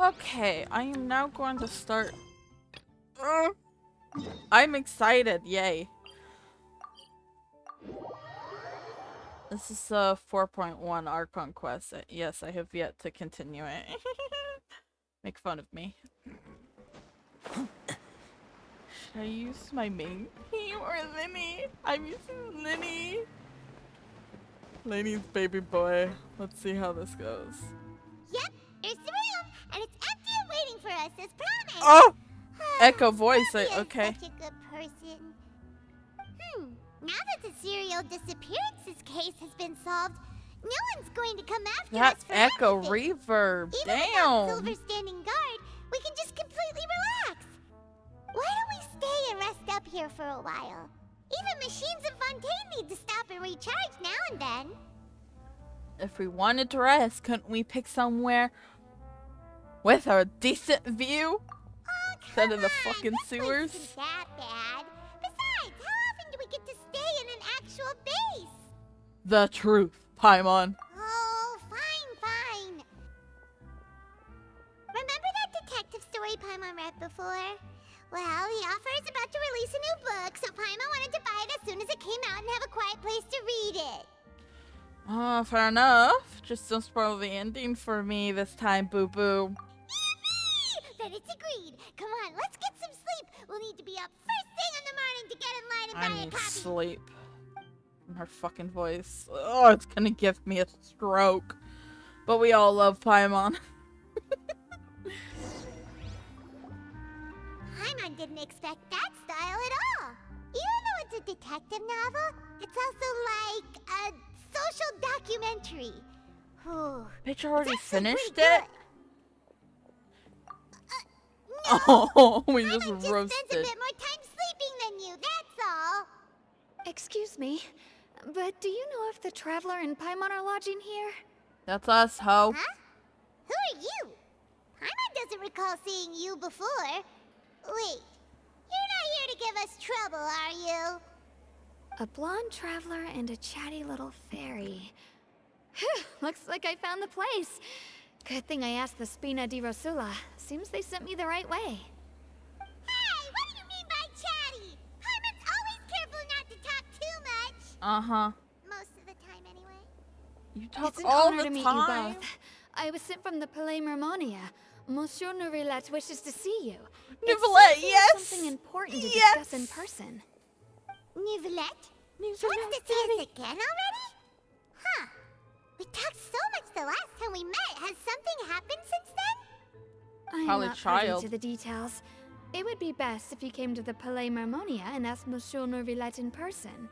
Okay, I am now going to start. I'm excited, yay. This is a 4.1 Archon quest. Yes, I have yet to continue it. Make fun of me. Should I use my main team or Linny? I'm using Linny. Linny's baby boy. Let's see how this goes. Yep, there's the room, and it's empty and waiting for us as promised. Oh! Echo voice, okay. Such a good person. Now that the serial disappearances case has been solved, no one's going to come after That us for echo everything. reverb, Even without damn! Silver standing guard, we can just completely relax. Why don't we stay and rest up here for a while? Even machines in Fontain need to stop and recharge now and then. If we wanted to rest, couldn't we pick somewhere with a decent view? Oh, Instead of the come on, fucking this place sewers? isn't that bad. Besides, how often do we get to stay in an actual base? The truth, Paimon. Oh, fine. Remember that detective story Paimon read before? Well, the author is about to release a new book, so Paimon wanted to buy it as soon as it came out and have a quiet place to read it. Fair enough. Just don't spoil the ending for me this time, boo-boo. Then it's agreed. Come on, let's get some sleep. We'll need to be up first thing in the morning to get in line and I buy a need copy. sleep. Her fucking voice. Oh, it's gonna give me a stroke. But we all love Paimon. Paimon didn't expect that style at all. Even though it's a detective novel, it's also like a social documentary. Whew. Bitch already It's actually finished pretty it? No, Oh, we Paimon just spends a roasted. bit more time sleeping than you, that's all. Excuse me, but do you know if the Traveler and Paimon are lodging here? That's us, ho. Huh? Who are you? Paimon doesn't recall seeing you before. Wait, you're not here to give us trouble, are you? A blonde traveler and a chatty little fairy. Phew, looks like I found the place. Good thing I asked the Spina di Rosula. Seems they sent me the right way. Hey, what do you mean by chatty? Paimon's always careful not to talk too much. Uh-huh. Most of the time, anyway. You talk It's an all honor the to meet time. you both. I was sent from the Palais Mermonia. Monsieur Nourilette wishes to see you. Nourilette, yes! Something important to Yes! discuss in person. Nouvelette? Wants to see us again already? Huh. We talked so much the last time we met. Has something happened since then? I'm Probably not child. privy to the details. It would be best if you came to the Palais Mermonia and asked Monsieur Nourilette in person.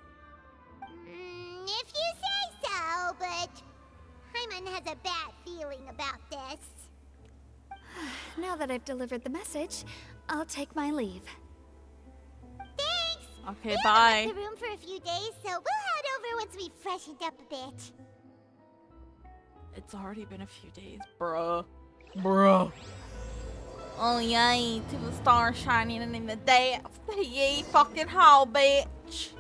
If you say so, but Paimon has a bad feeling about this. Now that I've delivered the message, I'll take my leave. Thanks! Okay, We bye. haven't left the room for a few days, so we'll head over once we've freshened up a bit. It's already been a few days, bruh. Bruh. Oh yay, to the stars shining in the depths. Yay, fucking hell, bitch.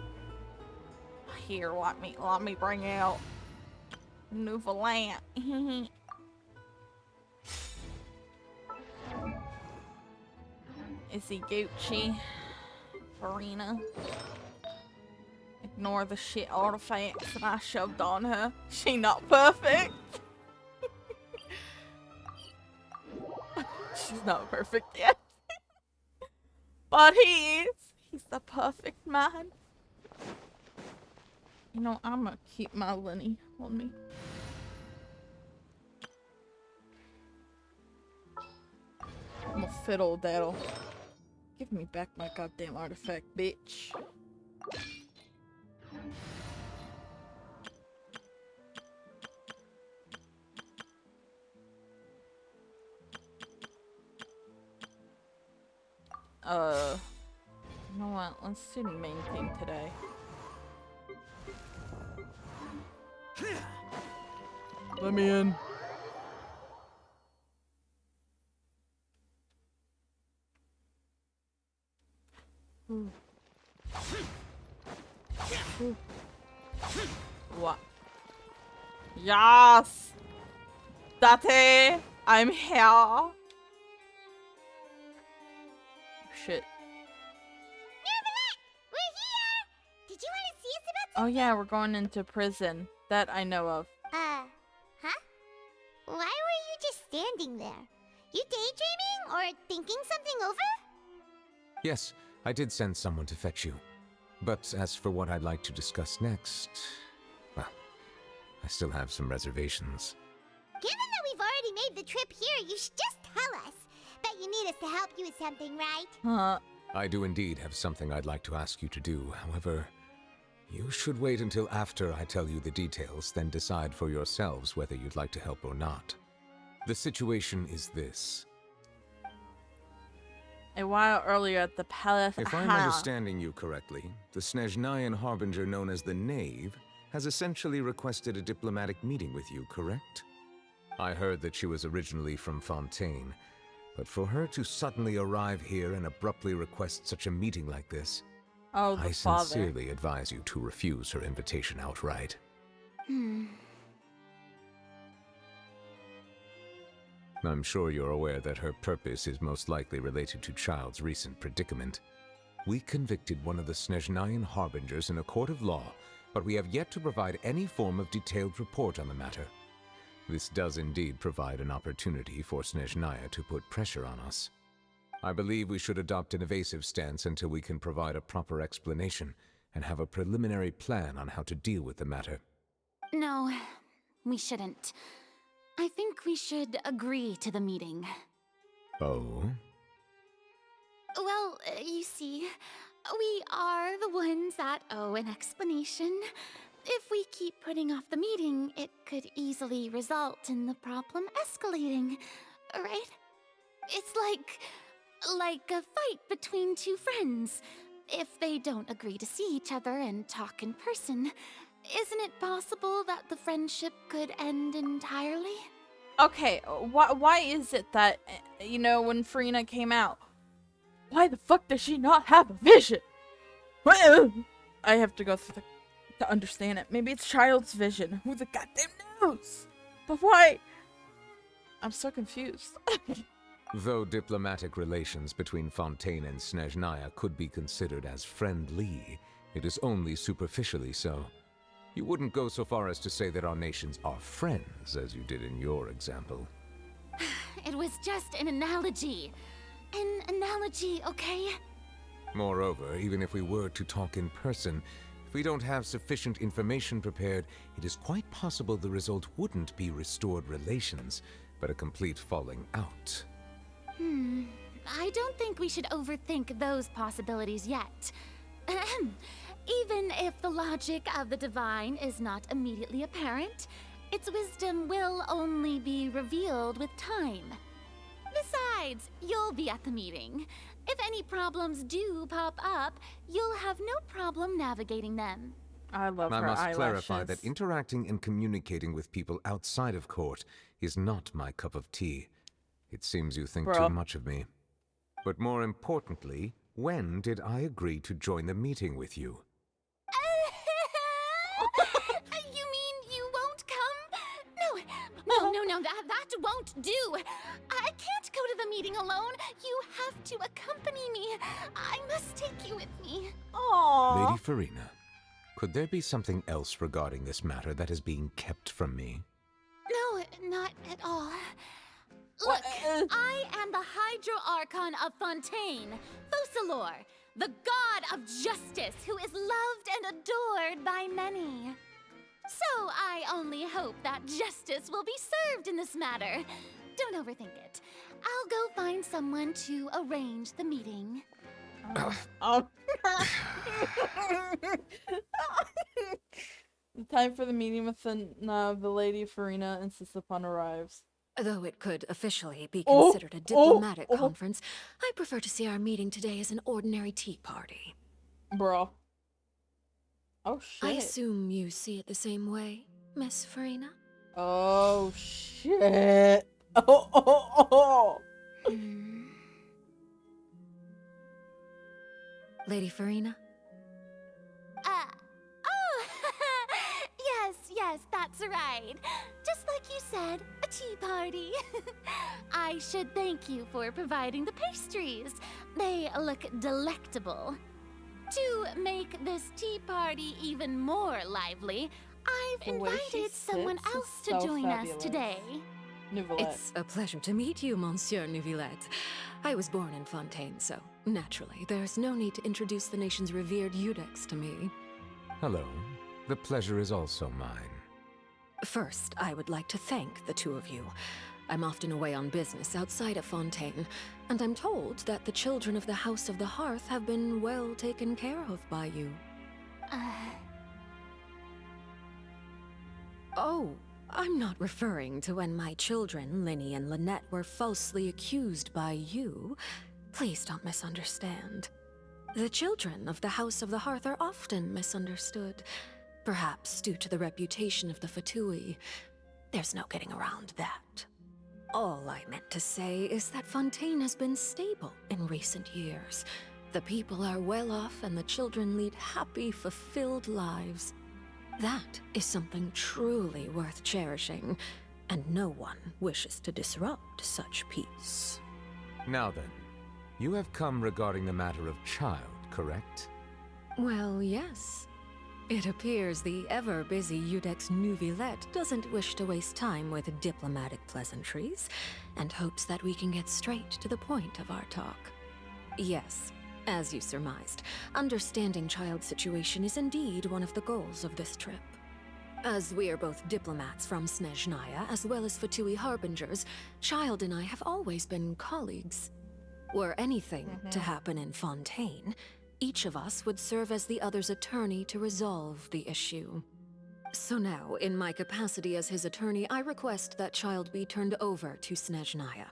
Here, let me bring out Nouvelette. Is he Gucci? Farina. Ignore the shit artifacts that I shoved on her. She not perfect. She's not perfect yet. But he is. He's the perfect man. You know, I'm gonna keep my Lenny on me. I'm a fiddle daddle. Give me back my goddamn artifact, bitch. You know what? Let's do the main thing today. Let me in. What? Yes! Daddy! I'm here! shit. Nervalet, we're here! Did you want to see us about Oh yeah, we're going into prison. That I know of. huh? Why were you just standing there? You daydreaming or thinking something over? Yes, I did send someone to fetch you. But as for what I'd like to discuss next, well, I still have some reservations. Given that we've already made the trip here, you should just tell us. Bet you need us to help you with something, right? Huh. I do indeed have something I'd like to ask you to do. However, you should wait until after I tell you the details, then decide for yourselves whether you'd like to help or not. The situation is this. A while earlier at the palace. If I'm understanding you correctly, the Snezhnayan harbinger known as the Knave has essentially requested a diplomatic meeting with you, correct? I heard that she was originally from Fontain, but for her to suddenly arrive here and abruptly request such a meeting like this, Oh, the I father. sincerely advise you to refuse her invitation outright. I'm sure you're aware that her purpose is most likely related to Child's recent predicament. We convicted one of the Snezhnayan harbingers in a court of law, but we have yet to provide any form of detailed report on the matter. This does indeed provide an opportunity for Snezhnaya to put pressure on us. I believe we should adopt an evasive stance until we can provide a proper explanation and have a preliminary plan on how to deal with the matter. No, we shouldn't. I think we should agree to the meeting. Oh? Well, you see, we are the ones that owe an explanation. If we keep putting off the meeting, it could easily result in the problem escalating, right? It's like a fight between two friends. If they don't agree to see each other and talk in person, isn't it possible that the friendship could end entirely? Okay, why is it that, you know, when Farina came out, why the fuck does she not have a vision? I have to go through to understand it. Maybe it's Child's vision. Who the goddamn knows? But why? I'm so confused. Though diplomatic relations between Fontain and Snezhnaya could be considered as friendly, it is only superficially so. You wouldn't go so far as to say that our nations are friends, as you did in your example. It was just an analogy. An analogy, okay? Moreover, even if we were to talk in person, if we don't have sufficient information prepared, it is quite possible the result wouldn't be restored relations, but a complete falling out. I don't think we should overthink those possibilities yet. Even if the logic of the divine is not immediately apparent, its wisdom will only be revealed with time. Besides, you'll be at the meeting. If any problems do pop up, you'll have no problem navigating them. I love I her must eyelashes. clarify that interacting and communicating with people outside of court is not my cup of tea. It seems you think Bro. too much of me. But more importantly, when did I agree to join the meeting with you? You mean you won't come? No, that won't do. I can't go to the meeting alone. You have to accompany me. I must take you with me. Aww. Lady Farina, could there be something else regarding this matter that is being kept from me? No, not at all. What? Look, I am the Hydro Archon of Fontain, Focalor, the god of justice who is loved and adored by many. So I only hope that justice will be served in this matter. Don't overthink it. I'll go find someone to arrange the meeting. Oh. The time for the meeting with the Lady Farina insists upon arrives. Though it could officially be Oh, considered a diplomatic oh. conference, I prefer to see our meeting today as an ordinary tea party. Bro. Oh shit. I assume you see it the same way, Miss Farina? Oh shit. Oh. Lady Farina? Oh, yes, that's right. Just like you said, a tea party. I should thank you for providing the pastries. They look delectable. To make this tea party even more lively, I've The way she invited someone sits is else to so join fabulous. us today. Nouvellette. It's a pleasure to meet you, Monsieur Neuvillette. I was born in Fontain, so naturally, there's no need to introduce the nation's revered Eudex to me. Hello. The pleasure is also mine. First, I would like to thank the two of you. I'm often away on business outside of Fontaine, and I'm told that the children of the House of the Hearth have been well taken care of by you. Oh, I'm not referring to when my children, Linny and Lynette, were falsely accused by you. Please don't misunderstand. The children of the House of the Hearth are often misunderstood, perhaps due to the reputation of the Fatui. There's no getting around that. All I meant to say is that Fontaine has been stable in recent years. The people are well off and the children lead happy, fulfilled lives. That is something truly worth cherishing, and no one wishes to disrupt such peace. Now then, you have come regarding the matter of child, correct? Well, yes. It appears the ever-busy Eudex Neuvillette doesn't wish to waste time with diplomatic pleasantries, and hopes that we can get straight to the point of our talk. Yes, as you surmised, understanding Child's situation is indeed one of the goals of this trip. As we are both diplomats from Snezhnaya, as well as Fatui harbingers, Child and I have always been colleagues. Were anything to happen in Fontaine, each of us would serve as the other's attorney to resolve the issue. So now, in my capacity as his attorney, I request that Child be turned over to Snezhnaya.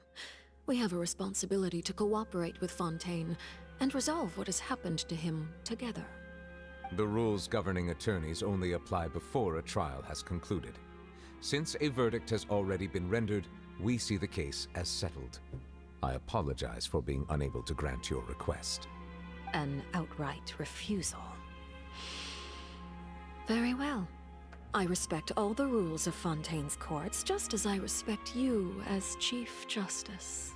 We have a responsibility to cooperate with Fontaine and resolve what has happened to him together. The rules governing attorneys only apply before a trial has concluded. Since a verdict has already been rendered, we see the case as settled. I apologize for being unable to grant your request. An outright refusal. Very well. I respect all the rules of Fontaine's courts, just as I respect you as Chief Justice.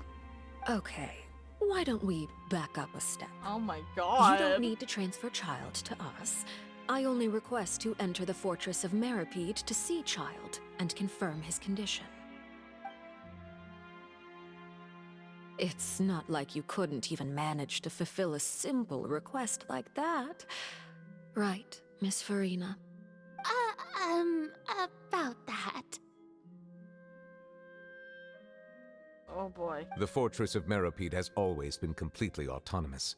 Okay, why don't we back up a step? Oh my god. You don't need to transfer Child to us. I only request to enter the fortress of Meripede to see Child and confirm his condition. It's not like you couldn't even manage to fulfill a simple request like that. Right, Miss Farina? About that. Oh boy. The fortress of Meripede has always been completely autonomous.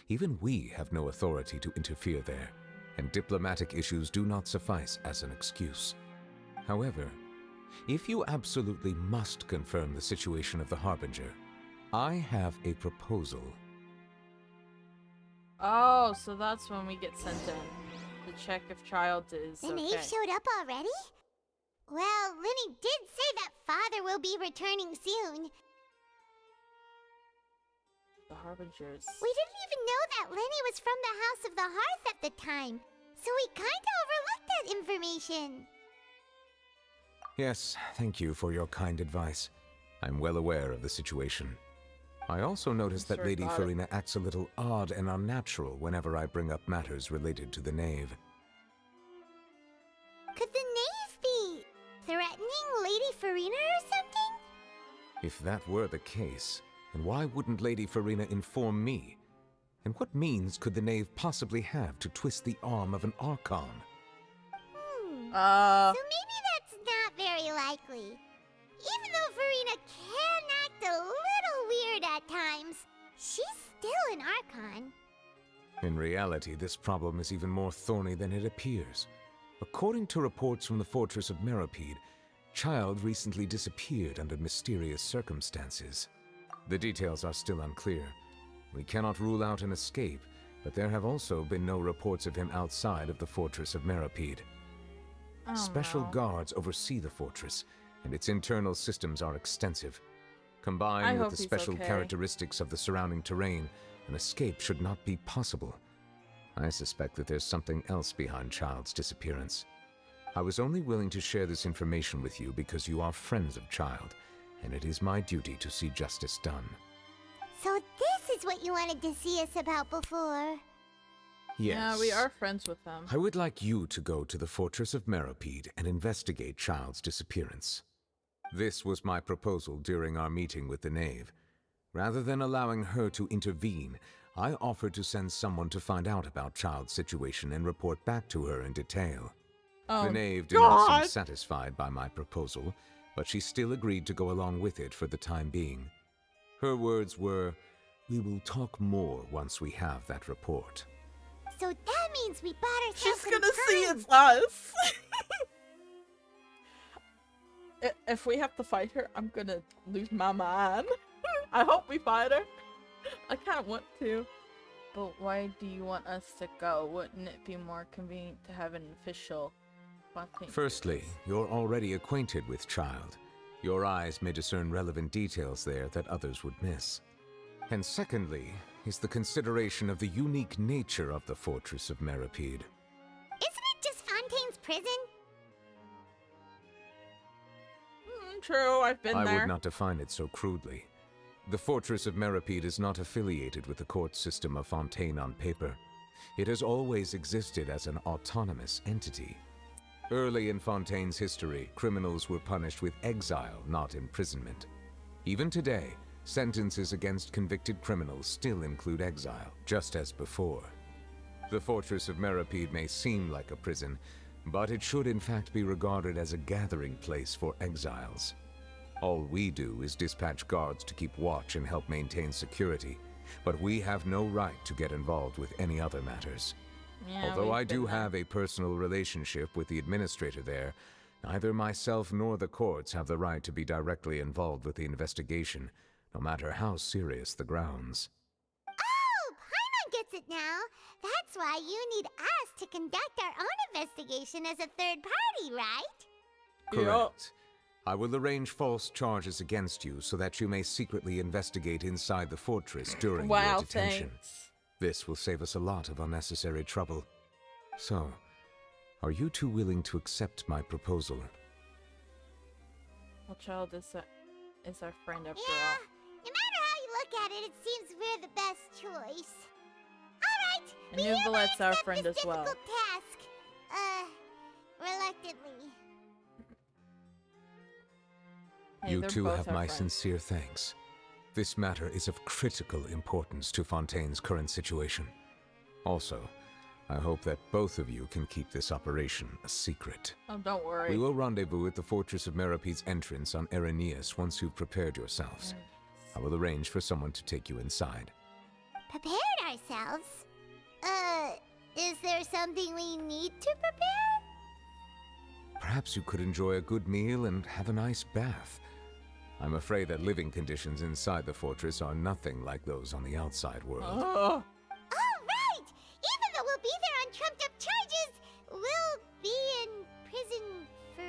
Even we have no authority to interfere there, and diplomatic issues do not suffice as an excuse. However, if you absolutely must confirm the situation of the Harbinger, I have a proposal. Oh, so that's when we get sent in to check if Child is The okay. knave showed up already? Well, Linny did say that father will be returning soon. The Harbingers. We didn't even know that Linny was from the House of the Hearth at the time, so we kinda overlooked that information. Yes, thank you for your kind advice. I'm well aware of the situation. I also noticed that Sorry Lady about it. Farina acts a little odd and unnatural whenever I bring up matters related to the knave. Could the knave be threatening Lady Farina or something? If that were the case, then why wouldn't Lady Farina inform me? And what means could the knave possibly have to twist the arm of an Archon? So maybe that's not very likely. Even though Farina can act a little weird at times, she's still an Archon. In reality, this problem is even more thorny than it appears. According to reports from the fortress of Meripede, Child recently disappeared under mysterious circumstances. The details are still unclear. We cannot rule out an escape, but there have also been no reports of him outside of the fortress of Meripede. Oh, Special no. guards oversee the fortress, and its internal systems are extensive. I Combined with hope the he's special okay. characteristics of the surrounding terrain, an escape should not be possible. I suspect that there's something else behind Child's disappearance. I was only willing to share this information with you because you are friends of Child, and it is my duty to see justice done. So this is what you wanted to see us about before. Yes. Yeah, we are friends with them. I would like you to go to the Fortress of Meropide and investigate Child's disappearance. This was my proposal during our meeting with the Knave. Rather than allowing her to intervene, I offered to send someone to find out about Child's situation and report back to her in detail. Oh, The Knave did not God. seem satisfied by my proposal, but she still agreed to go along with it for the time being. Her words were, "We will talk more once we have that report." So that means we bought ourselves She's some gonna see time. it's us. If we have to fight her, I'm gonna lose my mind. I hope we fight her. I kind of want to. But why do you want us to go? Wouldn't it be more convenient to have an official Fontain? Firstly, you're already acquainted with Child. Your eyes may discern relevant details there that others would miss. And secondly, is the consideration of the unique nature of the Fortress of Meropide. Isn't it just Fontain's prison? True, I've been I there. would not define it so crudely. The Fortress of Meropide is not affiliated with the court system of Fontain on paper. It has always existed as an autonomous entity. Early in Fontain's history, criminals were punished with exile, not imprisonment. Even today, sentences against convicted criminals still include exile, just as before. The Fortress of Meropide may seem like a prison, but it should in fact be regarded as a gathering place for exiles. All we do is dispatch guards to keep watch and help maintain security, but we have no right to get involved with any other matters. Yeah, Although we've I do been there. have a personal relationship with the administrator there, neither myself nor the courts have the right to be directly involved with the investigation, no matter how serious the grounds. Oh, Paimon gets it now. That's why you need us to conduct our own investigation as a third party, right? Correct. I will arrange false charges against you so that you may secretly investigate inside the fortress during your Wow, detention. thanks. This will save us a lot of unnecessary trouble. So, are you two willing to accept my proposal? Well, Child is our friend after Yeah, all. no matter how you look at it, it seems we're the best choice. Alright, And we hereby Uvalette's our accept friend this as well. difficult task. Reluctantly. Hey, You they're two both have our my friends. sincere thanks. This matter is of critical importance to Fontain's current situation. Also, I hope that both of you can keep this operation a secret. Oh, don't worry. We will rendezvous at the Fortress of Meropide's entrance on Erinius once you've prepared yourselves. I will arrange for someone to take you inside. Prepared ourselves? Is there something we need to prepare? Perhaps you could enjoy a good meal and have a nice bath. I'm afraid that living conditions inside the fortress are nothing like those on the outside world. Ugh. Oh, right! Even though we'll be there on trumped up charges, we'll be in prison for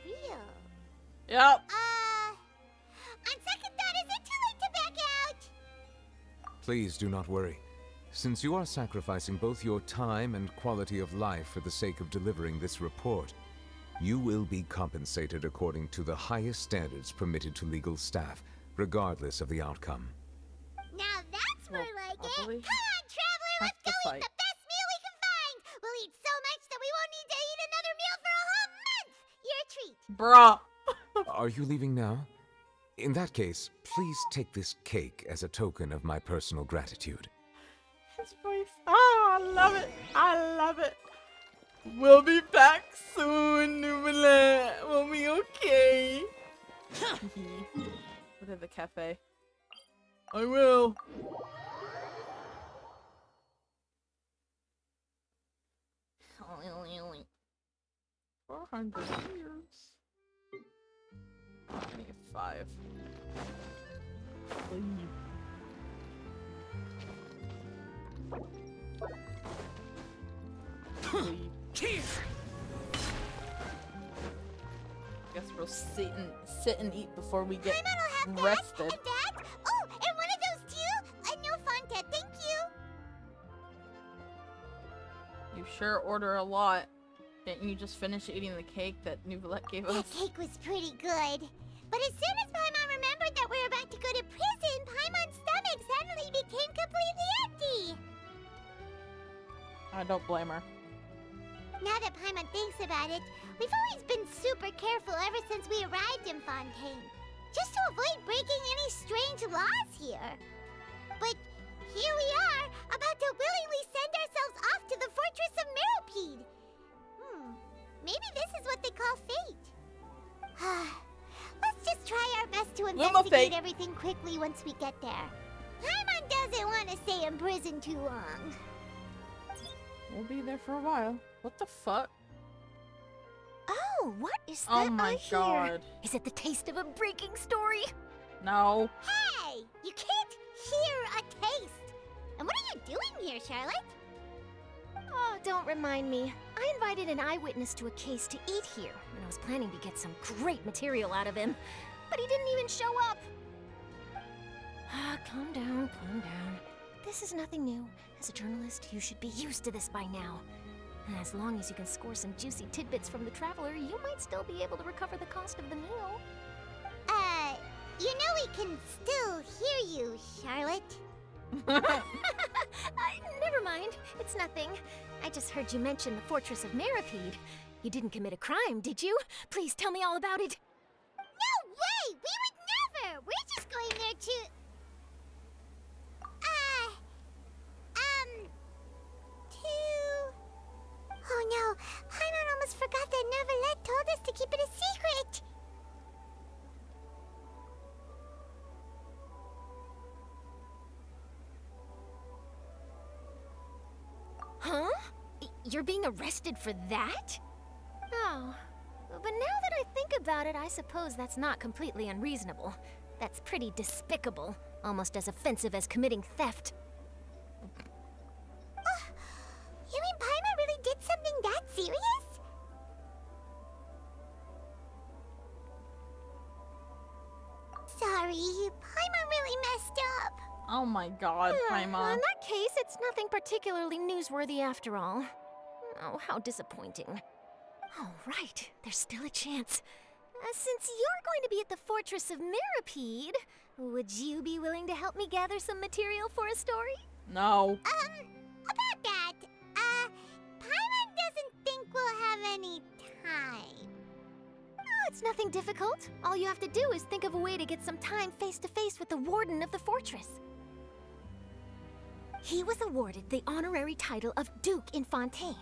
real. Yep. On second thought, is it too late to back out? Please do not worry. Since you are sacrificing both your time and quality of life for the sake of delivering this report, you will be compensated according to the highest standards permitted to legal staff, regardless of the outcome. Now that's more Well, like it. probably Come on, traveler, have let's go to eat fight. the best meal we can find. We'll eat so much that we won't need to eat another meal for a whole month. Your treat. Bruh. Are you leaving now? In that case, please take this cake as a token of my personal gratitude. His voice. Oh, I love it. I love it. We'll be back soon, Nubilet. We'll be okay. What at the cafe? I will. Only 400 years. I need 5. Leave. Leave. Guess we'll sit and eat before we get Paimon will have rested. that and that. Oh, and one of those too. No Fontain, thank you. You sure order a lot. Didn't you just finish eating the cake that Nouvellette gave That us? cake was pretty good. But as soon as Paimon remembered that we were about to go to prison, Paimon's stomach suddenly became completely empty. I don't blame her. Now that Paimon thinks about it, we've always been super careful ever since we arrived in Fontain. Just to avoid breaking any strange laws here. But here we are, about to willingly send ourselves off to the Fortress of Meropide. Maybe this is what they call fate. Let's just try our best to investigate everything quickly once we get there. Paimon doesn't want to stay in prison too long. We'll be there for a while. What the fuck? Oh, what is that Oh my I hear? god. Is it the taste of a breaking story? No. Hey! You can't hear a taste! And what are you doing here, Charlotte? Oh, don't remind me. I invited an eyewitness to a case to eat here, and I was planning to get some great material out of him. But he didn't even show up. Calm down, calm down. This is nothing new. As a journalist, you should be used to this by now. And as long as you can score some juicy tidbits from the traveler, you might still be able to recover the cost of the meal. You know we can still hear you, Charlotte. Never mind. It's nothing. I just heard you mention the Fortress of Meropide. You didn't commit a crime, did you? Please tell me all about it. No way! We would never! We're just going there to... Oh no, Paimon almost forgot that Nouvellette told us to keep it a secret! Huh? You're being arrested for that? Oh. But now that I think about it, I suppose that's not completely unreasonable. That's pretty despicable. Almost as offensive as committing theft. You mean Paimon really did something that serious? Sorry, Paimon really messed up. Oh my god, Well, Paimon. in that case, it's nothing particularly newsworthy after all. Oh, how disappointing. Oh, right. There's still a chance. Since you're going to be at the Fortress of Meropide, would you be willing to help me gather some material for a story? No. About that, Paimon doesn't think we'll have any time. Oh, it's nothing difficult. All you have to do is think of a way to get some time face-to-face with the warden of the fortress. He was awarded the honorary title of Duke in Fontain.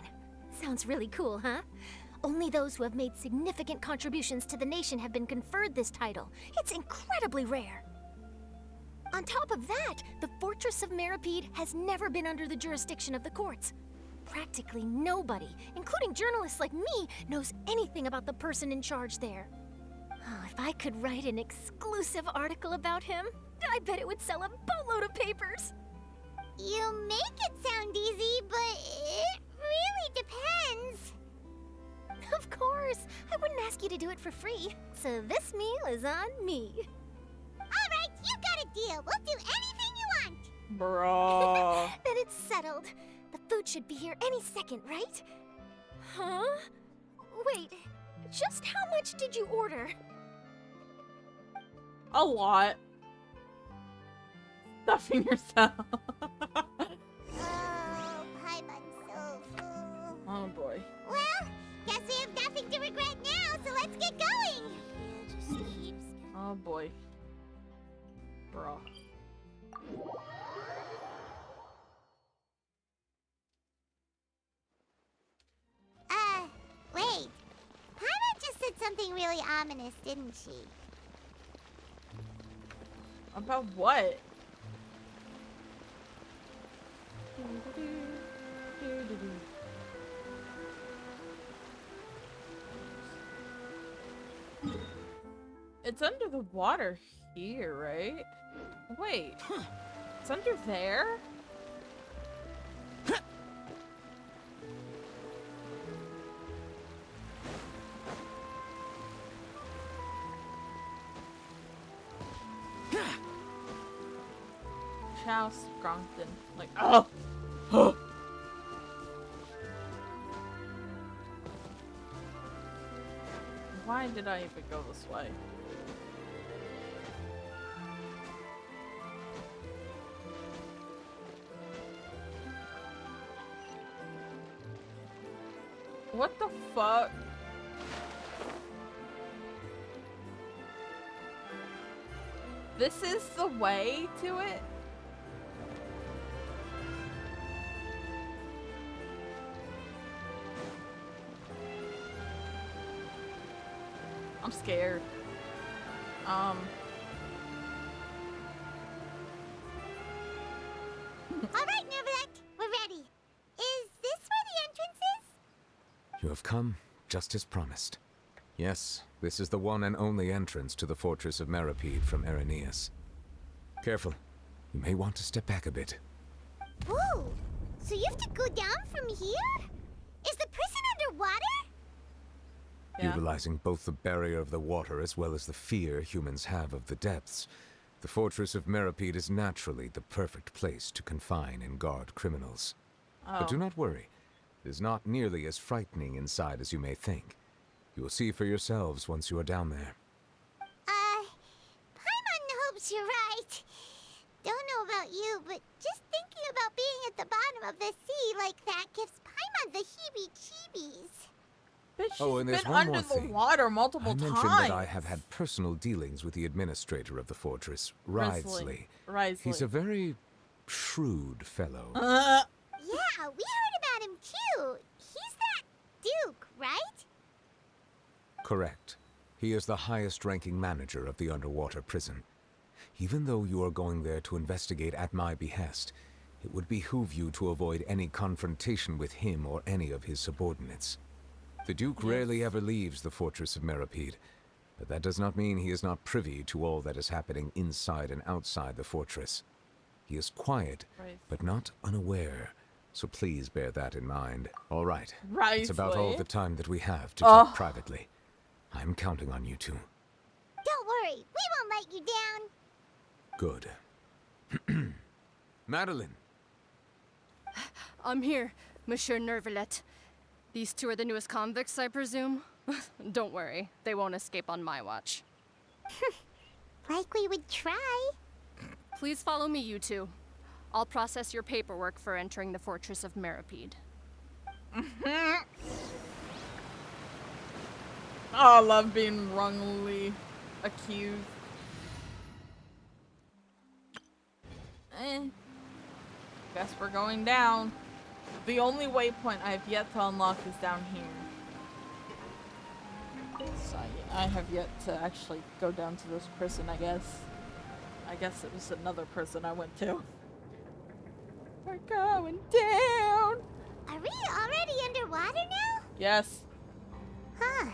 Sounds really cool, huh? Only those who have made significant contributions to the nation have been conferred this title. It's incredibly rare. On top of that, the Fortress of Meropide has never been under the jurisdiction of the courts. Practically nobody, including journalists like me, knows anything about the person in charge there. Oh, if I could write an exclusive article about him, I bet it would sell a boatload of papers. You make it sound easy, but it really depends. Of course, I wouldn't ask you to do it for free. So this meal is on me. All right, you got a deal. We'll do anything you want. Bruh. Then it's settled. The food should be here any second, right? Huh? Wait, just how much did you order? A lot. Stuffing yourself. Oh, Paimon's so full. Oh boy. Well, guess we have nothing to regret now, so let's get going. Oh boy. Bruh. Wait. Paimon just said something really ominous, didn't she? About what? It's under the water here, right? Wait. It's under there? Chow Skronkton. Like, oh! Why did I even go this way? What the fuck? This is the way to it? I'm scared. All right, Neverlet, we're ready. Is this where the entrance is? You have come, just as promised. Yes, this is the one and only entrance to the fortress of Meripede from Irenaeus. Careful. You may want to step back a bit. Whoa! So you have to go down from here? Is the prison underwater? Yeah. Utilizing both the barrier of the water as well as the fear humans have of the depths, the fortress of Meripede is naturally the perfect place to confine and guard criminals. Oh. But do not worry. It is not nearly as frightening inside as you may think. You will see for yourselves once you are down there. Paimon hopes you're right. Don't know about you, but just thinking about being at the bottom of the sea like that gives Paimon the heebie-jeebies. Bitch, she's Oh, and there's been one under more the thing. water multiple I mentioned times. that I have had personal dealings with the administrator of the fortress, Risley. Risley. He's a very shrewd fellow. Yeah, we heard about him too. He's that Duke, right? Correct. He is the highest-ranking manager of the underwater prison. Even though you are going there to investigate at my behest, it would behoove you to avoid any confrontation with him or any of his subordinates. The Duke rarely ever leaves the fortress of Meripede, but that does not mean he is not privy to all that is happening inside and outside the fortress. He is quiet, but not unaware, so please bear that in mind. All right, it's about all the time that we have to talk privately. I'm counting on you two. Don't worry, we won't let you down. Good. Madeline! I'm here, Monsieur Nervalet. These two are the newest convicts, I presume? Don't worry, they won't escape on my watch. Like we would try. Please follow me, you two. I'll process your paperwork for entering the fortress of Meripede. Oh, I love being wrongly accused. Guess we're going down. The only waypoint I have yet to unlock is down here. So I have yet to actually go down to this prison, I guess. I guess it was another prison I went to. We're going down! Are we already underwater now? Yes. Huh.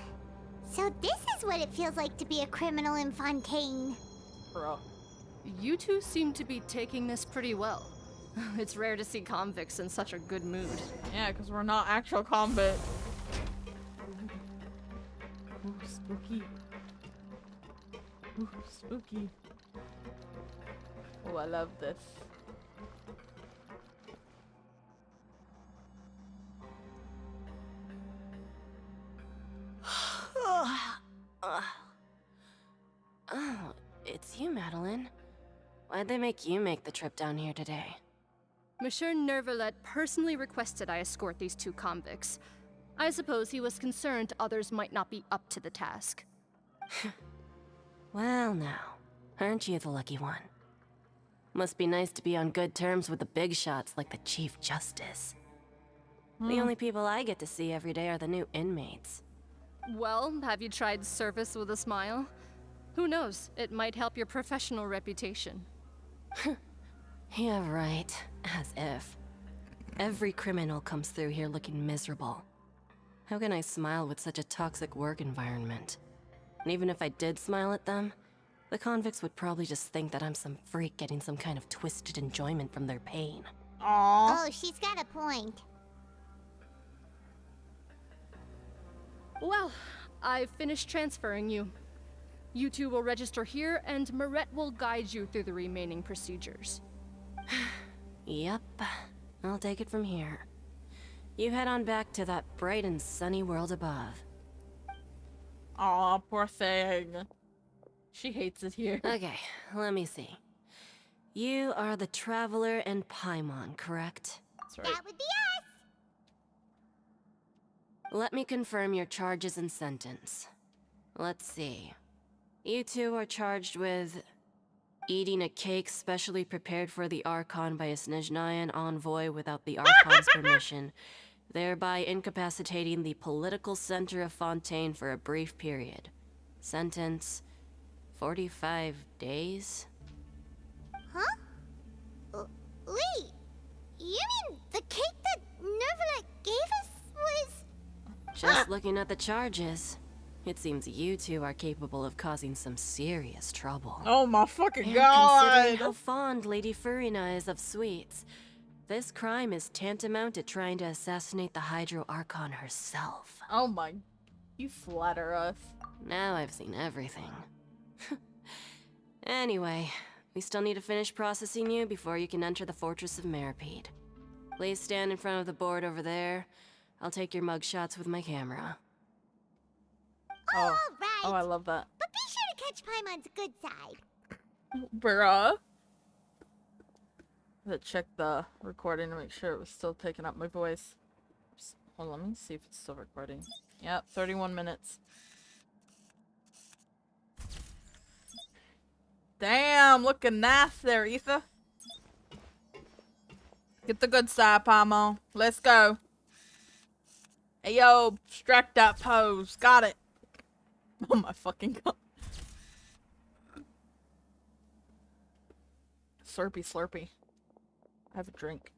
So this is what it feels like to be a criminal in Fontaine. Bro. You two seem to be taking this pretty well. It's rare to see convicts in such a good mood. Yeah, because we're not actual combat. Ooh, spooky. Ooh, spooky. Oh, I love this. Oh, it's you, Madeline. Why'd they make you make the trip down here today? Monsieur Nervalet personally requested I escort these two convicts. I suppose he was concerned others might not be up to the task. Well now, aren't you the lucky one? Must be nice to be on good terms with the big shots like the Chief Justice. The only people I get to see every day are the new inmates. Well, have you tried service with a smile? Who knows, it might help your professional reputation. Yeah, right. As if. Every criminal comes through here looking miserable. How can I smile with such a toxic work environment? And even if I did smile at them, the convicts would probably just think that I'm some freak getting some kind of twisted enjoyment from their pain. Aww. Oh, she's got a point. Well, I've finished transferring you. You two will register here, and Marette will guide you through the remaining procedures. Yep, I'll take it from here. You head on back to that bright and sunny world above. Aw, poor thing. She hates it here. Okay, let me see. You are the Traveler and Paimon, correct? That's right. That would be us. Let me confirm your charges and sentence. Let's see. You two are charged with eating a cake specially prepared for the Archon by a Snezhnayan envoy without the Archon's permission, thereby incapacitating the political center of Fontain for a brief period. Sentence: 45 days? Huh? Wait, you mean the cake that Nervala gave us was... Just looking at the charges, it seems you two are capable of causing some serious trouble. Oh my fucking And god! considering how fond Lady Furina is of sweets, this crime is tantamount to trying to assassinate the Hydro Archon herself. Oh my... You flatter us. Now I've seen everything. Anyway, we still need to finish processing you before you can enter the Fortress of Meripede. Please stand in front of the board over there. I'll take your mugshots with my camera. Oh. All right. Oh, I love that. But be sure to catch Paimon's good side. Bruh. I had to check the recording to make sure it was still picking up my voice. Hold on, let me see if it's still recording. Yep, 31 minutes. Damn, looking nice there, Ether. Get the good side, Paimon. Let's go. Hey, yo, strike that pose. Got it. Oh my fucking god. Slurpy, slurpy. I have a drink.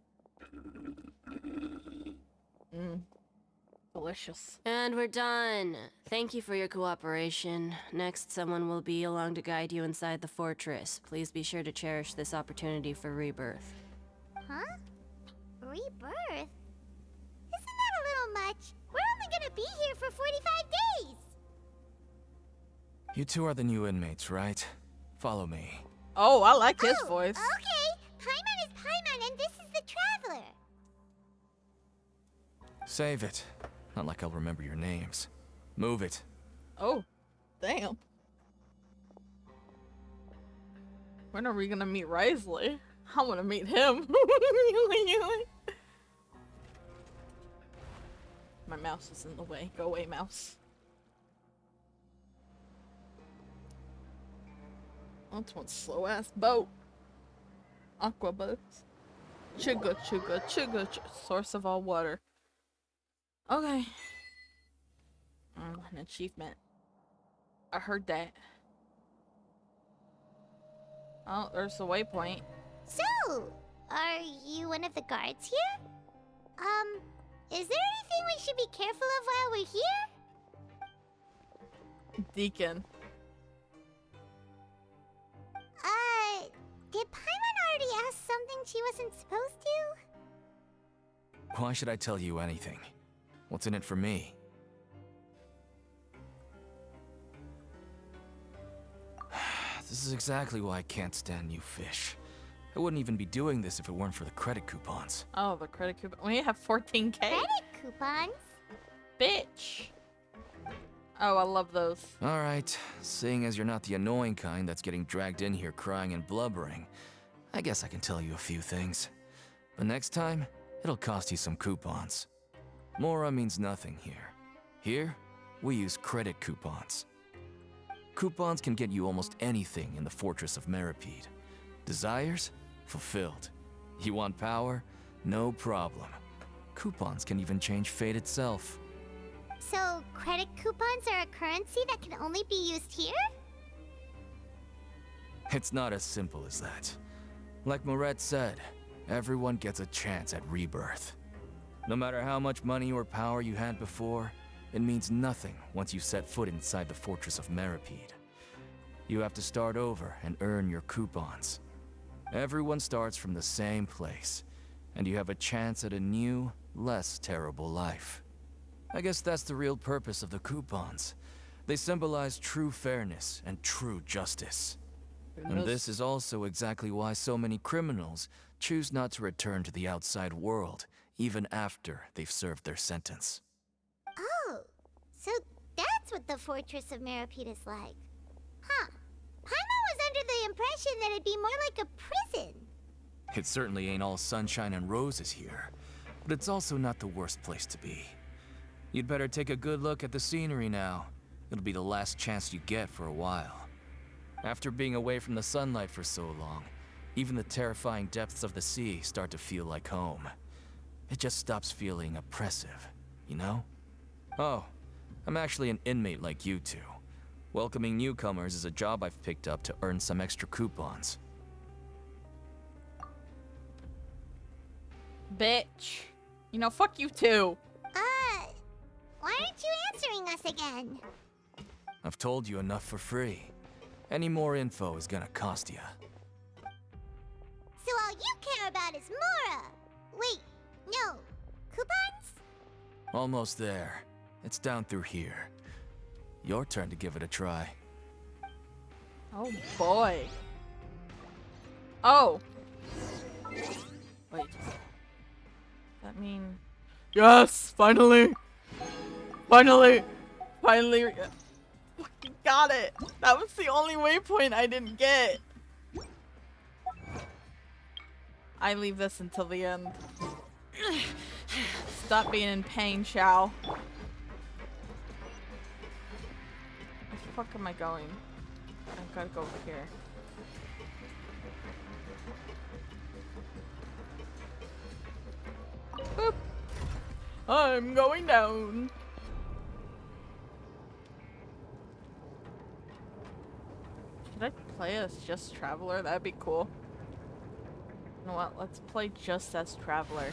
Delicious. And we're done. Thank you for your cooperation. Next, someone will be along to guide you inside the fortress. Please be sure to cherish this opportunity for rebirth. Huh? Rebirth? Isn't that a little much? We're only gonna be here for 45 days! You two are the new inmates, right? Follow me. Oh, I like his voice. Okay. Paimon is Paimon, and this is the Traveler. Save it. Not like I'll remember your names. Move it. Oh, damn. When are we gonna meet Risley? I wanna meet him. My mouse is in the way. Go away, mouse. That's one slow ass boat. Aqua boats. Chuga, chuga, chuga, source of all water. Okay. An achievement. I heard that. Oh, there's the waypoint. So, are you one of the guards here? Is there anything we should be careful of while we're here? Deacon. Did Paimon already ask something she wasn't supposed to? Why should I tell you anything? What's in it for me? This is exactly why I can't stand you fish. I wouldn't even be doing this if it weren't for the credit coupons. Oh, the credit coupon. We have 14K. Credit coupons? Bitch. Oh, I love those. Alright, seeing as you're not the annoying kind that's getting dragged in here crying and blubbering, I guess I can tell you a few things. But next time, it'll cost you some coupons. Mora means nothing here. Here, we use credit coupons. Coupons can get you almost anything in the Fortress of Meripede. Desires? Fulfilled. You want power? No problem. Coupons can even change fate itself. So, credit coupons are a currency that can only be used here? It's not as simple as that. Like Moret said, everyone gets a chance at rebirth. No matter how much money or power you had before, it means nothing once you set foot inside the Fortress of Meripede. You have to start over and earn your coupons. Everyone starts from the same place, and you have a chance at a new, less terrible life. I guess that's the real purpose of the coupons. They symbolize true fairness and true justice. And this is also exactly why so many criminals choose not to return to the outside world, even after they've served their sentence. Oh, so that's that's what the Fortress of Meripede is like. Huh. Paimon was under the impression that it'd be more like a prison. It certainly ain't all sunshine and roses here, but it's also not the worst place to be. You'd better take a good look at the scenery now. It'll be the last chance you get for a while. After being away from the sunlight for so long, even the terrifying depths of the sea start to feel like home. It just stops feeling oppressive, you know? Oh, I'm actually an inmate like you two. Welcoming newcomers is a job I've picked up to earn some extra coupons. Bitch. You know, fuck you too. Why aren't you answering us again? I've told you enough for free. Any more info is gonna cost ya. So all you care about is Mora. Wait, no. Coupons? Almost there. It's down through here. Your turn to give it a try. Oh boy. Oh. Wait. Does that mean... Yes! Finally! Finally! Finally! Fucking got it! That was the only waypoint I didn't get! I leave this until the end. Stop being in pain, Shao. Where the fuck am I going? I gotta go over here. Boop! I'm going down! Should I play as just Traveler? That'd be cool. You know what? Let's play just as Traveler.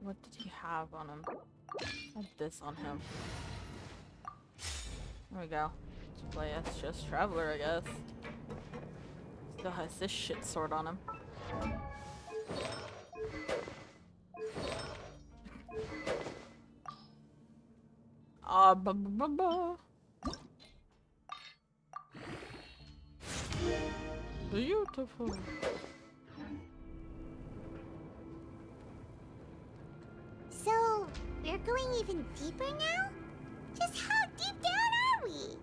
What did he have on him? I have this on him. There we go. Let's play as just Traveler, I guess. Still has this shit sword on him. Beautiful. So, we're going even deeper now? Just how deep down are we?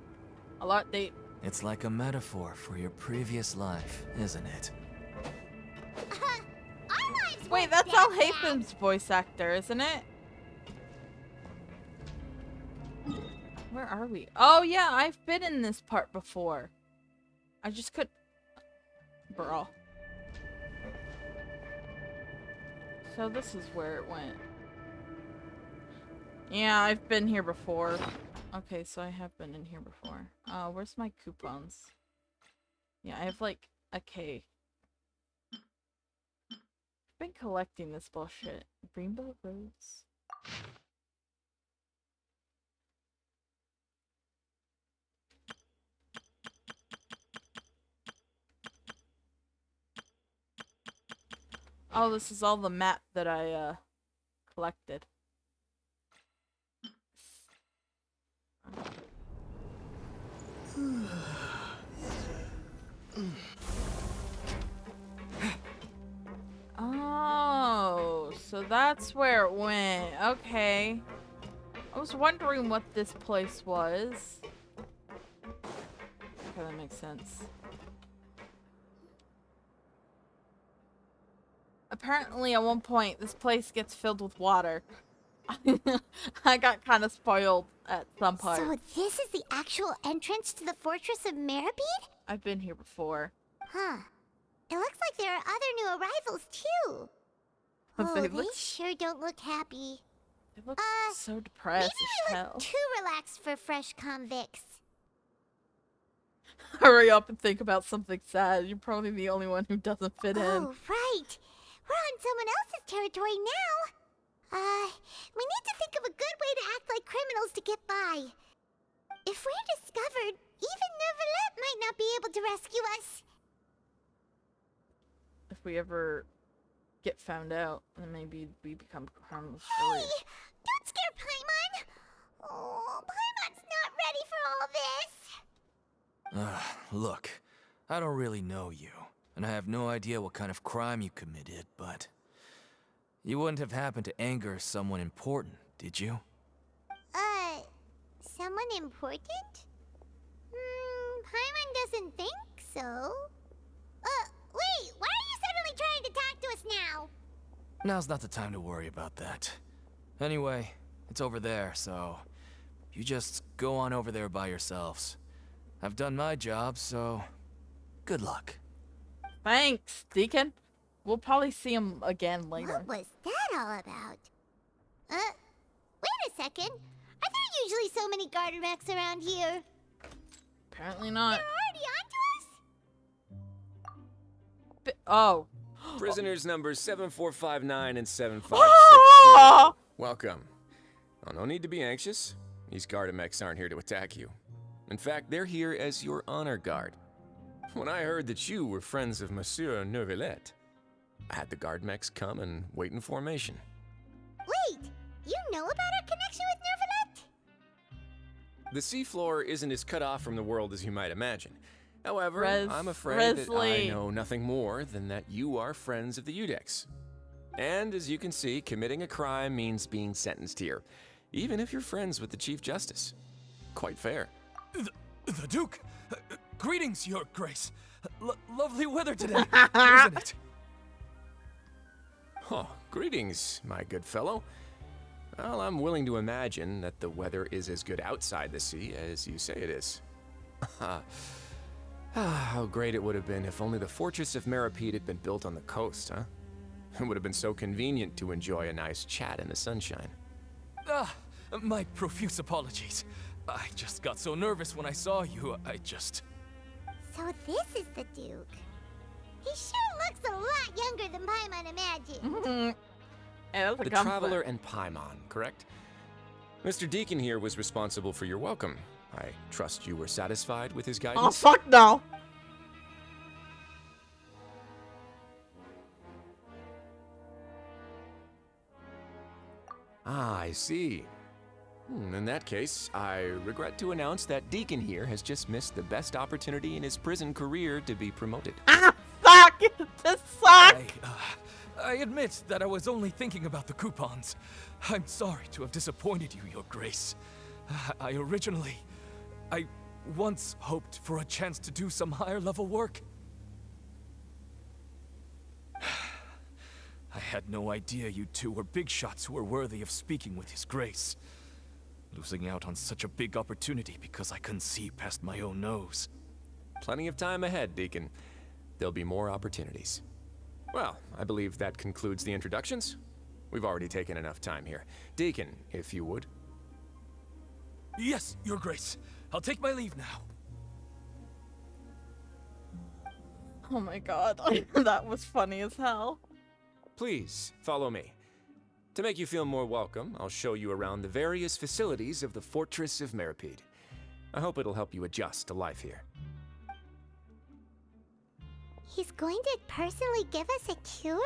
A lot deep. It's like a metaphor for your previous life, isn't it? Our lives Wait, weren't that's that Al bad. Haytham's voice actor, isn't it? Where are we? Oh yeah, I've been in this part before. I just could... Bro. So this is where it went. Yeah, I've been here before. Okay, so I have been in here before. Where's my coupons? Yeah, I have like a K. I've been collecting this bullshit. Rainbow Roads. Oh, this is all the map that I collected. Oh, so that's where it went. Okay. I was wondering what this place was. Okay, that makes sense. Apparently, at one point, this place gets filled with water. I got kind of spoiled at some part. So this is the actual entrance to the Fortress of Meripede? I've been here before. Huh. It looks like there are other new arrivals, too. Oh, They they look- sure don't look happy. They look so depressed Maybe as we hell. look too relaxed for fresh convicts. Hurry up and think about something sad. You're probably the only one who doesn't fit in. Oh, right. We're on someone else's territory now. We need to think of a good way to act like criminals to get by. If we're discovered, even Neuvillette might not be able to rescue us. If we ever get found out, then maybe we become harmless Hey, for it. don't scare Paimon. Oh, Paimon's not ready for all this. Look, I don't really know you, and I have no idea what kind of crime you committed, but you wouldn't have happened to anger someone important, did you? Someone important? Paimon doesn't think so. Wait, why are you suddenly trying to talk to us now? Now's not the time to worry about that. Anyway, it's over there, so you just go on over there by yourselves. I've done my job, so good luck. Thanks, Deacon. We'll probably see him again later. What was that all about? Wait a second. Are there usually so many garter mechs around here? Apparently not. They're already onto us? Oh. Prisoners numbers 7459 and 7560. Ah! Welcome. Oh, no need to be anxious. These Gardamex aren't here to attack you. In fact, they're here as your honor guard. When I heard that you were friends of Monsieur Neuvillette, I had the Guardmex come and wait in formation. Wait, you know about our connection with Neuvillette? The seafloor isn't as cut off from the world as you might imagine. However, I'm afraid that I know nothing more than that you are friends of the Udex. And as you can see, committing a crime means being sentenced here, even if you're friends with the Chief Justice. Quite fair. The Duke! Greetings, Your Grace. Lovely weather today, isn't it? Oh, greetings, my good fellow. Well, I'm willing to imagine that the weather is as good outside the sea as you say it is. How great it would have been if only the Fortress of Meripede had been built on the coast, huh? It would have been so convenient to enjoy a nice chat in the sunshine. My profuse apologies. I just got so nervous when I saw you, So this is the Duke. He sure looks a lot younger than Paimon imagined. The Traveler and Paimon, correct? Mr. Deacon here was responsible for your welcome. I trust you were satisfied with his guidance? Oh, fuck no. Ah, I see. In that case, I regret to announce that Deacon here has just missed the best opportunity in his prison career to be promoted. Ah, fuck! This sucks! I admit that I was only thinking about the coupons. I'm sorry to have disappointed you, Your Grace. I once hoped for a chance to do some higher-level work. I had no idea you two were big shots who were worthy of speaking with His Grace. Losing out on such a big opportunity because I couldn't see past my own nose. Plenty of time ahead, Deacon. There'll be more opportunities. Well, I believe that concludes the introductions. We've already taken enough time here. Deacon, if you would. Yes, Your Grace. I'll take my leave now. Oh my god, that was funny as hell. Please, follow me. To make you feel more welcome, I'll show you around the various facilities of the Fortress of Meripede. I hope it'll help you adjust to life here. He's going to personally give us a cure?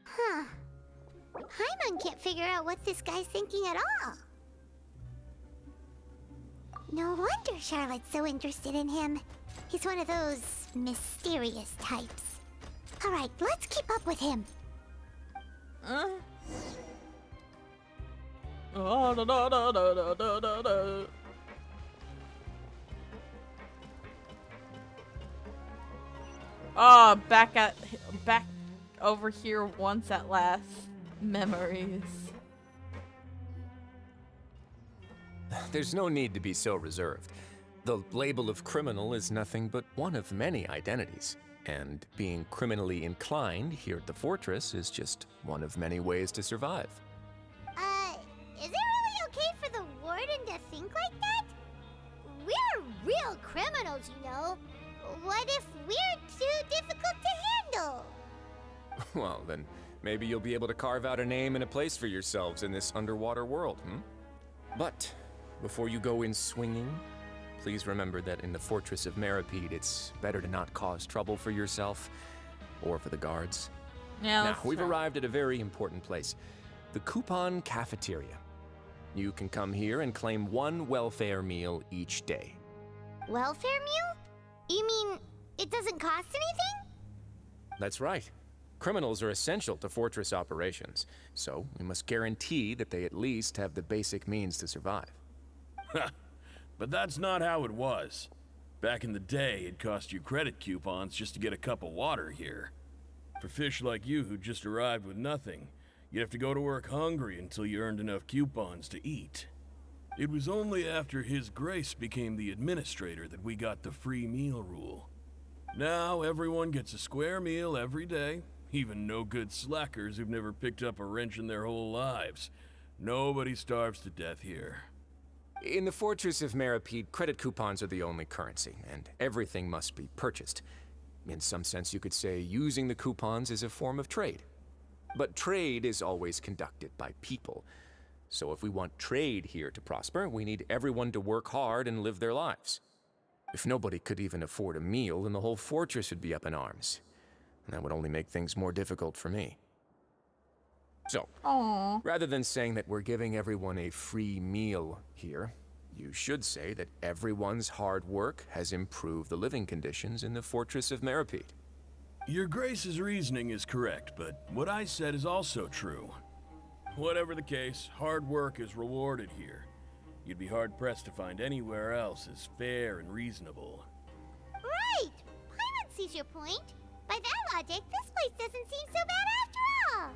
Huh. Paimon can't figure out what this guy's thinking at all. No wonder Charlotte's so interested in him. He's one of those mysterious types. Alright, let's keep up with him. Oh, back over here once at last. Memories. There's no need to be so reserved. The label of criminal is nothing but one of many identities. And being criminally inclined here at the fortress is just one of many ways to survive. Is it really okay for the warden to think like that? We're real criminals, you know. What if we're too difficult to handle? Well, then maybe you'll be able to carve out a name and a place for yourselves in this underwater world, But before you go in swinging, please remember that in the Fortress of Meripede, it's better to not cause trouble for yourself or for the guards. Yeah, now, we've arrived at a very important place, the Coupon Cafeteria. You can come here and claim one welfare meal each day. Welfare meal? You mean it doesn't cost anything? That's right. Criminals are essential to fortress operations, so we must guarantee that they at least have the basic means to survive. But that's not how it was. Back in the day, it cost you credit coupons just to get a cup of water here. For fish like you who just arrived with nothing, you'd have to go to work hungry until you earned enough coupons to eat. It was only after His Grace became the administrator that we got the free meal rule. Now everyone gets a square meal every day, even no-good slackers who've never picked up a wrench in their whole lives. Nobody starves to death here. In the Fortress of Meripede, credit coupons are the only currency, and everything must be purchased. In some sense, you could say using the coupons is a form of trade. But trade is always conducted by people. So if we want trade here to prosper, we need everyone to work hard and live their lives. If nobody could even afford a meal, then the whole fortress would be up in arms. And that would only make things more difficult for me. So, rather than saying that we're giving everyone a free meal here, you should say that everyone's hard work has improved the living conditions in the Fortress of Meripede. Your Grace's reasoning is correct, but what I said is also true. Whatever the case, hard work is rewarded here. You'd be hard-pressed to find anywhere else as fair and reasonable. Right! Paimon sees your point. By that logic, this place doesn't seem so bad after all.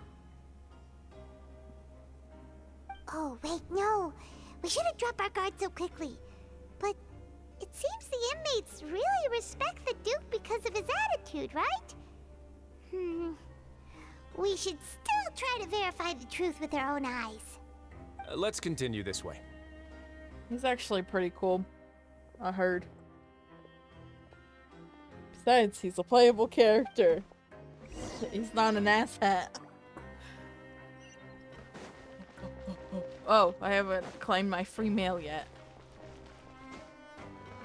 Oh, wait, no. We shouldn't drop our guard so quickly. But it seems the inmates really respect the Duke because of his attitude, right? We should still try to verify the truth with our own eyes. Let's continue this way. He's actually pretty cool, I heard. Besides, he's a playable character. He's not an asshat. Oh, I haven't claimed my free mail yet.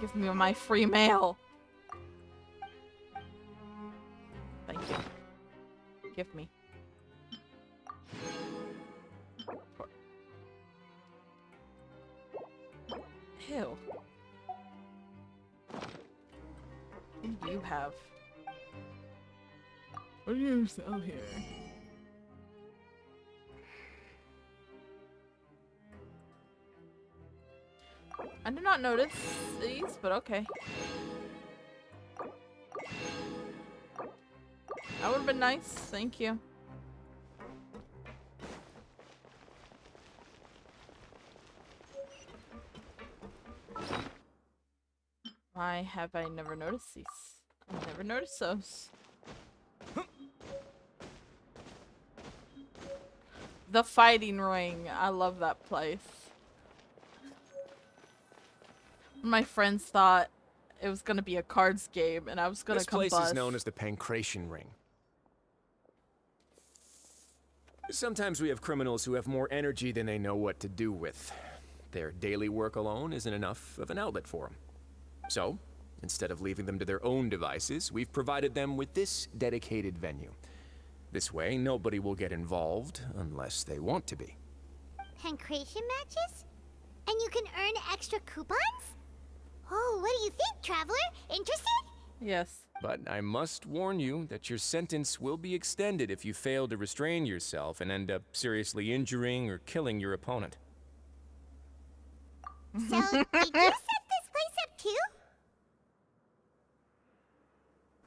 Give me my free mail. Thank you. Give me. Ew. What do you have? What do you sell here? I did not notice these, but okay. That would have been nice, thank you. Why have I never noticed these? I've never noticed those. The fighting ring. I love that place. My friends thought it was gonna be a cards game and I was gonna combust. This place is known as the Pancration Ring. Sometimes we have criminals who have more energy than they know what to do with. Their daily work alone isn't enough of an outlet for them. So, instead of leaving them to their own devices, we've provided them with this dedicated venue. This way, nobody will get involved unless they want to be. Pancration matches? And you can earn extra coupons? Oh, what do you think, Traveler? Interested? Yes. But I must warn you that your sentence will be extended if you fail to restrain yourself and end up seriously injuring or killing your opponent. So, did you set this place up too?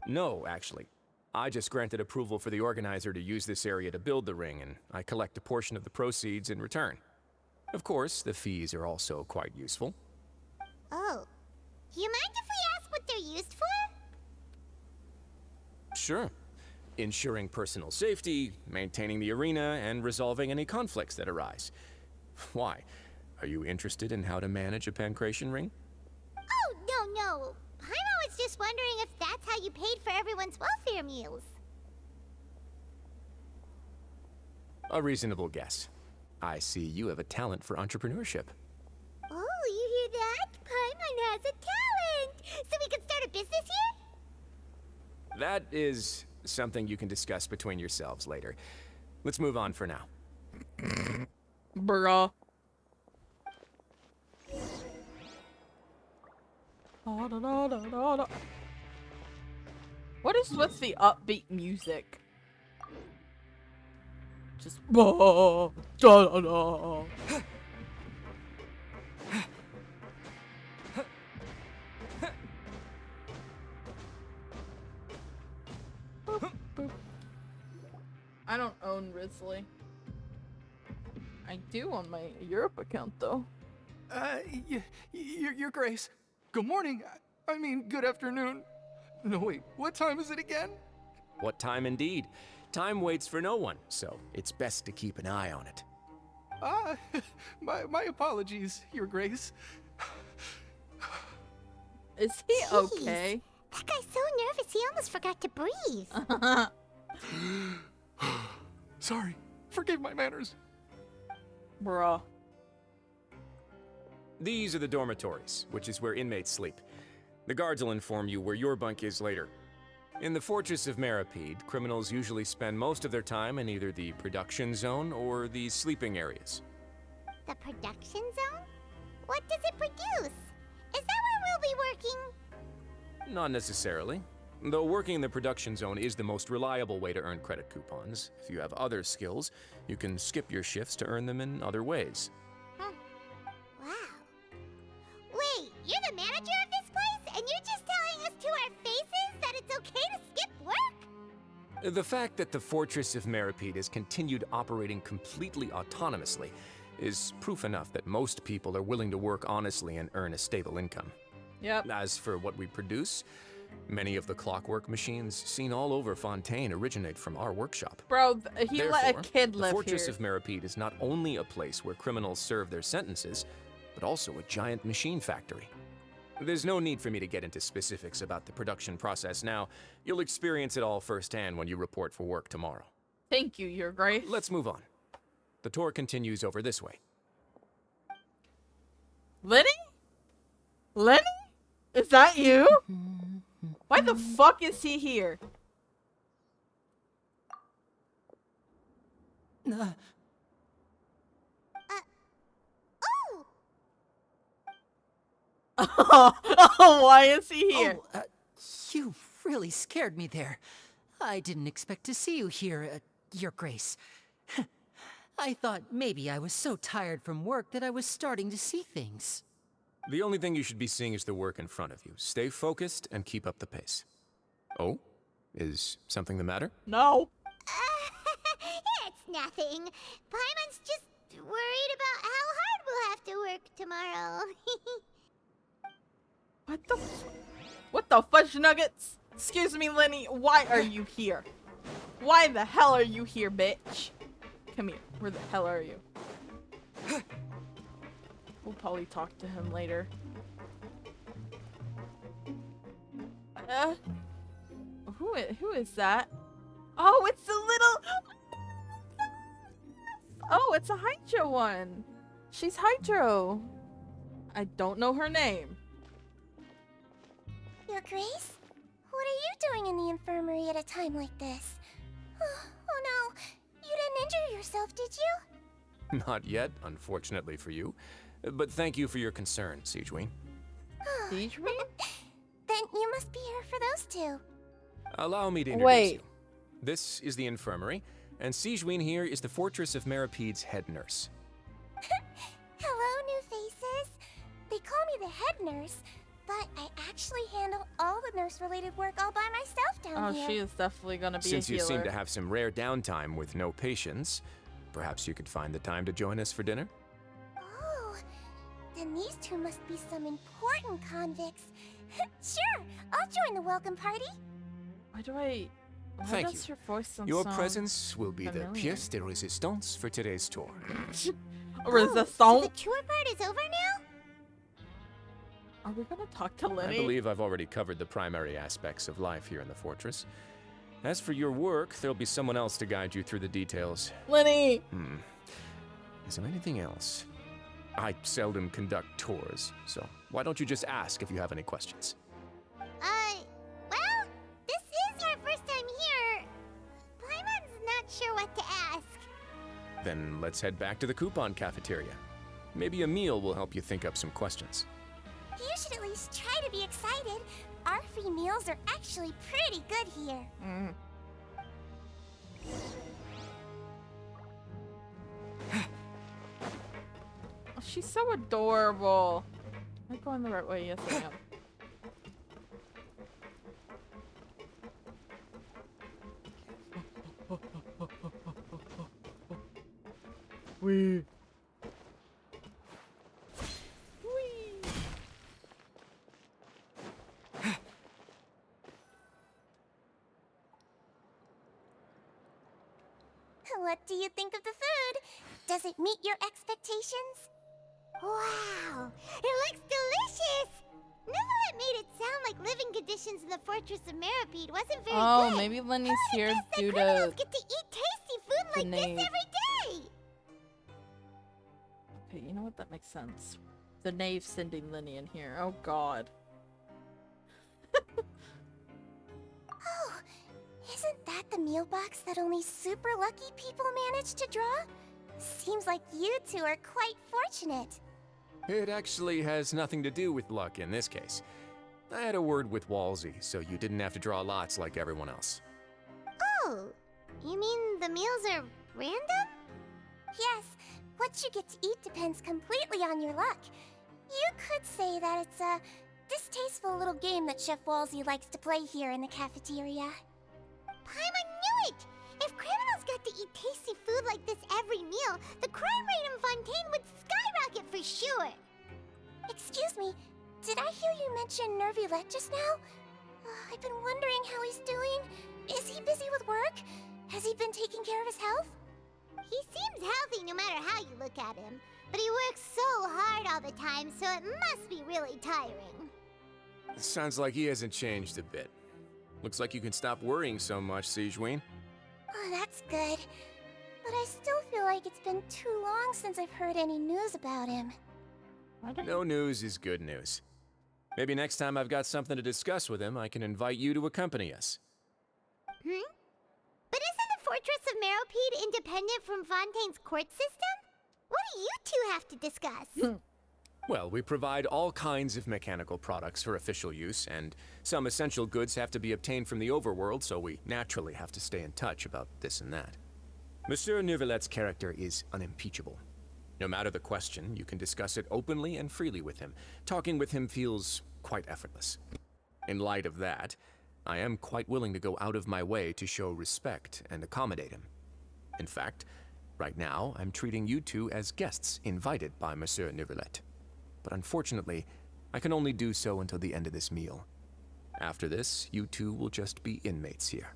No, actually. I just granted approval for the organizer to use this area to build the ring, and I collect a portion of the proceeds in return. Of course, the fees are also quite useful. Oh. Do you mind if we ask what they're used for? Sure. Ensuring personal safety, maintaining the arena, and resolving any conflicts that arise. Why? Are you interested in how to manage a pancration ring? Oh, no. Paimon was just wondering if that's how you paid for everyone's welfare meals. A reasonable guess. I see you have a talent for entrepreneurship. Oh, you hear that? Paimon has a talent! So we can start a business here? That is something you can discuss between yourselves later. Let's move on for now. Bruh. What is with the upbeat music? Just da da da. I don't own Risley. I do on my Europe account though. Your Grace. Good morning. I mean, good afternoon. No, wait, what time is it again? What time indeed? Time waits for no one, so it's best to keep an eye on it. My apologies, Your Grace. Is he okay? That guy's so nervous he almost forgot to breathe. Sorry, forgive my manners. Bruh. These are the dormitories, which is where inmates sleep. The guards will inform you where your bunk is later. In the Fortress of Meripede, criminals usually spend most of their time in either the production zone or the sleeping areas. The production zone? What does it produce? Is that where we'll be working? Not necessarily. Though working in the production zone is the most reliable way to earn credit coupons. If you have other skills, you can skip your shifts to earn them in other ways. Wow. Wait, you're the manager of this place? And you're just telling us to our faces that it's okay to skip work? The fact that the Fortress of Meripede has continued operating completely autonomously is proof enough that most people are willing to work honestly and earn a stable income. Yep. As for what we produce, many of the clockwork machines seen all over Fontain originate from our workshop. Bro, he Therefore, let a kid live the Fortress here. of Meripede is not only a place where criminals serve their sentences, but also a giant machine factory. There's no need for me to get into specifics about the production process now. You'll experience it all firsthand when you report for work tomorrow. Thank you, Your Grace. Let's move on. The tour continues over this way. Lenny? Lenny? Is that you? Why the fuck is he here? Oh, why is he here? Oh, you really scared me there. I didn't expect to see you here, Your Grace. I thought maybe I was so tired from work that I was starting to see things. The only thing you should be seeing is the work in front of you. Stay focused and keep up the pace. Oh? Is something the matter? No. It's nothing. Paimon's just worried about how hard we'll have to work tomorrow. What the fudge nuggets? Excuse me, Lenny. Why are you here? Why the hell are you here, bitch? Come here. Where the hell are you? We'll probably talk to him later. Who is that? Oh, it's the little... Oh, it's a Hydro one. She's Hydro. I don't know her name. Your Grace? What are you doing in the infirmary at a time like this? Oh no, you didn't injure yourself, did you? Not yet, unfortunately for you. But thank you for your concern, Siegeween. Siegeween? Then you must be here for those two. Allow me to introduce you. This is the infirmary, and Siegeween here is the Fortress of Meripede's head nurse. Hello, new faces. They call me the head nurse, but I actually handle all the nurse-related work all by myself down here. Oh, she is definitely gonna be Since a healer. you seem to have some rare downtime with no patients, perhaps you could find the time to join us for dinner? Oh, then these two must be some important convicts. Sure, I'll join the welcome party. Thank does you. Your voice sound Your so presence will be familiar? the pièce de résistance for today's tour. Resistance? So the tour part is over now? Are we gonna talk to I Lenny? believe I've already covered the primary aspects of life here in the fortress. As for your work, there'll be someone else to guide you through the details. Lenny! Is there anything else? I seldom conduct tours, so why don't you just ask if you have any questions? Well, this is our first time here. Paimon's not sure what to ask. Then let's head back to the coupon cafeteria. Maybe a meal will help you think up some questions. You should at least try to be excited. Our free meals are actually pretty good here. Oh, she's so adorable. Am I going the right way? Yes, I am. Wee. What do you think of the food? Does it meet your expectations? Wow, it looks delicious! Neverlet made it sound like living conditions in the Fortress of Meripede wasn't very good. Oh, maybe Lenny's here due to Get to eat tasty food like this every day! Okay, you know what? That makes sense. The knave sending Lenny in here. Oh god. Oh, isn't that the meal box that only super lucky people manage to draw? Seems like you two are quite fortunate. It actually has nothing to do with luck in this case. I had a word with Walsey, so you didn't have to draw lots like everyone else. Oh, you mean the meals are random? Yes, what you get to eat depends completely on your luck. You could say that it's a distasteful little game that Chef Walsey likes to play here in the cafeteria. Paimon knew it! If criminals got to eat tasty food like this every meal, the crime rate in Fontaine would skyrocket for sure! Excuse me, did I hear you mention Nervylette just now? I've been wondering how he's doing. Is he busy with work? Has he been taking care of his health? He seems healthy no matter how you look at him, but he works so hard all the time, so it must be really tiring. Sounds like he hasn't changed a bit. Looks like you can stop worrying so much, Sigewinne. Oh, that's good. But I still feel like it's been too long since I've heard any news about him. No news is good news. Maybe next time I've got something to discuss with him, I can invite you to accompany us. But isn't the Fortress of Meripede independent from Fontaine's court system? What do you two have to discuss? Well, we provide all kinds of mechanical products for official use, and some essential goods have to be obtained from the overworld, so we naturally have to stay in touch about this and that. Monsieur Nervylette's character is unimpeachable. No matter the question, you can discuss it openly and freely with him. Talking with him feels quite effortless. In light of that, I am quite willing to go out of my way to show respect and accommodate him. In fact, right now, I'm treating you two as guests invited by Monsieur Nervylette. But unfortunately, I can only do so until the end of this meal. After this, you two will just be inmates here.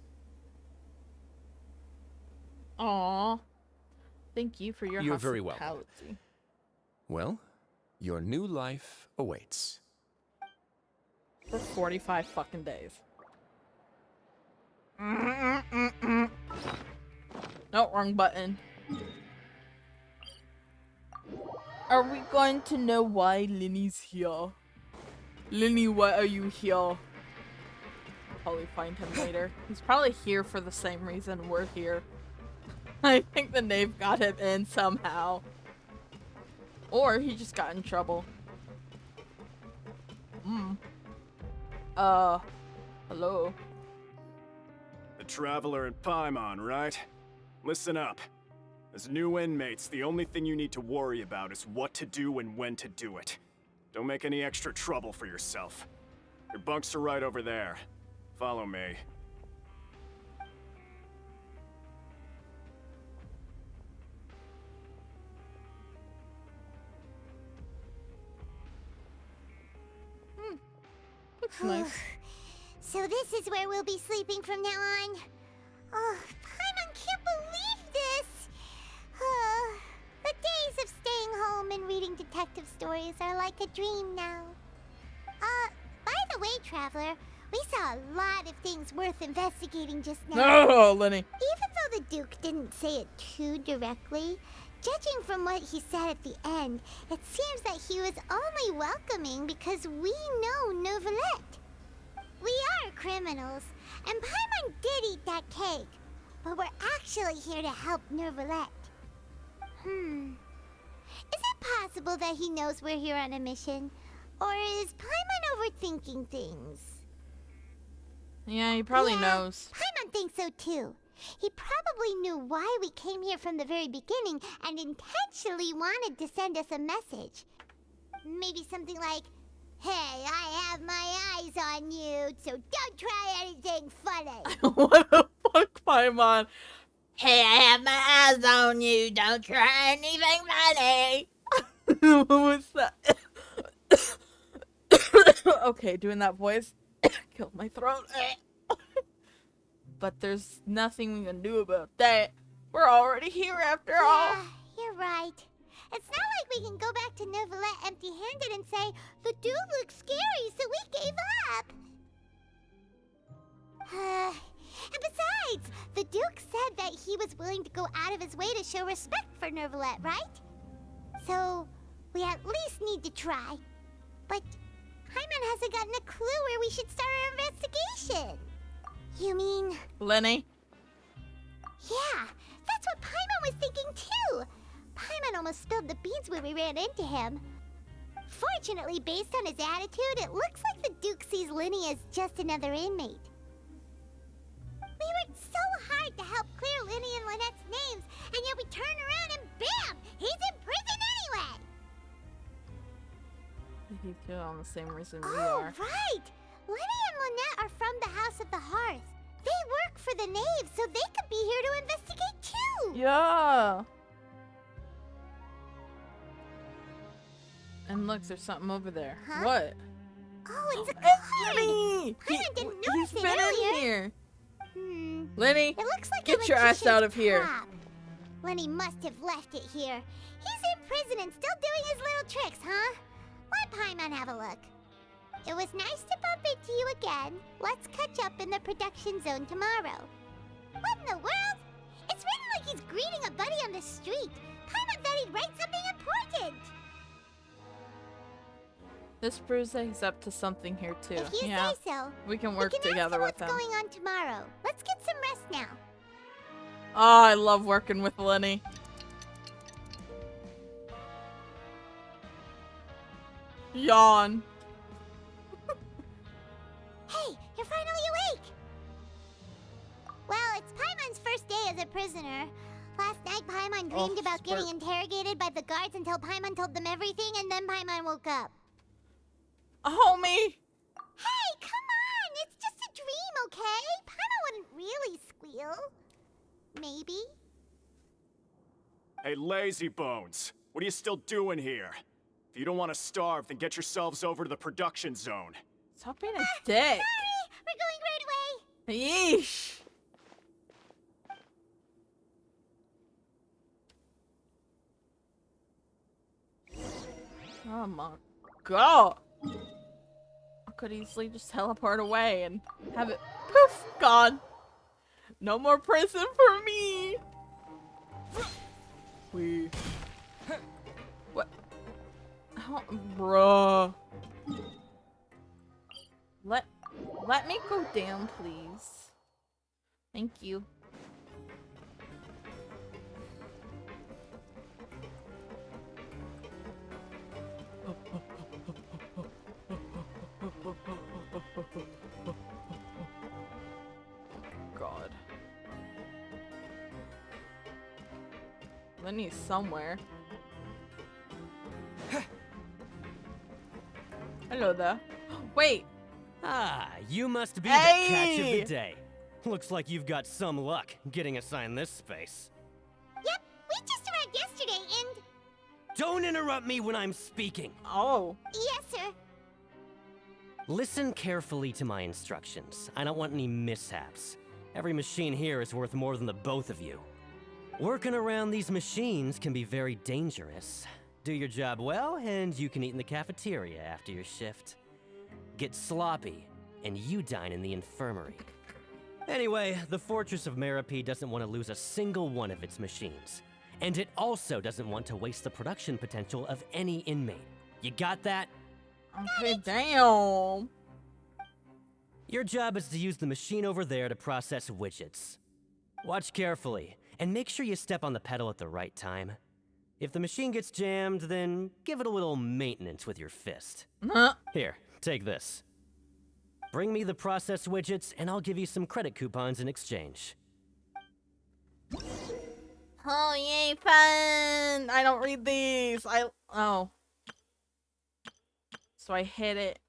Aww. Thank you for your You're very welcome. hospitality. Well, your new life awaits. For 45 fucking days. No, wrong button. Are we going to know why Lenny's here? Lenny, why are you here? Probably find him later. He's probably here for the same reason we're here. I think the knave got him in somehow. Or he just got in trouble. Hello? The Traveler and Paimon, right? Listen up. As new inmates, the only thing you need to worry about is what to do and when to do it. Don't make any extra trouble for yourself. Your bunks are right over there. Follow me. Looks nice. So this is where we'll be sleeping from now on. Oh, Paimon can't believe this! The days of staying home and reading detective stories are like a dream now. By the way, Traveler, we saw a lot of things worth investigating just now. No, Lenny! Even though the Duke didn't say it too directly, judging from what he said at the end, it seems that he was only welcoming because we know Nervylette. We are criminals, and Paimon did eat that cake, but we're actually here to help Nervylette. Is it possible that he knows we're here on a mission? Or is Paimon overthinking things? Yeah, he probably knows. Paimon thinks so too. He probably knew why we came here from the very beginning and intentionally wanted to send us a message. Maybe something like, "Hey, I have my eyes on you, so don't try anything funny." What the fuck, Paimon? Hey, I have my eyes on you. Don't try anything funny. What was that? Okay, doing that voice killed my throat. But there's nothing we can do about that. We're already here after all. Yeah, you're right. It's not like we can go back to Neuvillette empty-handed and say, "The dude looks scary, so we gave up." And besides, the Duke said that he was willing to go out of his way to show respect for Neuvillette, right? So, we at least need to try. But Paimon hasn't gotten a clue where we should start our investigation. You mean... Lenny? Yeah, that's what Paimon was thinking too. Paimon almost spilled the beans when we ran into him. Fortunately, based on his attitude, it looks like the Duke sees Linny as just another inmate. We worked so hard to help clear Linny and Lynette's names, and yet we turn around and bam! He's in prison anyway! He's here on the same reason we Oh, are. right! Linny and Lynette are from the House of the Hearth. They work for the Knave, so they could be here to investigate too! Yeah! And look, there's something over there. Huh? What? Oh, it's a card! Lenny! Paimon didn't He's notice it been earlier. in here. Hmm. Lenny, It looks like get a your ass out of magician's here. prop. Lenny must have left it here. He's in prison and still doing his little tricks, huh? Let Paimon have a look. It was nice to bump into you again. Let's catch up in the production zone tomorrow. What in the world? It's written like he's greeting a buddy on the street. Paimon thought he'd write something important. This proves that he's up to something here too. If you Yeah. say so. We can work we can together ask with him him. what's going on tomorrow. Let's get some rest now. Oh, I love working with Lenny. Yawn. Hey, you're finally awake! Well, it's Paimon's first day as a prisoner. Last night, Paimon dreamed about getting interrogated by the guards until Paimon told them everything, and then Paimon woke up. Homie! Hey, come on! It's just a dream, okay? Paimon wouldn't really squeal. Maybe? Hey, lazy bones. What are you still doing here? If you don't want to starve, then get yourselves over to the production zone. Stop being a dick. Sorry! We're going right away! Yeesh. Oh my god. I could easily just teleport away and have it poof gone. No more prison for me. We. What? Oh, bruh. Let me go down, please. Thank you. God. Lenny's somewhere. Hello there. Wait. Ah, you must be Hey! the catch of the day. Looks like you've got some luck getting assigned this space. Yep, we just arrived yesterday and... Don't interrupt me when I'm speaking. Oh. Yes, sir. Listen carefully to my instructions. I don't want any mishaps. Every machine here is worth more than the both of you. Working around these machines can be very dangerous. Do your job well, and you can eat in the cafeteria after your shift. Get sloppy, and you dine in the infirmary. Anyway, the Fortress of Merope doesn't want to lose a single one of its machines. And it also doesn't want to waste the production potential of any inmate. You got that? Okay, damn. Your job is to use the machine over there to process widgets. Watch carefully, and make sure you step on the pedal at the right time. If the machine gets jammed, then give it a little maintenance with your fist. Here, take this. Bring me the process widgets, and I'll give you some credit coupons in exchange. Oh, yay, fun! I don't read these. Oh. So I hit it.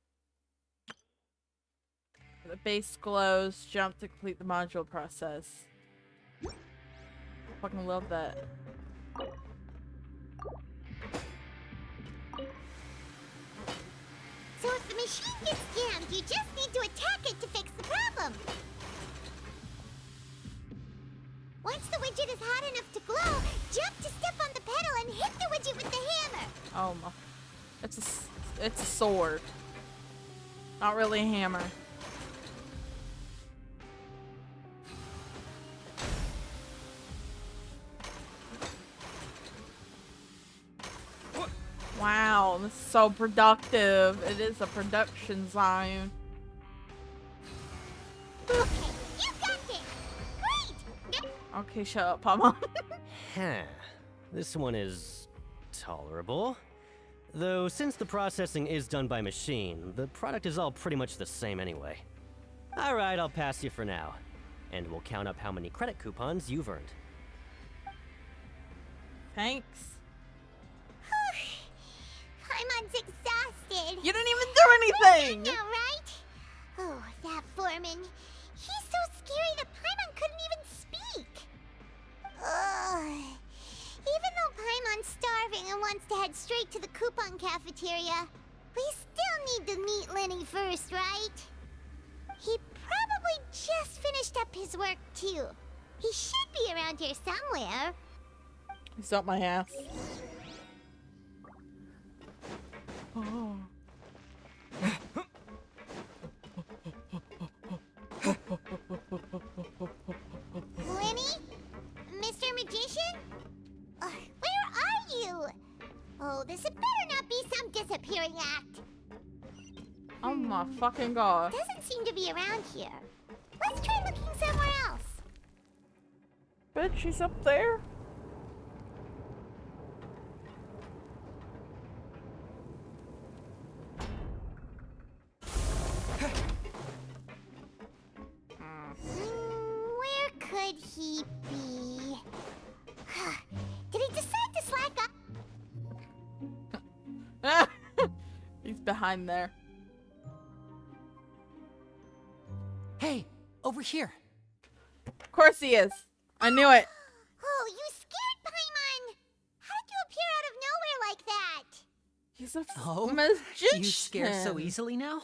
The base glows. Jump to complete the module process. Fucking love that. So if the machine gets jammed, you just need to attack it to fix the problem. Once the widget is hot enough to glow, jump to step on the pedal and hit the widget with the hammer. Oh my. It's a sword. Not really a hammer. Wow, this is so productive. It is a production zone. Okay, you got this. Great. Okay, shut up, Paimon. Huh. This one is tolerable. Though, since the processing is done by machine, the product is all pretty much the same anyway. Alright, I'll pass you for now. And we'll count up how many credit coupons you've earned. Thanks. Paimon's exhausted. You didn't even do anything! Now, right? Oh, that foreman. He's so scary that Paimon couldn't even speak. Ugh. Even though Paimon's starving and wants to head straight to the coupon cafeteria, we still need to meet Lenny first, right? He probably just finished up his work, too. He should be around here somewhere. He's up my ass. Oh. Lenny? Mr. Magician? Where are you? Oh, this had better not be some disappearing act. Oh my fucking god. Doesn't seem to be around here. Let's try looking somewhere else. Bitch, she's up there? Where could he be? Did he decide to slack up? He's behind there. Hey, over here. Of course he is. I knew it. Oh, you scared Paimon! How did you appear out of nowhere like that? He's a magician. magician. You scared so easily now?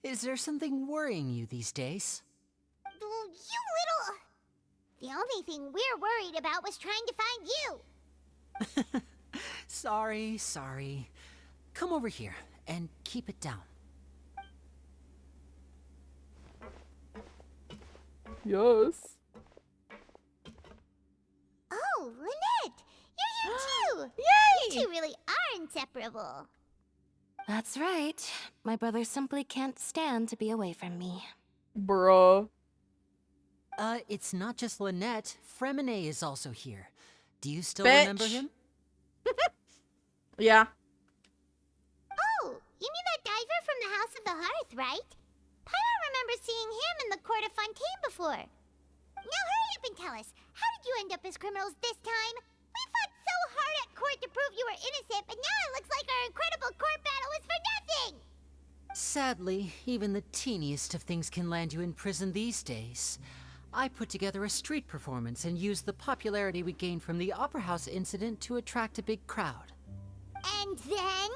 Is there something worrying you these days? Oh, you little... The only thing we're worried about was trying to find you. Sorry. Come over here and keep it down. Yes. Oh, Lynette! You're here too! Yay! You two really are inseparable. That's right. My brother simply can't stand to be away from me. Bruh. It's not just Lynette. Fremine is also here. Do you still Bitch. remember him? Yeah. Oh, you mean that diver from the House of the Hearth, right? Paimon remembers seeing him in the court of Fontain before. Now hurry up and tell us, how did you end up as criminals this time? We fought so hard at court to prove you were innocent, but now it looks like our incredible court battle was for nothing! Sadly, even the teeniest of things can land you in prison these days. I put together a street performance and used the popularity we gained from the Opera House incident to attract a big crowd. And then?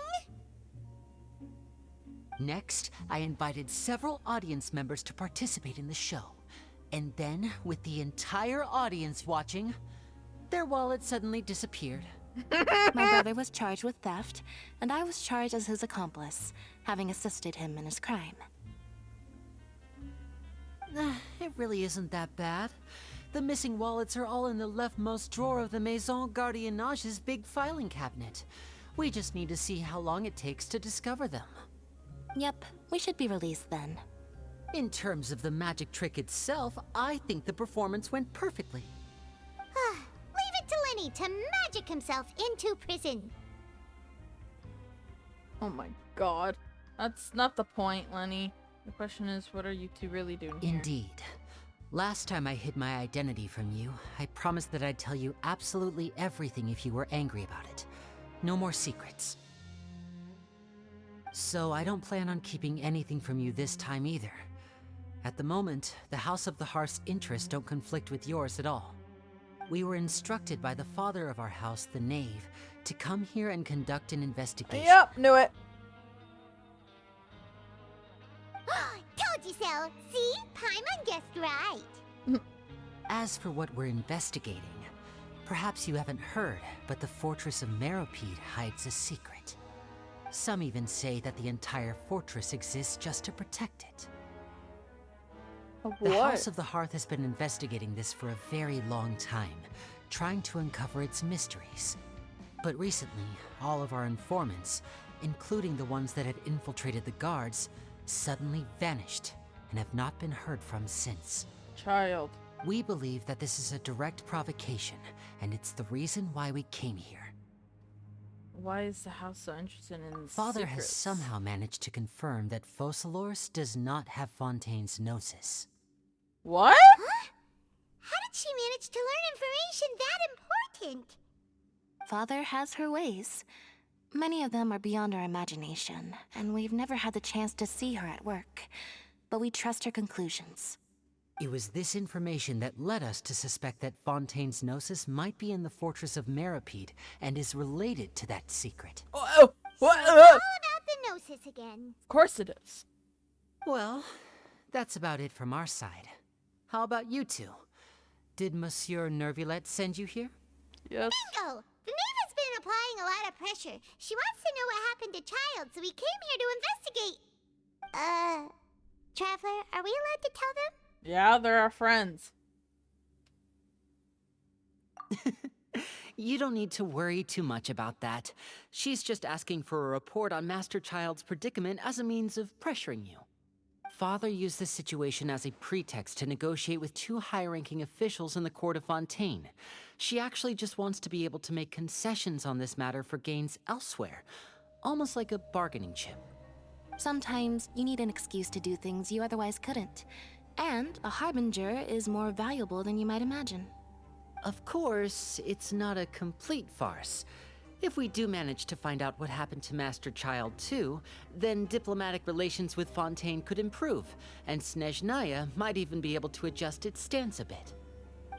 Next, I invited several audience members to participate in the show. And then, with the entire audience watching, their wallet suddenly disappeared. My brother was charged with theft, and I was charged as his accomplice, having assisted him in his crime. It really isn't that bad. The missing wallets are all in the leftmost drawer of the Maison Gardiennage's big filing cabinet. We just need to see how long it takes to discover them. Yep, we should be released then. In terms of the magic trick itself, I think the performance went perfectly. Leave it to Lenny to magic himself into prison. Oh my god. That's not the point, Lenny. The question is, what are you two really doing here? Indeed. Last time I hid my identity from you, I promised that I'd tell you absolutely everything if you were angry about it. No more secrets. So I don't plan on keeping anything from you this time either. At the moment, the House of the Hearth's interests don't conflict with yours at all. We were instructed by the father of our house, the Knave, to come here and conduct an investigation. Yep, knew it. Told you so. See? Paimon guessed right. As for what we're investigating, perhaps you haven't heard, but the fortress of Meropide hides a secret. Some even say that the entire fortress exists just to protect it. The House of the Hearth has been investigating this for a very long time, trying to uncover its mysteries. But recently, all of our informants, including the ones that had infiltrated the guards, suddenly vanished and have not been heard from since. Child. We believe that this is a direct provocation, and it's the reason why we came here. Why is the house so interested in Father has secrets? somehow managed to confirm that Focalors does not have Fontaine's Gnosis. What? Huh? How did she manage to learn information that important? Father has her ways. Many of them are beyond our imagination, and we've never had the chance to see her at work. But we trust her conclusions. It was this information that led us to suspect that Fontaine's Gnosis might be in the fortress of Meropide and is related to that secret. Oh, what? All about the Gnosis again. Of course it is. Well, that's about it from our side. How about you two? Did Monsieur Nervulette send you here? Yes. Bingo! The Knave has been applying a lot of pressure. She wants to know what happened to Child, so we came here to investigate. Traveler, are we allowed to tell them? Yeah, they're our friends. You don't need to worry too much about that. She's just asking for a report on Master Child's predicament as a means of pressuring you. Father used this situation as a pretext to negotiate with two high-ranking officials in the court of Fontaine. She actually just wants to be able to make concessions on this matter for gains elsewhere, almost like a bargaining chip. Sometimes you need an excuse to do things you otherwise couldn't. And a harbinger is more valuable than you might imagine. Of course, it's not a complete farce. If we do manage to find out what happened to Master Child too, then diplomatic relations with Fontaine could improve, and Snezhnaya might even be able to adjust its stance a bit.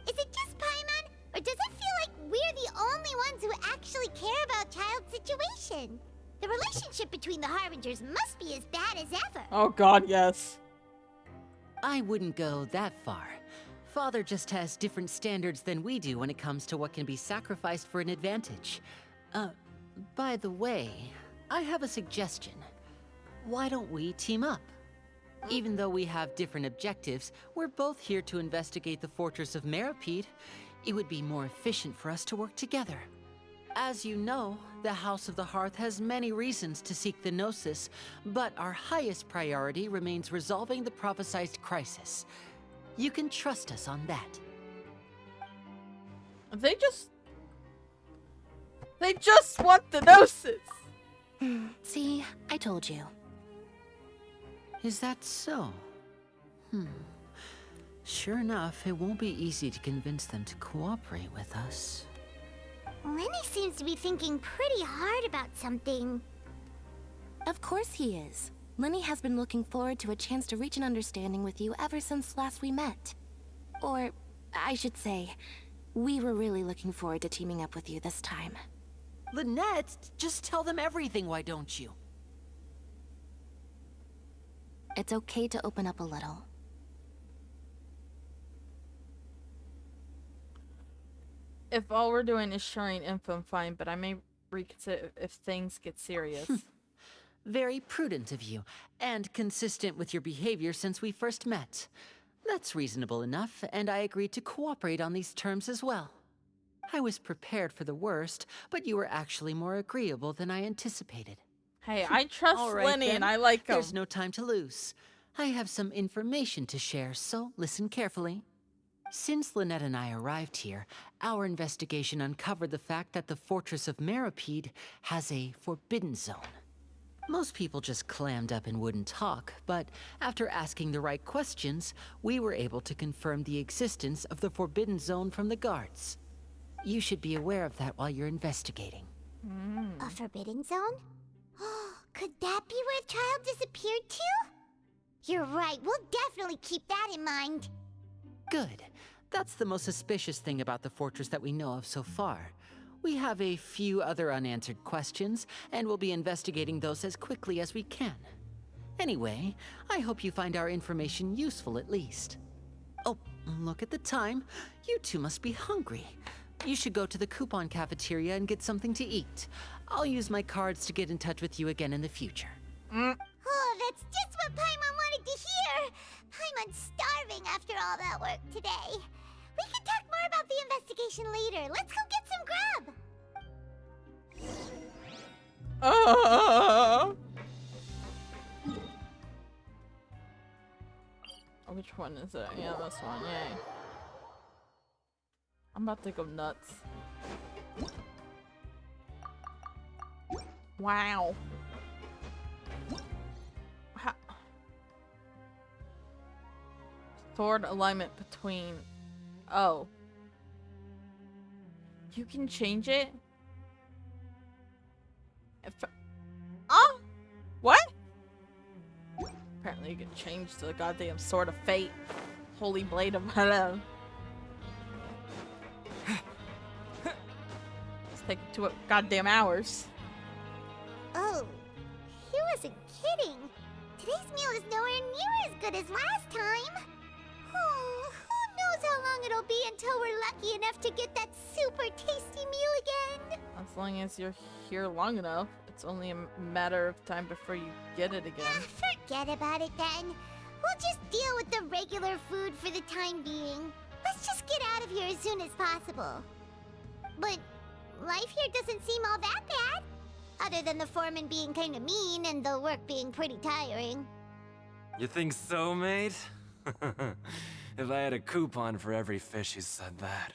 Is it just Paimon, or does it feel like we're the only ones who actually care about Child's situation? The relationship between the Harbingers must be as bad as ever. Oh god, yes. I wouldn't go that far. Father just has different standards than we do when it comes to what can be sacrificed for an advantage. By the way, I have a suggestion. Why don't we team up? Even though we have different objectives, we're both here to investigate the fortress of Meropide. It would be more efficient for us to work together. As you know, the House of the Hearth has many reasons to seek the Gnosis, but our highest priority remains resolving the prophesized crisis. You can trust us on that. They just want the Gnosis! See, I told you. Is that so? Sure enough, it won't be easy to convince them to cooperate with us. Lenny seems to be thinking pretty hard about something. Of course he is. Lenny has been looking forward to a chance to reach an understanding with you ever since last we met. Or, I should say, we were really looking forward to teaming up with you this time. Lynette, just tell them everything, why don't you? It's okay to open up a little. If all we're doing is sharing info, I'm fine, but I may reconsider if things get serious. Very prudent of you, and consistent with your behavior since we first met. That's reasonable enough, and I agreed to cooperate on these terms as well. I was prepared for the worst, but you were actually more agreeable than I anticipated. Hey, I trust All right, Lenny then. and I like him. There's no time to lose. I have some information to share, so listen carefully. Since Lynette and I arrived here, our investigation uncovered the fact that the Fortress of Meripede has a forbidden zone. Most people just clammed up and wouldn't talk, but after asking the right questions, we were able to confirm the existence of the forbidden zone from the guards. You should be aware of that while you're investigating. A forbidden zone? Could that be where the child disappeared to? You're right, we'll definitely keep that in mind. Good. That's the most suspicious thing about the fortress that we know of so far. We have a few other unanswered questions, and we'll be investigating those as quickly as we can. Anyway, I hope you find our information useful at least. Oh, look at the time. You two must be hungry. You should go to the coupon cafeteria and get something to eat. I'll use my cards to get in touch with you again in the future. Oh, that's just what Paimon wanted to hear! Paimon's starving after all that work today. We can talk more about the investigation later. Let's go get some grub! Which one is it? Yeah, this one, yay. I'm about to go nuts. Wow. Sword alignment between... Oh. You can change it? If... Oh! What? Apparently you can change the goddamn Sword of Fate. Holy Blade of... Hello. It's taking 2 goddamn hours. Oh, he wasn't kidding. Today's meal is nowhere near as good as last time. Oh, who knows how long it'll be until we're lucky enough to get that super tasty meal again. As long as you're here long enough, it's only a matter of time before you get it again. Forget about it then. We'll just deal with the regular food for the time being. Let's just get out of here as soon as possible. But life here doesn't seem all that bad. Other than the foreman being kinda mean and the work being pretty tiring. You think so, mate? If I had a coupon for every fish who said that.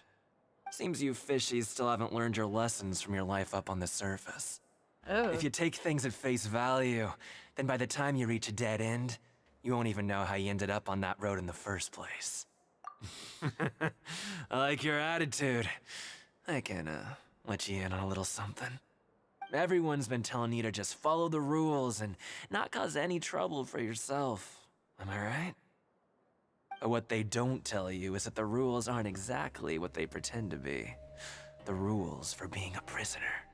Seems you fishies still haven't learned your lessons from your life up on the surface. Oh. If you take things at face value, then by the time you reach a dead end, you won't even know how you ended up on that road in the first place. I like your attitude. I can, let you in on a little something. Everyone's been telling you to just follow the rules and not cause any trouble for yourself. Am I right? But what they don't tell you is that the rules aren't exactly what they pretend to be. The rules for being a prisoner.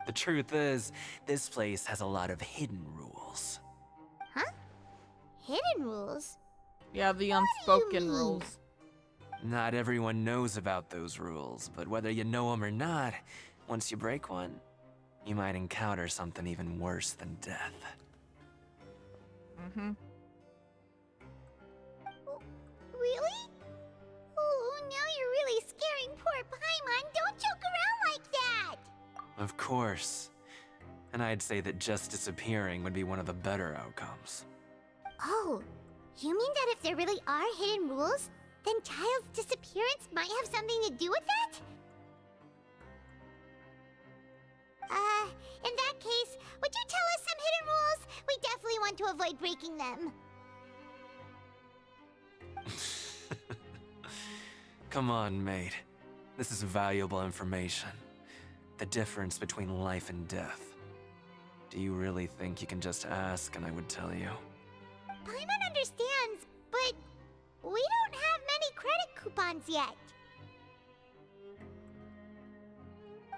The truth is, this place has a lot of hidden rules. Huh? Hidden rules? Yeah, the unspoken rules. Not everyone knows about those rules, but whether you know them or not, once you break one, you might encounter something even worse than death. Really? Oh, now you're really scaring poor Paimon. Don't joke around like that! Of course. And I'd say that just disappearing would be one of the better outcomes. Oh, you mean that if there really are hidden rules, then Child's disappearance might have something to do with that? In that case, would you tell us some hidden rules? We definitely want to avoid breaking them. Come on, mate. This is valuable information. The difference between life and death. Do you really think you can just ask and I would tell you? Paimon understands, but we don't have many credit coupons yet.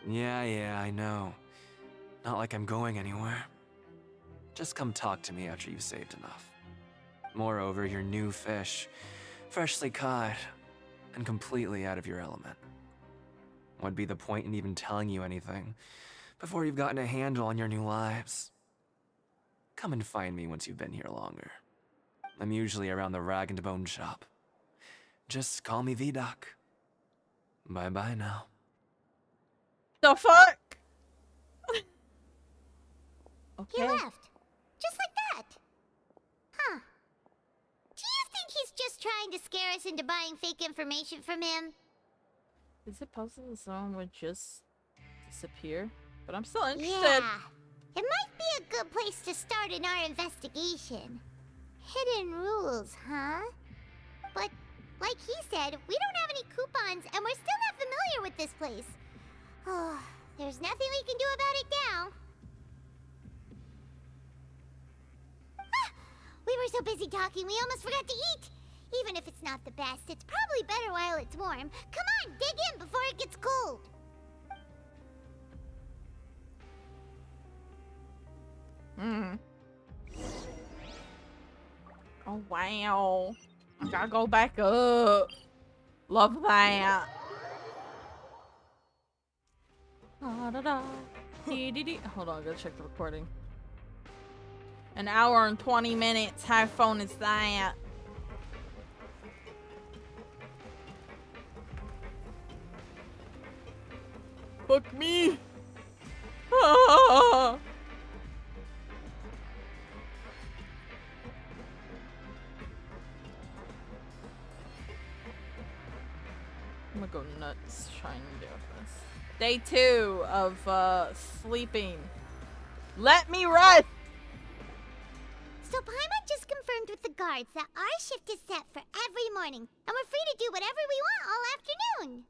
Yeah, I know. Not like I'm going anywhere. Just come talk to me after you've saved enough. Moreover, you're new fish, freshly caught, and completely out of your element. What'd be the point in even telling you anything before you've gotten a handle on your new lives? Come and find me once you've been here longer. I'm usually around the rag and bone shop. Just call me V-Doc. Bye-bye now. The fuck? Okay. He left. Just like that. Huh. Do you think he's just trying to scare us into buying fake information from him? Is it possible that someone would just disappear? But I'm still interested. Yeah. It might be a good place to start in our investigation. Hidden rules, huh? But, like he said, we don't have any coupons and we're still not familiar with this place. Oh, there's nothing we can do about it now. Ah, we were so busy talking, we almost forgot to eat. Even if it's not the best, it's probably better while it's warm. Come on, dig in before it gets cold. Oh, wow. I gotta go back up. Love that. Da-da-da. Dee-dee-dee. Hold on, I gotta check the recording. An hour and 20 minutes. How phone is that? Fuck me. Ah. I'm gonna go nuts trying to do this. Day 2 of sleeping. Let me rest! So Paimon just confirmed with the guards that our shift is set for every morning, and we're free to do whatever we want all afternoon.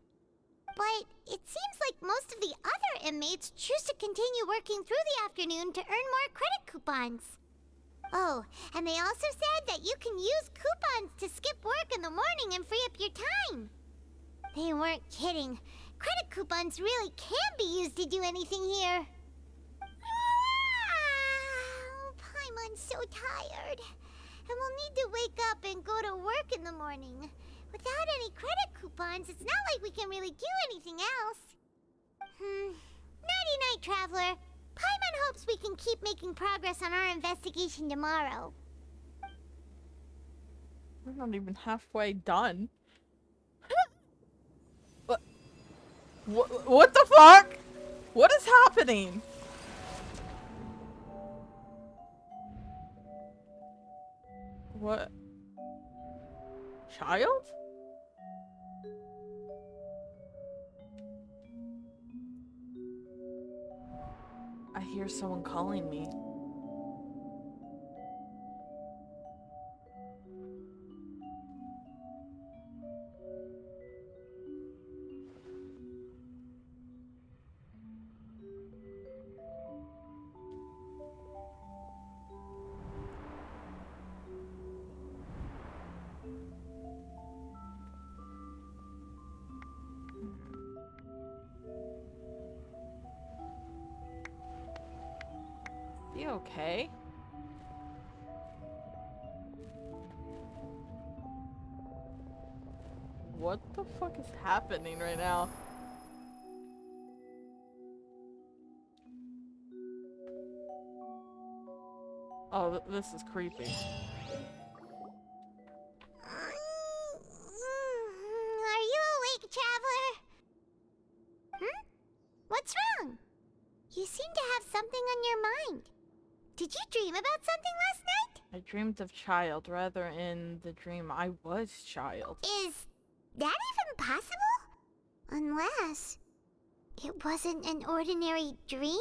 But it seems like most of the other inmates choose to continue working through the afternoon to earn more credit coupons. Oh, and they also said that you can use coupons to skip work in the morning and free up your time. They weren't kidding. Credit coupons really can be used to do anything here. Paimon's so tired. And we'll need to wake up and go to work in the morning. Without any credit coupons, it's not like we can really do anything else. Nighty-night, Traveler. Paimon hopes we can keep making progress on our investigation tomorrow. We're not even halfway done. What the fuck? What is happening? What? Child? I hear someone calling me. Is he okay? What the fuck is happening right now? Oh, this is creepy. Are you awake, Traveler? What's wrong? You seem to have something on your mind. Did you dream about something last night? I dreamed of child, rather in the dream I was child. Is that even possible? Unless it wasn't an ordinary dream?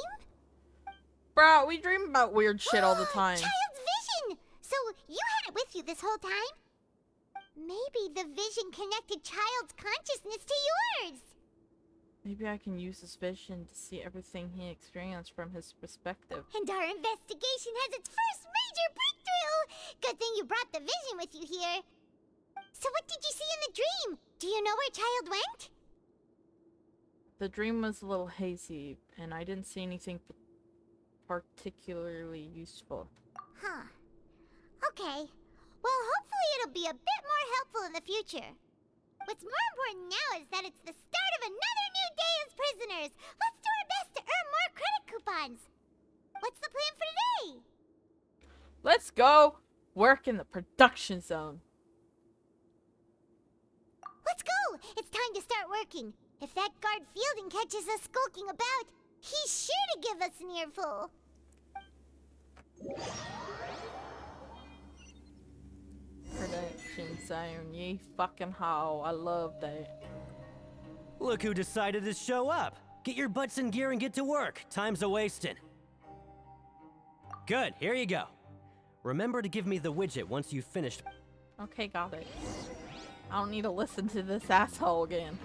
Bro, we dream about weird shit all the time. Child's vision! So you had it with you this whole time? Maybe the vision connected Child's consciousness to yours. Maybe I can use this vision to see everything he experienced from his perspective. And our investigation has its first major breakthrough! Good thing you brought the vision with you here. So what did you see in the dream? Do you know where Child went? The dream was a little hazy, and I didn't see anything particularly useful. Huh. Okay. Well, hopefully it'll be a bit more helpful in the future. What's more important now is that it's the start of another new day as prisoners. Let's do our best to earn more credit coupons. What's the plan for today? Let's go work in the production zone. Let's go! It's time to start working. If that guard Fielding catches us skulking about, he's sure to give us an earful. that, Shinsayon. Ye fucking how. I love that. Look who decided to show up. Get your butts in gear and get to work. Time's a-wasting. Good, here you go. Remember to give me the widget once you've finished. Okay, got it. I don't need to listen to this asshole again.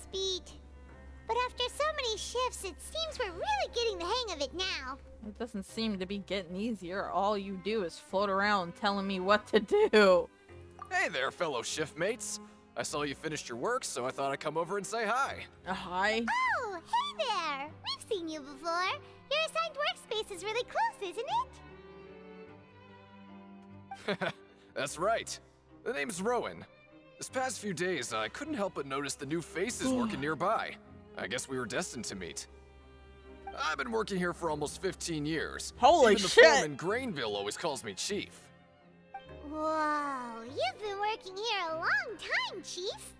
Speed. But after so many shifts, it seems we're really getting the hang of it now. It doesn't seem to be getting easier. All you do is float around telling me what to do. Hey there, fellow shift mates. I saw you finished your work, so I thought I'd come over and say hi. Hi? Oh, hey there! We've seen you before. Your assigned workspace is really close, isn't it? That's right. The name's Rowan. This past few days, I couldn't help but notice the new faces working nearby. I guess we were destined to meet. I've been working here for almost 15 years. Holy Even shit! The foreman Grainville always calls me Chief. Whoa, you've been working here a long time, Chief.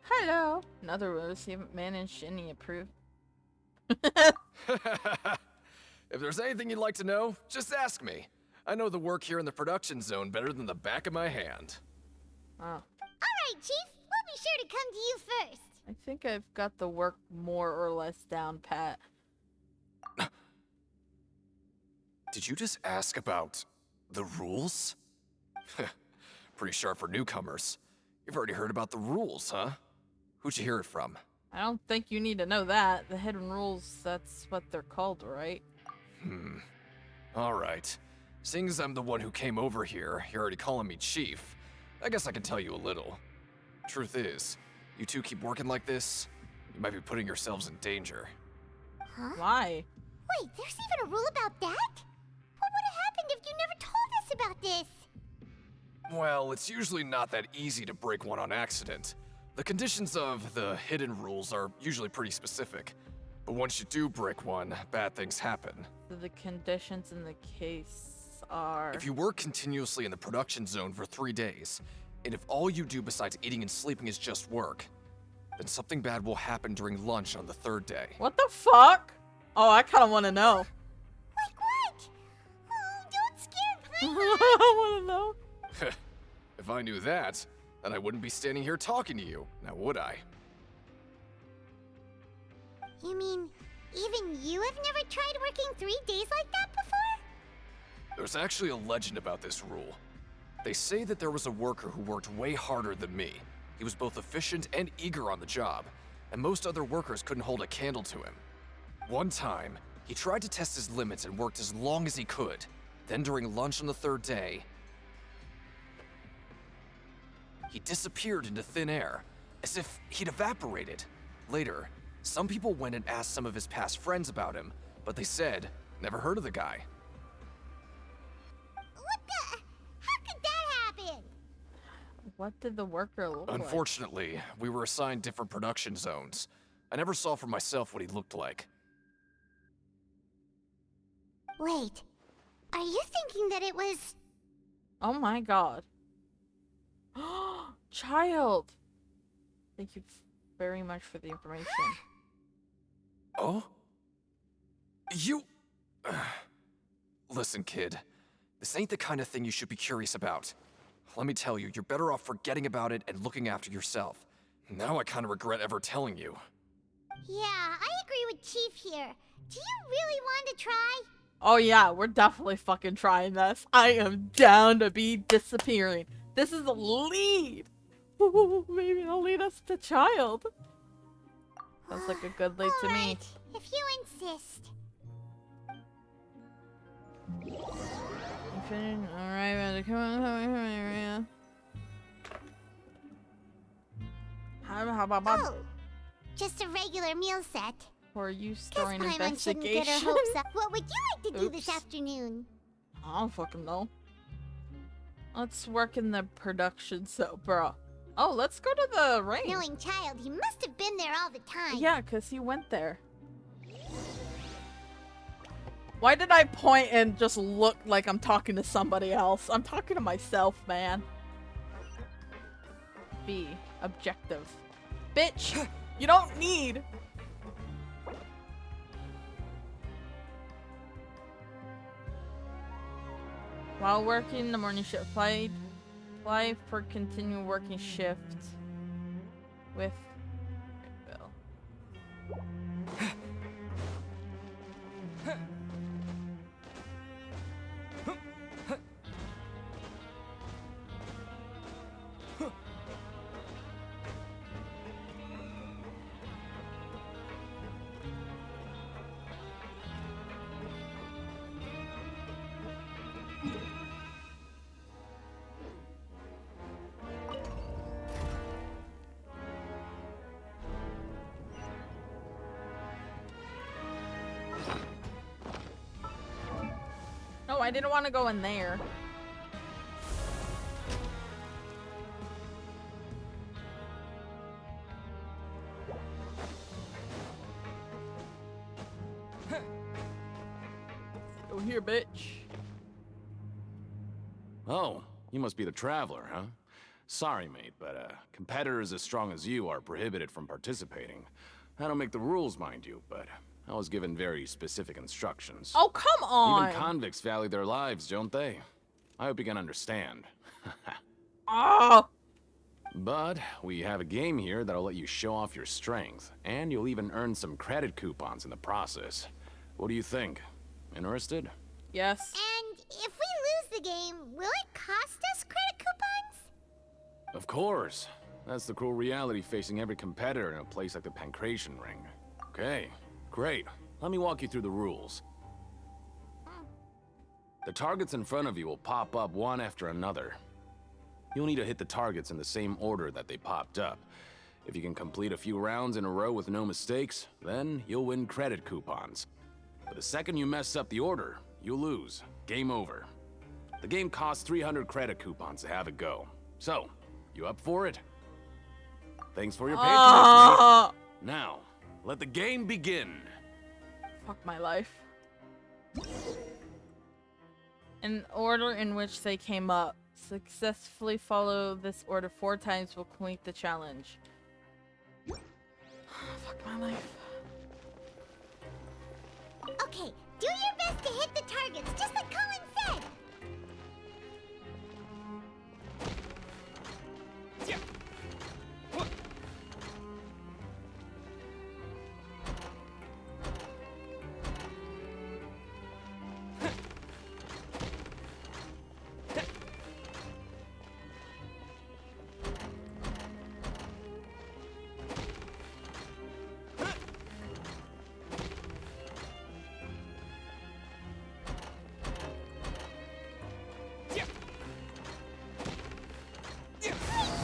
Hello. In other words, you haven't managed any approved. If there's anything you'd like to know, just ask me. I know the work here in the production zone better than the back of my hand. Oh. Alright, Chief. We'll be sure to come to you first. I think I've got the work more or less down pat. Did you just ask about the rules? Pretty sharp for newcomers. You've already heard about the rules, huh? Who'd you hear it from? I don't think you need to know that. The hidden rules, that's what they're called, right? Alright. Seeing as I'm the one who came over here, you're already calling me Chief. I guess I can tell you a little. Truth is, you two keep working like this, you might be putting yourselves in danger. Huh? Why? Wait, there's even a rule about that? What would have happened if you never told us about this? Well, it's usually not that easy to break one on accident. The conditions of the hidden rules are usually pretty specific. But once you do break one, bad things happen. So the conditions in the case are... If you work continuously in the production zone for 3 days, and if all you do besides eating and sleeping is just work, then something bad will happen during lunch on the 3rd day. What the fuck? Oh, I kind of want to know. Like what? Oh, don't scare Paimon. I want to know. If I knew that, then I wouldn't be standing here talking to you, now would I? You mean, even you have never tried working 3 days like that before? There's actually a legend about this rule. They say that there was a worker who worked way harder than me. He was both efficient and eager on the job, and most other workers couldn't hold a candle to him. One time, he tried to test his limits and worked as long as he could. Then during lunch on the 3rd day, he disappeared into thin air, as if he'd evaporated. Later, some people went and asked some of his past friends about him, but they said, never heard of the guy. What the? How could that happen? What did the worker look like? Unfortunately, we were assigned different production zones. I never saw for myself what he looked like. Wait, are you thinking that it was... Oh my god. Child! Thank you very much for the information. Oh? You... Listen, kid. This ain't the kind of thing you should be curious about. Let me tell you, you're better off forgetting about it and looking after yourself. Now I kind of regret ever telling you. Yeah, I agree with Chief here. Do you really want to try? Oh yeah, we're definitely fucking trying this. I am down to be disappearing. This is a lead. Ooh, maybe it'll lead us to child. Sounds like a good lead to me. If you insist. Alright, come on. Oh, just a regular meal set. Or are you starting Paimon shouldn't investigation? get her hopes up. What would you like to do this afternoon? I don't fucking know. Let's work in the production bro. Oh, let's go to the range. Knowing child, he must have been there all the time. Yeah, because he went there. Why did I point and just look like I'm talking to somebody else? I'm talking to myself, man. B. Objective. Bitch! You don't need... While working the morning shift, apply for continue working shift with Bill. No, I didn't want to go in there. Go here, bitch. Oh, you must be the Traveler, huh? Sorry, mate, but competitors as strong as you are prohibited from participating. I don't make the rules, mind you, but I was given very specific instructions. Oh, come on! Even convicts value their lives, don't they? I hope you can understand. Oh! But we have a game here that'll let you show off your strength, and you'll even earn some credit coupons in the process. What do you think? Interested? Yes. And if we lose the game, will it cost us credit coupons? Of course. That's the cruel reality facing every competitor in a place like the Pancration Ring. Okay, great. Let me walk you through the rules. The targets in front of you will pop up one after another. You'll need to hit the targets in the same order that they popped up. If you can complete a few rounds in a row with no mistakes, then you'll win credit coupons. But the second you mess up the order, you'll lose. Game over. The game costs 300 credit coupons to have it go. So, you up for it? Thanks for your patronage, mate. Now, let the game begin. Fuck my life. In order in which they came up. Successfully follow this order 4 times will complete the challenge. Fuck my life. Okay, do your best to hit the targets, just like Colin said.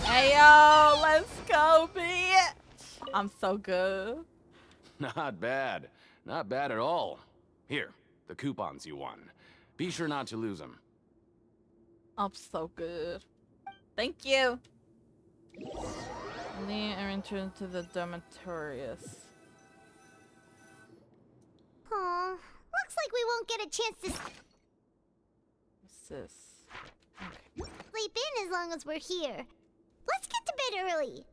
Ayo, let's go, bitch! I'm so good. Not bad. Not bad at all. Here, the coupons you won. Be sure not to lose them. I'm so good. Thank you. And then I enter into the dormitories. Aw, looks like we won't get a chance to What's this? sleep in as long as we're here. Let's get to bed early.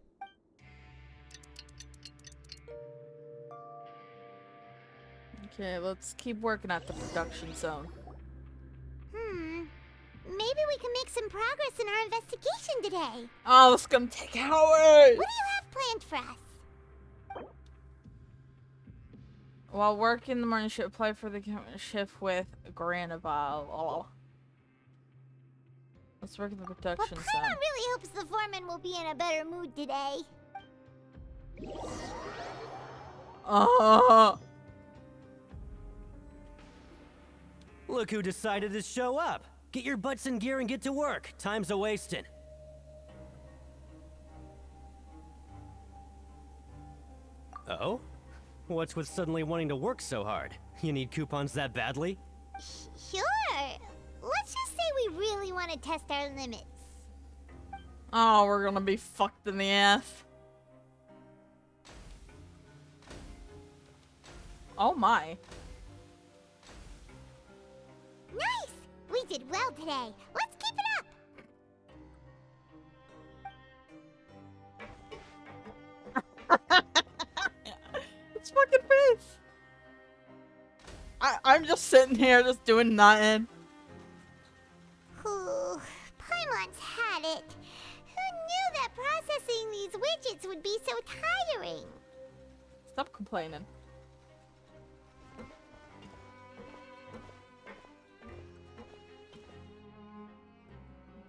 Okay, let's keep working at the production zone. Maybe we can make some progress in our investigation today. Oh, it's gonna take hours! What do you have planned for us? While working the morning shift, apply for the shift with Granival. Oh. Let's work in the production Well, zone. Paimon really hopes the foreman will be in a better mood today. Look who decided to show up. Get your butts in gear and get to work. Time's a-wasting. Oh? What's with suddenly wanting to work so hard? You need coupons that badly? Sure. Let's just say we really we want to test our limits. Oh, we're gonna be fucked in the ass. Oh my. Nice! We did well today. Let's keep it up! It's fucking face. I'm just sitting here just doing nothing. Ooh, Paimon's had it. Who knew that processing these widgets would be so tiring? Stop complaining.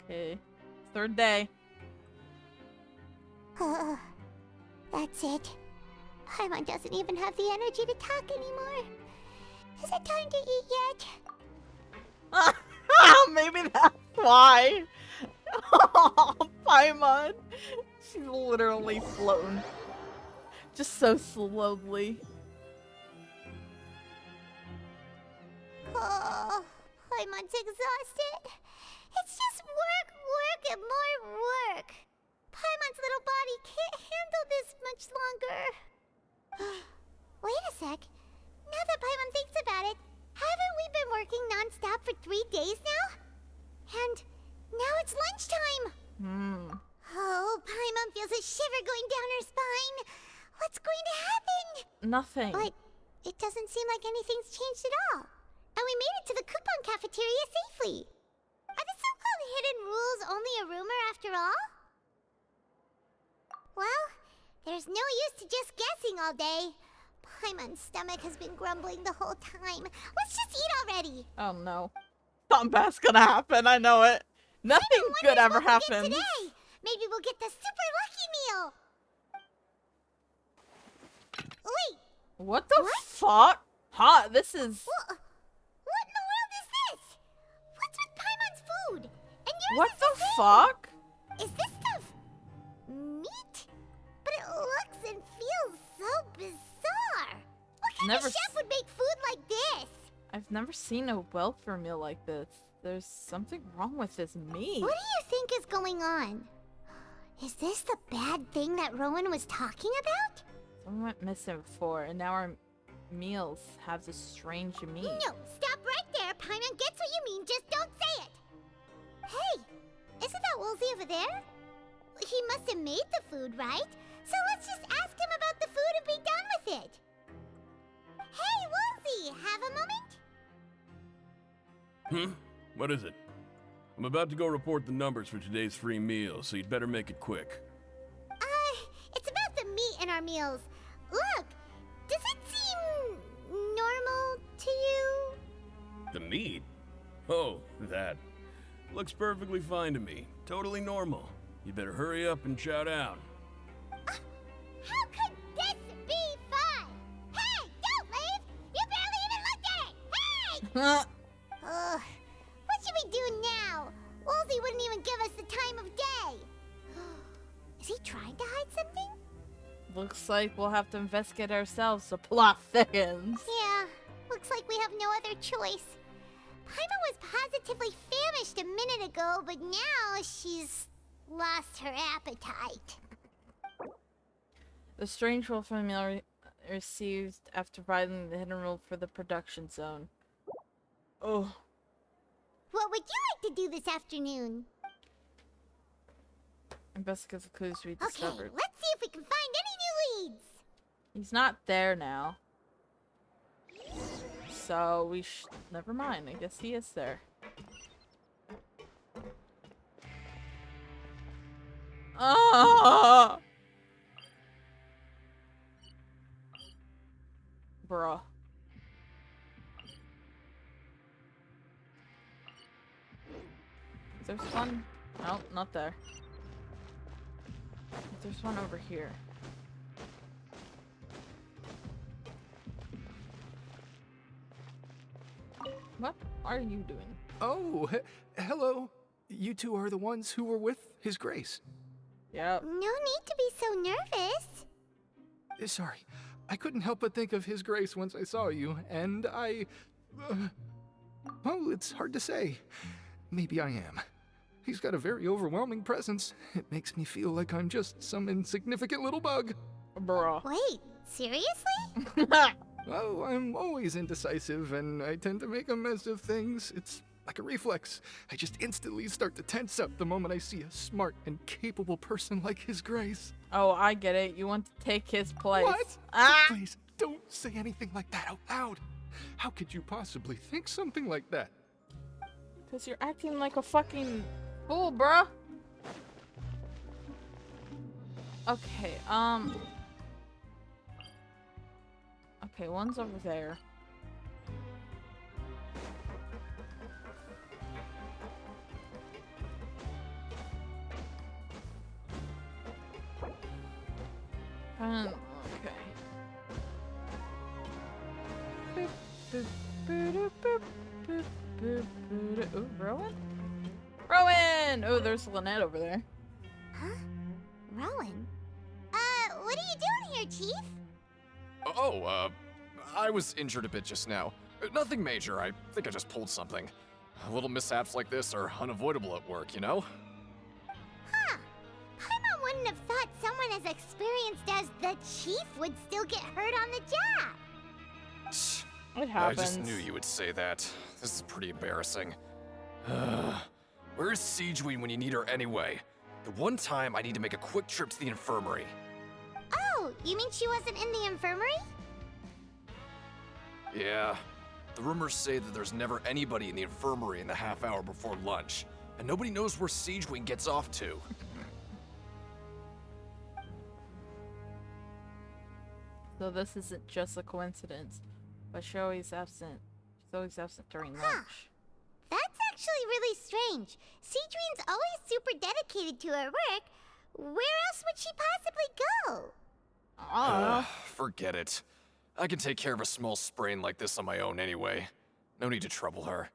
Okay. Third day. That's it. Paimon doesn't even have the energy to talk anymore. Is it time to eat yet? Maybe that's why. Oh, Paimon. She's literally floating. Just so slowly. Oh, Paimon's exhausted. It's just work, work, and more work. Paimon's little body can't handle this much longer. Wait a sec. Now that Paimon thinks about it, haven't we been working non-stop for 3 days now? And now it's lunchtime. Oh, Paimon feels a shiver going down her spine. What's going to happen? Nothing. But it doesn't seem like anything's changed at all. And we made it to the coupon cafeteria safely. Are the so-called hidden rules only a rumor after all? Well, there's no use to just guessing all day. Paimon's stomach has been grumbling the whole time. Let's just eat already. Oh no. Something bad's gonna happen, I know it. Nothing good ever happens. Today. Maybe we'll get the super lucky meal. Wait. What the fuck? Huh, this is... What in the world is this? What's with Paimon's food? And yours What is the same. fuck? Is this stuff meat? But it looks and feels so bizarre. What kind of chef would make food like this? I've never seen a welfare meal like this. There's something wrong with this meat. What do you think is going on? Is this the bad thing that Rowan was talking about? Someone went missing before, and now our meals have this strange meat. No, stop right there. Paimon gets what you mean, just don't say it. Hey, isn't that Woolsey over there? He must have made the food, right? So let's just ask him about the food and be done with it. Hey, Woolsey, have a moment? What is it? I'm about to go report the numbers for today's free meal, so you'd better make it quick. It's about the meat in our meals. Look, does it seem normal to you? The meat? Oh, that. Looks perfectly fine to me. Totally normal. You better hurry up and chow down. How could this be fun? Hey, don't leave! You barely even looked at it! Hey! What should we do now? Woolsey wouldn't even give us the time of day. Is he trying to hide something? Looks like we'll have to investigate ourselves, so plot thickens. Yeah, looks like we have no other choice. Paimon was positively famished a minute ago, but now she's lost her appetite. The strange welfare meal received after providing the hidden rule for the production zone. Oh. What would you like to do this afternoon? Investigate the clues we Okay, discovered. let's see if we can find any new leads. He's not there now. So we never mind. I guess he is there. Ah! Bruh. There's one. No, not there. There's one over here. What are you doing? Oh, hello. You two are the ones who were with His Grace. Yep. No need to be so nervous. Sorry, I couldn't help but think of His Grace once I saw you, and I... well, it's hard to say. maybe I am. He's got a very overwhelming presence. It makes me feel like I'm just some insignificant little bug. Bruh. Wait, seriously? Oh, I'm always indecisive, and I tend to make a mess of things. It's like a reflex. I just instantly start to tense up the moment I see a smart and capable person like His Grace. Oh, I get it. You want to take his place. What? Ah! Please, don't say anything like that out loud. How could you possibly think something like that? Because you're acting like a fucking fool, bruh. Okay, okay, one's over there. Okay. Ooh, Rowan? Rowan! Oh, there's Lynette over there. Huh? Rowan? What are you doing here, Chief? Oh, I was injured a bit just now. Nothing major, I think I just pulled something. Little mishaps like this are unavoidable at work, you know? Huh. Paimon wouldn't have thought someone as experienced as the Chief would still get hurt on the job. It happens. I just knew you would say that. This is pretty embarrassing. Where's Siegeween when you need her anyway? The one time I need to make a quick trip to the infirmary. Oh, you mean she wasn't in the infirmary? Yeah. The rumors say that there's never anybody in the infirmary in the half hour before lunch, and nobody knows where Siegeween gets off to. So this isn't just a coincidence, but she's always absent. She's always absent during lunch. That's actually really strange. Siegeween's always super dedicated to her work. Where else would she possibly go? Forget it. I can take care of a small sprain like this on my own anyway. No need to trouble her.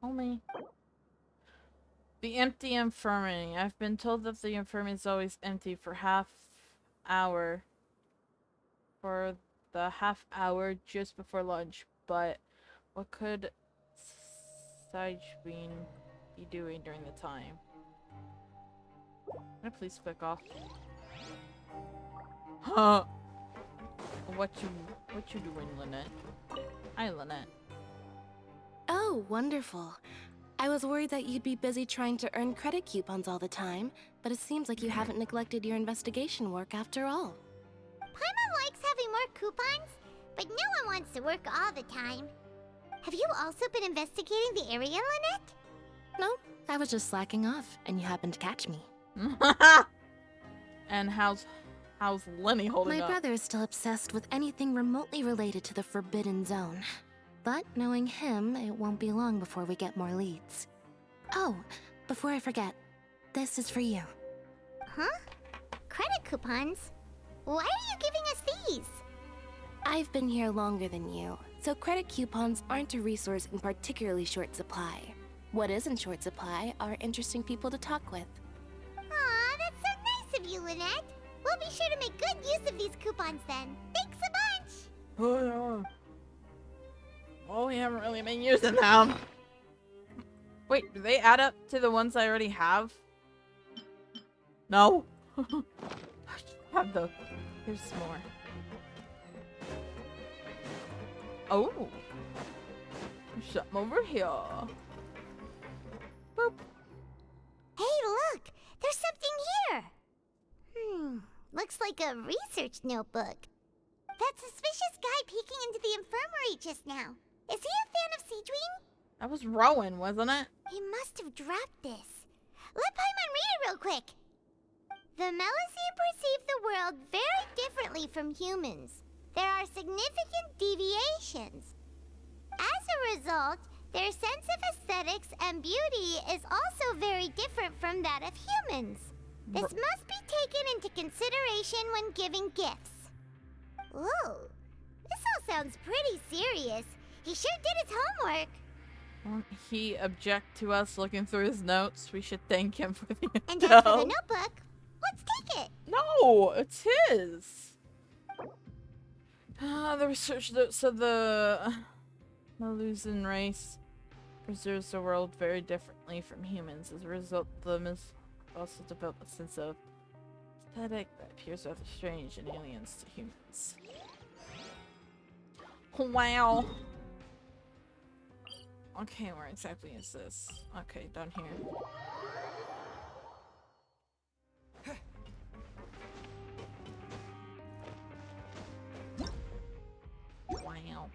Homie. The empty infirmary. I've been told that the infirmary is always empty for half hour. For the half hour just before lunch. But what could Siegeween be doing during the time? Can I please click off? Huh? What you doing, Lynette? Hi, Lynette. Oh, wonderful. I was worried that you'd be busy trying to earn credit coupons all the time, but it seems like you haven't neglected your investigation work after all. Paimon likes having more coupons, but no one wants to work all the time. Have you also been investigating the area, Lynette? No, I was just slacking off, and you happened to catch me. And how's Lenny holding My up? brother is still obsessed with anything remotely related to the Forbidden Zone. But knowing him, it won't be long before we get more leads. Oh, before I forget, this is for you. Huh? Credit coupons? Why are you giving us these? I've been here longer than you, so credit coupons aren't a resource in particularly short supply. What is in short supply are interesting people to talk with. Aw, that's so nice of you, Lynette. We'll be sure to make good use of these coupons then. Thanks a bunch! Oh, yeah. Well, we haven't really been using them. Wait, do they add up to the ones I already have? No. Have the. Here's some more. Oh. There's something over here. Boop. Hey, look! There's something here! Looks like a research notebook. That suspicious guy peeking into the infirmary just now. Is he a fan of Siegeween? That was Rowan, wasn't it? He must have dropped this. Let Paimon read it real quick. The Melusine perceive the world very differently from humans. There are significant deviations. As a result, their sense of aesthetics and beauty is also very different from that of humans. This must be taken into consideration when giving gifts. Ooh, this all sounds pretty serious. He sure did his homework. Won't he object to us looking through his notes? We should thank him for the And as for the notebook, let's take it. No, it's his. The research notes of the Melusine race preserves the world very differently from humans. As a result, them is also developed a sense of aesthetic that appears rather strange and aliens to humans. Wow. Okay, where exactly is this? Okay, down here. Wow.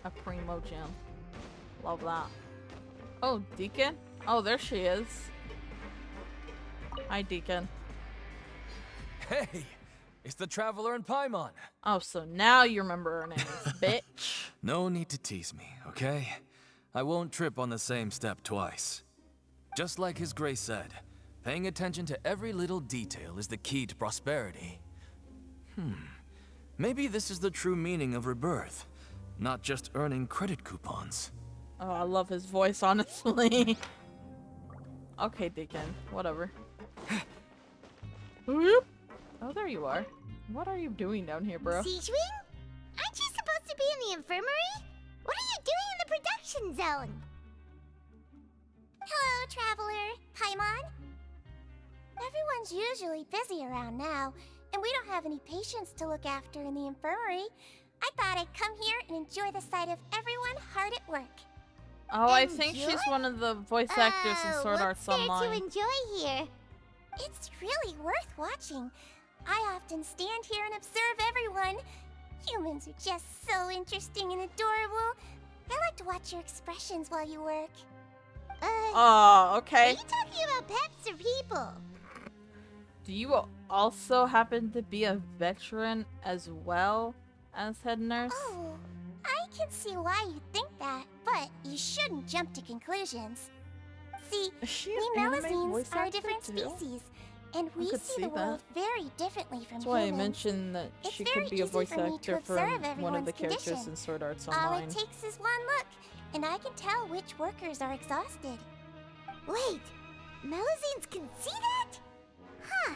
A primo gem. Love that. Oh, Deacon? Oh, there she is. Hi, Deacon. Hey! It's the Traveler and Paimon! Oh, so now you remember her name, bitch. No need to tease me, okay? I won't trip on the same step twice. Just like His Grace said, paying attention to every little detail is the key to prosperity. Maybe this is the true meaning of rebirth, not just earning credit coupons. Oh, I love his voice, honestly. Okay, Deacon. Whatever. Whoop. Oh, there you are. What are you doing down here, bro? Siegewing? Aren't you supposed to be in the infirmary? What are you doing in the production zone? Hello, Traveler. Paimon. Everyone's usually busy around now, and we don't have any patients to look after in the infirmary. I thought I'd come here and enjoy the sight of everyone hard at work. Oh, I think she's one of the voice actors in Sword Arts Online. What's there to enjoy here? It's really worth watching. I often stand here and observe everyone. Humans are just so interesting and adorable. I like to watch your expressions while you work. Oh, okay. Are you talking about pets or people? Do you also happen to be a veteran as well as head nurse? Oh, I can see why you think that, but you shouldn't jump to conclusions. See, we Melazines are a different species, and we see the world very differently from That's why humans. I mentioned that she could be a voice actor for one of the characters in Sword Arts All Online. it takes is one look, and I can tell which workers are exhausted. Wait, Melazines can see that? Huh.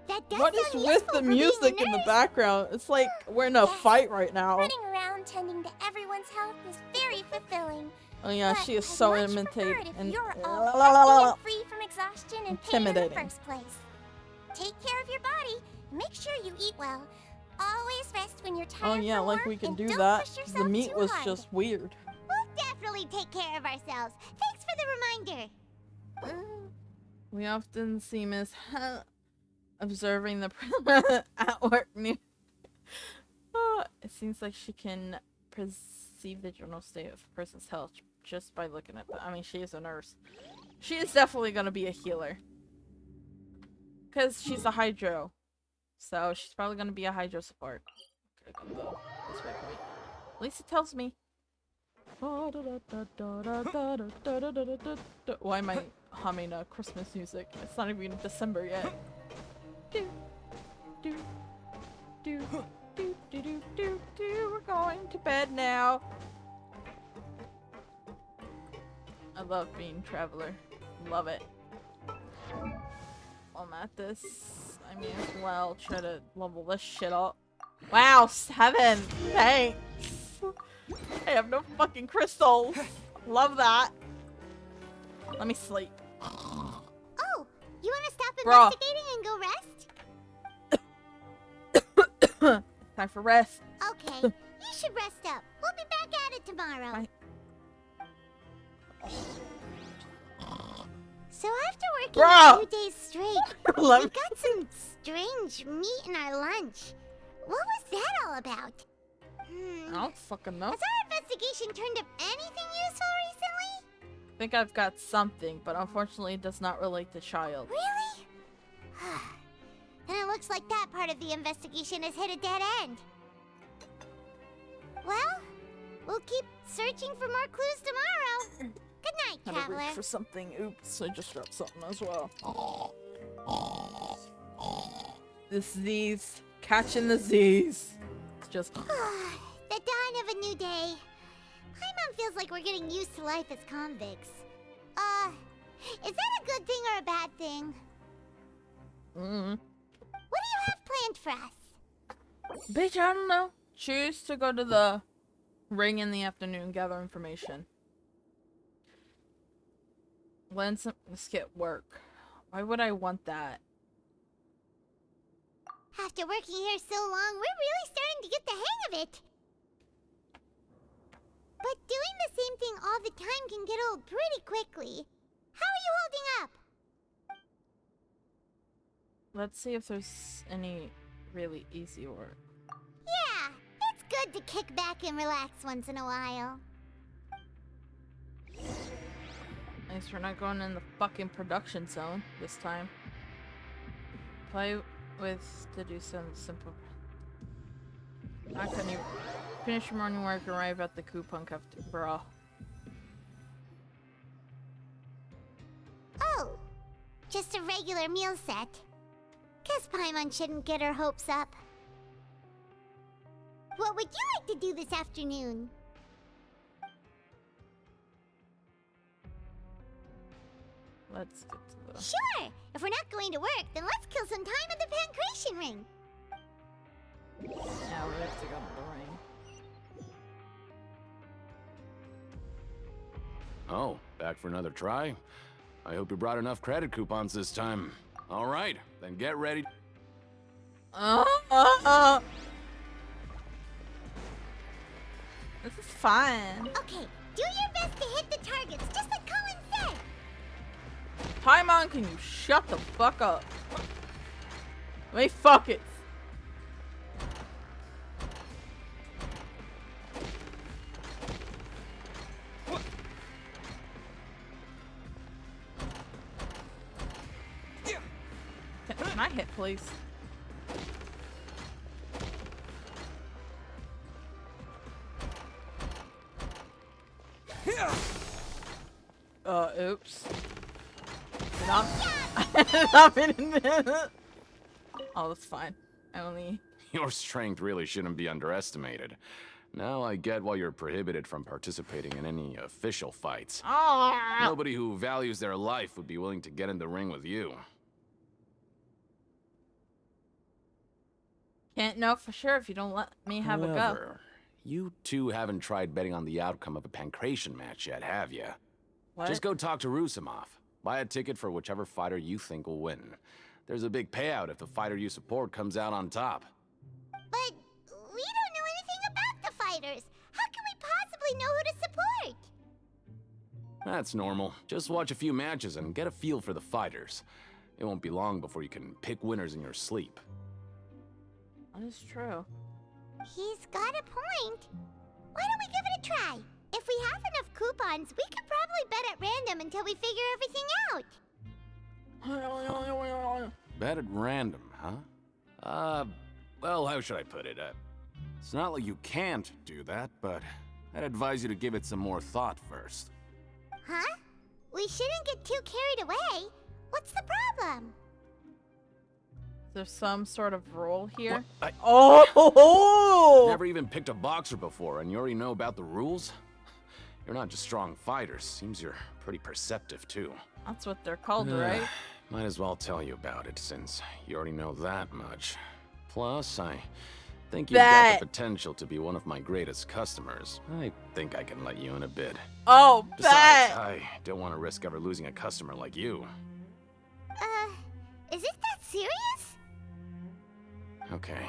That does What is sound with useful the for being a music in the nurse. background? It's like we're in a fight right now. Running around tending to everyone's health is very fulfilling. Oh yeah, she is so imitated and You're all healthy and free from exhaustion and pain in the intimidating. first place. Take care of your body. And make sure you eat well. Always rest when you're Oh tired yeah, from like work, we can and do don't that. push The yourself meat too was hard. just weird. We'll definitely take care of ourselves. Thanks for the reminder. We often see Miss observing the at work news. It seems like she can perceive the general state of a person's health just by looking at them. I mean, she is a nurse. She is definitely going to be a healer. Because she's a hydro. So she's probably going to be a hydro support. Could have gone this way, point. At least it tells me. Why am I humming Christmas music? It's not even December yet. Do, do, do, do, do, do, do, do. We're going to bed now. I love being Traveler. Love it. I'm at this. I may as well try to level this shit up. Wow, 7! Thanks! I have no fucking crystals! Love that! Let me sleep. Oh, you want to stop Bruh. investigating and go rest? Time for rest. Okay, you should rest up. We'll be back at it tomorrow. So after working Bruh. a few days straight, we Let me- got some strange meat in our lunch. What was that all about? I don't fucking know. Has our investigation turned up anything useful recently? I think I've got something, but unfortunately it does not relate to child. Really? Then it looks like that part of the investigation has hit a dead end. Well, we'll keep searching for more clues tomorrow. Good night, Had to Traveler. reach for something. Oops, I just dropped something as well. This Z's. Catching the Z's. It's just... The dawn of a new day. Paimon feels like we're getting used to life as convicts. Is that a good thing or a bad thing? What do you have planned for us? Bitch, I don't know. Choose to go to the Ring in the afternoon, gather information. Let's get work. Why would I want that? After working here so long, we're really starting to get the hang of it. But doing the same thing all the time can get old pretty quickly. How are you holding up? Let's see if there's any really easy work. Yeah, it's good to kick back and relax once in a while. At least we're not going in the fucking production zone this time. Play with to do some simple. How can you finish your morning work, arrive at the coupon cafeteria? Bro. Oh, just a regular meal set. Guess Paimon shouldn't get her hopes up. What would you like to do this afternoon? Let's get to the... Sure! If we're not going to work, then let's kill some time at the Pancration Ring. Yeah, we have to go to the ring. Oh, back for another try? I hope you brought enough credit coupons this time. All right, then get ready. This is fun. Okay, do your best to hit the targets, just like Colin said. Paimon, can you shut the fuck up? Wait, fuck it. Can I hit, please? Oops. Oh, that's fine. I only... Your strength really shouldn't be underestimated. Now I get why you're prohibited from participating in any official fights. Nobody who values their life would be willing to get in the ring with you. Can't know for sure if you don't let me have a go. However, you two haven't tried betting on the outcome of a Pancration match yet, have you? What? Just go talk to Rusimov. Buy a ticket for whichever fighter you think will win. There's a big payout if the fighter you support comes out on top. But we don't know anything about the fighters. How can we possibly know who to support? That's normal. Just watch a few matches and get a feel for the fighters. It won't be long before you can pick winners in your sleep. That is true. He's got a point. Why don't we give it a try? If we have enough coupons, we could probably bet at random until we figure everything out. Bet at random, huh? Well, how should I put it? It's not like you can't do that, but I'd advise you to give it some more thought first. Huh? We shouldn't get too carried away. What's the problem? There's some sort of rule here. Never even picked a boxer before, and you already know about the rules? You're not just strong fighters. Seems you're pretty perceptive, too. That's what they're called, right? Might as well tell you about it, since you already know that much. Plus, I think you've got the potential to be one of my greatest customers. I think I can let you in a bid. Oh, Besides, I don't want to risk ever losing a customer like you. Is it that serious? Okay.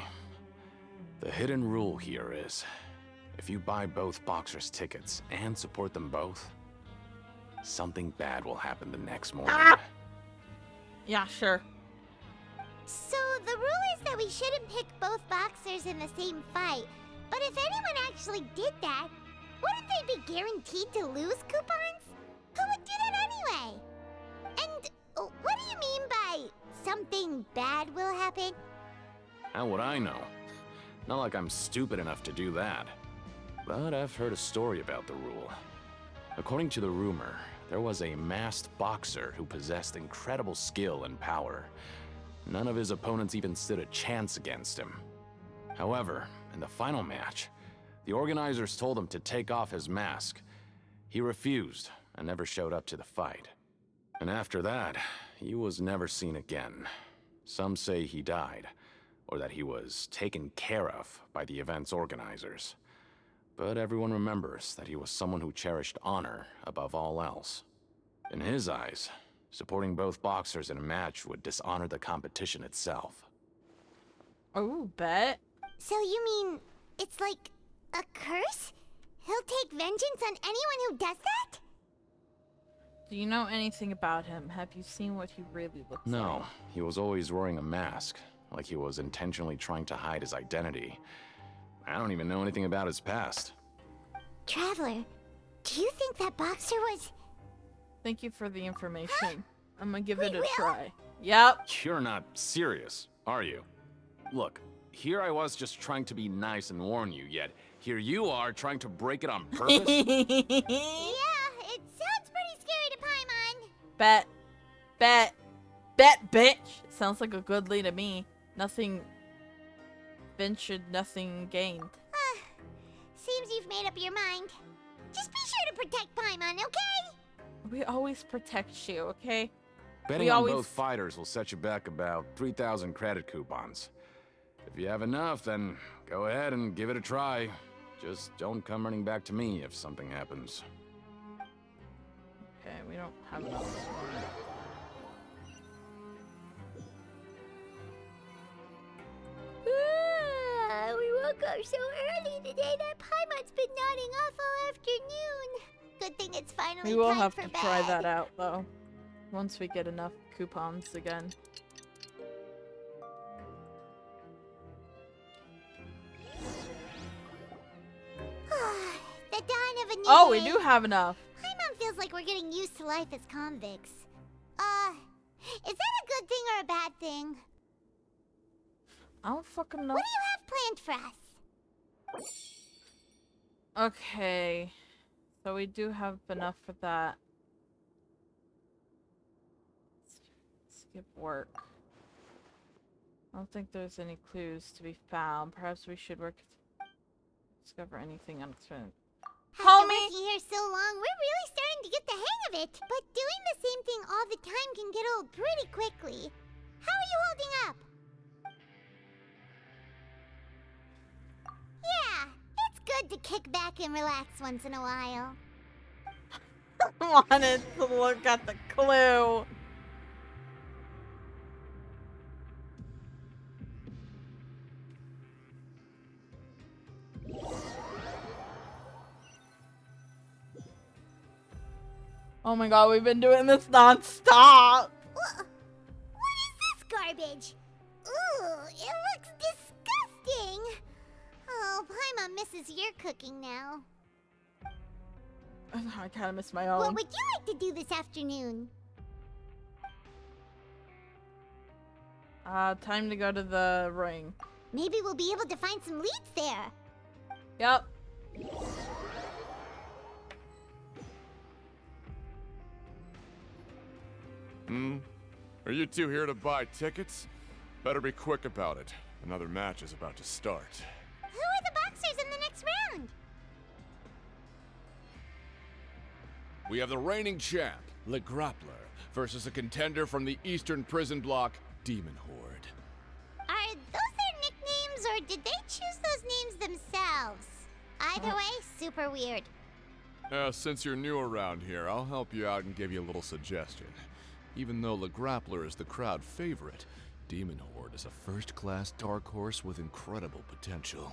The hidden rule here is, if you buy both boxers' tickets and support them both, something bad will happen the next morning. Yeah, sure. So the rule is that we shouldn't pick both boxers in the same fight. But if anyone actually did that, wouldn't they be guaranteed to lose coupons? Who would do that anyway? And what do you mean by something bad will happen? How would I know? Not like I'm stupid enough to do that. But I've heard a story about the rule. According to the rumor, there was a masked boxer who possessed incredible skill and power. None of his opponents even stood a chance against him. However, in the final match, the organizers told him to take off his mask. He refused and never showed up to the fight. And after that, he was never seen again. Some say he died, or that he was taken care of by the event's organizers. But everyone remembers that he was someone who cherished honor above all else. In his eyes, supporting both boxers in a match would dishonor the competition itself. Oh, bet. So you mean it's like a curse? He'll take vengeance on anyone who does that? Do you know anything about him? Have you seen what he really looks like? No, he was always wearing a mask, like he was intentionally trying to hide his identity. I don't even know anything about his past. Traveler, do you think that boxer was... Thank you for the information. I'm gonna give it a try. Yep. You're not serious, are you? Look, here I was just trying to be nice and warn you, yet here you are trying to break it on purpose? Yeah, it sounds pretty scary to Paimon. Bet. Bet. Bet, bitch. Sounds like a good lead to me. Nothing ventured, nothing gained. Seems you've made up your mind. Just be sure to protect Paimon, okay? We always protect you, okay? Betting on both fighters will set you back about 3,000 credit coupons. If you have enough, then go ahead and give it a try. Just don't come running back to me if something happens. Okay, we don't have enough. We woke up so early today that Paimon's been nodding off all afternoon. Good thing it's finally We will time have for to bed. try that out, though. Once we get enough coupons again. The dawn of a new Oh, we day. do have enough. Paimon feels like we're getting used to life as convicts. Is that a good thing or a bad thing? I don't fucking know. What do you have planned for us? Okay. So we do have enough for that. Skip work. I don't think there's any clues to be found. Perhaps we should work to discover anything unexpected. After working here so long, we're really starting to get the hang of it. But doing the same thing all the time can get old pretty quickly. How are you holding up? Yeah, it's good to kick back and relax once in a while. Wanted to look at the clue. Oh my god, we've been doing this non-stop. What is this garbage? Ooh, it looks disgusting. Oh, Paimon misses your cooking now. I kind of miss my own. What would you like to do this afternoon? Time to go to the ring. Maybe we'll be able to find some leads there. Yep. Are you two here to buy tickets? Better be quick about it. Another match is about to start. Who are the boxers in the next round? We have the reigning champ, Le Grappler, versus a contender from the Eastern Prison Block, Demon Horde. Are those their nicknames, or did they choose those names themselves? Either way, super weird. Since you're new around here, I'll help you out and give you a little suggestion. Even though Le Grappler is the crowd favorite, Demon Horde is a first-class dark horse with incredible potential.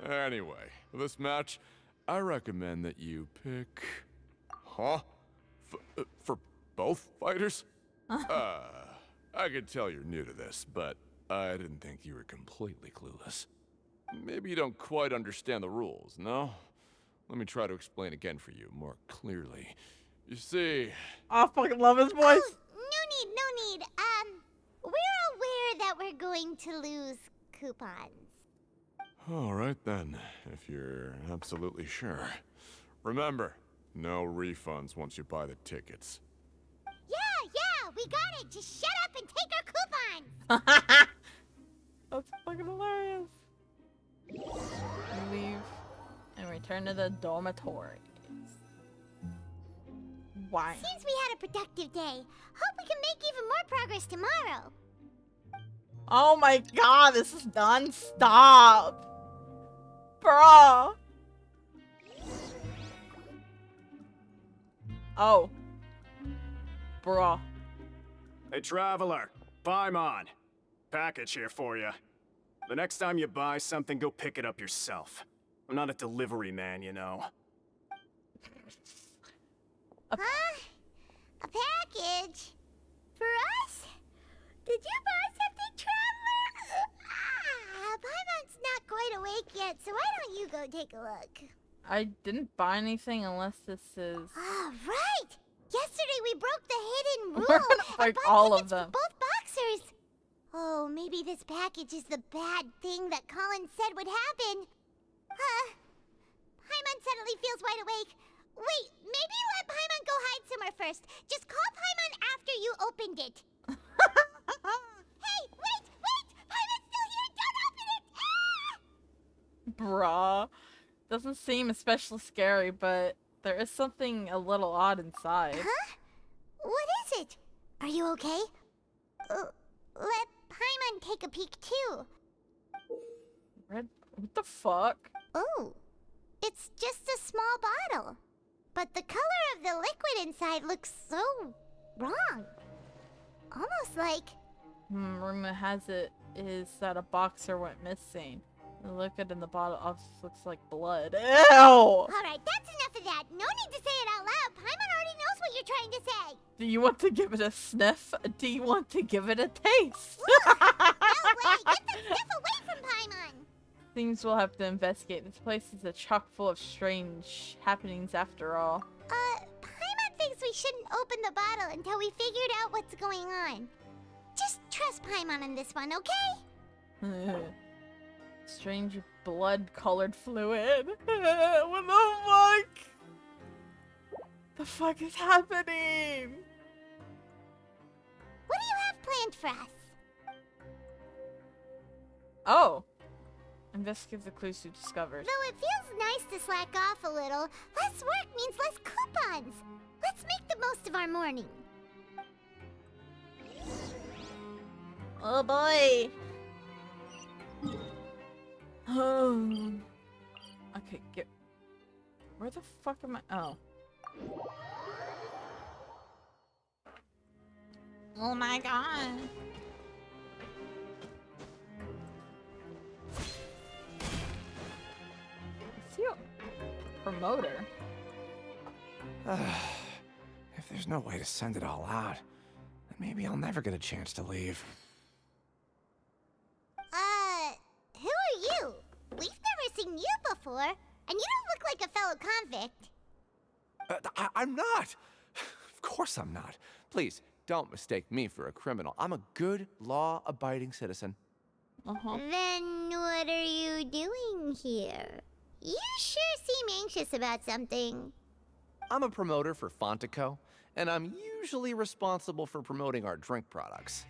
Anyway, for this match, I recommend that you pick... Huh? For both fighters? I can tell you're new to this, but I didn't think you were completely clueless. Maybe you don't quite understand the rules, no? Let me try to explain again for you more clearly. You see... I fucking love his voice. Oh, no need. We're aware that we're going to lose coupons. All right then, if you're absolutely sure. Remember, no refunds once you buy the tickets. Yeah, we got it. Just shut up and take our coupons. That's fucking hilarious. Leave and return to the dormitory. Why? Seems we had a productive day. Hope we can make even more progress tomorrow. Oh my god, this is non-stop. Bruh. Oh. Bruh. Hey, Traveler. Paimon. Package here for you. The next time you buy something, go pick it up yourself. I'm not a delivery man, you know. Huh? A package? For us? Did you buy something, Traveler? Paimon's not quite awake yet, so why don't you go take a look? I didn't buy anything unless this is... Ah, right! Yesterday we broke the hidden rule. We're gonna break all of them. Both boxers. Oh, maybe this package is the bad thing that Colin said would happen. Paimon suddenly feels wide awake. Wait, maybe let Paimon go hide somewhere first. Just call Paimon after you opened it. Hey, wait! Paimon's still here! Don't open it! Ah! Bruh. Doesn't seem especially scary, but there is something a little odd inside. Huh? What is it? Are you okay? Let Paimon take a peek too. What the fuck? Oh, it's just a small bottle. But the color of the liquid inside looks so wrong. Almost like... Rumor has it is that a boxer went missing. The liquid in the bottle also looks like blood. Ew! Alright, that's enough of that. No need to say it out loud. Paimon already knows what you're trying to say. Do you want to give it a sniff? Do you want to give it a taste? No way! Get the sniff away from Paimon! Things we'll have to investigate. This place is a chock full of strange happenings after all. Paimon thinks we shouldn't open the bottle until we figured out what's going on. Just trust Paimon on this one, okay? Strange blood-colored fluid. What the fuck? The fuck is happening? What do you have planned for us? Oh. Investigate the clues you discovered. Though it feels nice to slack off a little, less work means less coupons. Let's make the most of our morning. Oh boy. Okay, get... Where the fuck am I? Oh. Oh my god. Is he a promoter? If there's no way to send it all out, then maybe I'll never get a chance to leave. Who are you? We've never seen you before, and you don't look like a fellow convict. I'm not! Of course I'm not. Please, don't mistake me for a criminal. I'm a good, law-abiding citizen. Then what are you doing here? You sure seem anxious about something. I'm a promoter for Fontain, and I'm usually responsible for promoting our drink products.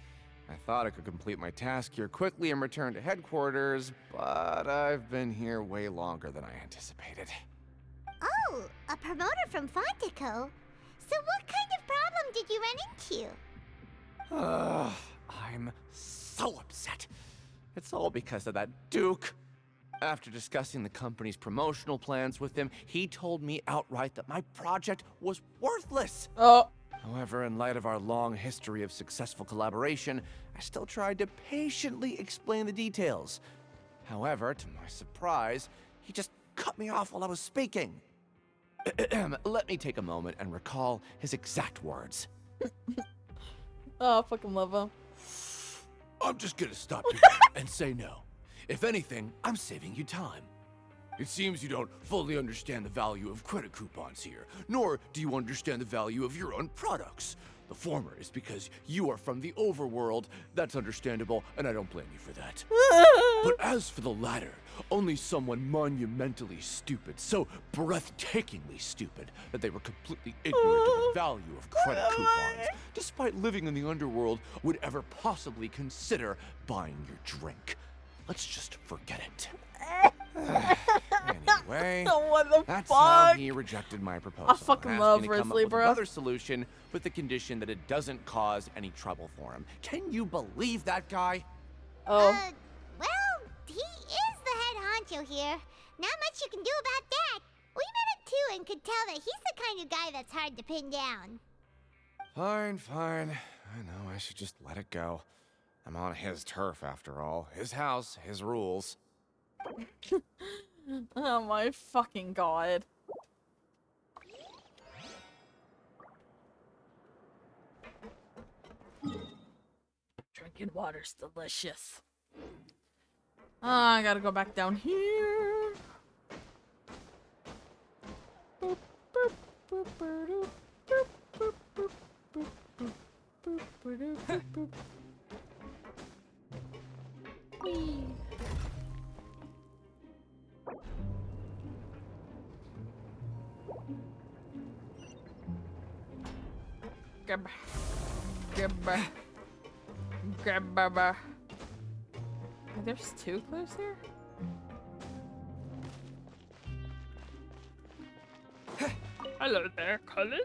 I thought I could complete my task here quickly and return to headquarters, but I've been here way longer than I anticipated. Oh, a promoter from Fontain. So what kind of problem did you run into? I'm so upset. It's all because of that Duke. After discussing the company's promotional plans with him, he told me outright that my project was worthless. However, in light of our long history of successful collaboration, I still tried to patiently explain the details. However, to my surprise, he just cut me off while I was speaking. Let me take a moment and recall his exact words. Oh, I fucking love him. I'm just gonna stop you and say no. If anything, I'm saving you time. It seems you don't fully understand the value of credit coupons here, nor do you understand the value of your own products. The former is because you are from the overworld. That's understandable, and I don't blame you for that. But as for the latter, only someone monumentally stupid, so breathtakingly stupid, that they were completely ignorant of the value of credit coupons, despite living in the underworld, would ever possibly consider buying your drink. Let's just forget it. Anyway, what the that's fuck? how he rejected my proposal. I fucking and asked love me to come up Risley, with bro. another solution with the condition that it doesn't cause any trouble for him. Can you believe that guy? Oh. Well, he is the head honcho here. Not much you can do about that. We met him too and could tell that he's the kind of guy that's hard to pin down. Fine, fine. I know, I should just let it go. I'm on his turf after all. His house, his rules. Oh my fucking god. Drinking water's delicious. Oh, I gotta go back down here. Boop, boop, boop, boop, boop, boop, boop, boop, boop, boop, boop, boop, boop. Whee. Grab. There's 2 clues here? Hello there, Cullen.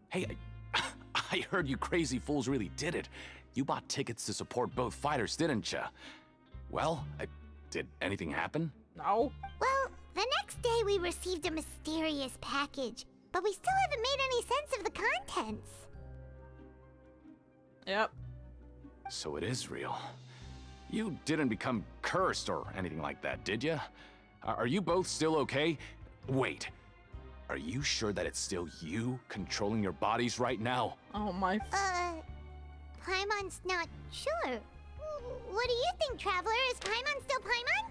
Hey, I heard you crazy fools really did it. You bought tickets to support both fighters, didn't ya? Well, did anything happen? No. Well, the next day we received a mysterious package, but we still haven't made any sense of the contents. Yep. So it is real. You didn't become cursed or anything like that, did ya? Are you both still okay? Wait. Are you sure that it's still you controlling your bodies right now? Oh my... Paimon's not sure. What do you think, Traveler? Is Paimon still Paimon?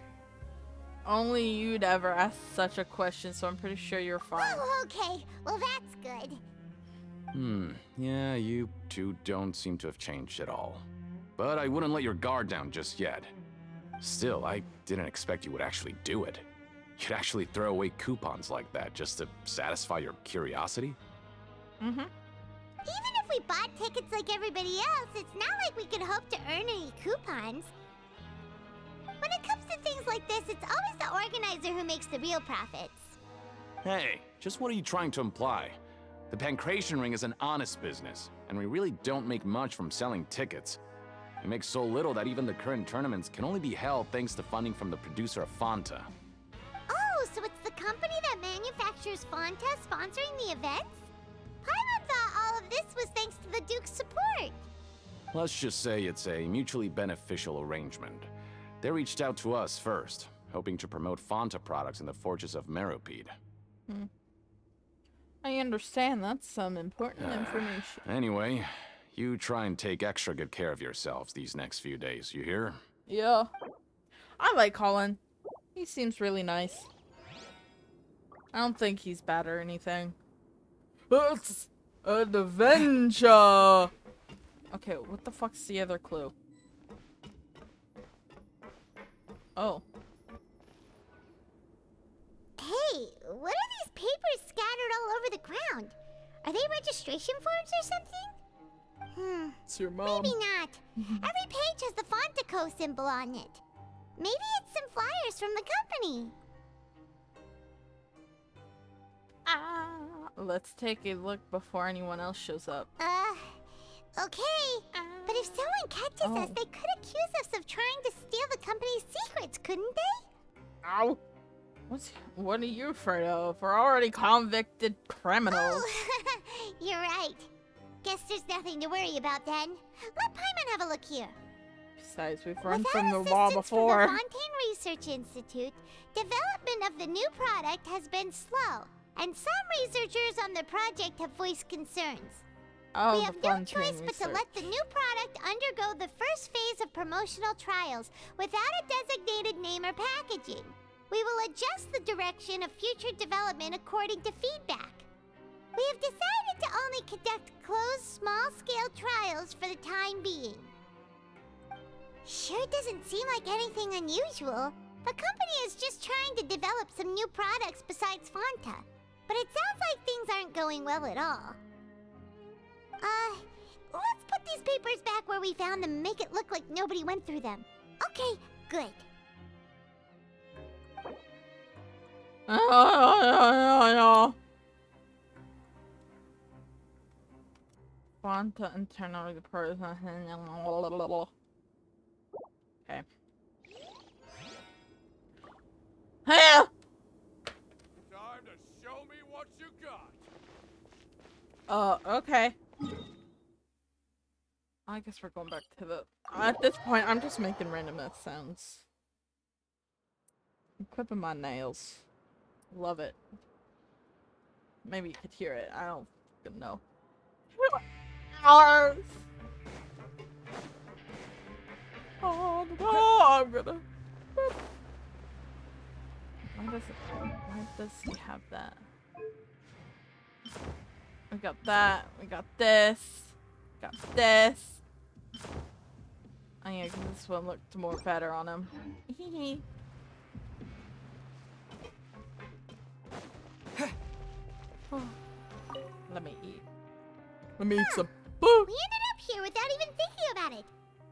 Only you'd ever ask such a question, so I'm pretty sure you're fine. Oh, okay. Well, that's good. Yeah, you two don't seem to have changed at all. But I wouldn't let your guard down just yet. Still, I didn't expect you would actually do it. You'd actually throw away coupons like that just to satisfy your curiosity? Mm-hmm. Even if we bought tickets like everybody else, it's not like we could hope to earn any coupons. When it comes to things like this, it's always the organizer who makes the real profits. Hey, just what are you trying to imply? The Pancration Ring is an honest business, and we really don't make much from selling tickets. We make so little that even the current tournaments can only be held thanks to funding from the producer of Fontain. Oh, so it's the company that manufactures Fontain sponsoring the events? Paimon thought all of this was thanks to the Duke's support. Let's just say it's a mutually beneficial arrangement. They reached out to us first, hoping to promote Fontain products in the Fortress of Meropide. I understand, that's some important information. Anyway, you try and take extra good care of yourselves these next few days, you hear? Yeah. I like Colin. He seems really nice. I don't think he's bad or anything. It's an adventure! Okay, what the fuck's the other clue? Oh. Hey, what are these papers scattered all over the ground? Are they registration forms or something? It's your mom. Maybe not. Every page has the Fontaco symbol on it. Maybe it's some flyers from the company. Let's take a look before anyone else shows up. Okay. But if someone catches us, they could accuse us of trying to steal the company's secrets, couldn't they? Ow! What are you afraid of? We're already convicted criminals. Oh, you're right. Guess there's nothing to worry about then. Let Paimon have a look here. Besides, we've run from the law before. From the Fontain Research Institute, development of the new product has been slow, and some researchers on the project have voiced concerns. Oh, we have no choice but to let the new product undergo the first phase of promotional trials without a designated name or packaging. We will adjust the direction of future development according to feedback. We have decided to only conduct closed, small-scale trials for the time being. Sure doesn't seem like anything unusual. The company is just trying to develop some new products besides Fontain. But it sounds like things aren't going well at all. Let's put these papers back where we found them and make it look like nobody went through them. Okay, good. Fontain internally the person. Okay. Hey! Time to show Okay. I guess we're going back to the... At this point, I'm just making random mouth sounds. I'm clipping my nails. Love it. Maybe you could hear it. I don't fucking know. Oh, no, I'm gonna... Why does he have that? We got that. We got this. Got this. Oh yeah, 'cause this one looked more better on him. Let me eat. Let me eat some. We ended up here without even thinking about it.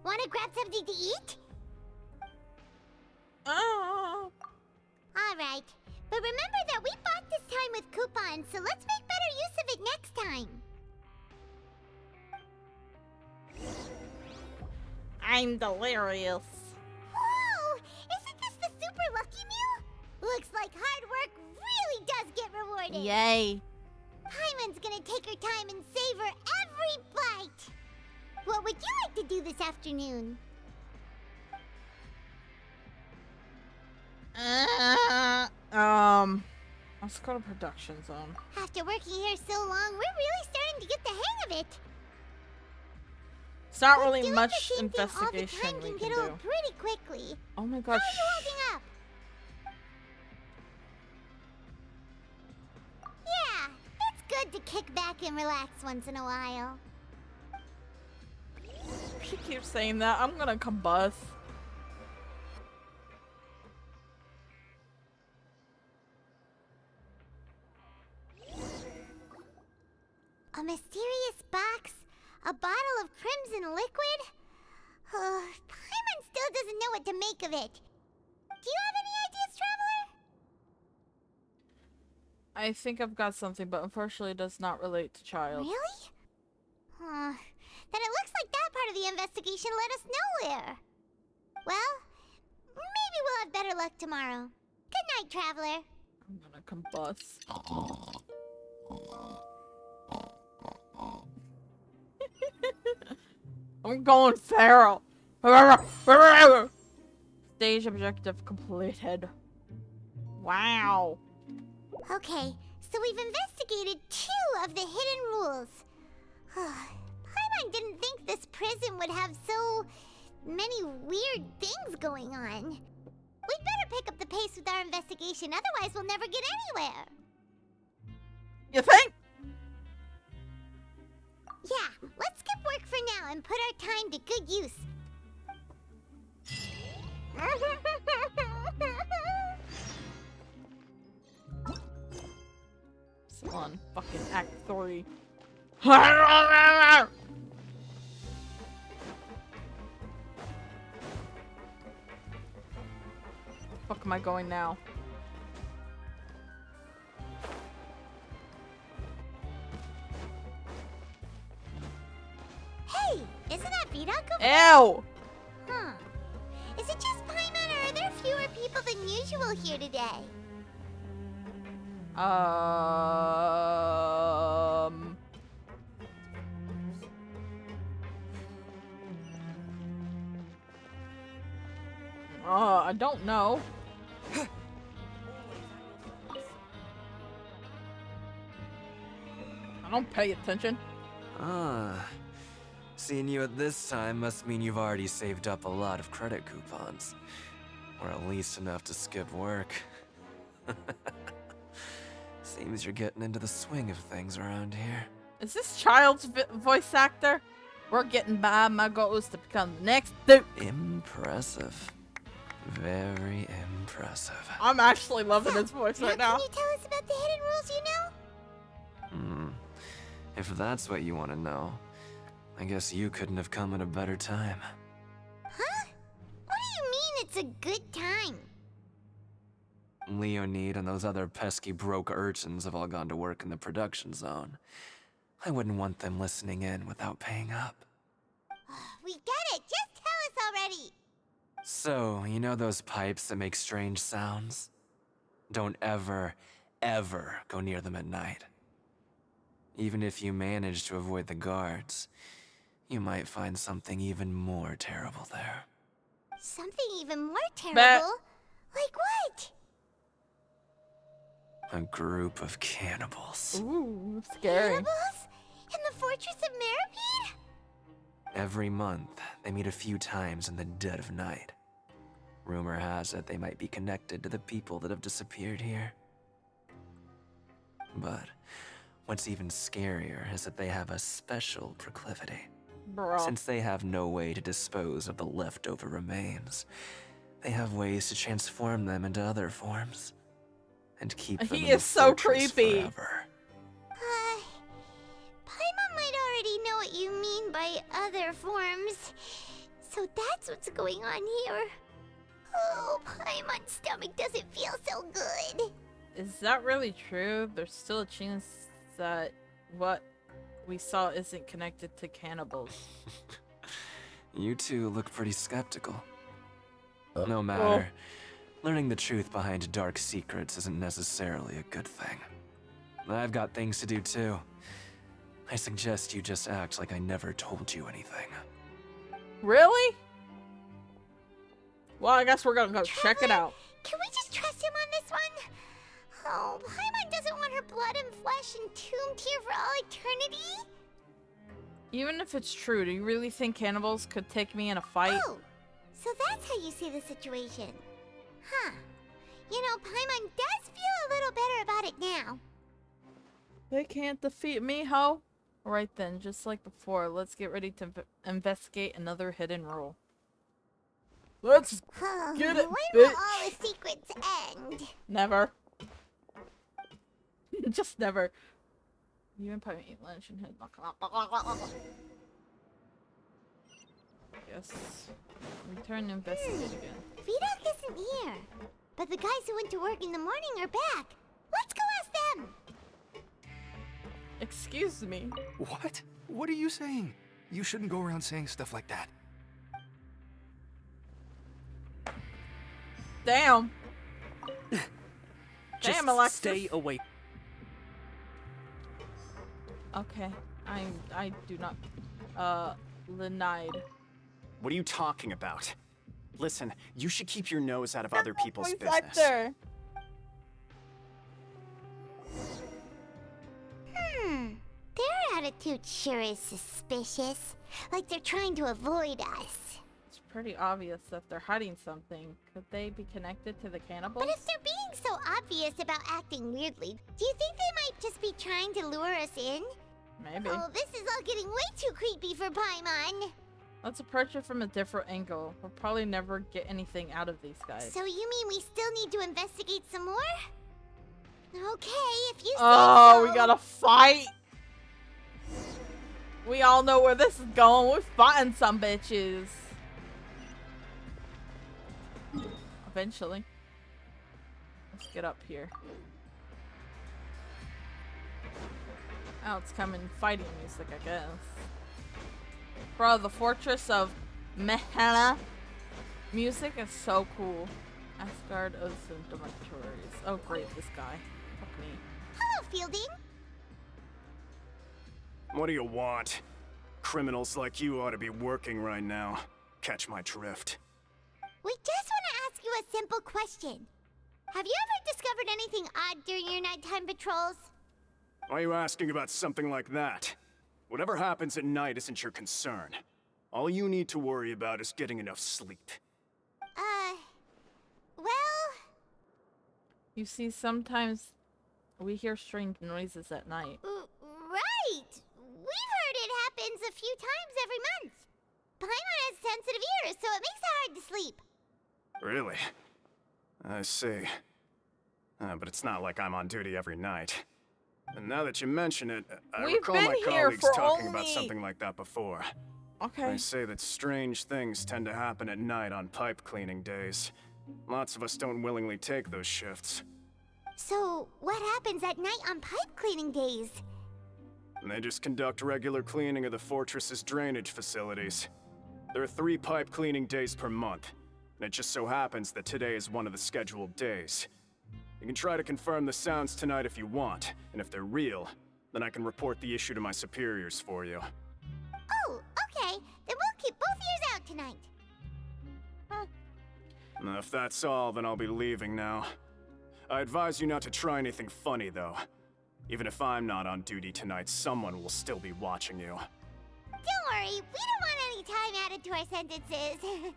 Wanna grab something to eat? Alright. But remember that we bought this time with coupons, so let's make better use of it next time. I'm delirious. Whoa! Isn't this the super lucky meal? Looks like hard work really does get rewarded. Yay. Paimon's gonna take her time and savor every bite. What would you like to do this afternoon? Let's go to production zone. After working here so long, we're really starting to get the hang of it. It's not really Doing much the same thing all the investigation time we can can get do. old pretty quickly. Oh my How gosh. are you holding up? Yeah, it's good to kick back and relax once in a while. She keeps saying that. I'm gonna combust. A mysterious box? A bottle of crimson liquid? Paimon still doesn't know what to make of it. Do you have any ideas, Traveler? I think I've got something, but unfortunately it does not relate to child. Really? Then it looks like that part of the investigation led us nowhere. Well, maybe we'll have better luck tomorrow. Good night, Traveler. I'm gonna combust. I'm going feral. Stage objective completed. Wow. Okay, so we've investigated 2 of the hidden rules. Paimon didn't think this prison would have so many weird things going on. We'd better pick up the pace with our investigation, otherwise we'll never get anywhere. You think? Yeah, let's skip work for now and put our time to good use. On fucking Act 3. Fuck am I going now? Hey, isn't that Vidoc over Ew! Huh. Is it just Paimon, or are there fewer people than usual here today? I don't know. I don't pay attention. Seeing you at this time must mean you've already saved up a lot of credit coupons. Or at least enough to skip work. Seems you're getting into the swing of things around here. Is this child's voice actor? We're getting by. My goal is to become the next dude. Impressive. Very impressive. I'm actually loving his voice right now. Can you tell us about the hidden rules you know? If that's what you want to know, I guess you couldn't have come at a better time. Huh? What do you mean it's a good time? Leonid and those other pesky broke urchins have all gone to work in the production zone. I wouldn't want them listening in without paying up. We get it! Just tell us already! So, you know those pipes that make strange sounds? Don't ever, ever go near them at night. Even if you manage to avoid the guards, you might find something even more terrible there. Something even more terrible? Like what? A group of cannibals. Ooh, scary. Cannibals? In the Fortress of Meripede? Every month, they meet a few times in the dead of night. Rumor has it they might be connected to the people that have disappeared here. But what's even scarier is that they have a special proclivity. Bro. Since they have no way to dispose of the leftover remains, they have ways to transform them into other forms and keep them in the fortress forever. Paimon might already know what you mean by other forms. So that's what's going on here. Oh, Paimon's stomach doesn't feel so good. Is that really true? There's still a chance that what we saw isn't connected to cannibals. You two look pretty skeptical. No matter, learning the truth behind dark secrets isn't necessarily a good thing. I've got things to do too. I suggest you just act like I never told you anything. Really? Well, I guess we're gonna go check it out. Can we just trust him on this one? Oh, Paimon doesn't want her blood and flesh entombed here for all eternity? Even if it's true, do you really think cannibals could take me in a fight? Oh, so that's how you see the situation. Huh. You know, Paimon does feel a little better about it now. They can't defeat me, ho? Alright then, just like before, let's get ready to investigate another hidden rule. Let's get it, When bitch! will all the secrets end? Never. Just never. You and Paimon eat lunch and hit. Yes. Return and investigate again. Vidok isn't here. But the guys who went to work in the morning are back. Let's go ask them. Excuse me. What? What are you saying? You shouldn't go around saying stuff like that. Damn. Just Damn, Alexis. stay away. Okay. I do not. Denied. What are you talking about? Listen, you should keep your nose out of other people's Voice business. actor. Their attitude sure is suspicious. Like they're trying to avoid us. It's pretty obvious that they're hiding something. Could they be connected to the cannibals? But if they're being so obvious about acting weirdly, do you think they might just be trying to lure us in? Maybe. Oh, this is all getting way too creepy for Paimon. Let's approach it from a different angle. We'll probably never get anything out of these guys. So you mean we still need to investigate some more? Okay, if you say Oh, so. we gotta fight. We all know where this is going. We're fighting some bitches. Eventually. Let's get up here. Oh, it's coming fighting music, I guess. Bro, the Fortress of Mehela music is so cool. Asgard of the Dormitories. Oh great, this guy. Fuck me. Hello, Fielding. What do you want? Criminals like you ought to be working right now. Catch my drift. We just want to ask you a simple question. Have you ever discovered anything odd during your nighttime patrols? Why are you asking about something like that? Whatever happens at night isn't your concern. All you need to worry about is getting enough sleep. Well... You see, sometimes we hear strange noises at night. Right! We've heard it happens a few times every month. Paimon has sensitive ears, so it makes it hard to sleep. Really? I see. But it's not like I'm on duty every night. And now that you mention it, I We've recall been my here colleagues for talking about only- something like that before. Okay. They say that strange things tend to happen at night on pipe cleaning days. Lots of us don't willingly take those shifts. So, what happens at night on pipe cleaning days? And they just conduct regular cleaning of the fortress's drainage facilities. There are 3 pipe cleaning days per month, and it just so happens that today is one of the scheduled days. You can try to confirm the sounds tonight if you want, and if they're real, Then I can report the issue to my superiors for you. Oh, okay. Then we'll keep both ears out tonight. If that's all, then I'll be leaving now. I advise you not to try anything funny, though. Even if I'm not on duty tonight, someone will still be watching you. Don't worry, we don't want any time added to our sentences.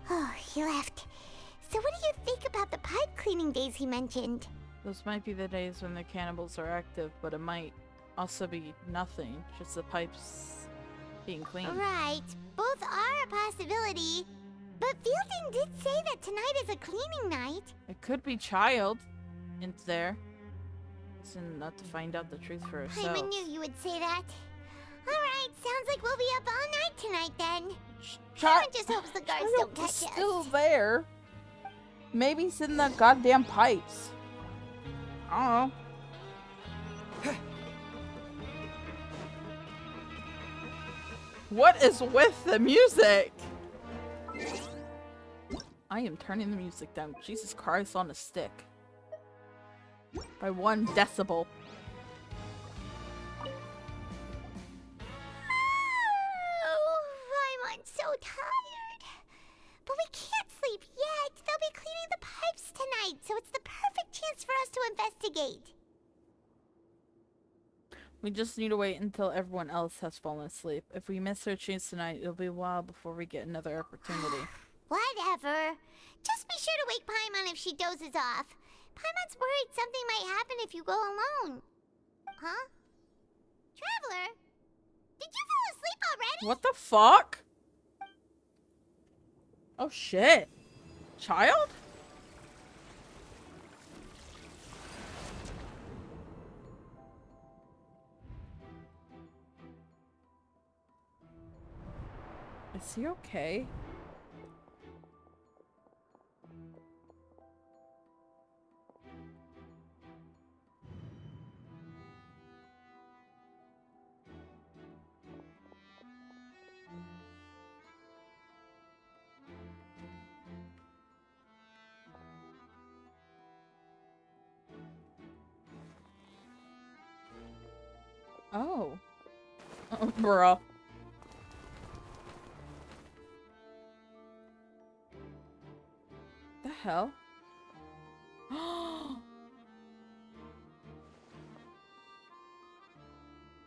Oh, he left. So what do you think about the pipe cleaning days he mentioned? Those might be the days when the cannibals are active, but it might also be nothing, just the pipes being cleaned. Right, both are a possibility. But Fielding did say that tonight is a cleaning night. It could be Child in there. Listen, not to find out the truth for ourselves. I knew you would say that. Alright, sounds like we'll be up all night tonight then. Sharon just hopes the guards don't catch us. Still there. Maybe he's in the goddamn pipes. I don't know. What is with the music? I am turning the music down. Jesus Christ on a stick. By 1 decibel. Oh, I'm so tired. But we can't sleep yet. They'll be cleaning the pipes tonight, so it's the perfect chance for us to investigate. We just need to wait until everyone else has fallen asleep. If we miss our chance tonight, it'll be a while before we get another opportunity. Whatever. Just be sure to wake Paimon if she dozes off. Paimon's worried something might happen if you go alone. Huh? Traveler? Did you fall asleep already? What the fuck? Oh shit. Child? Is he okay? Oh. Oh, bruh. The hell?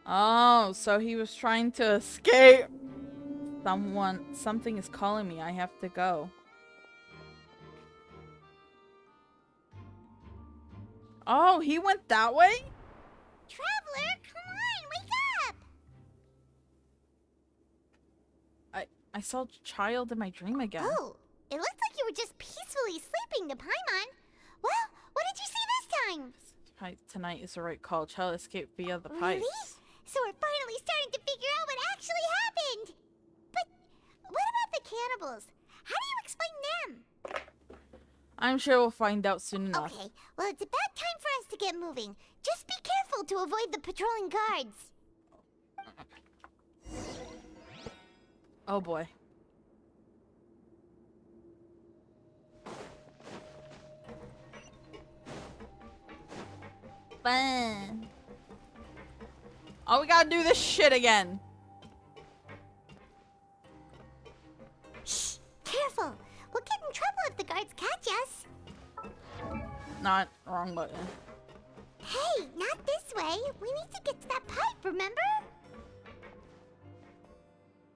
Oh, so he was trying to escape. Something is calling me. I have to go. Oh, he went that way? Traveler, come on, wake up! I saw Child in my dream again. Oh, it looked like you were just peacefully sleeping to Paimon. Well, what did you see this time? Tonight is the right call. Child escaped via the Really? pipes. So we're finally starting to figure out what actually happened. But what about the cannibals? How do you explain them? I'm sure we'll find out soon enough. Okay, well, it's about time for us to get moving. Just be careful to avoid the patrolling guards. Oh boy. Fun. Oh, we gotta do this shit again. Shh, careful. We'll get in trouble if the guards catch us. Not wrong button. Hey, not this way. We need to get to that pipe, remember?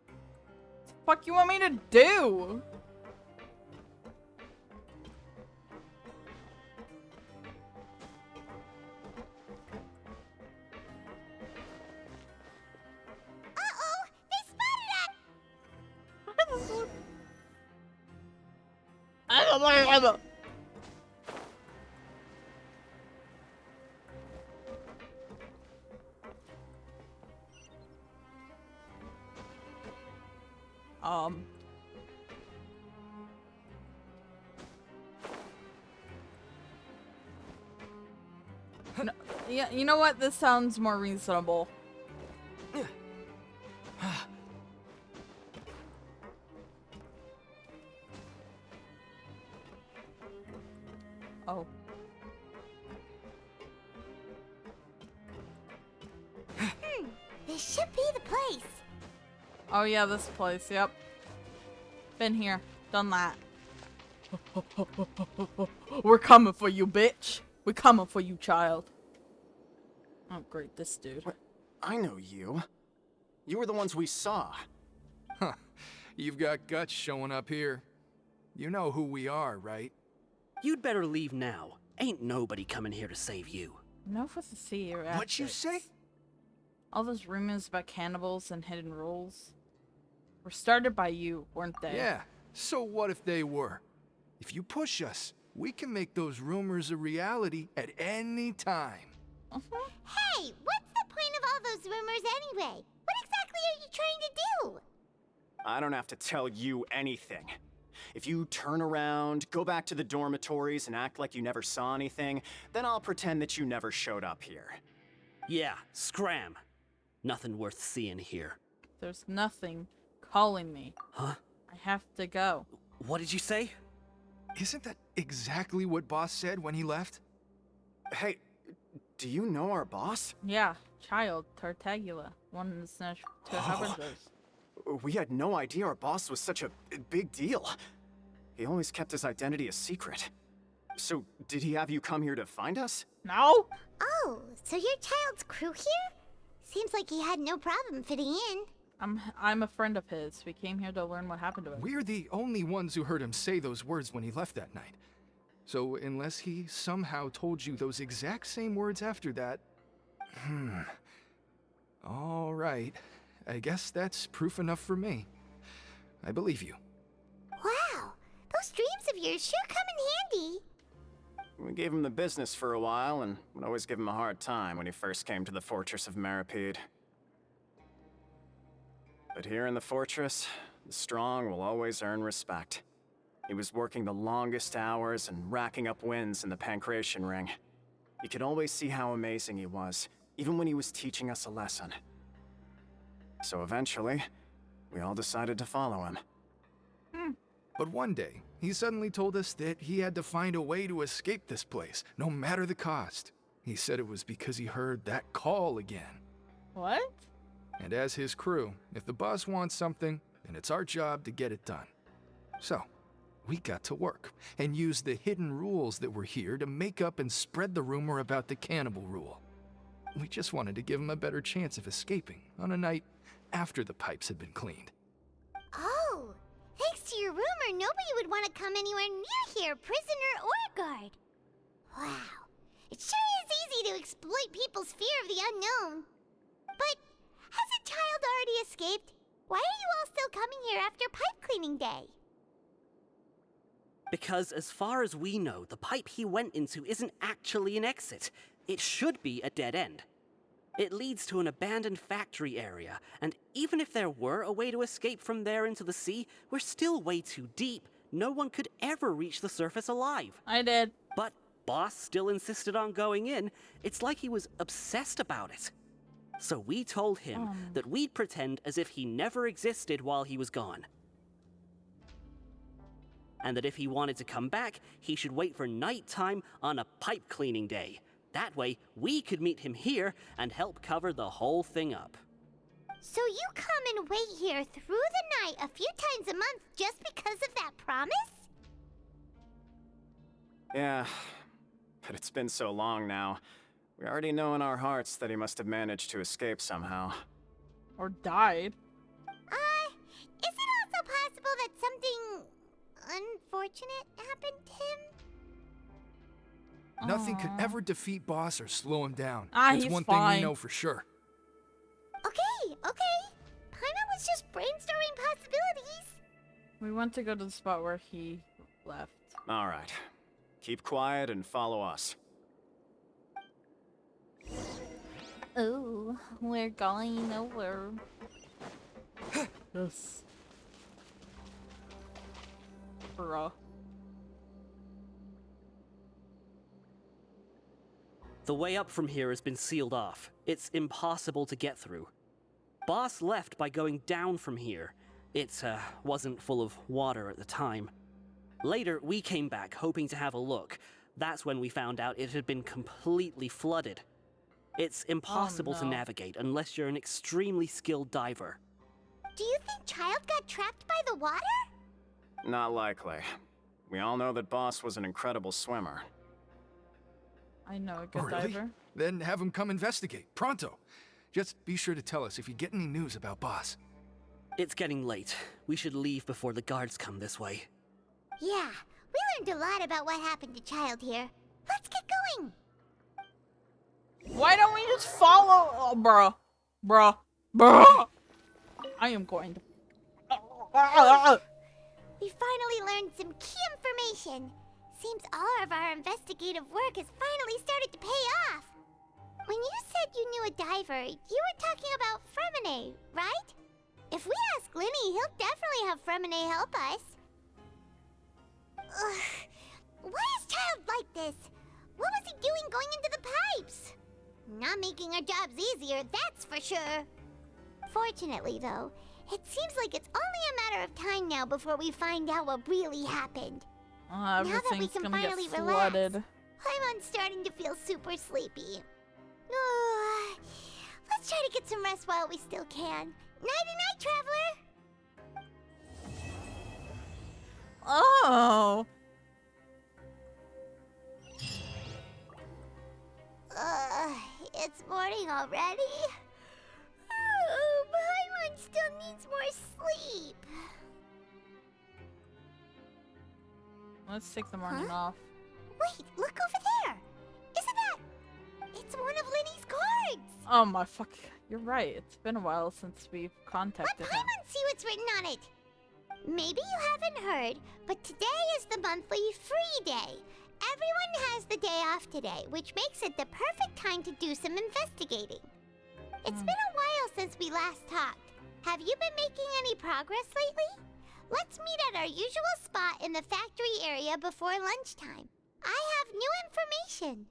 What the fuck you want me to do? Uh-oh, they spotted us! No, yeah, you know what? This sounds more reasonable. Oh. This should be the place. Oh yeah, this place, yep. Been here, done that. We're coming for you, bitch. We're coming for you, child. Oh great, this dude. What? I know you. You were the ones we saw. Huh. You've got guts showing up here. You know who we are, right? You'd better leave now. Ain't nobody coming here to save you. Enough with the sea. What'd you say? All those rumors about cannibals and hidden rules were started by you, weren't they? Yeah, so what if they were? If you push us, we can make those rumors a reality at any time. Hey, what's the point of all those rumors anyway? What exactly are you trying to do? I don't have to tell you anything. If you turn around, go back to the dormitories and act like you never saw anything, then I'll pretend that you never showed up here. Yeah, scram. Nothing worth seeing here. There's nothing calling me. Huh? I have to go. What did you say? Isn't that exactly what Boss said when he left? Hey, do you know our boss? Yeah, child, Tartagula, one of the Snatch to Harbingers. We had no idea our boss was such a big deal. He always kept his identity a secret. So, did he have you come here to find us? No! Oh, so you're Child's crew here? Seems like he had no problem fitting in. I'm a friend of his. We came here to learn what happened to him. We're the only ones who heard him say those words when he left that night. So unless he somehow told you those exact same words after that... All right. I guess that's proof enough for me. I believe you. Wow, those dreams of yours sure come in handy. We gave him the business for a while and would always give him a hard time when he first came to the fortress of Maripede. But here in the fortress, the strong will always earn respect. He was working the longest hours and racking up wins in the Pancration Ring. You could always see how amazing he was, even when he was teaching us a lesson. So eventually, we all decided to follow him. But one day, he suddenly told us that he had to find a way to escape this place, no matter the cost. He said it was because he heard that call again. What? And as his crew, if the boss wants something, then it's our job to get it done. So, we got to work, and used the hidden rules that were here to make up and spread the rumor about the cannibal rule. We just wanted to give him a better chance of escaping on a night after the pipes had been cleaned. Oh, thanks to your rumor, nobody would want to come anywhere near here, prisoner or guard. Wow, it sure is easy to exploit people's fear of the unknown. But hasn't Child already escaped? Why are you all still coming here after pipe cleaning day? Because as far as we know, the pipe he went into isn't actually an exit. It should be a dead end. It leads to an abandoned factory area, and even if there were a way to escape from there into the sea, we're still way too deep. No one could ever reach the surface alive. I did. But Boss still insisted on going in. It's like he was obsessed about it. So we told him that we'd pretend as if he never existed while he was gone. And that if he wanted to come back, he should wait for nighttime on a pipe cleaning day. That way, we could meet him here and help cover the whole thing up. So you come and wait here through the night a few times a month just because of that promise? Yeah, but it's been so long now. We already know in our hearts that he must have managed to escape somehow. Or died. Is it also possible that something unfortunate happened to him? Nothing could ever defeat Boss or slow him down. He's It's one fine. thing we know for sure. Okay. Paimon was just brainstorming possibilities. We want to go to the spot where he left. All right. Keep quiet and follow us. Oh, we're going over. Yes. Bruh. The way up from here has been sealed off. It's impossible to get through. Boss left by going down from here. It wasn't full of water at the time. Later, we came back hoping to have a look. That's when we found out it had been completely flooded. It's impossible to navigate unless you're an extremely skilled diver. Do you think Child got trapped by the water? Not likely. We all know that Boss was an incredible swimmer. I know a good Really? diver. Then have him come investigate, pronto. Just be sure to tell us if you get any news about Boss. It's getting late. We should leave before the guards come this way. Yeah, we learned a lot about what happened to Child here. Let's get going. Why don't we just follow? Oh, bruh. I am going to. We finally learned some key information. Seems all of our investigative work has finally started to pay off. When you said you knew a diver, you were talking about Fremine, right? If we ask Linny, he'll definitely have Fremine help us. Ugh. Why is Child like this? What was he doing going into the pipes? Not making our jobs easier, that's for sure. Fortunately, though, it seems like it's only a matter of time now before we find out what really happened. Now that we Everything's can gonna finally get relax, flooded. I'm starting to feel super sleepy. Let's try to get some rest while we still can. Nighty-night, traveler! Oh. It's morning already? Oh, Paimon still needs more sleep. Let's take the morning off. Wait, look over there! Isn't that... It's one of Linny's cards! Oh my fuck. You're right. It's been a while since we've contacted Let him. Paimon see what's written on it. Maybe you haven't heard, but today is the monthly free day. Everyone has the day off today, which makes it the perfect time to do some investigating. It's been a while since we last talked. Have you been making any progress lately? Let's meet at our usual spot in the factory area before lunchtime. I have new information.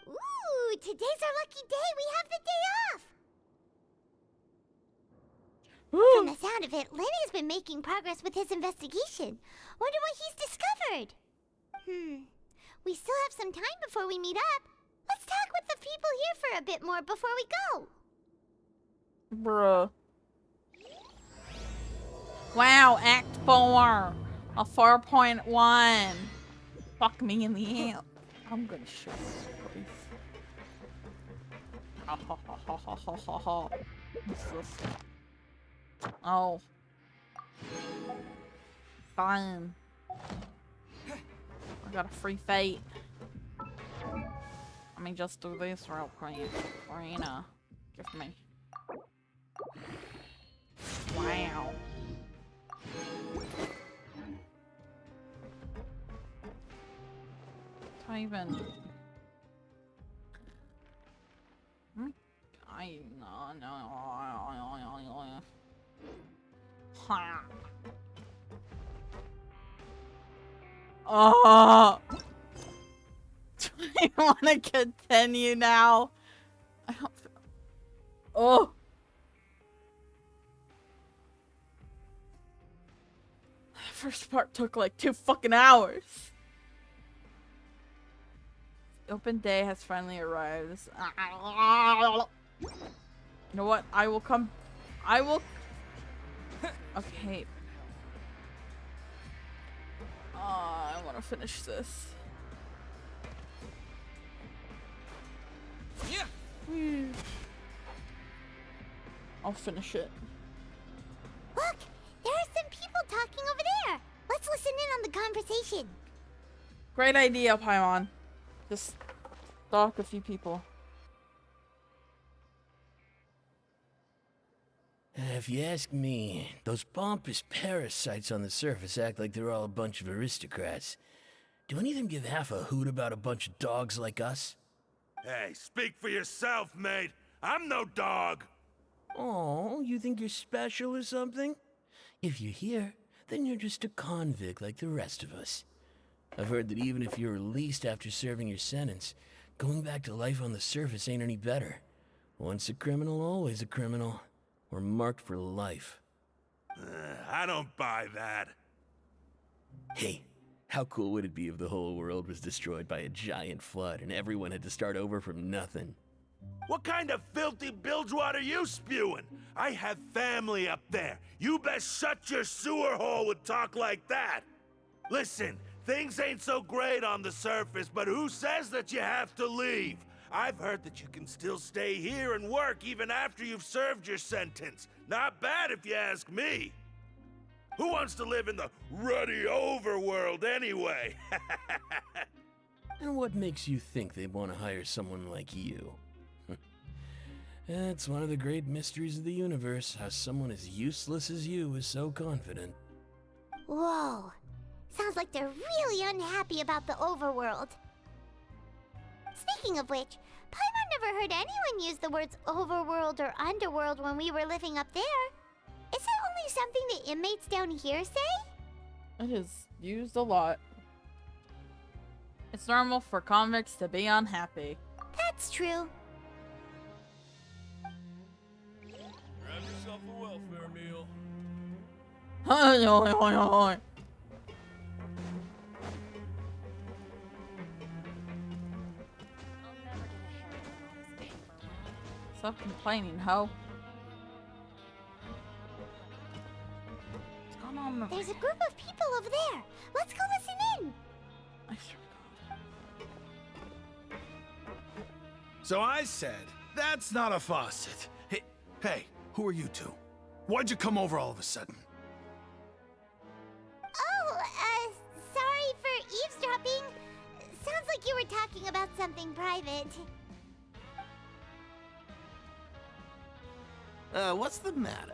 Ooh, today's our lucky day. We have the day off. From the sound of it, Lenny's been making progress with his investigation. Wonder what he's discovered. We still have some time before we meet up. Let's talk with the people here for a bit more before we go. Bruh. Wow, Act 4. A 4.1. Fuck me in the ass. I'm gonna shoot you. Ha ha ha ha ha ha ha ha. What's this? Oh. Fine. I got a free fate. Let me just do this real quick. Arena. Give me. Wow. How even? No. Oh. Do I want to continue now? I don't feel... Oh. The first part took like 2 fucking hours. The open day has finally arrived. You know what? I will come. I will. Okay. I want to finish this. Yeah. I'll finish it. Look, there are some people talking over there. Let's listen in on the conversation. Great idea, Paimon. Just stalk a few people. If you ask me, those pompous parasites on the surface act like they're all a bunch of aristocrats. Do any of them give half a hoot about a bunch of dogs like us? Hey, speak for yourself, mate. I'm no dog. Oh, you think you're special or something? If you're here, then you're just a convict like the rest of us. I've heard that even if you're released after serving your sentence, going back to life on the surface ain't any better. Once a criminal, always a criminal. We're marked for life. I don't buy that. Hey, how cool would it be if the whole world was destroyed by a giant flood and everyone had to start over from nothing? What kind of filthy bilgewater are you spewing? I have family up there. You best shut your sewer hole with talk like that. Listen, things ain't so great on the surface, but who says that you have to leave? I've heard that you can still stay here and work even after you've served your sentence. Not bad if you ask me. Who wants to live in the ruddy overworld anyway? And what makes you think they want to hire someone like you? It's one of the great mysteries of the universe, how someone as useless as you is so confident. Whoa. Sounds like they're really unhappy about the overworld. Speaking of which, Paimon never heard anyone use the words overworld or underworld when we were living up there. Is it only something the inmates down here say? It is used a lot. It's normal for convicts to be unhappy. That's true. Grab yourself a welfare meal. Stop complaining, ho. What's going on? There's a group of people over there. Let's go listen in. I swear to God. So I said, that's not a faucet. Hey, who are you two? Why'd you come over all of a sudden? Oh, sorry for eavesdropping. Sounds like you were talking about something private. What's the matter?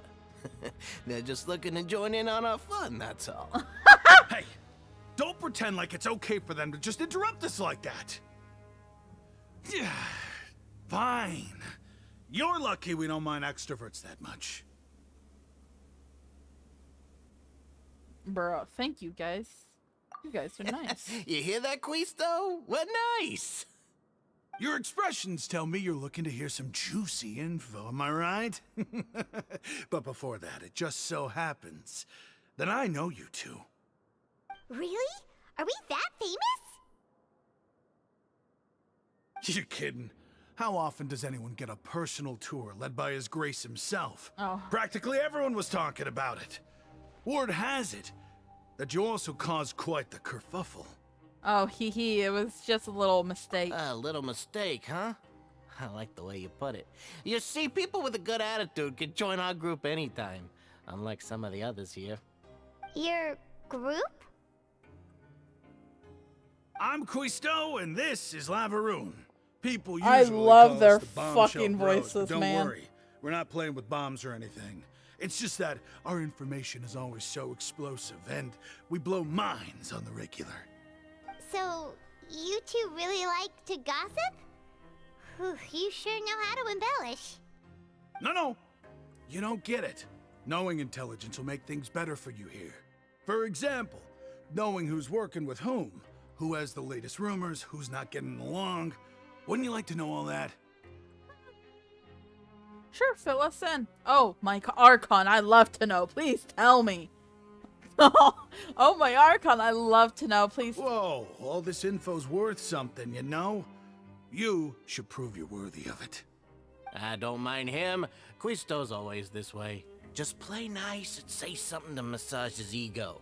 They're just looking to join in on our fun, that's all. Hey, don't pretend like it's okay for them to just interrupt us like that. Fine. You're lucky we don't mind extroverts that much. Bro, thank you guys. You guys are nice. You hear that, Quisto? We're nice. Your expressions tell me you're looking to hear some juicy info, am I right? But before that, it just so happens that I know you two. Really? Are we that famous? You're kidding. How often does anyone get a personal tour led by His Grace himself? Oh. Practically everyone was talking about it. Word has it that you also caused quite the kerfuffle. Oh, it was just a little mistake. A little mistake, huh? I like the way you put it. You see, people with a good attitude can join our group anytime, unlike some of the others here. Your group? I'm Quisto, and this is Lavaroon. People I usually love call their us the Bombshell fucking Bros, voices, but don't man. worry, we're not playing with bombs or anything. It's just that our information is always so explosive, and we blow minds on the regular. So, you two really like to gossip? Whew, you sure know how to embellish. No, you don't get it. Knowing intelligence will make things better for you here. For example, knowing who's working with whom, who has the latest rumors, who's not getting along. Wouldn't you like to know all that? Sure, fill us in. Oh, my Archon, I love to know. Please tell me. Oh, my Archon, I love to know. Please. Whoa, all this info's worth something, you know? You should prove you're worthy of it. I don't mind him. Quisto's always this way. Just play nice and say something to massage his ego.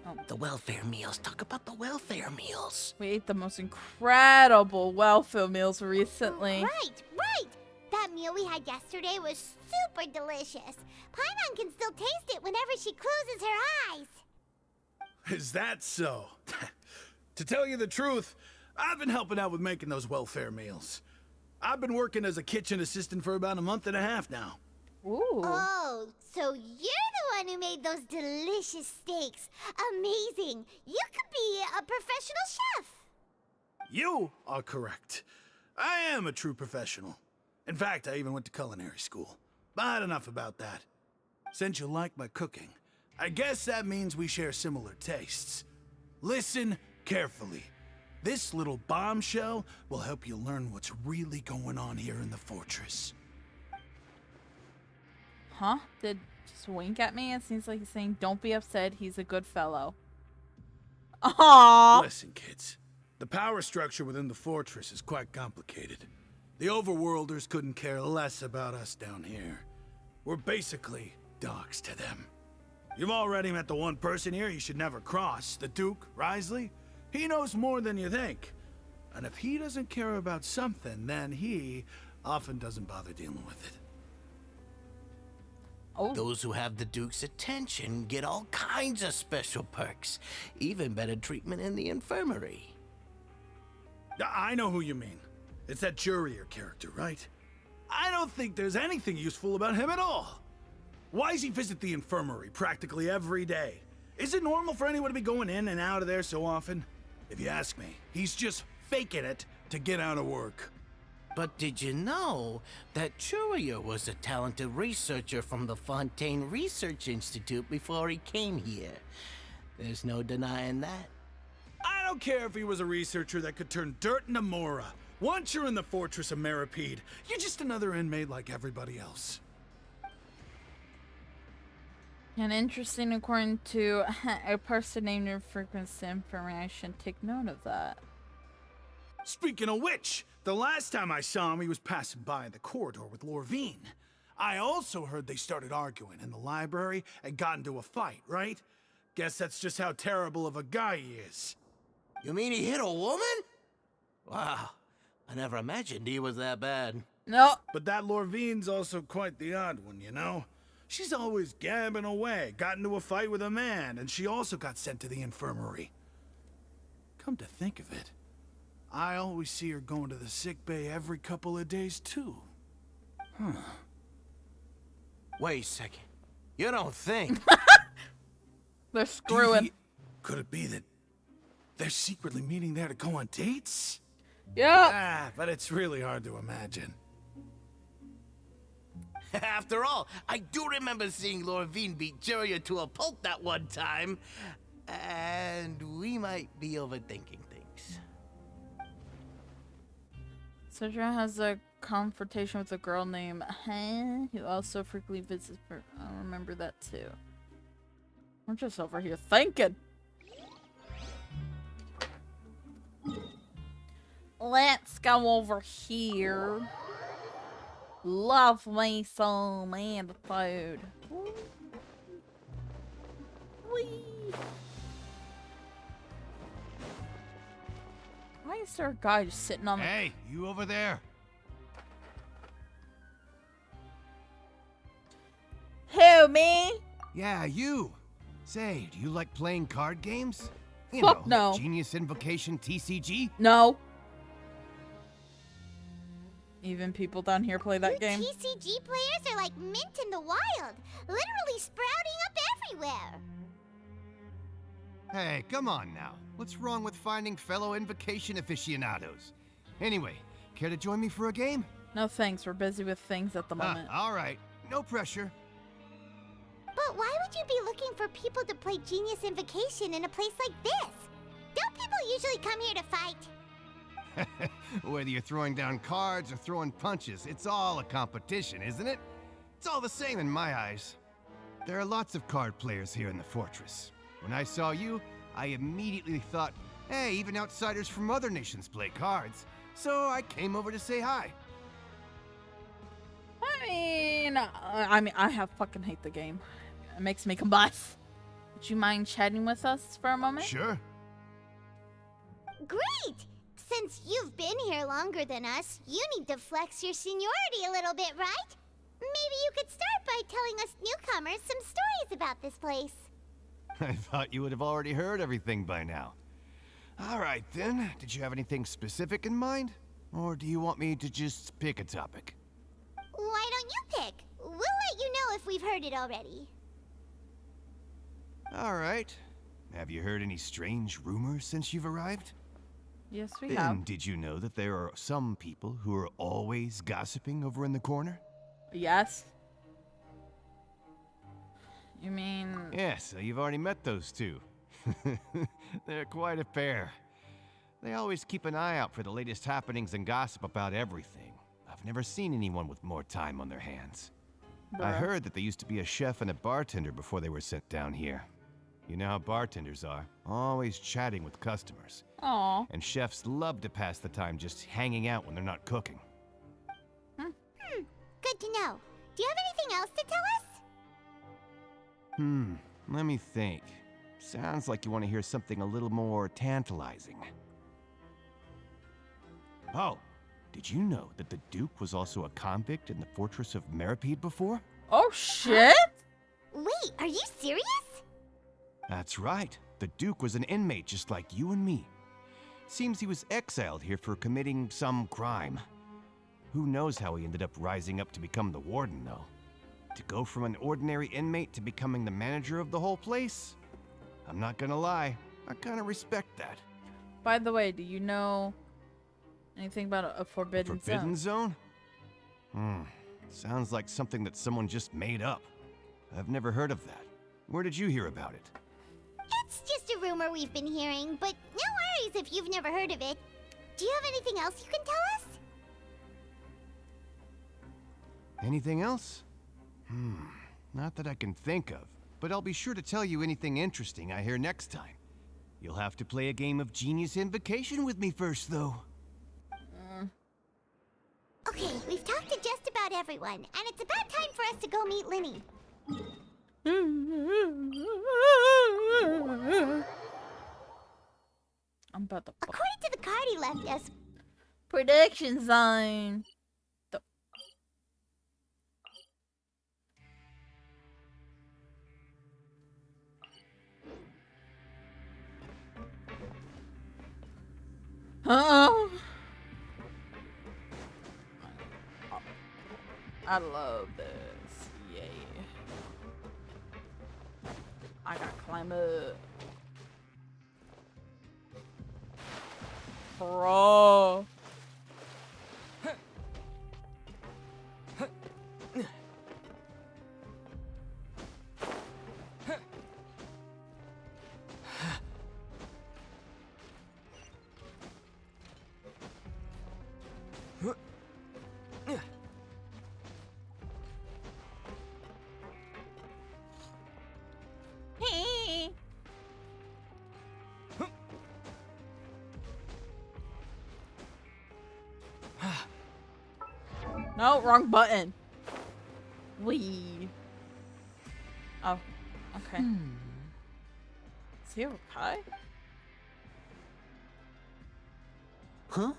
Oh. The welfare meals. Talk about the welfare meals. We ate the most incredible welfare meals recently. Right. That meal we had yesterday was super delicious. Paimon can still taste it whenever she closes her eyes. Is that so? To tell you the truth, I've been helping out with making those welfare meals. I've been working as a kitchen assistant for about a month and a half now. Ooh. Oh, so you're the one who made those delicious steaks. Amazing. You could be a professional chef. You are correct. I am a true professional. In fact, I even went to culinary school. But enough about that. Since you like my cooking, I guess that means we share similar tastes. Listen carefully. This little bombshell will help you learn what's really going on here in the fortress. Huh? Did just wink at me? It seems like he's saying, don't be upset, he's a good fellow. Aww. Listen, kids. The power structure within the fortress is quite complicated. The overworlders couldn't care less about us down here. We're basically dogs to them. You've already met the one person here you should never cross, the Duke, Risley. He knows more than you think. And if he doesn't care about something, then he often doesn't bother dealing with it. Oh. Those who have the Duke's attention get all kinds of special perks, even better treatment in the infirmary. I know who you mean. It's that Jurier character, right? I don't think there's anything useful about him at all. Why does he visit the infirmary practically every day? Is it normal for anyone to be going in and out of there so often? If you ask me, he's just faking it to get out of work. But did you know that Jurier was a talented researcher from the Fontain Research Institute before he came here? There's no denying that. I don't care if he was a researcher that could turn dirt into Mora. Once you're in the fortress of Meripede, you're just another inmate like everybody else. And interesting, according to a person named your frequency information, take note of that. Speaking of which, the last time I saw him, he was passing by in the corridor with Lorvine. I also heard they started arguing in the library and got into a fight, right? Guess that's just how terrible of a guy he is. You mean he hit a woman? Wow, I never imagined he was that bad. No. But that Lorvine's also quite the odd one, you know? She's always gabbing away, got into a fight with a man, and she also got sent to the infirmary. Come to think of it, I always see her going to the sick bay every couple of days, too. Huh. Wait a second. You don't think? They're screwing. Could it be that they're secretly meeting there to go on dates? Yeah. But it's really hard to imagine. After all, I do remember seeing Lorvine beat Jurier to a pulp that one time. And we might be overthinking things. Cedra has a confrontation with a girl named who also frequently visits her. I remember that too. We're just over here thinking. Let's go over here. Love me some and the food. Whee. Why is there a guy just sitting on the... Hey, you over there. Who, me? Yeah, you. Say, do you like playing card games? You Fuck know, no. Genius Invocation TCG? No. Even people down here play that game. TCG players are like mint in the wild, literally sprouting up everywhere. Hey, come on now. What's wrong with finding fellow Invocation aficionados? Anyway, care to join me for a game? No thanks, we're busy with things at the moment. All right, no pressure. But why would you be looking for people to play Genius Invocation in a place like this? Don't people usually come here to fight? Whether you're throwing down cards or throwing punches, it's all a competition, isn't it? It's all the same in my eyes. There are lots of card players here in the fortress. When I saw you, I immediately thought, hey, even outsiders from other nations play cards. So I came over to say hi. I mean, I have fucking hate the game. It makes me combust. Would you mind chatting with us for a moment? Sure. Great! Since you've been here longer than us, you need to flex your seniority a little bit, right? Maybe you could start by telling us newcomers some stories about this place. I thought you would have already heard everything by now. All right, then. Did you have anything specific in mind? Or do you want me to just pick a topic? Why don't you pick? We'll let you know if we've heard it already. All right. Have you heard any strange rumors since you've arrived? Yes, we And have. did you know that there are some people who are always gossiping over in the corner? Yes. You mean... Yeah, so you've already met those two. They're quite a pair. They always keep an eye out for the latest happenings and gossip about everything. I've never seen anyone with more time on their hands. I heard that they used to be a chef and a bartender before they were sent down here. You know how bartenders are, always chatting with customers. Aww. And chefs love to pass the time just hanging out when they're not cooking. to know. Do you have anything else to tell us? Let me think. Sounds like you want to hear something a little more tantalizing. Oh, did you know that the Duke was also a convict in the fortress of Meripede before? Oh, shit? Wait, are you serious? That's right. The Duke was an inmate just like you and me. Seems he was exiled here for committing some crime. Who knows how he ended up rising up to become the warden, though. To go from an ordinary inmate to becoming the manager of the whole place? I'm not gonna lie, I kinda respect that. By the way, do you know anything about a forbidden Forbidden zone? Sounds like something that someone just made up. I've never heard of that. Where did you hear about it? It's just a rumor we've been hearing, but no worries if you've never heard of it. Do you have anything else you can tell us? Anything else? Not that I can think of, but I'll be sure to tell you anything interesting I hear next time. You'll have to play a game of Genius Invocation with me first, though. Okay, we've talked to just about everyone, and it's about time for us to go meet Linny. I'm about to... According to the card he left us... Prediction zone. I love this. Yeah. I gotta climb up. Bro. No, wrong button. Wee. Oh, okay. Is he okay? Huh?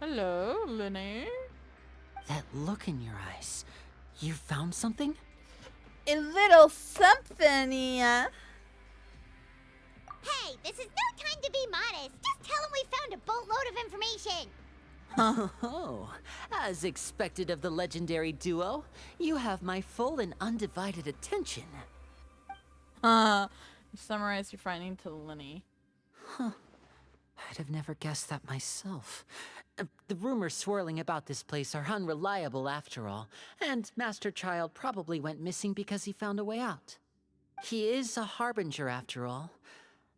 Hello, Linny. That look in your eyes. You found something? A little something, yeah. Hey, this is no time to be modest. Just tell him we found a boatload of information. Oh, as expected of the legendary duo, you have my full and undivided attention. You summarized your finding to Linny. Huh. I'd have never guessed that myself. The rumors swirling about this place are unreliable after all, and Master Child probably went missing because he found a way out. He is a harbinger after all.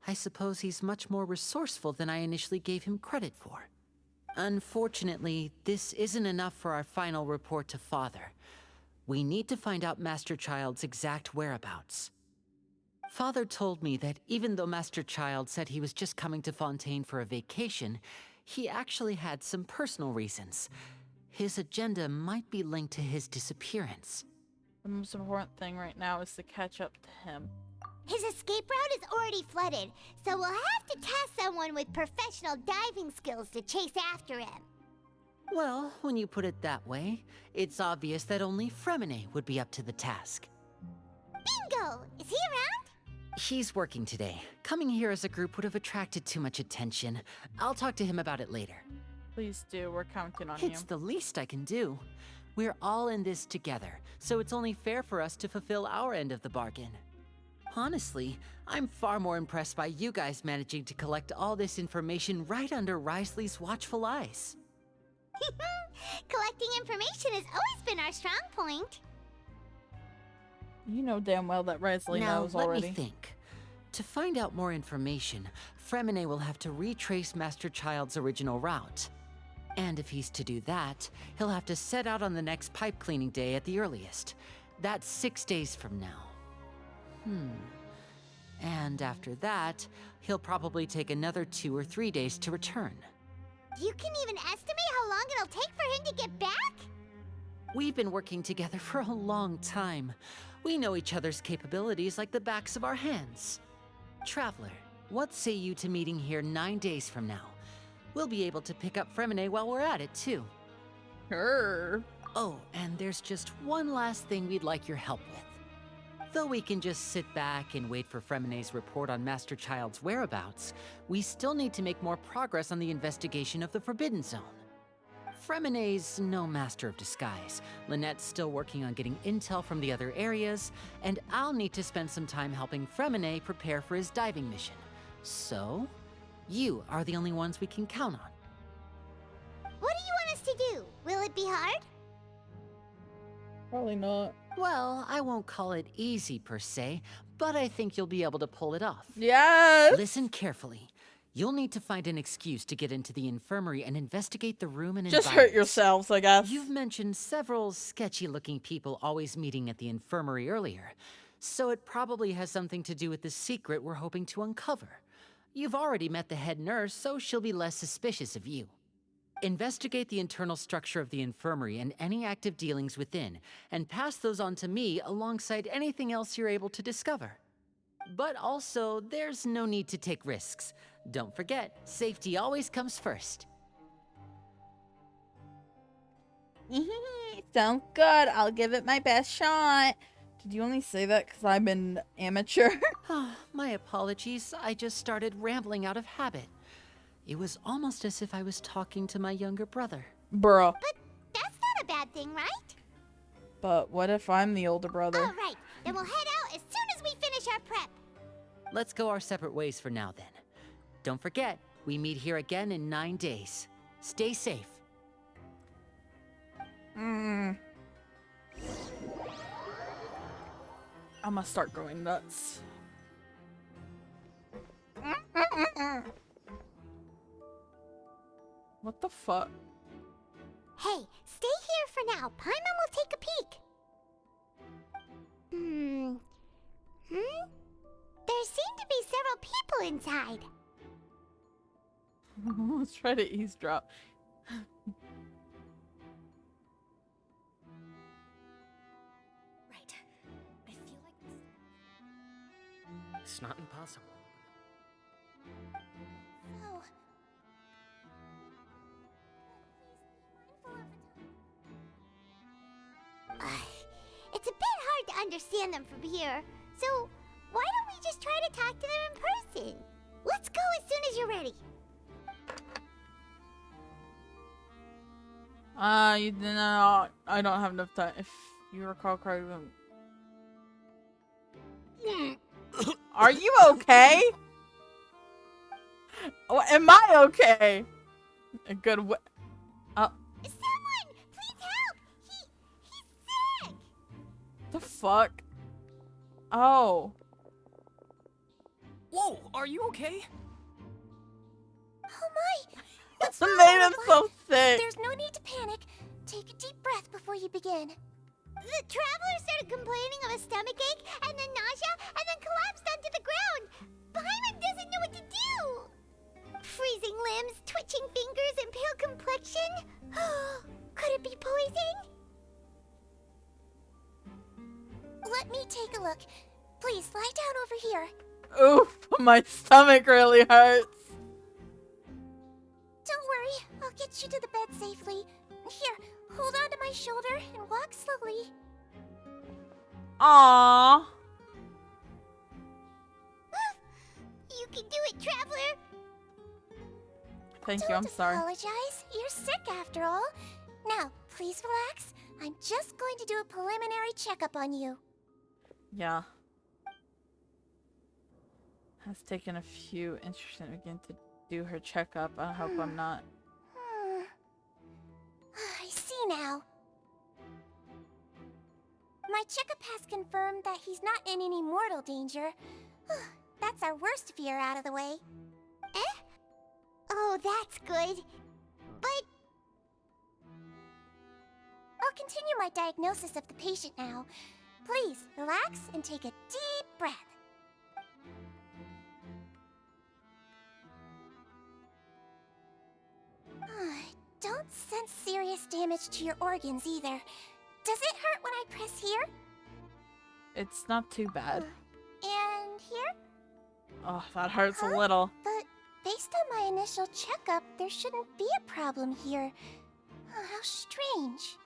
I suppose he's much more resourceful than I initially gave him credit for. Unfortunately, this isn't enough for our final report to Father. We need to find out Master Child's exact whereabouts. Father told me that even though Master Child said he was just coming to Fontain for a vacation, he actually had some personal reasons. His agenda might be linked to his disappearance. The most important thing right now is to catch up to him. His escape route is already flooded, so we'll have to task someone with professional diving skills to chase after him. Well, when you put it that way, it's obvious that only Fremine would be up to the task. Bingo! Is he around? He's working today. Coming here as a group would have attracted too much attention. I'll talk to him about it later. Please do. We're counting on you. It's the least I can do. We're all in this together, so it's only fair for us to fulfill our end of the bargain. Honestly, I'm far more impressed by you guys managing to collect all this information right under Risley's watchful eyes. Collecting information has always been our strong point. You know damn well that Risley knows already. Let me think. To find out more information, Fremine will have to retrace Master Child's original route. And if he's to do that, he'll have to set out on the next pipe cleaning day at the earliest. That's 6 days from now. And after that, he'll probably take another 2 or 3 days to return. You can even estimate how long it'll take for him to get back? We've been working together for a long time. We know each other's capabilities like the backs of our hands. Traveler, what say you to meeting here 9 days from now? We'll be able to pick up Fremine while we're at it, too. Sure. Oh, and there's just one last thing we'd like your help with. Though we can just sit back and wait for Fremine's report on Master Child's whereabouts, we still need to make more progress on the investigation of the Forbidden Zone. Fremine's no master of disguise. Lynette's still working on getting intel from the other areas, and I'll need to spend some time helping Fremine prepare for his diving mission. So, you are the only ones we can count on. What do you want us to do? Will it be hard? Probably not. Well, I won't call it easy per se, but I think you'll be able to pull it off. Yes! Listen carefully. You'll need to find an excuse to get into the infirmary and investigate the room and Just environment. hurt yourselves, I guess. You've mentioned several sketchy-looking people always meeting at the infirmary earlier, so it probably has something to do with the secret we're hoping to uncover. You've already met the head nurse, so she'll be less suspicious of you. Investigate the internal structure of the infirmary and any active dealings within, and pass those on to me alongside anything else you're able to discover. But also, there's no need to take risks. Don't forget, safety always comes first. Sounds good. I'll give it my best shot. Did you only say that because I'm an amateur? My apologies. I just started rambling out of habit. It was almost as if I was talking to my younger brother. Bruh. But that's not a bad thing, right? But what if I'm the older brother? All right, then we'll head out as soon as we finish our prep. Let's go our separate ways for now, then. Don't forget, we meet here again in 9 days. Stay safe. I'm gonna start going nuts. What the fuck? Hey, stay here for now. Paimon will take a peek. There seem to be several people inside. Let's try to eavesdrop. Right. I feel like it's not impossible. Oh. It's a bit hard to understand them from here, so why don't we just try to talk to them in person? Let's go as soon as you're ready. You did not. I don't have enough time. If you recall correctly. Are you okay? Am I okay? A good way. Someone, please help! He's sick! The fuck? Oh. Whoa, are you okay? Oh my! What's That wrong, made him everyone? so sick. There's no need to panic. Take a deep breath before you begin. The traveler started complaining of a stomachache, and then nausea, and then collapsed onto the ground. Paimon doesn't know what to do. Freezing limbs, twitching fingers, and pale complexion. Could it be poison? Let me take a look. Please lie down over here. Oof, my stomach really hurts. Don't worry, I'll get you to the bed safely. Here, hold on to my shoulder and walk slowly. Aww. You can do it, traveler. Thank you, I'm sorry. Don't apologize. You're sick after all. Now, please relax. I'm just going to do a preliminary checkup on you. Yeah. Has taken a few interesting again to do her checkup. I hope I'm not. I see now. My checkup has confirmed that he's not in any mortal danger. That's our worst fear out of the way. Eh? Oh, that's good. But I'll continue my diagnosis of the patient now. Please, relax and take a deep breath. sense serious damage to your organs either. Does it hurt when I press here? It's not too bad. And here? Oh, that hurts a little. But based on my initial checkup, there shouldn't be a problem here. Oh, how strange.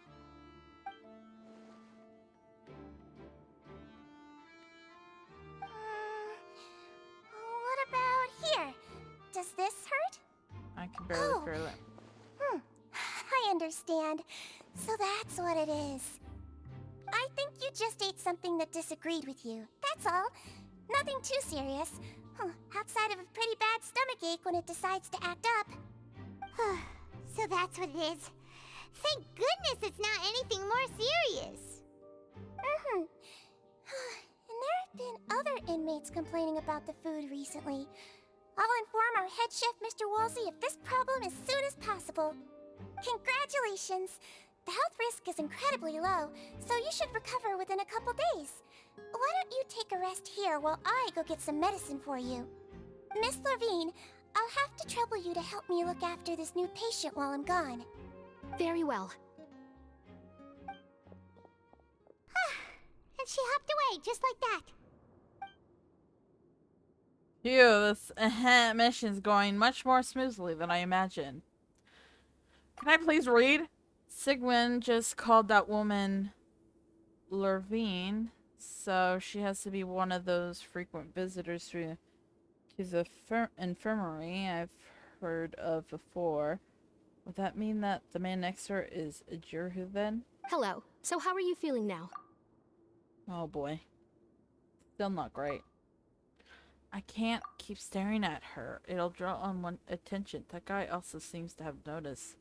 What about here? Does this hurt? I can barely feel it. I understand. So that's what it is. I think you just ate something that disagreed with you. That's all. Nothing too serious. Outside of a pretty bad stomachache when it decides to act up. So that's what it is. Thank goodness it's not anything more serious. And there have been other inmates complaining about the food recently. I'll inform our head chef, Mr. Woolsey, of this problem as soon as possible. Congratulations! The health risk is incredibly low, so you should recover within a couple days. Why don't you take a rest here while I go get some medicine for you? Miss Levine, I'll have to trouble you to help me look after this new patient while I'm gone. Very well. And she hopped away just like that. Phew, this mission's going much more smoothly than I imagined. Can I please read? Sigmund just called that woman Levine, so she has to be one of those frequent visitors to the infirmary I've heard of before. Would that mean that the man next to her is a Jurhu then? Hello. So how are you feeling now? Oh boy. Still not great. I can't keep staring at her. It'll draw on attention. That guy also seems to have noticed.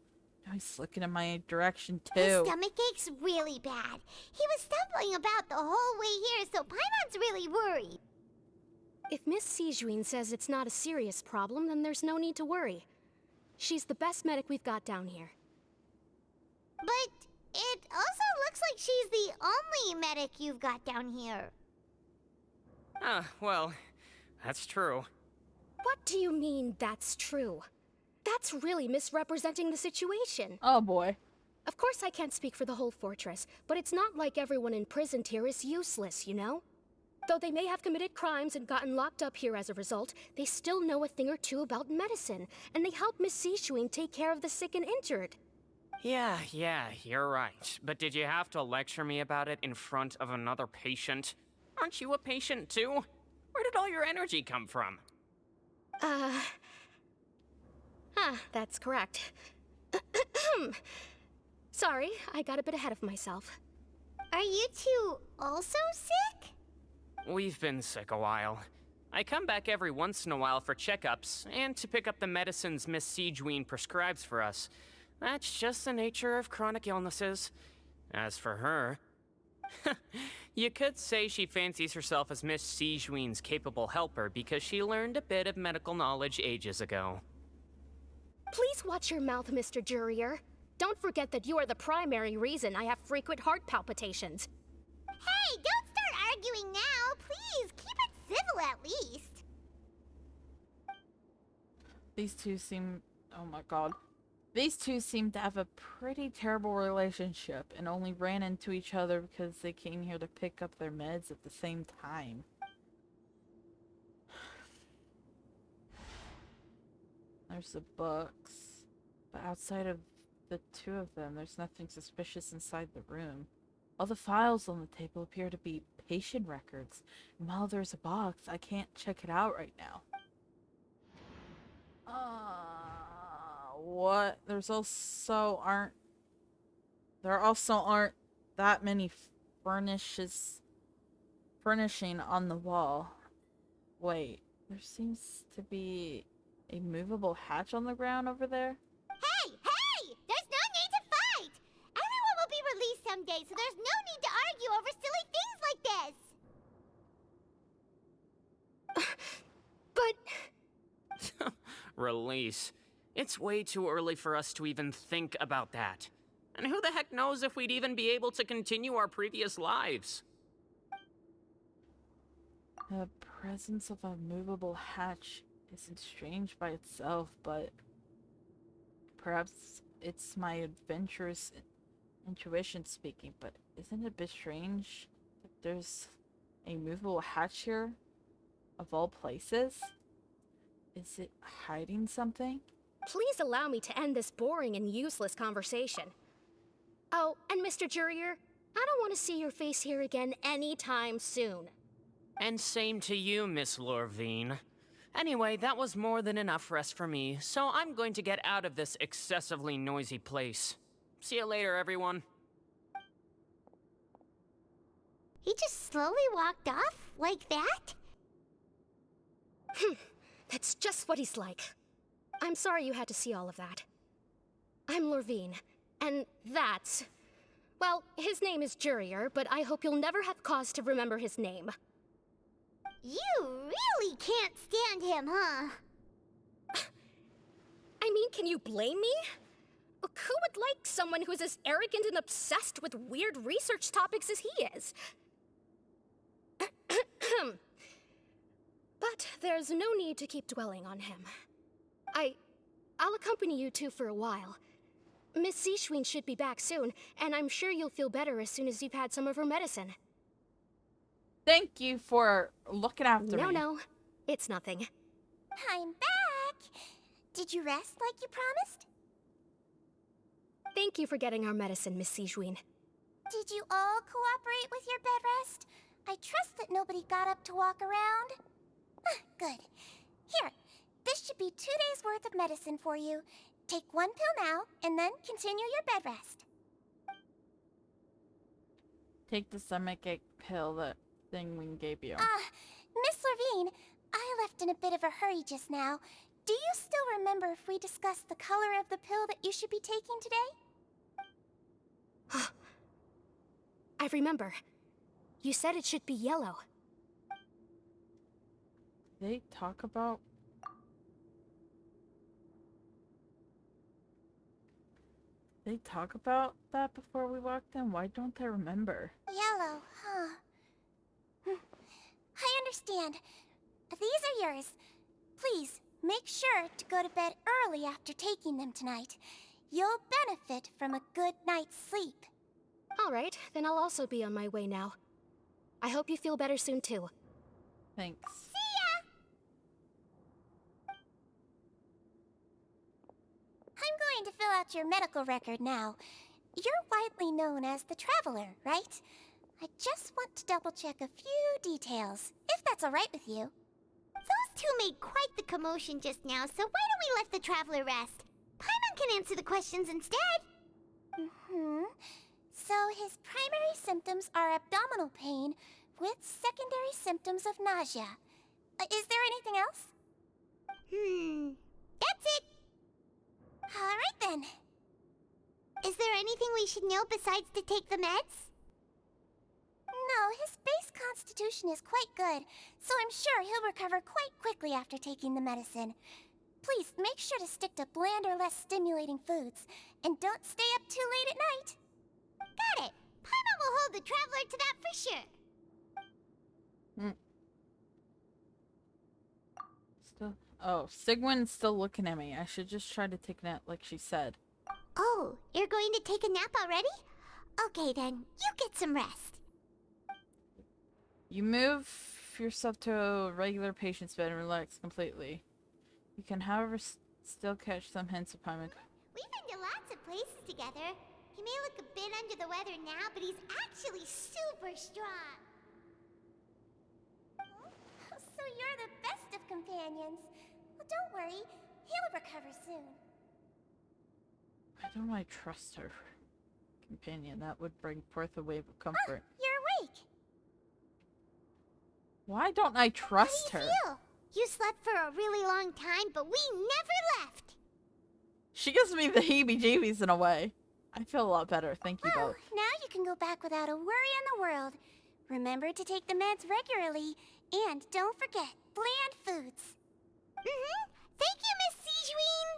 Now he's looking in my direction too. His stomach ache's really bad. He was stumbling about the whole way here, so Paimon's really worried. If Miss Sijuin says it's not a serious problem, then there's no need to worry. She's the best medic we've got down here. But it also looks like she's the only medic you've got down here. Well, that's true. What do you mean, that's true? That's really misrepresenting the situation. Oh boy. Of course I can't speak for the whole fortress, but it's not like everyone imprisoned here is useless, you know? Though they may have committed crimes and gotten locked up here as a result, they still know a thing or two about medicine, and they help Miss Sijuin take care of the sick and injured. Yeah, you're right. But did you have to lecture me about it in front of another patient? Aren't you a patient too? Where did all your energy come from? That's correct. Sorry, I got a bit ahead of myself. Are you two also sick? We've been sick a while. I come back every once in a while for checkups, and to pick up the medicines Miss Sijuin prescribes for us. That's just the nature of chronic illnesses. As for her... you could say she fancies herself as Miss Sijuin's capable helper because she learned a bit of medical knowledge ages ago. Please watch your mouth, Mr. Jurier. Don't forget that you are the primary reason I have frequent heart palpitations. Hey, don't start arguing now. Please, keep it civil at least. These two seem... oh my god. These two seem to have a pretty terrible relationship and only ran into each other because they came here to pick up their meds at the same time. There's the books. But outside of the two of them, there's nothing suspicious inside the room. All the files on the table appear to be patient records. And while there's a box, I can't check it out right now. What? There also aren't that many furnishing on the wall. Wait, there seems to be a movable hatch on the ground over there. Hey! There's no need to fight! Everyone will be released someday, so there's no need to argue over silly things like this! But... Release. It's way too early for us to even think about that. And who the heck knows if we'd even be able to continue our previous lives? The presence of a movable hatch isn't strange by itself, but perhaps it's my adventurous intuition speaking, but isn't it a bit strange that there's a movable hatch here? Of all places? Is it hiding something? Please allow me to end this boring and useless conversation. Oh, and Mr. Jurier, I don't want to see your face here again anytime soon. And same to you, Miss Lorvine. Anyway, that was more than enough rest for me, so I'm going to get out of this excessively noisy place. See you later, everyone. He just slowly walked off like that? That's just what he's like. I'm sorry you had to see all of that. I'm Lorvine, and that's... Well, his name is Jurier, but I hope you'll never have cause to remember his name. You really can't stand him, huh? I mean, can you blame me? Who would like someone who's as arrogant and obsessed with weird research topics as he is? But there's no need to keep dwelling on him. I'll accompany you two for a while. Miss Seashween should be back soon, and I'm sure you'll feel better as soon as you've had some of her medicine. Thank you for looking after me. No, it's nothing. I'm back! Did you rest like you promised? Thank you for getting our medicine, Miss Seashween. Did you all cooperate with your bed rest? I trust that nobody got up to walk around. Good. Here, this should be 2 days' worth of medicine for you. Take 1 pill now, and then continue your bed rest. Take the stomachache pill, that thing we gave you. Miss Lorvine, I left in a bit of a hurry just now. Do you still remember if we discussed the color of the pill that you should be taking today? I remember. You said it should be yellow. They talk about... They talk about that before we walked in? Why don't I remember? Yellow, huh? I understand. These are yours. Please, make sure to go to bed early after taking them tonight. You'll benefit from a good night's sleep. All right, then I'll also be on my way now. I hope you feel better soon, too. Thanks. See ya! I'm going to fill out your medical record now. You're widely known as the Traveler, right? I just want to double-check a few details, if that's all right with you. Those two made quite the commotion just now, so why don't we let the Traveler rest? Paimon can answer the questions instead. So his primary symptoms are abdominal pain with secondary symptoms of nausea. Is there anything else? That's it. All right then. Is there anything we should know besides to take the meds? No, his base constitution is quite good, so I'm sure he'll recover quite quickly after taking the medicine. Please make sure to stick to bland or less stimulating foods, and don't stay up too late at night. Got it. Paimon will hold the Traveler to that for sure. Still... Oh, Sigwin's still looking at me. I should just try to take a nap like she said. Oh, you're going to take a nap already? Okay then, you get some rest. You move yourself to a regular patient's bed and relax completely. You can, however, still catch some hints of Paimon. We've been to lots of places together. He may look a bit under the weather now, but he's actually super strong. So you're the best of companions. Well, don't worry, he'll recover soon. Why don't I trust her? Companion, that would bring forth a wave of comfort. You're awake. Why don't I trust her? How do you feel? You slept for a really long time, but we never left. She gives me the heebie-jeebies in a way. I feel a lot better, thank you both. Now you can go back without a worry in the world. Remember to take the meds regularly, and don't forget, bland foods. Thank you, Miss Seashween.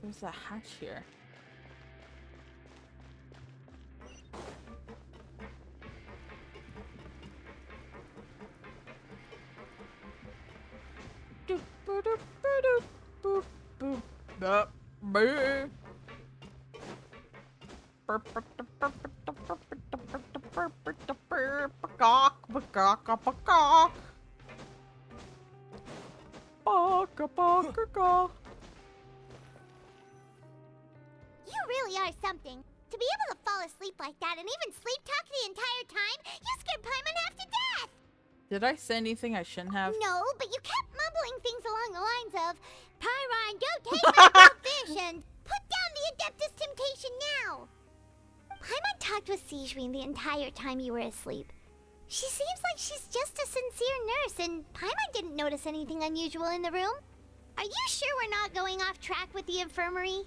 There's a hatch here. You really are something. To be able to fall asleep like that and even sleep talk the entire time, you scared Paimon half to death! Did I say anything I shouldn't have? No, but you kept mumbling things along the lines of, Pyron, go take my goldfish and put down the Adeptus Temptation now! Paimon talked with Sigewinne the entire time you were asleep. She seems like she's just a sincere nurse, and Paimon didn't notice anything unusual in the room. Are you sure we're not going off track with the infirmary?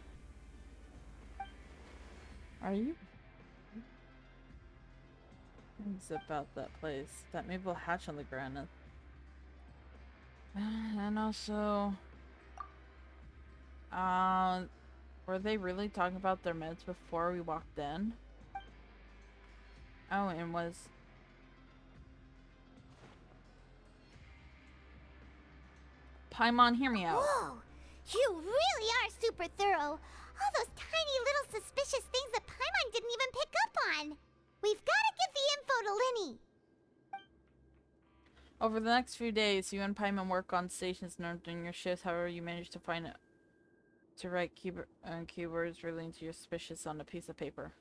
Are you? Zip out that place. That maybe will hatch on the ground. And also, were they really talking about their meds before we walked in? Oh, and was Paimon, hear me out. Whoa! You really are super thorough. All those tiny little suspicious things that Paimon didn't even pick up on. We've got to give the info to Linny. Over the next few days, you and Paimon work on stations and during your shifts. However, you manage to find it to write keywords relating to your suspicious on a piece of paper.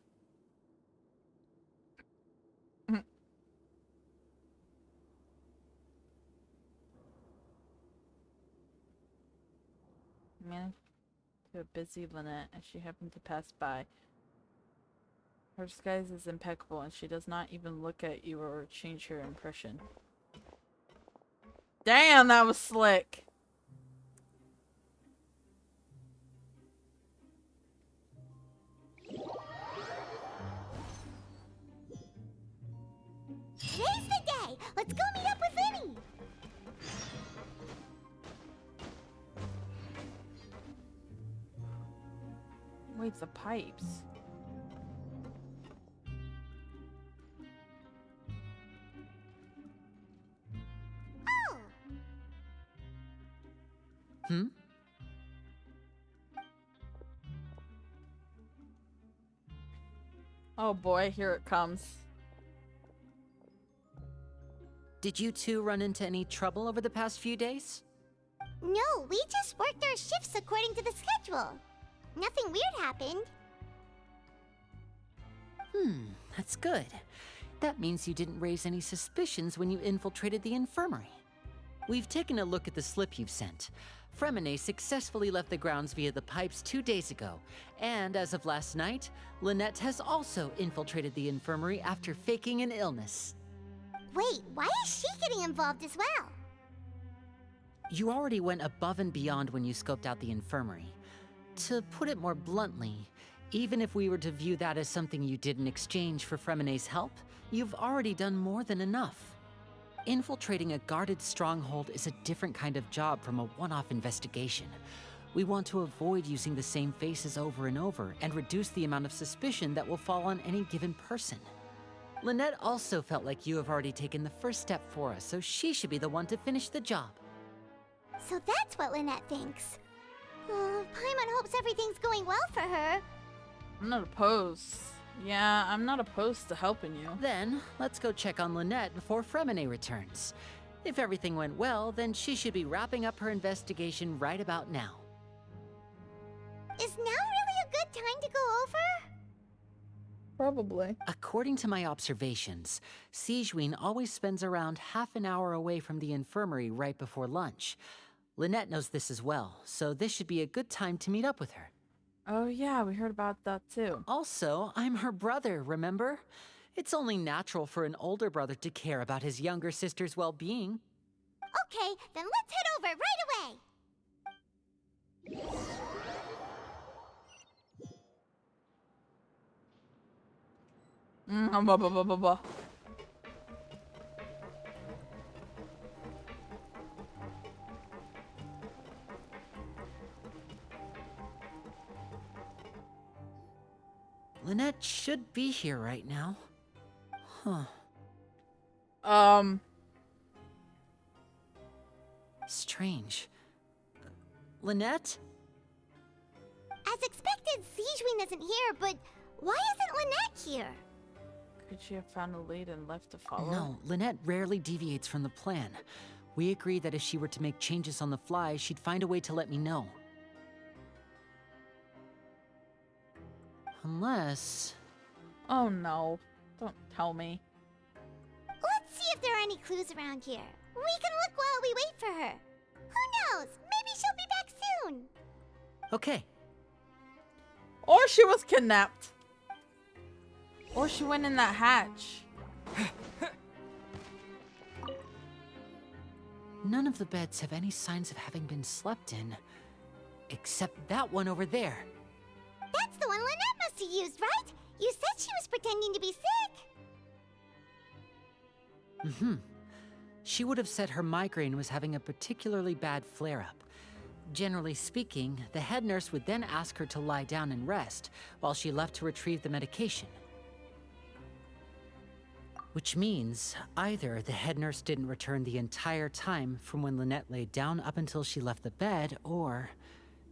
Man, to a busy Lynette, as she happened to pass by. Her disguise is impeccable, and she does not even look at you or change her impression. Damn, that was slick! Today's the day! Let's go meet up with Linny! Wait, the pipes. Oh! Hmm? Oh boy, here it comes. Did you two run into any trouble over the past few days? No, we just worked our shifts according to the schedule. Nothing weird happened. That's good. That means you didn't raise any suspicions when you infiltrated the infirmary. We've taken a look at the slip you've sent. Fremine successfully left the grounds via the pipes 2 days ago, and as of last night, Lynette has also infiltrated the infirmary after faking an illness. Wait, why is she getting involved as well? You already went above and beyond when you scoped out the infirmary. To put it more bluntly, even if we were to view that as something you did in exchange for Fremine's help, you've already done more than enough. Infiltrating a guarded stronghold is a different kind of job from a one-off investigation. We want to avoid using the same faces over and over and reduce the amount of suspicion that will fall on any given person. Lynette also felt like you have already taken the first step for us, so she should be the one to finish the job. So that's what Lynette thinks. Paimon hopes everything's going well for her. I'm not opposed. Yeah, I'm not opposed to helping you. Then, let's go check on Lynette before Fremine returns. If everything went well, then she should be wrapping up her investigation right about now. Is now really a good time to go over? Probably. According to my observations, Sigewinne always spends around half an hour away from the infirmary right before lunch. Lynette knows this as well, so this should be a good time to meet up with her. Oh yeah, we heard about that too. Also, I'm her brother, remember? It's only natural for an older brother to care about his younger sister's well-being. Okay, then let's head over right away! Lynette should be here right now. Huh. Strange. Lynette? As expected, Sijwin isn't here, but why isn't Lynette here? Could she have found a lead and left to follow? No, Lynette rarely deviates from the plan. We agreed that if she were to make changes on the fly, she'd find a way to let me know. Unless... Oh no. Don't tell me. Let's see if there are any clues around here. We can look while we wait for her. Who knows? Maybe she'll be back soon. Okay. Or she was kidnapped. Or she went in that hatch. None of the beds have any signs of having been slept in. Except that one over there. That's the one Lynette must have used, right? You said she was pretending to be sick. Mm-hmm. She would have said her migraine was having a particularly bad flare-up. Generally speaking, the head nurse would then ask her to lie down and rest, while she left to retrieve the medication. Which means, either the head nurse didn't return the entire time from when Lynette laid down up until she left the bed, or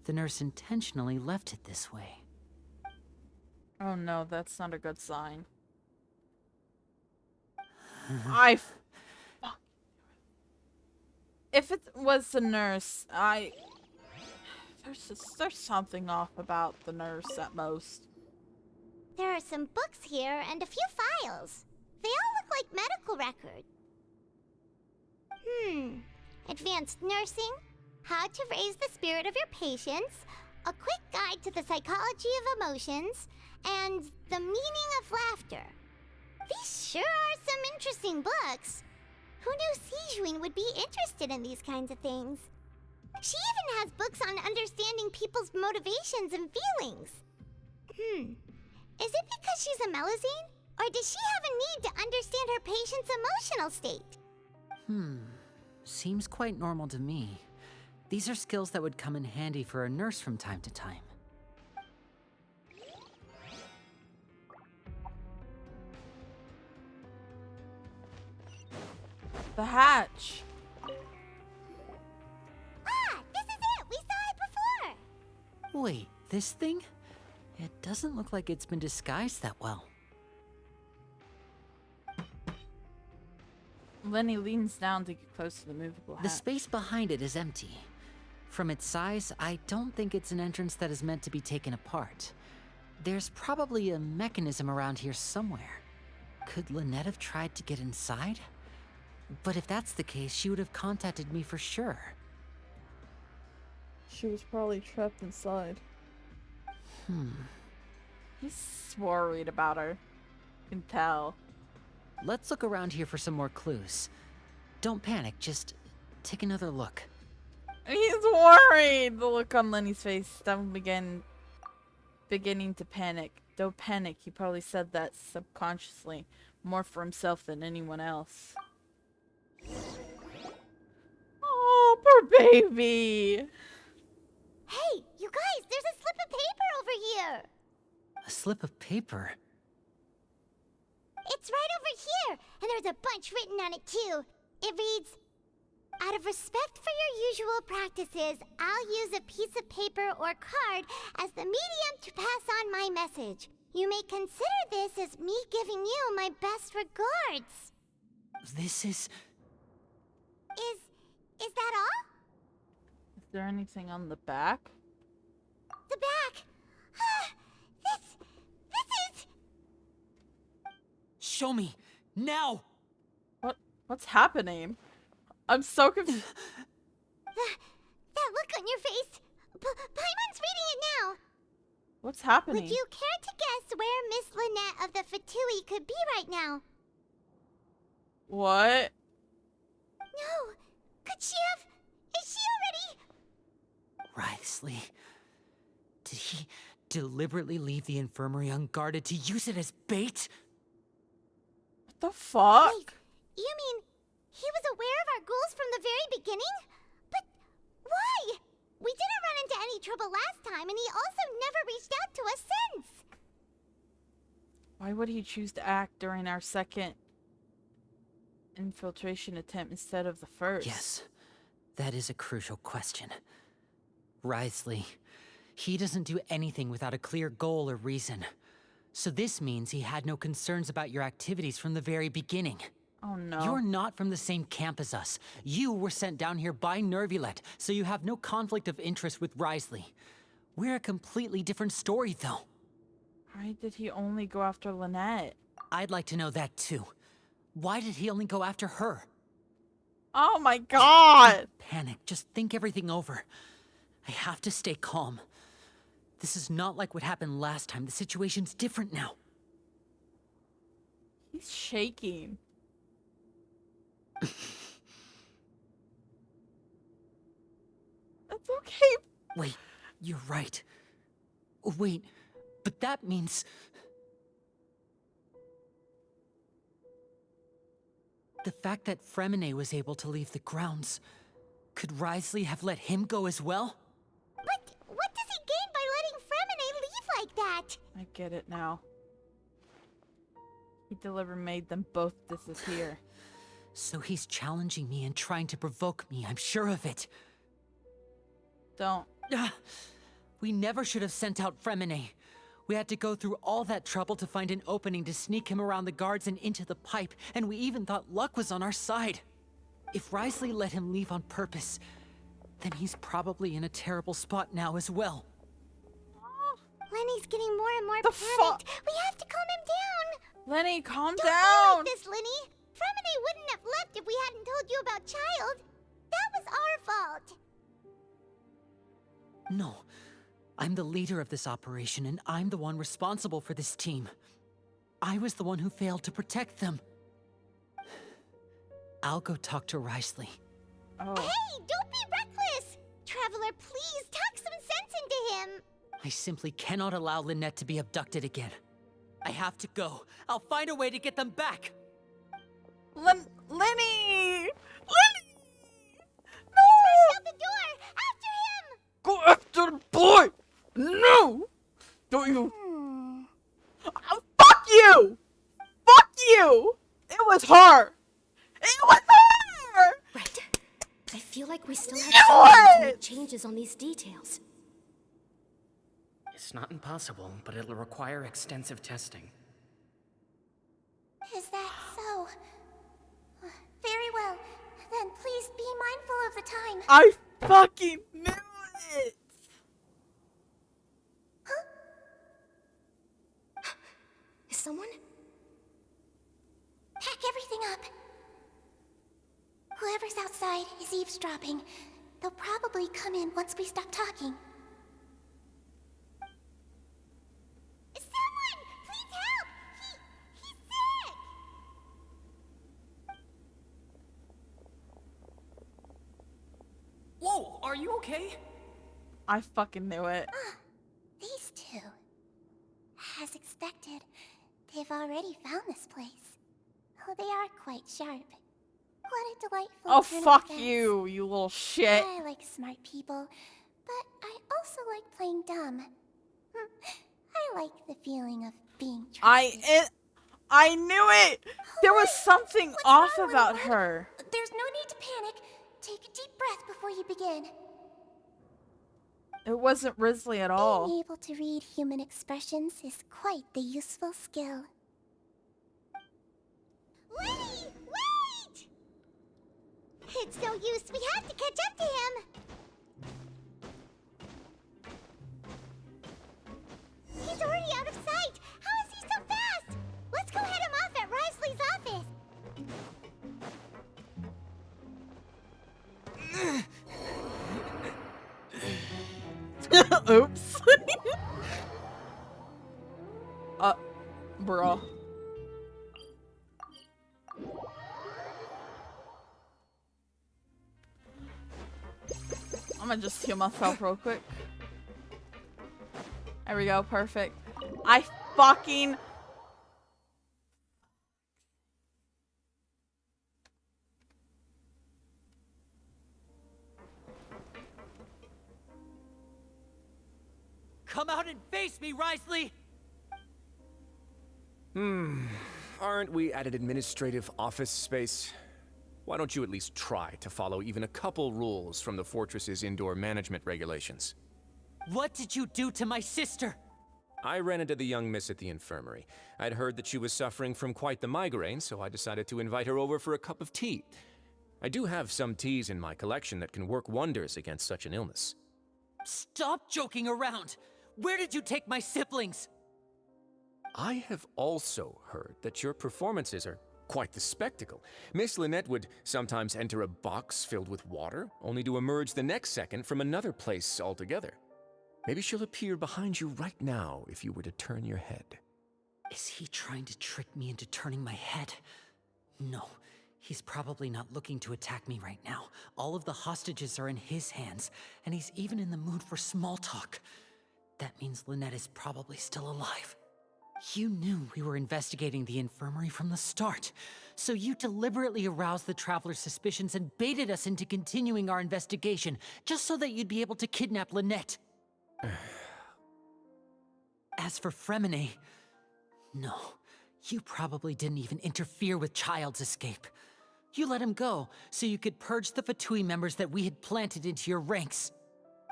the nurse intentionally left it this way. Oh no, that's not a good sign. If it was the nurse, there's something off about the nurse at most. There are some books here and a few files. They all look like medical records. Advanced nursing, how to raise the spirit of your patients, a quick guide to the psychology of emotions, and the meaning of laughter. These sure are some interesting books. Who knew Sijwin would be interested in these kinds of things? She even has books on understanding people's motivations and feelings. Is it because she's a Melusine? Or does she have a need to understand her patient's emotional state? Seems quite normal to me. These are skills that would come in handy for a nurse from time to time. The hatch. Ah, this is it! We saw it before! Wait, this thing? It doesn't look like it's been disguised that well. Lenny leans down to get close to the movable hatch. The space behind it is empty. From its size, I don't think it's an entrance that is meant to be taken apart. There's probably a mechanism around here somewhere. Could Lynette have tried to get inside? But if that's the case, she would have contacted me for sure. She was probably trapped inside. He's worried about her. You can tell. Let's look around here for some more clues. Don't panic, just take another look. He's worried! The look on Lenny's face, I'm beginning to panic. Don't panic, he probably said that subconsciously, more for himself than anyone else. Oh, poor baby! Hey, you guys, there's a slip of paper over here! A slip of paper? It's right over here, and there's a bunch written on it too. It reads, out of respect for your usual practices, I'll use a piece of paper or card as the medium to pass on my message. You may consider this as me giving you my best regards. This is... Is that all? Is there anything on the back? The back! This is... Show me! Now! What's happening? I'm so confused. That look on your face! Paimon's reading it now! What's happening? Would you care to guess where Miss Lynette of the Fatui could be right now? What? No! Could she have... Is she already... Writhely. Did he deliberately leave the infirmary unguarded to use it as bait? What the fuck? Wait, you mean he was aware of our goals from the very beginning? But why? We didn't run into any trouble last time, and he also never reached out to us since. Why would he choose to act during our second infiltration attempt instead of the first? Yes, that is a crucial question. Wriothesley. He doesn't do anything without a clear goal or reason. So this means he had no concerns about your activities from the very beginning. Oh no. You're not from the same camp as us. You were sent down here by Nervulet, so you have no conflict of interest with Wriothesley. We're a completely different story, though. Why did he only go after Lynette? I'd like to know that, too. Why did he only go after her? Oh my god! Don't panic, just think everything over. I have to stay calm. This is not like what happened last time. The situation's different now. He's shaking. That's okay. Wait, you're right. Wait, but that means... The fact that Fremine was able to leave the grounds, could Wriothesley have let him go as well? But what does he gain by letting Fremine leave like that? I get it now. He deliberately made them both disappear. So he's challenging me and trying to provoke me, I'm sure of it. Don't. We never should have sent out Fremine. We had to go through all that trouble to find an opening to sneak him around the guards and into the pipe, and we even thought luck was on our side. If Wriothesley let him leave on purpose, then he's probably in a terrible spot now as well. Lenny's getting more and more The panicked. We have to calm him down. Lenny, calm Don't down. Like this, Lenny. Fremine wouldn't have left if we hadn't told you about Child. That was our fault. No. I'm the leader of this operation, and I'm the one responsible for this team. I was the one who failed to protect them. I'll go talk to Wriothesley. Oh. Hey, don't be reckless! Traveler, please talk some sense into him. I simply cannot allow Lynette to be abducted again. I have to go. I'll find a way to get them back. Lenny! Lenny! No! He's rushed out the door! After him! Go after the boy! No! Don't you... fuck you! Fuck you! It was her! It was her! Right. I feel like we still have No time to make changes on these details. It's not impossible, but it'll require extensive testing. Is that so? Very well. Then please be mindful of the time. I fucking knew it! Is someone? Pack everything up. Whoever's outside is eavesdropping. They'll probably come in once we stop talking. Someone! Please help! He's sick! Whoa, are you okay? I fucking knew it. These two. As expected, they've already found this place. Oh, they are quite sharp. What a delightful Oh, turn of fuck events. you little shit. I like smart people, but I also like playing dumb. I like the feeling of being trusted. I knew it! There was something off about her. There's no need to panic. Take a deep breath before you begin. It wasn't Risley at all. Being able to read human expressions is quite the useful skill. Lenny! Wait! It's no use. We have to catch up to him. He's already out of sight. How is he so fast? Let's go head him off at Wriothesley's office. Oops. Bro. I'm gonna just heal myself real quick. There we go, perfect. I fucking... Come out and face me, Wriothesley! Aren't we at an administrative office space? why don't you at least try to follow even a couple rules from the fortress's indoor management regulations? What did you do to my sister? I ran into the young miss at the infirmary. I'd heard that she was suffering from quite the migraine, so I decided to invite her over for a cup of tea. I do have some teas in my collection that can work wonders against such an illness. Stop joking around! Where did you take my siblings? I have also heard that your performances are quite the spectacle. Miss Lynette would sometimes enter a box filled with water, only to emerge the next second from another place altogether. Maybe she'll appear behind you right now if you were to turn your head. Is he trying to trick me into turning my head? No, he's probably not looking to attack me right now. All of the hostages are in his hands, and he's even in the mood for small talk. That means Lynette is probably still alive. You knew we were investigating the infirmary from the start, so you deliberately aroused the Traveler's suspicions and baited us into continuing our investigation, just so that you'd be able to kidnap Lynette. As for Fremine, no, you probably didn't even interfere with Child's escape. You let him go, so you could purge the Fatui members that we had planted into your ranks.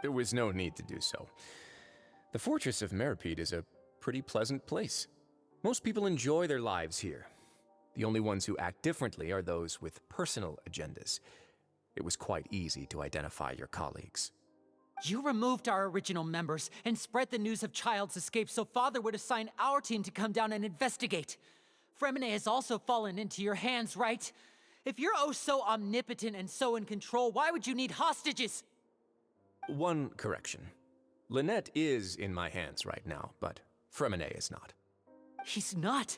There was no need to do so. The Fortress of Meripede is a pretty pleasant place. Most people enjoy their lives here. The only ones who act differently are those with personal agendas. It was quite easy to identify your colleagues. You removed our original members and spread the news of Child's escape so Father would assign our team to come down and investigate. Fremine has also fallen into your hands, right? If you're oh so omnipotent and so in control, why would you need hostages? One correction. Lynette is in my hands right now, but Fremine is not. He's not?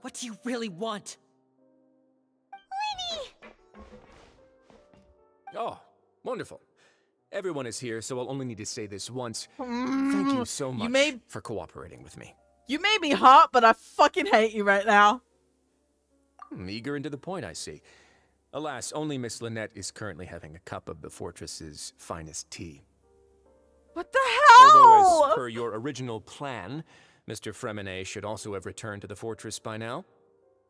What do you really want? Lenny! Oh, wonderful. Everyone is here, so I'll only need to say this once. Thank you so much for cooperating with me. You may be hot, but I fucking hate you right now. Eager and to the point, I see. Alas, only Miss Lynette is currently having a cup of the fortress's finest tea. What the hell? Although, as per your original plan, Mr. Fremine should also have returned to the fortress by now.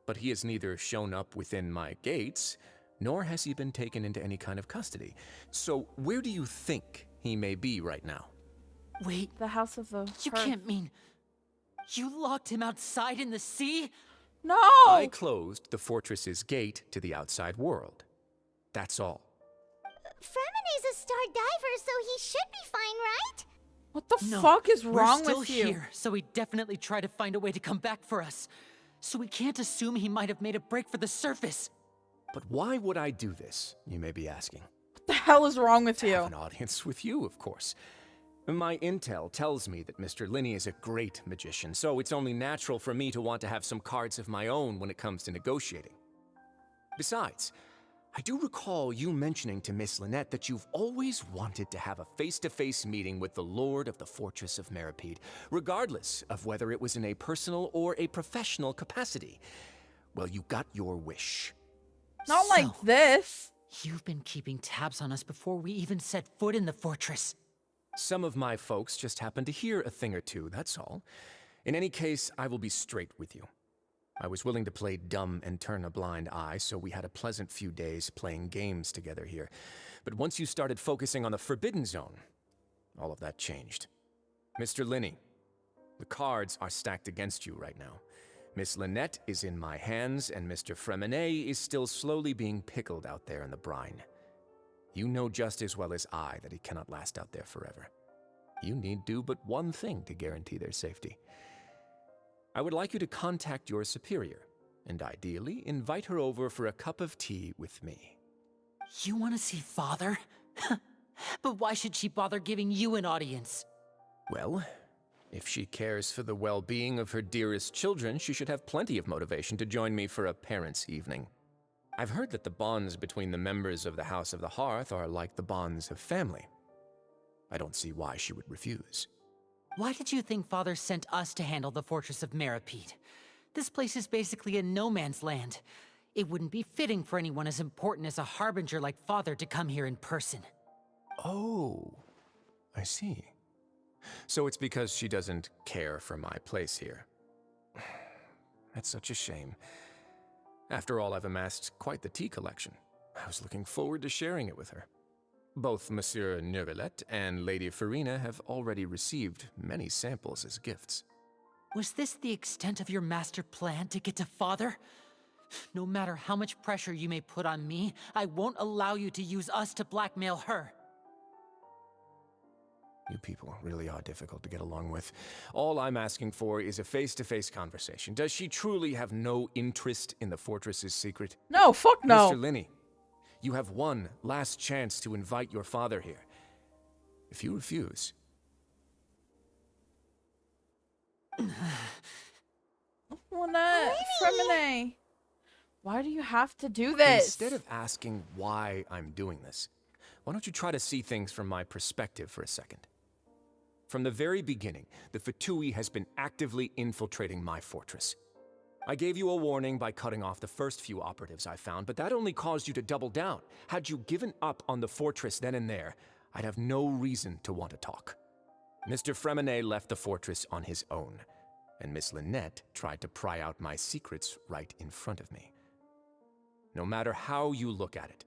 But he has neither shown up within my gates, nor has he been taken into any kind of custody. So, where do you think he may be right now? Wait. The House of the You can't mean... You locked him outside in the sea? No! I closed the fortress's gate to the outside world. That's all. Fremine's a star diver, so he should be fine, right? What the fuck is wrong with you? with you? Here, so he definitely tried to find a way to come back for us. So we can't assume he might have made a break for the surface. But why would I do this, you may be asking? What the hell is wrong with you? Have an audience with you, of course. My intel tells me that Mr. Linney is a great magician, so it's only natural for me to want to have some cards of my own when it comes to negotiating. Besides, I do recall you mentioning to Miss Lynette that you've always wanted to have a face-to-face meeting with the Lord of the Fortress of Meripede, regardless of whether it was in a personal or a professional capacity. Well, you got your wish. Not like this. You've been keeping tabs on us before we even set foot in the fortress. Some of my folks just happened to hear a thing or two, that's all. In any case, I will be straight with you. I was willing to play dumb and turn a blind eye, so we had a pleasant few days playing games together here. But once you started focusing on the Forbidden Zone, all of that changed. Mr. Linney, the cards are stacked against you right now. Miss Lynette is in my hands, and Mr. Fremine is still slowly being pickled out there in the brine. You know just as well as I that he cannot last out there forever. You need do but one thing to guarantee their safety. I would like you to contact your superior, and ideally invite her over for a cup of tea with me. You want to see Father? But why should she bother giving you an audience? Well, if she cares for the well-being of her dearest children, she should have plenty of motivation to join me for a parents' evening. I've heard that the bonds between the members of the House of the Hearth are like the bonds of family. I don't see why she would refuse. Why did you think Father sent us to handle the Fortress of Meripede? This place is basically a no-man's land. It wouldn't be fitting for anyone as important as a harbinger like Father to come here in person. Oh, I see. So it's because she doesn't care for my place here. That's such a shame. After all, I've amassed quite the tea collection. I was looking forward to sharing it with her. Both Monsieur Neuvillette and Lady Farina have already received many samples as gifts. Was this the extent of your master plan to get to Father? No matter how much pressure you may put on me, I won't allow you to use us to blackmail her. You people really are difficult to get along with. All I'm asking for is a face-to-face conversation. Does she truly have no interest in the fortress's secret? No, fuck no. Mr. Linney, you have one last chance to invite your father here. If you refuse... Fremine, why do you have to do this? Instead of asking why I'm doing this, why don't you try to see things from my perspective for a second? From the very beginning, the Fatui has been actively infiltrating my fortress. I gave you a warning by cutting off the first few operatives I found, but that only caused you to double down. Had you given up on the fortress then and there, I'd have no reason to want to talk. Mr. Fremine left the fortress on his own, and Miss Lynette tried to pry out my secrets right in front of me. No matter how you look at it,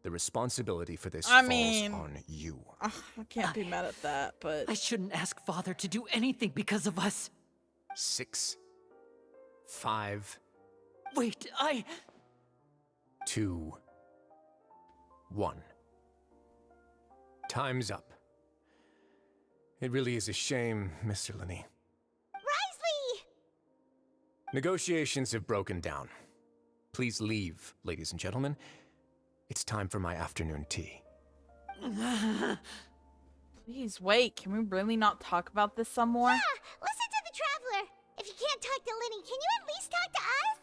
the responsibility for this falls on you. I can't be mad at that, but... I shouldn't ask Father to do anything because of us. 6, 5... Wait, 2, 1. Time's up. It really is a shame, Mr. Linney. Risley! Negotiations have broken down. Please leave, ladies and gentlemen. It's time for my afternoon tea. Please wait, can we really not talk about this some more? Yeah, listen to the Traveler. If you can't talk to Linny, can you at least talk to us?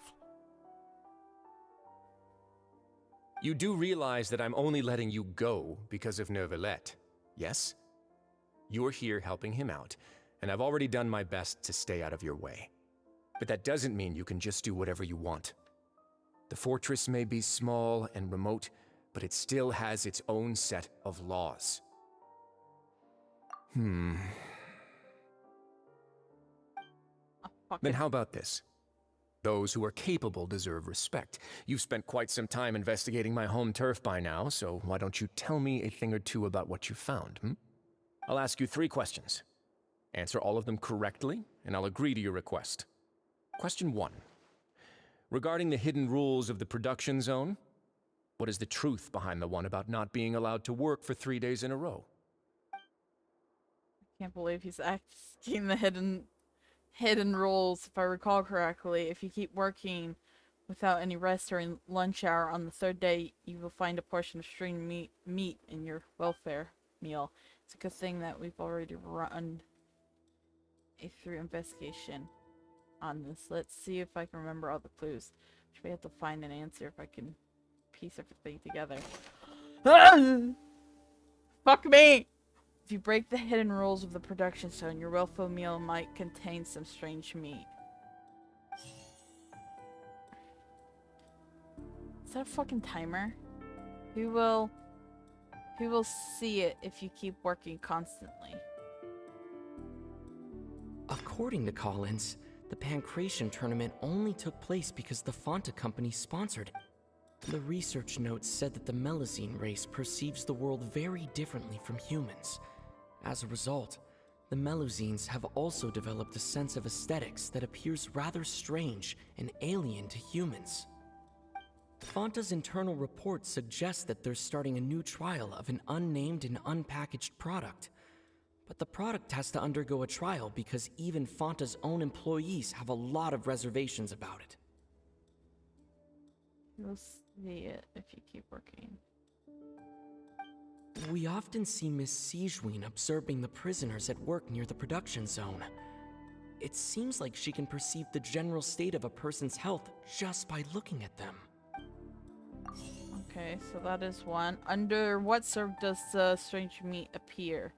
You do realize that I'm only letting you go because of Neuvillette, yes? You're here helping him out, and I've already done my best to stay out of your way. But that doesn't mean you can just do whatever you want. The fortress may be small and remote, but it still has its own set of laws. Then how about this? Those who are capable deserve respect. You've spent quite some time investigating my home turf by now, so why don't you tell me a thing or two about what you found, I'll ask you 3 questions. Answer all of them correctly, and I'll agree to your request. Question 1. Regarding the hidden rules of the production zone, what is the truth behind the one about not being allowed to work for 3 days in a row? I can't believe he's asking the hidden rules, if I recall correctly. If you keep working without any rest during lunch hour on the 3rd day, you will find a portion of string meat in your welfare meal. It's a good thing that we've already run a thorough investigation on this. Let's see if I can remember all the clues. Should we have to find an answer if I can piece everything together. Fuck me! If you break the hidden rules of the production zone, your welfare meal might contain some strange meat. Is that a fucking timer? Who will see it if you keep working constantly? According to Collins, the Pancration tournament only took place because the Fontain company sponsored it. The research notes said that the Melusine race perceives the world very differently from humans. As a result, the Melusines have also developed a sense of aesthetics that appears rather strange and alien to humans. Fonta's internal report suggests that they're starting a new trial of an unnamed and unpackaged product. But the product has to undergo a trial because even Fonta's own employees have a lot of reservations about it. You'll see it if you keep working. We often see Miss Sigewinne observing the prisoners at work near the production zone. It seems like she can perceive the general state of a person's health just by looking at them. Okay, so that is one. Under what serve does the strange meat appear?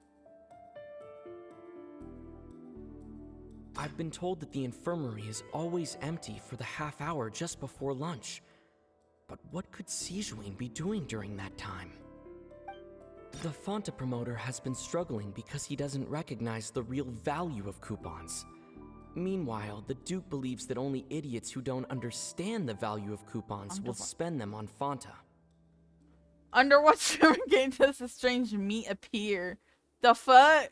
I've been told that the infirmary is always empty for the half hour just before lunch. But what could Sigewinne be doing during that time? The Fonta promoter has been struggling because he doesn't recognize the real value of coupons. Meanwhile, the Duke believes that only idiots who don't understand the value of coupons will spend them on Fonta. Under what circumstance does the strange meat appear? The fuck?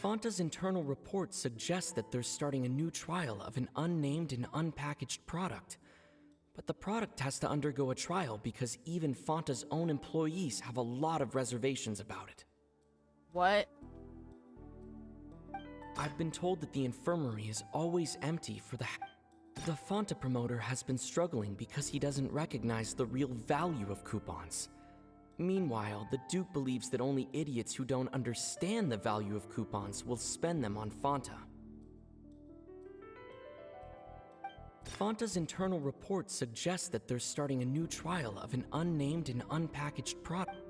Fonta's internal report suggests that they're starting a new trial of an unnamed and unpackaged product. But the product has to undergo a trial because even Fonta's own employees have a lot of reservations about it. What? I've been told that the infirmary is always empty for the Fonta promoter has been struggling because he doesn't recognize the real value of coupons. Meanwhile, the Duke believes that only idiots who don't understand the value of coupons will spend them on Fonta. Fonta's internal report suggests that they're starting a new trial of an unnamed and unpackaged product.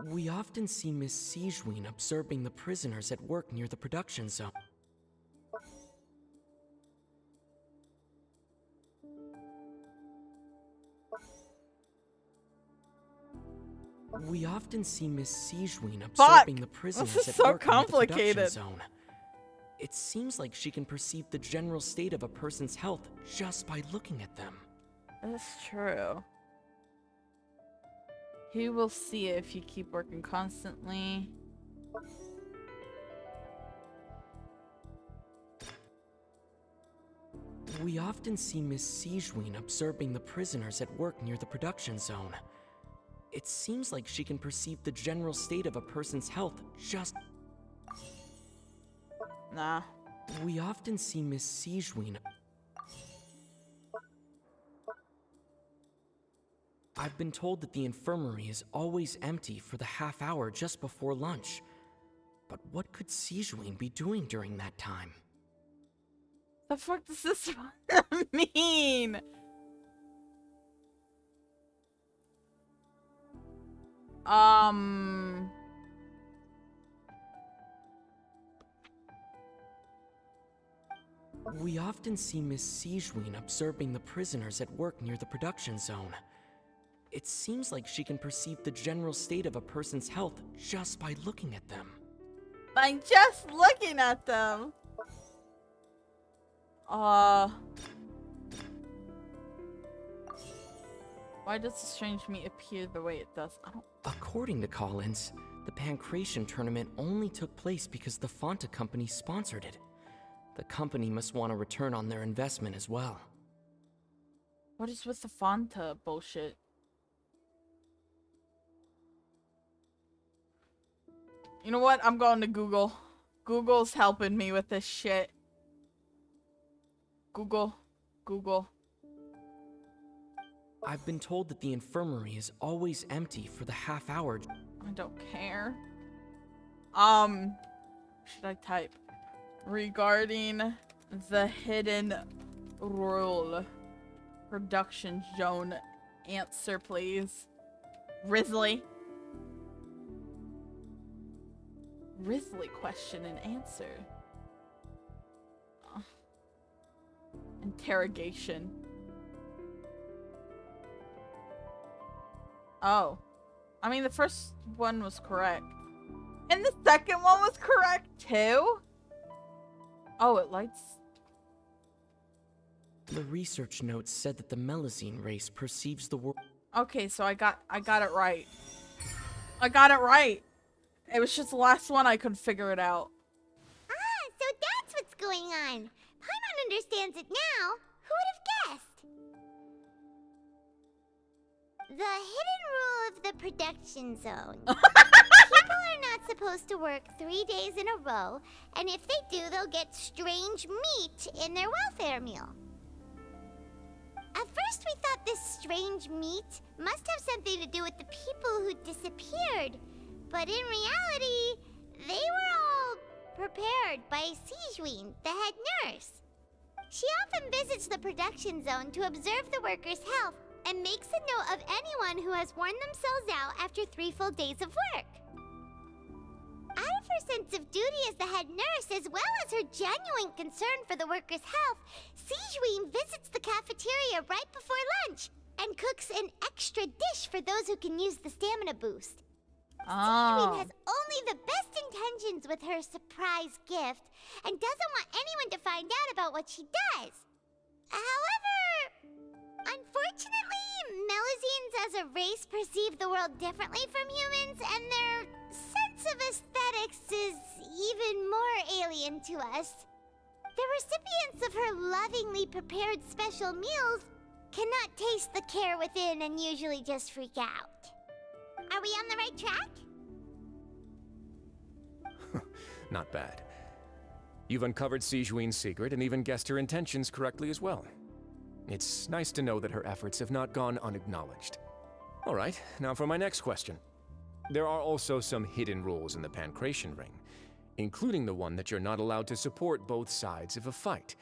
We often see Miss Sijween observing the prisoners at work near the production zone. We often see Miss Sijween observing the prisoners This is at so work near the production complicated. zone. It seems like she can perceive the general state of a person's health just by looking at them. That's true. He will see it if you keep working constantly. We often see Miss Sijween observing the prisoners at work near the production zone. It seems like she can perceive the general state of a person's health just... Nah. We often see Miss Sijween... I've been told that the infirmary is always empty for the half hour just before lunch. But what could Sijween be doing during that time? The fuck does this mean? We often see Miss Sijween observing the prisoners at work near the production zone. It seems like she can perceive the general state of a person's health just by looking at them. By just looking at them. Why does the strange meat appear the way it does? I don't... According to Collins, the Pancration tournament only took place because the Fonta company sponsored it. The company must want a return on their investment as well. What is with the Fonta bullshit? You know what? I'm going to Google. Google's helping me with this shit. Google. I've been told that the infirmary is always empty for the half hour. I don't care. Should I type? Regarding the hidden rule. Production zone. Answer, please. Risley question and answer. Interrogation. Oh. I mean, the first one was correct. And the second one was correct, too? Oh, it lights... The research notes said that the Melazine race perceives the world... Okay, so I got it right. I got it right. It was just the last one I couldn't figure it out. Ah, so that's what's going on. Paimon understands it now. Who would have guessed? The hidden rule of the production zone. People are not supposed to work 3 days in a row, and if they do, they'll get strange meat in their welfare meal. At first, we thought this strange meat must have something to do with the people who disappeared. But in reality, they were all prepared by Sijween, the head nurse. She often visits the production zone to observe the workers' health and makes a note of anyone who has worn themselves out after 3 full days of work. her sense of duty as the head nurse, as well as her genuine concern for the workers' health, Sijuin visits the cafeteria right before lunch and cooks an extra dish for those who can use the stamina boost. Sijuin has only the best intentions with her surprise gift and doesn't want anyone to find out about what she does. However, unfortunately, Melusines as a race perceive the world differently from humans, and their sense of aesthetics is even more alien to us. The recipients of her lovingly prepared special meals cannot taste the care within and usually just freak out. Are we on the right track? Not bad. You've uncovered Sijuin's secret and even guessed her intentions correctly as well. It's nice to know that her efforts have not gone unacknowledged. All right, now for my next question. There are also some hidden rules in the Pancration Ring, including the one that you're not allowed to support both sides of a fight.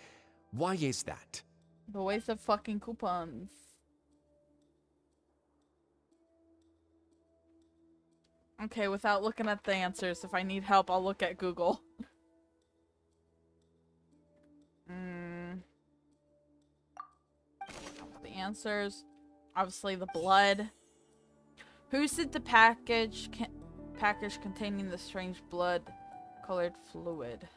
Why is that? The waste of fucking coupons. Okay, without looking at the answers, if I need help, I'll look at Google. The answers, obviously the blood. Who sent the package containing the strange blood-colored fluid?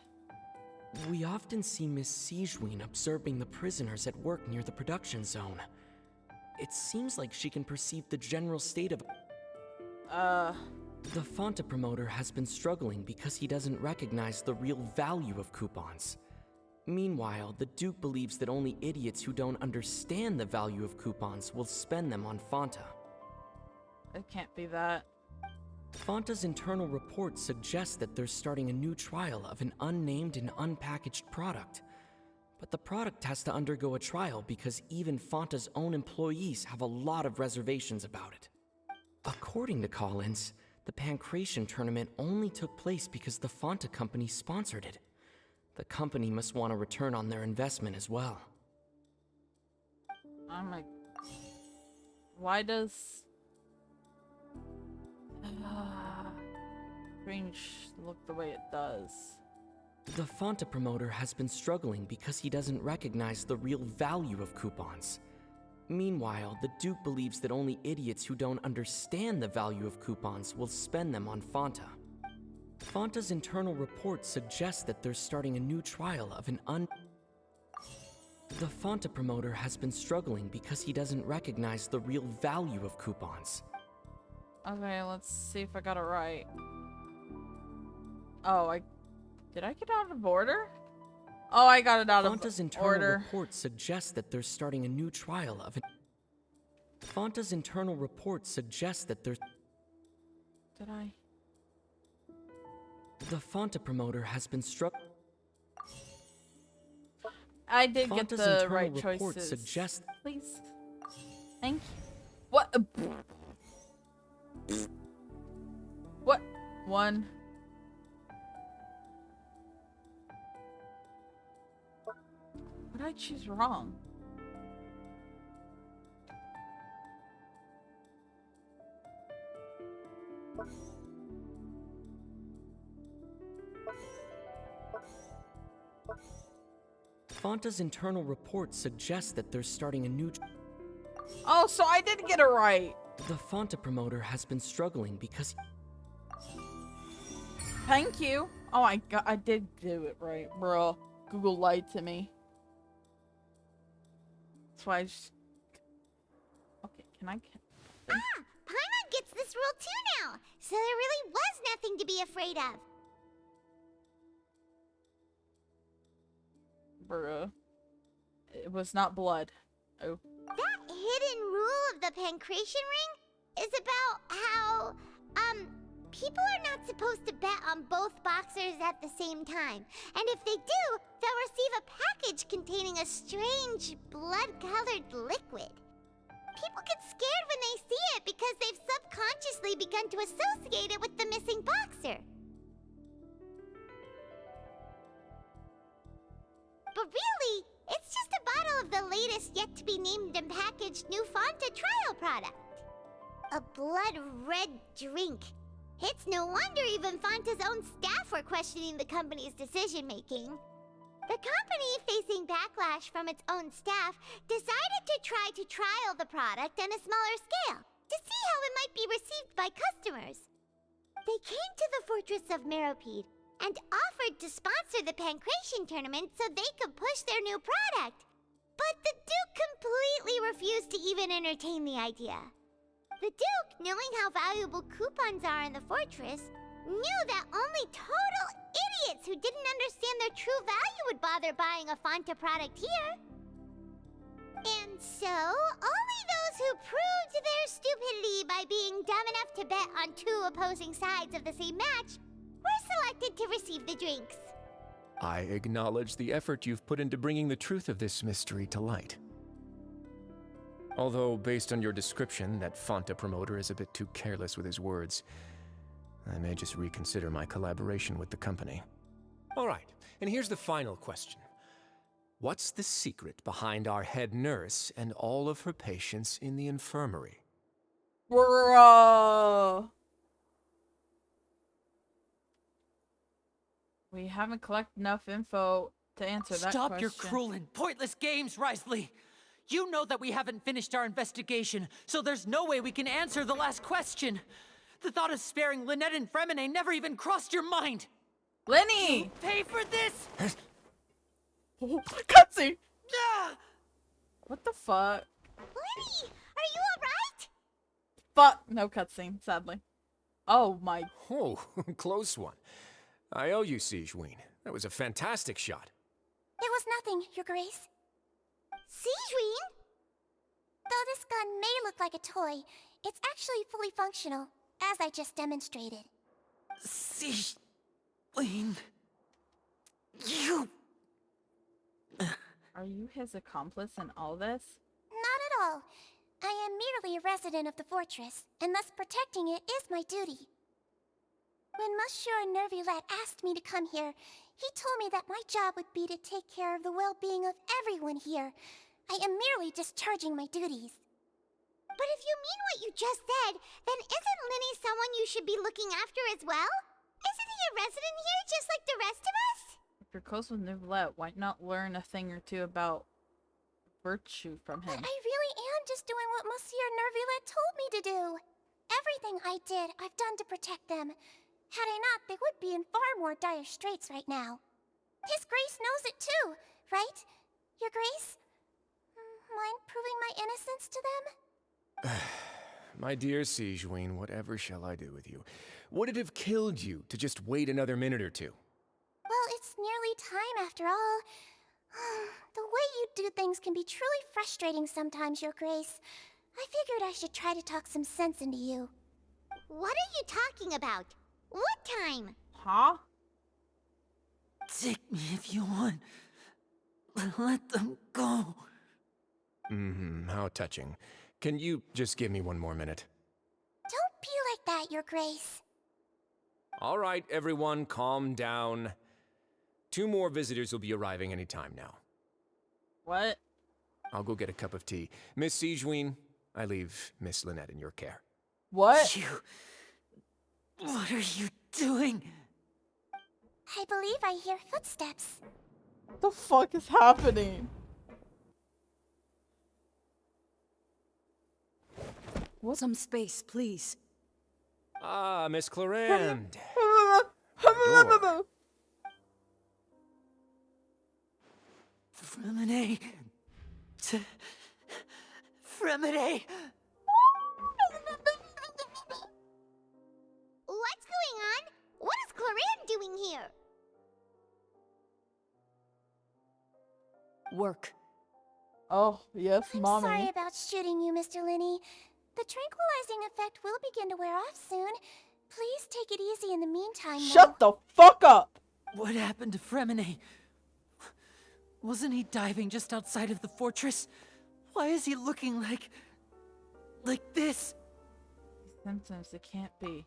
We often see Miss Sijuin observing the prisoners at work near the production zone. It seems like she can perceive the general state of... The Fontain promoter has been struggling because he doesn't recognize the real value of coupons. Meanwhile, the Duke believes that only idiots who don't understand the value of coupons will spend them on Fontain. It can't be that. Fonta's internal report suggests that they're starting a new trial of an unnamed and unpackaged product. But the product has to undergo a trial because even Fonta's own employees have a lot of reservations about it. According to Collins, the Pancration tournament only took place because the Fontain company sponsored it. The company must want a return on their investment as well. Oh my... Why does... Strange look the way it does? The Fontain promoter has been struggling because he doesn't recognize the real value of coupons. Meanwhile, the Duke believes that only idiots who don't understand the value of coupons will spend them on Fontain. Fonta's internal report suggests that they're starting a new trial of an The Fontain promoter has been struggling because he doesn't recognize the real value of coupons. Okay, let's see if I got it right. Oh, did I get out of order? Oh, I got it out Fonta's of internal order. report suggests that they're starting a new trial of an Fonta's internal report suggests that there's Did I? The Fontain promoter has been struck. I did Fonta's get the internal right report choices. suggests Please. Thank you. What? What? One. What did I choose wrong? Fonta's internal report suggests that they're starting a new Oh, so I did get it right. The Fontain promoter has been struggling because Thank you. Oh, I did do it right, bro. Google lied to me. That's why I just... Okay, can I... Paimon gets this rule too now, so there really was nothing to be afraid of. Bruh. It was not blood. Oh. That hidden rule of the Pancration Ring is about how, people are not supposed to bet on both boxers at the same time. And if they do, they'll receive a package containing a strange, blood-colored liquid. People get scared when they see it because they've subconsciously begun to associate it with the missing boxer. But really, it's just a bottle of the latest yet-to-be-named and packaged new Fontain trial product. A blood-red drink. It's no wonder even Fontain's own staff were questioning the company's decision-making. The company, facing backlash from its own staff, decided to try to trial the product on a smaller scale to see how it might be received by customers. They came to the Fortress of Meropide and offered to sponsor the Pancration tournament so they could push their new product. But the Duke completely refused to even entertain the idea. The Duke, knowing how valuable coupons are in the fortress, knew that only total idiots who didn't understand their true value would bother buying a Fonta product here. And so, only those who proved their stupidity by being dumb enough to bet on two opposing sides of the same match were selected to receive the drinks. I acknowledge the effort you've put into bringing the truth of this mystery to light. Although, based on your description, that Fonta promoter is a bit too careless with his words, I may just reconsider my collaboration with the company. All right, and here's the final question. What's the secret behind our head nurse and all of her patients in the infirmary? Bruh. We haven't collected enough info to answer that question. Stop your cruel and pointless games, Risley! You know that we haven't finished our investigation, so there's no way we can answer the last question. The thought of sparing Lynette and Fremine never even crossed your mind. Lenny! You pay for this? Cutscene! What the fuck? Lenny, are you alright? Fuck! No cutscene, sadly. Oh my. Oh, close one. I owe you, Sigewinne. That was a fantastic shot. It was nothing, Your Grace. Sigewinne? Though this gun may look like a toy, it's actually fully functional, as I just demonstrated. Sigewinne... You... Are you his accomplice in all this? Not at all. I am merely a resident of the fortress, and thus protecting it is my duty. When Monsieur Nervulette asked me to come here, he told me that my job would be to take care of the well-being of everyone here. I am merely discharging my duties. But if you mean what you just said, then isn't Lenny someone you should be looking after as well? Isn't he a resident here just like the rest of us? If you're close with Nervulette, why not learn a thing or two about virtue from him? But I really am just doing what Monsieur Nervulette told me to do. Everything I did, I've done to protect them. Had I not, they would be in far more dire straits right now. His Grace knows it too, right? Your Grace? Mind proving my innocence to them? My dear Sigewinne, whatever shall I do with you? Would it have killed you to just wait another minute or two? Well, it's nearly time after all. The way you do things can be truly frustrating sometimes, Your Grace. I figured I should try to talk some sense into you. What are you talking about? What time? Huh? Take me if you want. Let them go. How touching. Can you just give me one more minute? Don't be like that, Your Grace. All right, everyone, calm down. 2 more visitors will be arriving any time now. What? I'll go get a cup of tea. Miss Sigewinne, I leave Miss Lynette in your care. What? What are you doing? I believe I hear footsteps. What the fuck is happening? Some space, please. Ah, Miss Clarande. Fremine. Fremine. What's going on? What is Clarande doing here? Work. Oh, yes, I'm mommy. sorry about shooting you, Mr. Linney. The tranquilizing effect will begin to wear off soon. Please take it easy in the meantime. Shut the fuck up! What happened to Fremine? Wasn't he diving just outside of the fortress? Why is he looking like this? Symptoms, it can't be.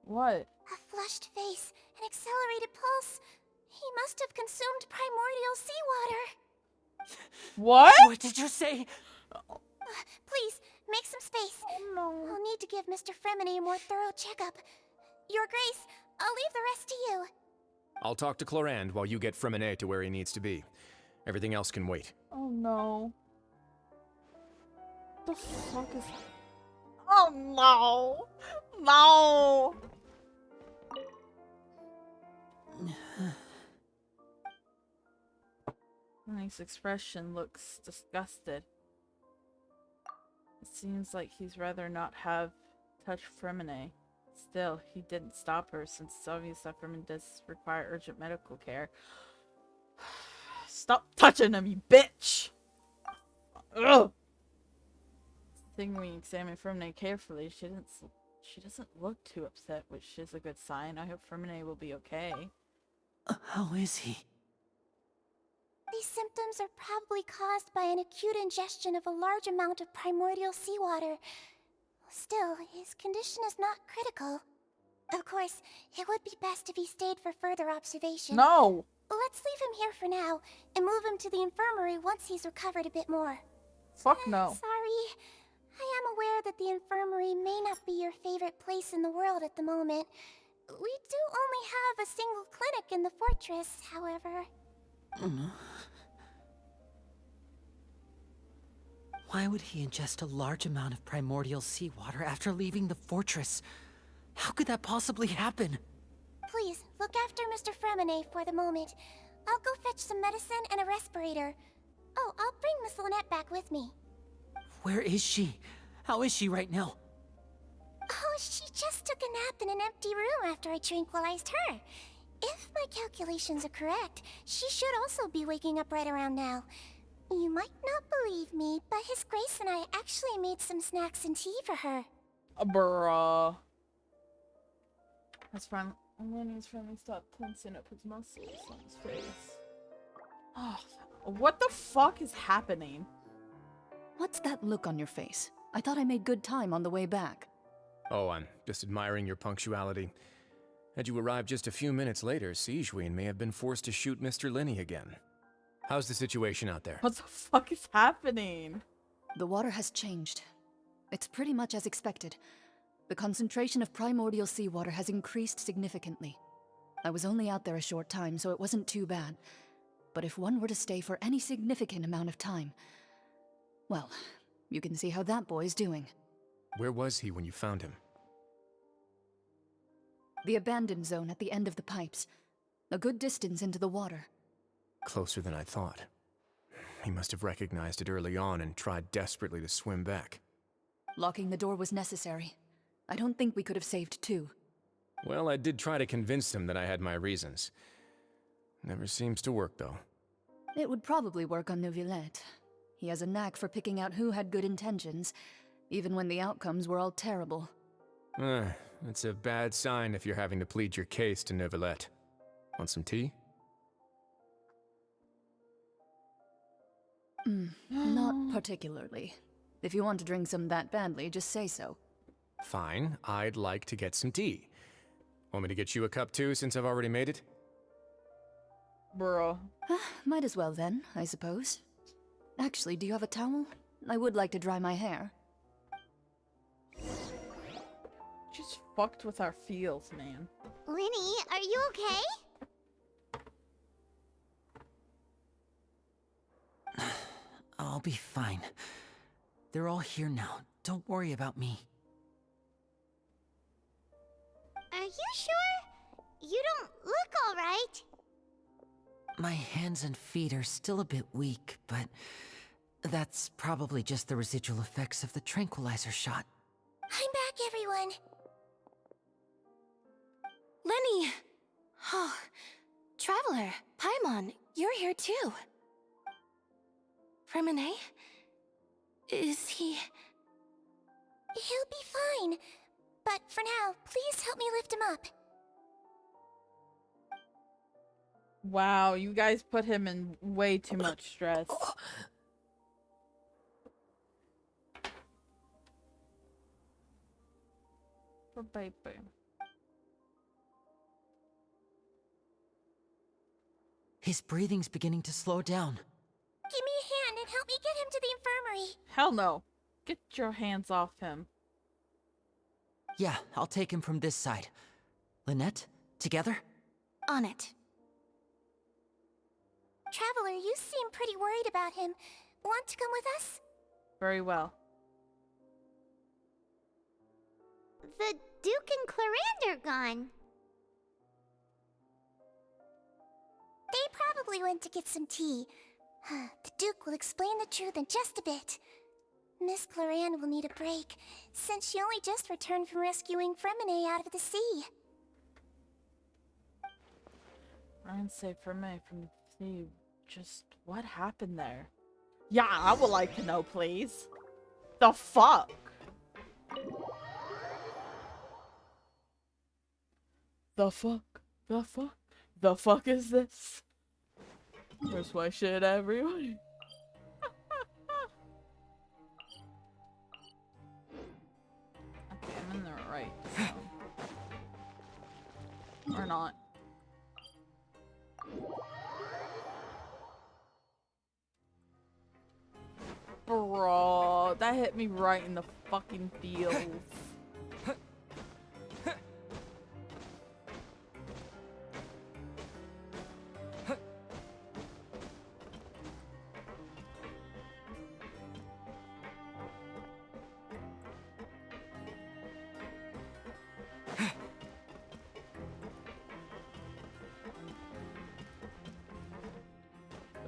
What? A flushed face, an accelerated pulse. He must have consumed primordial seawater. What? What did you say? Please, make some space. Oh, no. I'll need to give Mr. Fremine a more thorough checkup. Your Grace, I'll leave the rest to you. I'll talk to Clorand while you get Fremine to where he needs to be. Everything else can wait. Oh no. The fuck is... Oh no! No! His expression looks disgusted. It seems like he's rather not have touched Fremine. Still, he didn't stop her since it's obvious that Fremine does require urgent medical care. Stop touching him, you bitch! Ugh! Thing we examine Fremine carefully, she doesn't look too upset, which is a good sign. I hope Fremine will be okay. How is he? These symptoms are probably caused by an acute ingestion of a large amount of primordial seawater. Still, his condition is not critical. Of course, it would be best if he stayed for further observation. No! Let's leave him here for now, and move him to the infirmary once he's recovered a bit more. Fuck no. Sorry. I am aware that the infirmary may not be your favorite place in the world at the moment. We do only have a single clinic in the fortress, however. Why would he ingest a large amount of primordial seawater after leaving the fortress? How could that possibly happen? Please, look after Mr. Fremine for the moment. I'll go fetch some medicine and a respirator. Oh, I'll bring Miss Lynette back with me. Where is she? How is she right now? Oh, she just took a nap in an empty room after I tranquilized her. If my calculations are correct, she should also be waking up right around now. You might not believe me, but His Grace and I actually made some snacks and tea for her. Bruh. That's fine. And then he's finally stopped tensing up his muscles on his face. Oh, what the fuck is happening? What's that look on your face? I thought I made good time on the way back. Oh, I'm just admiring your punctuality. Had you arrived just a few minutes later, Sigewinne may have been forced to shoot Mr. Linny again. How's the situation out there? What the fuck is happening? The water has changed. It's pretty much as expected. The concentration of primordial seawater has increased significantly. I was only out there a short time, so it wasn't too bad. But if one were to stay for any significant amount of time, well, you can see how that boy's doing. Where was he when you found him? The abandoned zone at the end of the pipes. A good distance into the water. Closer than I thought. He must have recognized it early on and tried desperately to swim back. Locking the door was necessary. I don't think we could have saved two. Well, I did try to convince him that I had my reasons. Never seems to work, though. It would probably work on Neuvillette. He has a knack for picking out who had good intentions, even when the outcomes were all terrible. It's a bad sign if you're having to plead your case to Neuvillette. Want some tea? Not particularly. If you want to drink some that badly, just say so. Fine, I'd like to get some tea. Want me to get you a cup too, since I've already made it? Bro. Might as well then, I suppose. Actually, do you have a towel? I would like to dry my hair. Just fucked with our feels, man. Linny, are you okay? I'll be fine. They're all here now. Don't worry about me. Are you sure? You don't look all right. My hands and feet are still a bit weak, but that's probably just the residual effects of the tranquilizer shot. I'm back, everyone. Lenny! Oh, Traveler, Paimon, you're here too. Fremine? Is he... He'll be fine. But for now, please help me lift him up. Wow, you guys put him in way too much stress. Poor baby. His breathing's beginning to slow down. Give me a hand and help me get him to the infirmary. Hell no. Get your hands off him. Yeah, I'll take him from this side. Lynette, together? On it. Traveler, you seem pretty worried about him. Want to come with us? Very well. The Duke and Clarande are gone. They probably went to get some tea. The Duke will explain the truth in just a bit. Miss Clarande will need a break, since she only just returned from rescuing Fremine out of the sea. Ryan saved Fremine from the sea. Just what happened there? Yeah, I would like to know, please. The fuck? The fuck? The fuck? The fuck is this? There's my shit everywhere. Okay, I'm in the right zone. Or not. Bro, that hit me right in the fucking feels.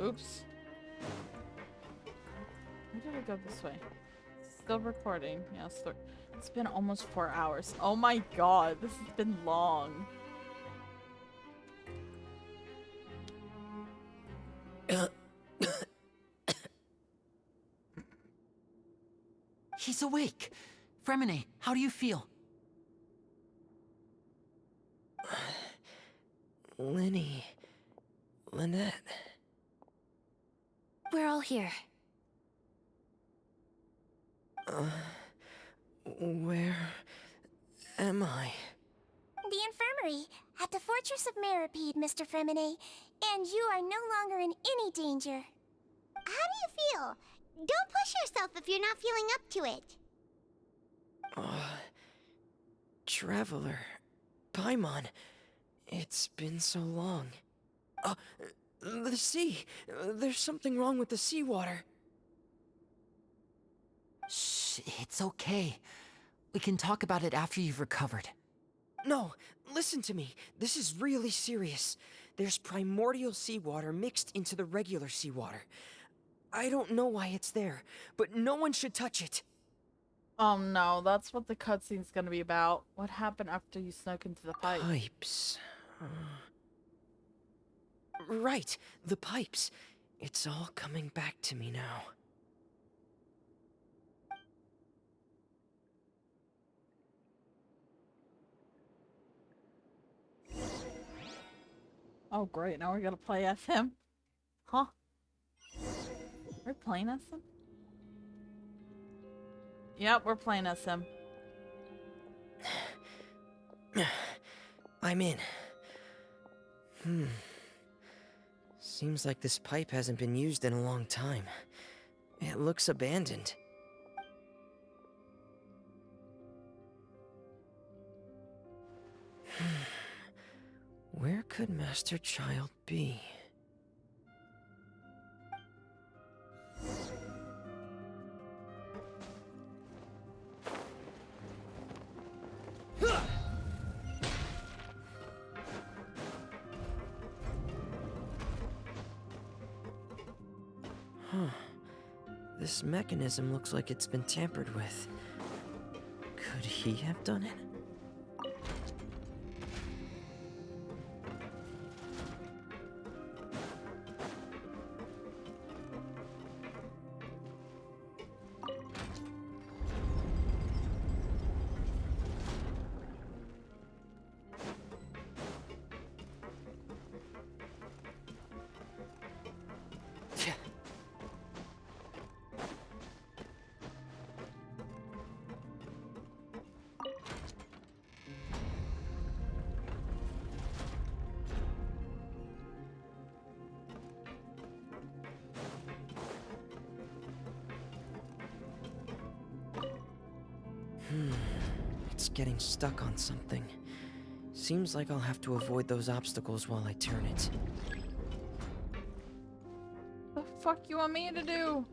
Oops. Why did I go this way? Still recording. Yes, it's been almost 4 hours. Oh my god, this has been long. He's awake. Fremine, how do you feel? Lynette. We're all here. Where am I? The infirmary, at the Fortress of Meripede, Mr. Fremine. And you are no longer in any danger. How do you feel? Don't push yourself if you're not feeling up to it. Traveler. Paimon. It's been so long. The sea. There's something wrong with the seawater. Shh, it's okay. We can talk about it after you've recovered. No, listen to me. This is really serious. There's primordial seawater mixed into the regular seawater. I don't know why it's there, but no one should touch it. Oh no, that's what the cutscene's gonna be about. What happened after you snuck into the pipe? Pipes. Right, the pipes. It's all coming back to me now. Oh great, now we're gonna play as him? Huh? We're playing as him? Yep, we're playing as him. I'm in. Seems like this pipe hasn't been used in a long time. It looks abandoned. Where could Master Child be? This mechanism looks like it's been tampered with. Could he have done it? It's getting stuck on something. Seems like I'll have to avoid those obstacles while I turn it. The fuck you want me to do?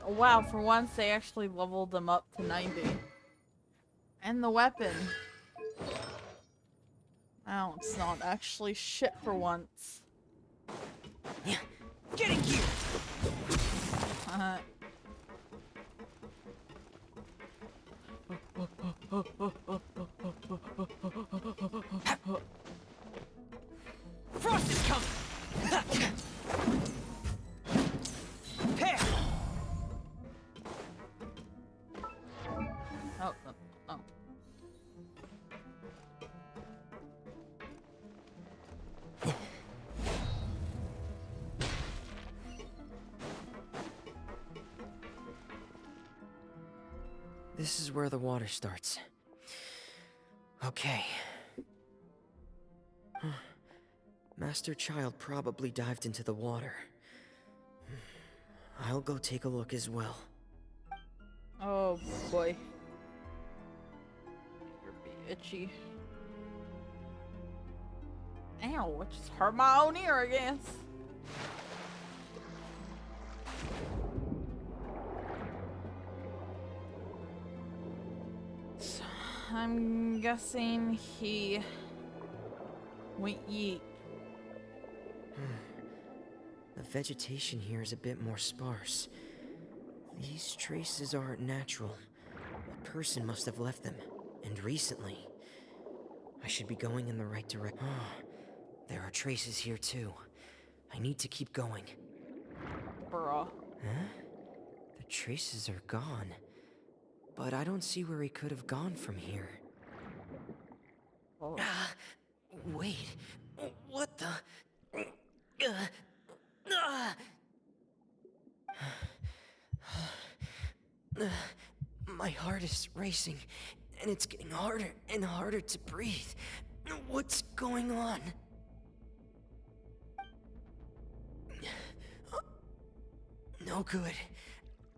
Wow, for once they actually leveled them up to 90. And the weapon. Oh, it's not actually shit for once. Get in here! Frost is coming! Here! Oh. This is where the water starts. Okay. Master Child probably dived into the water. I'll go take a look as well. Oh boy. You're be itchy. Ow, it just hurt my own ear, I guess. So, I'm guessing he went yeet. The vegetation here is a bit more sparse. These traces aren't natural. A person must have left them, and recently. I should be going in the right direction. There are traces here too. I need to keep going. Bruh. Huh? The traces are gone. But I don't see where he could have gone from here. Oh. Wait. What the? My heart is racing, and it's getting harder and harder to breathe. What's going on? No good.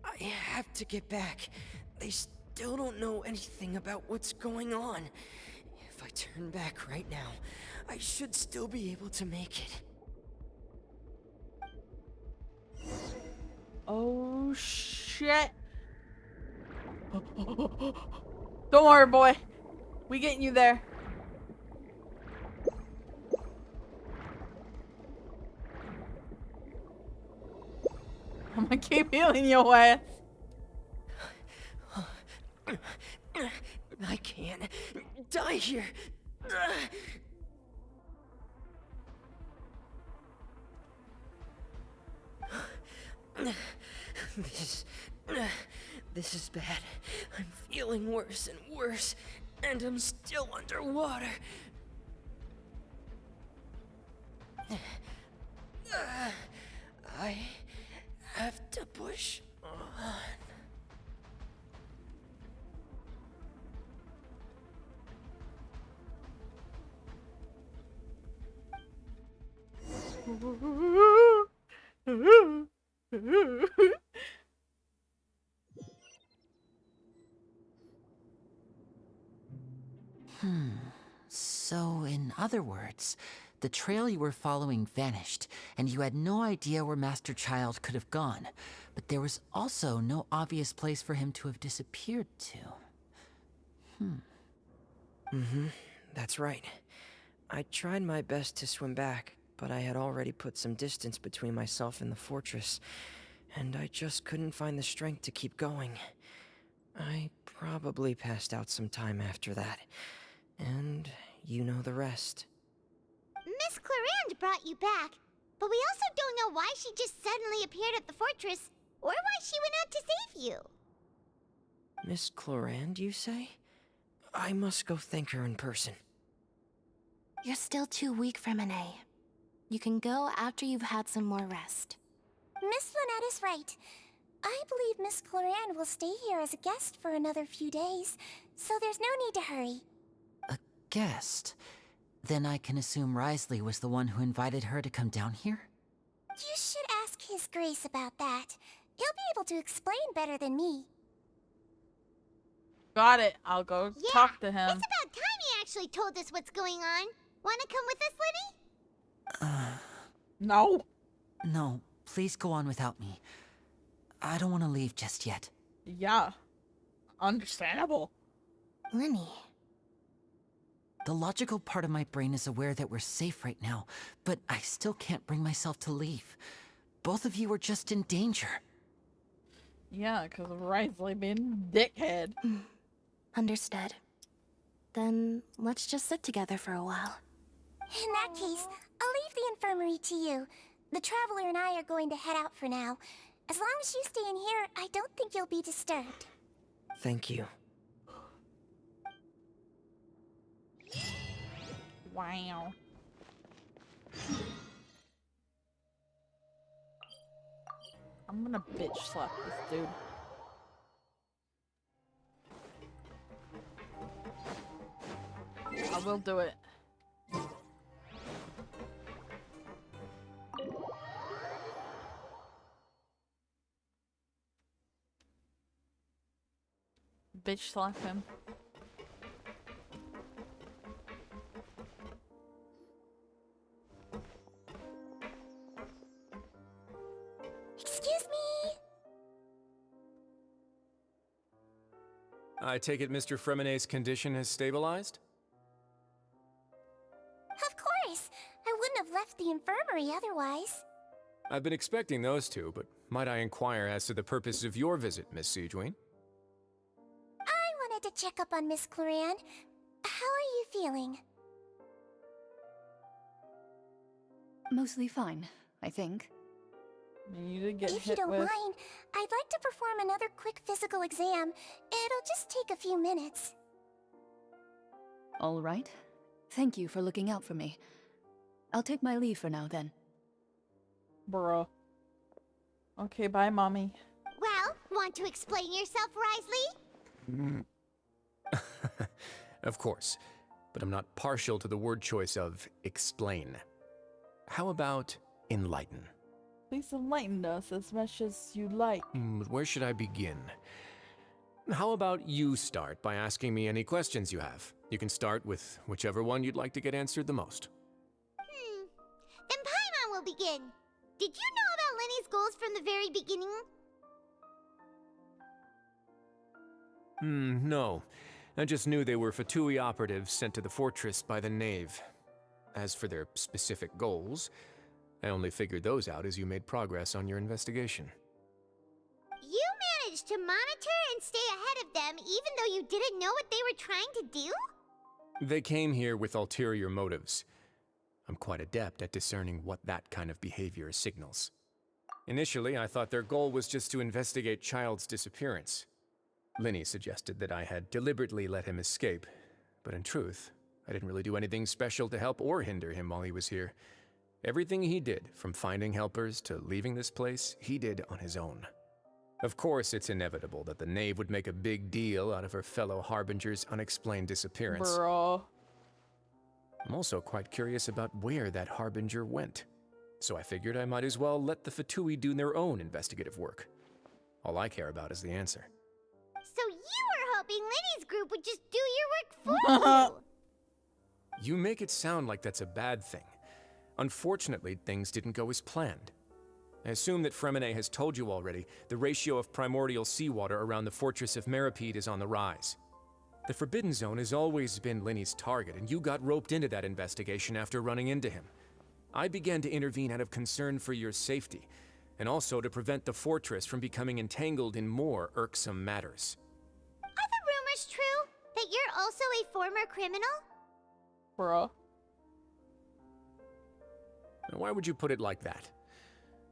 I have to get back. They still don't know anything about what's going on. If I turn back right now, I should still be able to make it. Oh shit. Don't worry, boy. We getting you there. I'm gonna keep healing your ass. I can't die here. This is bad. I'm feeling worse and worse, and I'm still underwater. I have to push on. So, in other words, the trail you were following vanished, and you had no idea where Master Child could have gone. But there was also no obvious place for him to have disappeared to. That's right. I tried my best to swim back, but I had already put some distance between myself and the fortress, and I just couldn't find the strength to keep going. I probably passed out some time after that, and you know the rest. Miss Clarande brought you back. But we also don't know why she just suddenly appeared at the fortress, or why she went out to save you. Miss Clorand, you say? I must go thank her in person. You're still too weak, Fremine. You can go after you've had some more rest. Miss Lynette is right. I believe Miss Clorand will stay here as a guest for another few days, so there's no need to hurry. A guest? Then I can assume Risley was the one who invited her to come down here? You should ask His Grace about that. He'll be able to explain better than me. Got it. I'll go talk to him. It's about time he actually told us what's going on. Wanna come with us, Lenny? No. No, please go on without me. I don't want to leave just yet. Yeah. Understandable. Lenny. The logical part of my brain is aware that we're safe right now, but I still can't bring myself to leave. Both of you are just in danger. Yeah, because of Risley being dickhead. Understood. Then let's just sit together for a while. In that case, I'll leave the infirmary to you. The Traveler and I are going to head out for now. As long as you stay in here, I don't think you'll be disturbed. Thank you. Wow. I'm gonna bitch slap this dude. I will do it. Bitch slap him. Excuse me. I take it Mr. Fremine's condition has stabilized? Of course. I wouldn't have left the infirmary otherwise. I've been expecting those two, but might I inquire as to the purpose of your visit, Miss Siegewien? I wanted to check up on Miss Clorand. How are you feeling? Mostly fine, I think. If you don't mind, I'd like to perform another quick physical exam. It'll just take a few minutes. All right. Thank you for looking out for me. I'll take my leave for now, then. Bruh. Okay, bye, Mommy. Well, want to explain yourself, Risley? Of course, but I'm not partial to the word choice of explain. How about enlighten? Please enlighten us as much as you like. But where should I begin? How about you start by asking me any questions you have? You can start with whichever one you'd like to get answered the most. Then Paimon will begin. Did you know about Lenny's goals from the very beginning? No. I just knew they were Fatui operatives sent to the fortress by the Knave. As for their specific goals, I only figured those out as you made progress on your investigation. You managed to monitor and stay ahead of them even though you didn't know what they were trying to do? They came here with ulterior motives. I'm quite adept at discerning what that kind of behavior signals. Initially, I thought their goal was just to investigate Child's disappearance. Linny suggested that I had deliberately let him escape, but in truth, I didn't really do anything special to help or hinder him while he was here. Everything he did, from finding helpers to leaving this place, he did on his own. Of course, it's inevitable that the Knave would make a big deal out of her fellow Harbinger's unexplained disappearance. Bro. I'm also quite curious about where that Harbinger went, so I figured I might as well let the Fatui do their own investigative work. All I care about is the answer. So you were hoping Lenny's group would just do your work for you! You make it sound like that's a bad thing. Unfortunately, things didn't go as planned. I assume that Fremine has told you already, the ratio of primordial seawater around the fortress of Meripede is on the rise. The Forbidden Zone has always been Linny's target, and you got roped into that investigation after running into him. I began to intervene out of concern for your safety, and also to prevent the fortress from becoming entangled in more irksome matters. Are the rumors true? That you're also a former criminal? Bruh. And why would you put it like that?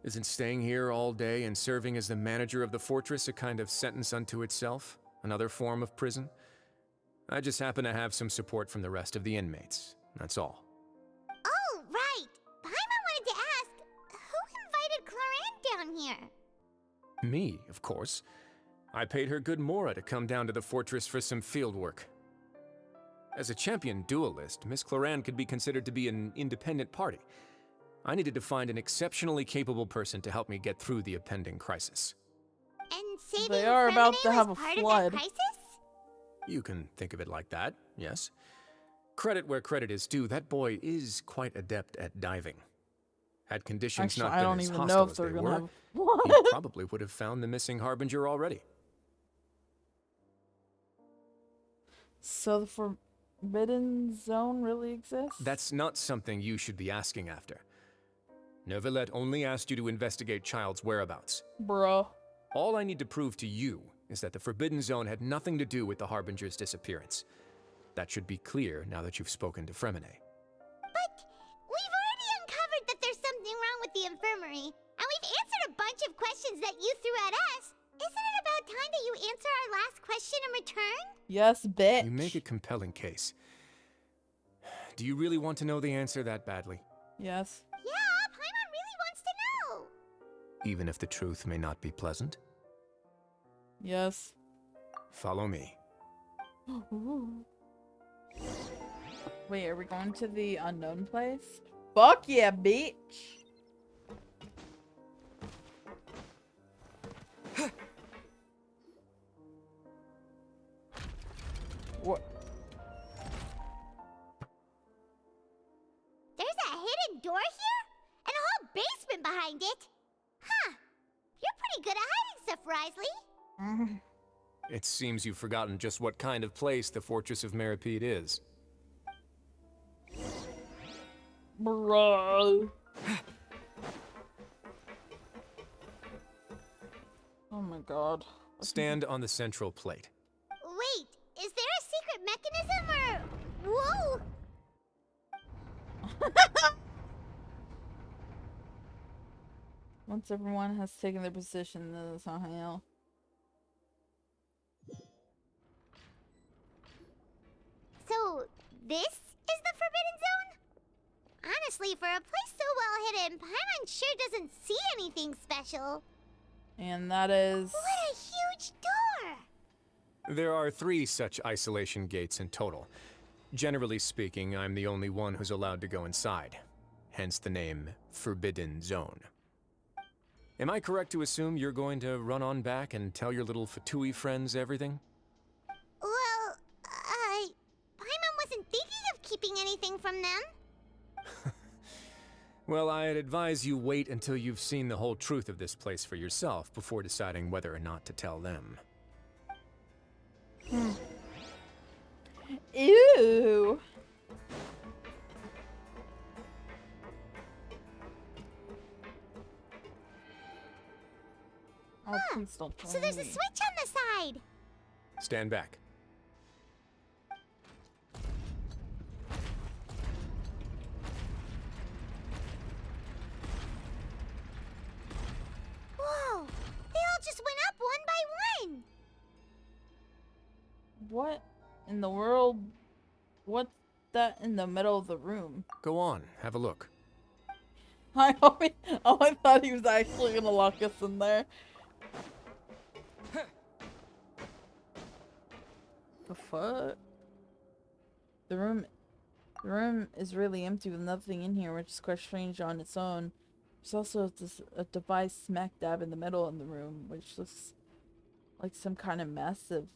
Isn't staying here all day and serving as the manager of the fortress a kind of sentence unto itself? Another form of prison? I just happen to have some support from the rest of the inmates. That's all. Oh, right. Paimon wanted to ask, who invited Cloran down here? Me, of course. I paid her good mora to come down to the fortress for some field work. As a champion duelist, Miss Cloran could be considered to be an independent party. I needed to find an exceptionally capable person to help me get through the impending crisis. And saving They are about Fremine to have was a part flood. of that crisis? You can think of it like that, yes. Credit where credit is due, that boy is quite adept at diving. Had conditions Actually, not I been don't as even know hostile if as they're they gonna were, have he flood. probably would have found the missing Harbinger already. So the Forbidden Zone really exists? That's not something you should be asking after. Neuvillette only asked you to investigate Child's whereabouts. Bruh. All I need to prove to you is that the Forbidden Zone had nothing to do with the Harbinger's disappearance. That should be clear now that you've spoken to Fremine. But we've already uncovered that there's something wrong with the infirmary, and we've answered a bunch of questions that you threw at us. Isn't it about time that you answer our last question in return? Yes, bitch. You make a compelling case. Do you really want to know the answer that badly? Yes. Yeah, Paimon really wants to know. Even if the truth may not be pleasant? Yes. Follow me. Wait, are we going to the unknown place? Fuck yeah, bitch! What? There's a hidden door here? And a whole basement behind it? Huh. You're pretty good at hiding stuff, Risley. It seems you've forgotten just what kind of place the Fortress of Meripede is. Bro. Oh my god. Stand on the central plate. Wait, is there a secret mechanism or... Whoa! Once everyone has taken their position, then it's not hell. So, this is the Forbidden Zone? Honestly, for a place so well hidden, Paimon sure doesn't see anything special. And that is... What a huge door! There are 3 such isolation gates in total. Generally speaking, I'm the only one who's allowed to go inside. Hence the name Forbidden Zone. Am I correct to assume you're going to run on back and tell your little Fatui friends everything? Well, Paimon wasn't thinking of keeping anything from them. Well, I'd advise you wait until you've seen the whole truth of this place for yourself before deciding whether or not to tell them. Ew. Oh, please don't tell So there's a me. switch on the side. Stand back. Whoa! They all just went up one by one. What in the world? What's that in the middle of the room? Go on, have a look. I thought he was actually gonna lock us in there. The fuck? The room is really empty with nothing in here, which is quite strange on its own. There's also a device smack dab in the middle of the room, which looks like some kind of massive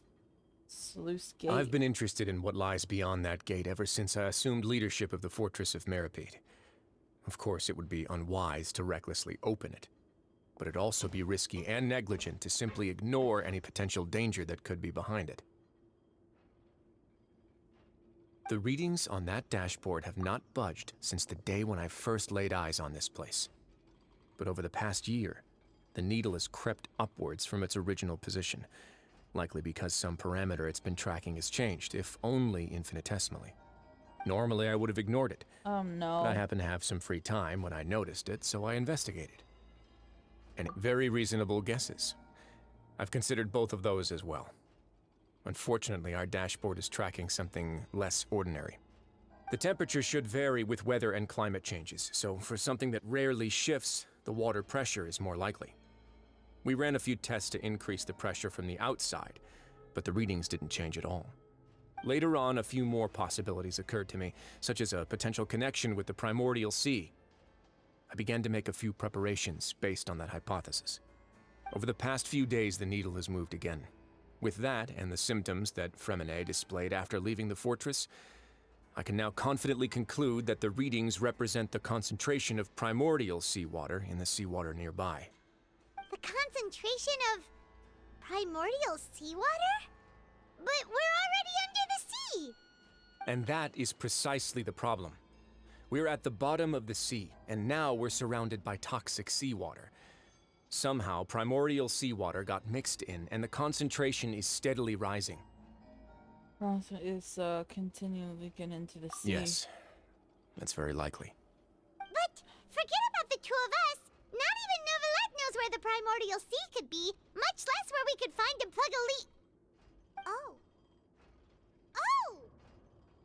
sluice gate. I've been interested in what lies beyond that gate ever since I assumed leadership of the Fortress of Meripede. Of course, it would be unwise to recklessly open it, but it'd also be risky and negligent to simply ignore any potential danger that could be behind it. The readings on that dashboard have not budged since the day when I first laid eyes on this place. But over the past year, the needle has crept upwards from its original position, likely because some parameter it's been tracking has changed, if only infinitesimally. Normally, I would have ignored it. Oh no. But I happened to have some free time when I noticed it, so I investigated. And very reasonable guesses. I've considered both of those as well. Unfortunately, our dashboard is tracking something less ordinary. The temperature should vary with weather and climate changes, so for something that rarely shifts, the water pressure is more likely. We ran a few tests to increase the pressure from the outside, but the readings didn't change at all. Later on, a few more possibilities occurred to me, such as a potential connection with the primordial sea. I began to make a few preparations based on that hypothesis. Over the past few days, the needle has moved again. With that, and the symptoms that Fremine displayed after leaving the fortress, I can now confidently conclude that the readings represent the concentration of primordial seawater in the seawater nearby. The concentration of primordial seawater? But we're already under the sea! And that is precisely the problem. We're at the bottom of the sea, and now we're surrounded by toxic seawater. Somehow, primordial seawater got mixed in, and the concentration is steadily rising. Is continuing to get into the sea. Yes, that's very likely. But forget about the two of us. Not even Neuvillette knows where the primordial sea could be, much less where we could find and plug a leak. Oh. Oh!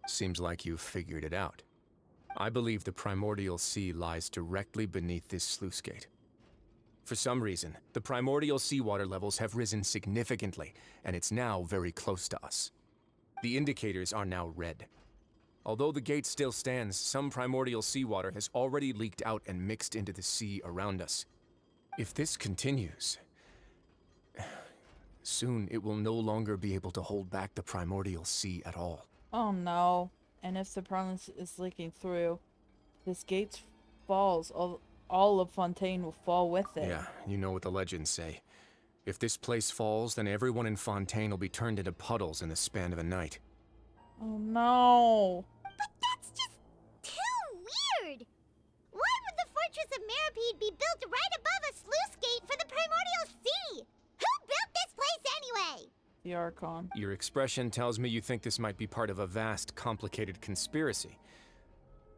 Seems like you've figured it out. I believe the primordial sea lies directly beneath this sluice gate. For some reason, the primordial seawater levels have risen significantly, and it's now very close to us. The indicators are now red. Although the gate still stands, some primordial seawater has already leaked out and mixed into the sea around us. If this continues, soon it will no longer be able to hold back the primordial sea at all. Oh no. And if the province is leaking through, this gate falls, all of Fontaine will fall with it. Yeah, you know what the legends say. If this place falls, then everyone in Fontaine will be turned into puddles in the span of a night. Oh no. But that's just too weird! Why would the Fortress of Meripede be built right above a sluice gate for the primordial sea? Who built this place anyway? The Archon. Your expression tells me you think this might be part of a vast, complicated conspiracy.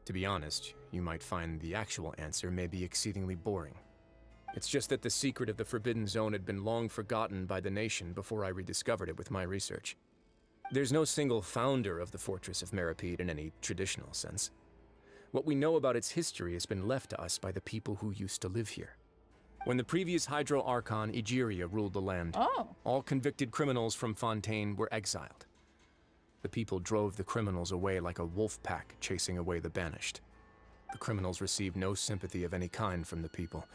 To be honest, you might find the actual answer may be exceedingly boring. It's just that the secret of the Forbidden Zone had been long forgotten by the nation before I rediscovered it with my research. There's no single founder of the Fortress of Meripede in any traditional sense. What we know about its history has been left to us by the people who used to live here. When the previous Hydro Archon, Egeria, ruled the land, all convicted criminals from Fontaine were exiled. The people drove the criminals away like a wolf pack chasing away the banished. The criminals received no sympathy of any kind from the people.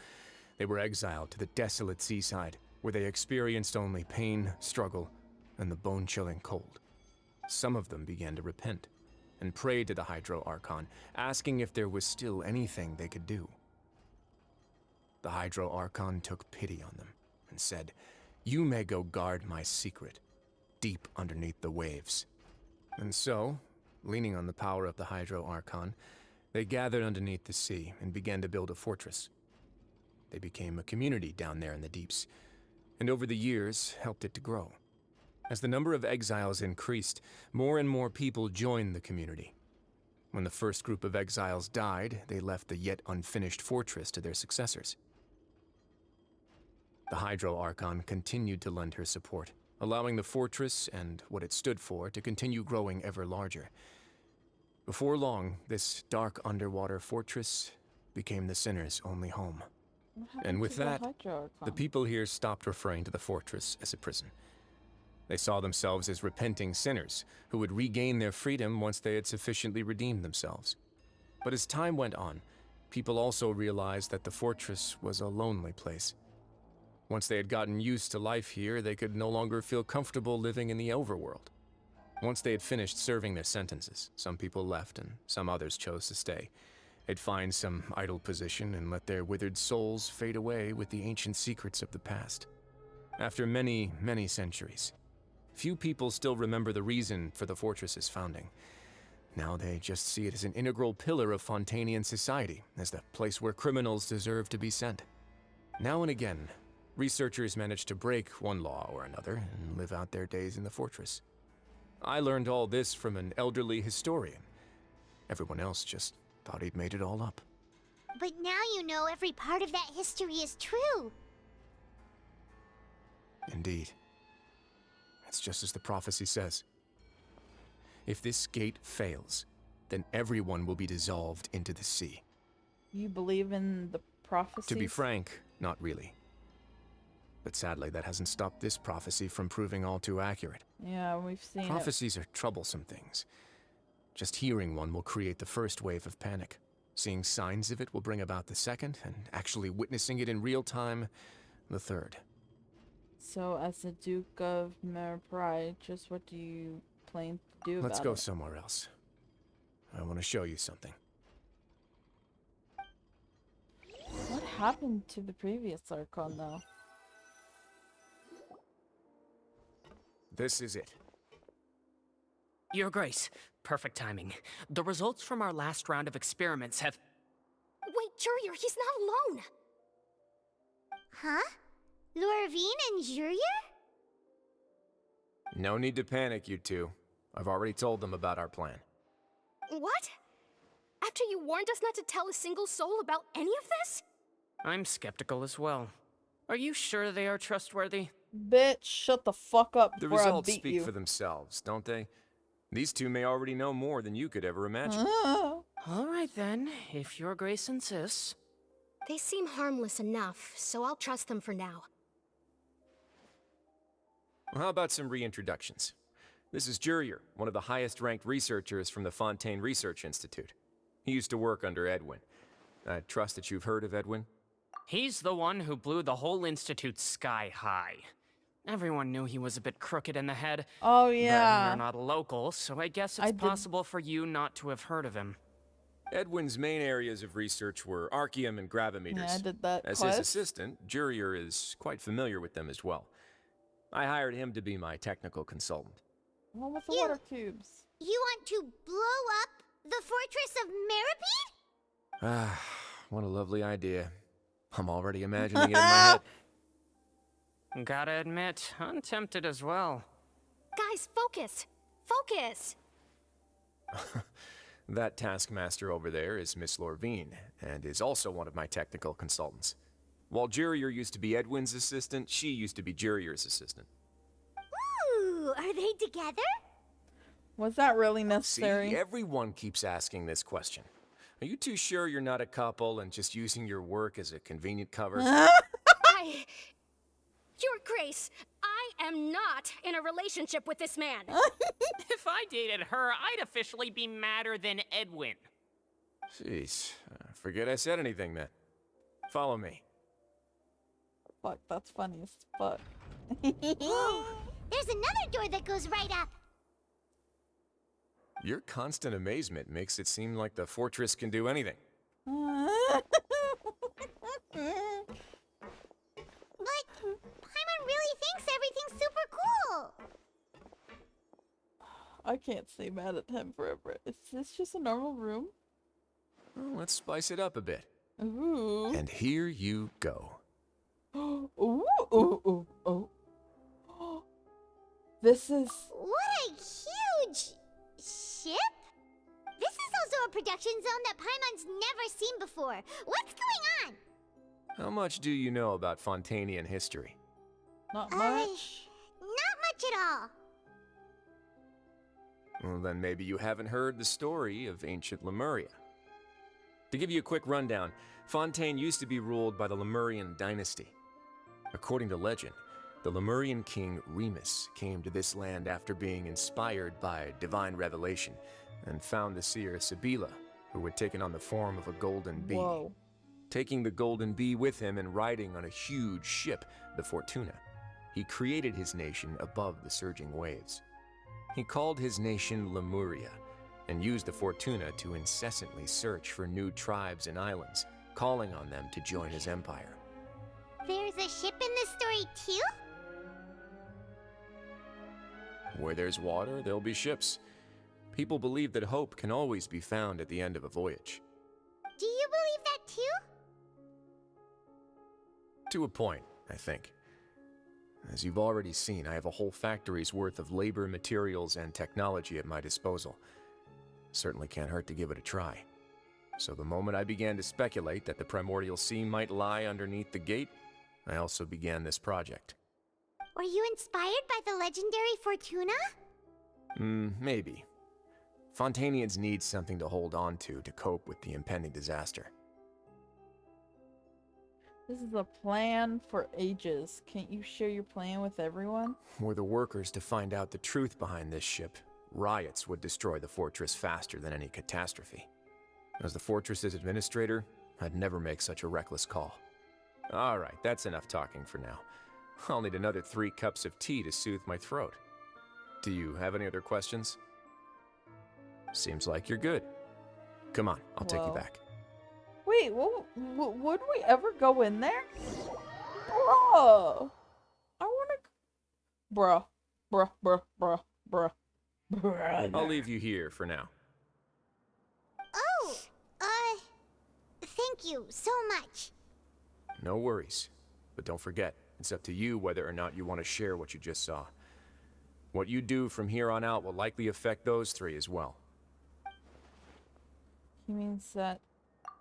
They were exiled to the desolate seaside, where they experienced only pain, struggle, and the bone-chilling cold. Some of them began to repent, and prayed to the Hydro Archon, asking if there was still anything they could do. The Hydro Archon took pity on them, and said, "You may go guard my secret, deep underneath the waves." And so, leaning on the power of the Hydro Archon, they gathered underneath the sea and began to build a fortress. They became a community down there in the deeps, and over the years helped it to grow. As the number of exiles increased, more and more people joined the community. When the first group of exiles died, they left the yet unfinished fortress to their successors. The Hydro Archon continued to lend her support, allowing the fortress and what it stood for to continue growing ever larger. Before long, this dark underwater fortress became the sinner's only home. And with that, the people here stopped referring to the fortress as a prison. They saw themselves as repenting sinners who would regain their freedom once they had sufficiently redeemed themselves. But as time went on, people also realized that the fortress was a lonely place. Once they had gotten used to life here, they could no longer feel comfortable living in the overworld. Once they had finished serving their sentences, some people left and some others chose to stay. They'd find some idle position and let their withered souls fade away with the ancient secrets of the past. After many, many centuries, few people still remember the reason for the fortress's founding. Now they just see it as an integral pillar of Fontainian society, as the place where criminals deserve to be sent. Now and again, researchers manage to break one law or another and live out their days in the fortress. I learned all this from an elderly historian. Everyone else just thought he'd made it all up. But now you know every part of that history is true. Indeed. It's just as the prophecy says. If this gate fails, then everyone will be dissolved into the sea. You believe in the prophecy? To be frank, not really. But sadly, that hasn't stopped this prophecy from proving all too accurate. Yeah, we've seen Prophecies are troublesome things. Just hearing one will create the first wave of panic. Seeing signs of it will bring about the second, and actually witnessing it in real time, the third. So, as the Duke of Merpride, just what do you plan to do about it? Let's go somewhere else. I want to show you something. What happened to the previous Archon, though? This is it. Your Grace, perfect timing. The results from our last round of experiments have... Wait, Jurier, he's not alone! Huh? Lorvine and Jurier? No need to panic, you two. I've already told them about our plan. What? After you warned us not to tell a single soul about any of this? I'm skeptical as well. Are you sure they are trustworthy? Bitch, shut the fuck up The before I results beat speak you. for themselves, don't they? These two may already know more than you could ever imagine. All right then, if Your Grace insists. They seem harmless enough, so I'll trust them for now. Well, how about some reintroductions? This is Jurier, one of the highest-ranked researchers from the Fontain Research Institute. He used to work under Edwin. I trust that you've heard of Edwin? He's the one who blew the whole institute sky high. Everyone knew he was a bit crooked in the head. Oh, But yeah. you're not local, so I guess it's possible for you not to have heard of him. Edwin's main areas of research were archaeum and gravimeters. Yeah, I did that As quest. his assistant, Jurier is quite familiar with them as well. I hired him to be my technical consultant. What with the water cubes? You want to blow up the fortress of Meripede? Ah, what a lovely idea. I'm already imagining it in my head. Gotta admit, I'm tempted as well. Guys, focus! Focus! That taskmaster over there is Miss Lorvine, and is also one of my technical consultants. While Jurier used to be Edwin's assistant, she used to be Jurier's assistant. Ooh, are they together? Was that really necessary? See, everyone keeps asking this question. Are you too sure you're not a couple and just using your work as a convenient cover? Your Grace, I am not in a relationship with this man. If I dated her, I'd officially be madder than Edwin. Jeez, forget I said anything then. Follow me. Fuck, that's funny as fuck. Whoa, there's another door that goes right up. Your constant amazement makes it seem like the fortress can do anything. But Paimon really thinks everything's super cool. I can't stay mad at him forever. Is this just a normal room? Well, let's spice it up a bit. Ooh. And here you go. Ooh, ooh, ooh, ooh. This is... What a huge ship? This is also a production zone that Paimon's never seen before. What's going on? How much do you know about Fontainian history? Not much. Not much at all. Well, then maybe you haven't heard the story of ancient Lemuria. To give you a quick rundown, Fontaine used to be ruled by the Lemurian dynasty. According to legend, the Lemurian king Remus came to this land after being inspired by divine revelation and found the seer Sibila, who had taken on the form of a golden bee. Whoa. Taking the golden bee with him and riding on a huge ship, the Fortuna, he created his nation above the surging waves. He called his nation Lemuria and used the Fortuna to incessantly search for new tribes and islands, calling on them to join his empire. There's a ship in this story too? Where there's water, there'll be ships. People believe that hope can always be found at the end of a voyage. Do you believe that too? To a point, I think. As you've already seen, I have a whole factory's worth of labor, materials, and technology at my disposal. Certainly can't hurt to give it a try. So the moment I began to speculate that the primordial sea might lie underneath the gate, I also began this project. Were you inspired by the legendary Fortuna? Maybe. Fontainians need something to hold on to cope with the impending disaster. This is a plan for ages. Can't you share your plan with everyone? Were the workers to find out the truth behind this ship, riots would destroy the fortress faster than any catastrophe. As the fortress's administrator, I'd never make such a reckless call. Alright, that's enough talking for now. I'll need another 3 cups of tea to soothe my throat. Do you have any other questions? Seems like you're good. Come on, I'll take you back. Wait, would we ever go in there? Bruh. I wanna... Bruh. I'll leave you here for now. Oh, thank you so much. No worries. But don't forget, it's up to you whether or not you want to share what you just saw. What you do from here on out will likely affect those 3 as well. He means that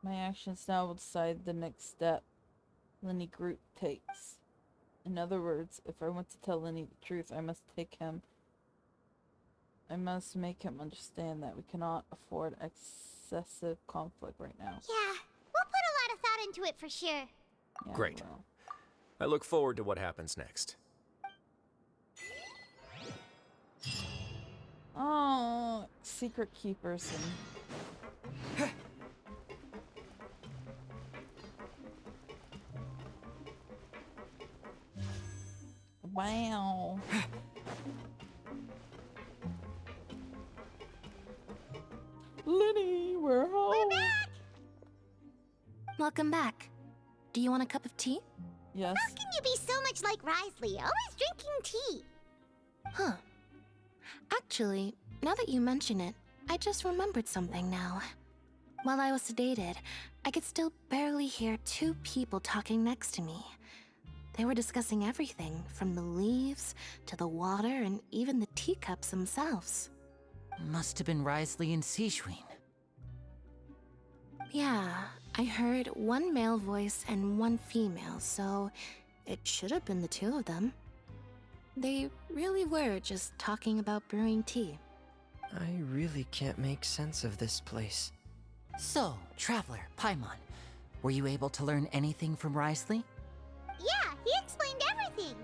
my actions now will decide the next step Lenny Groot takes. In other words, if I want to tell Lenny the truth, I must make him understand that we cannot afford excessive conflict right now. Yeah, we'll put a lot of thought into it for sure. Yeah, Great. I look forward to what happens next. Oh, secret keepers and... Wow. Lenny, we're home. We're back! Welcome back. Do you want a cup of tea? Yes. How can you be so much like Risley, always drinking tea? Huh. Actually, now that you mention it, I just remembered something now. While I was sedated, I could still barely hear 2 people talking next to me. They were discussing everything, from the leaves to the water and even the teacups themselves. Must have been Risley and Sijuin. Yeah, I heard 1 male voice and 1 female, so it should have been the 2 of them. They really were just talking about brewing tea. I really can't make sense of this place. So, Traveler, Paimon, were you able to learn anything from Risley? Yeah, he explained everything.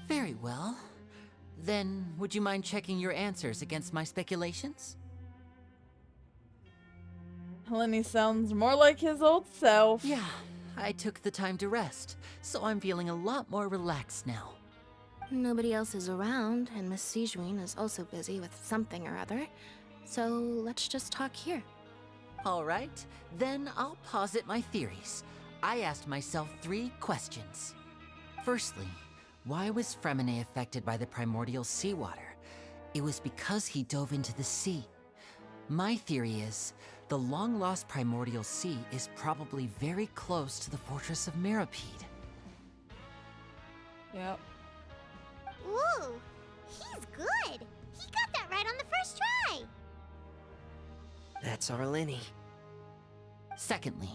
Very well. Then, would you mind checking your answers against my speculations? Lenny sounds more like his old self. Yeah, I took the time to rest, so I'm feeling a lot more relaxed now. Nobody else is around, and Miss Sijuin is also busy with something or other, so let's just talk here. All right, then I'll posit my theories. I asked myself 3 questions. Firstly, why was Fremine affected by the primordial seawater? It was because he dove into the sea. My theory is, the long-lost primordial sea is probably very close to the fortress of Mirapede. Yep. Ooh, he's good. He got that right on the first try. That's our Lenny. Secondly,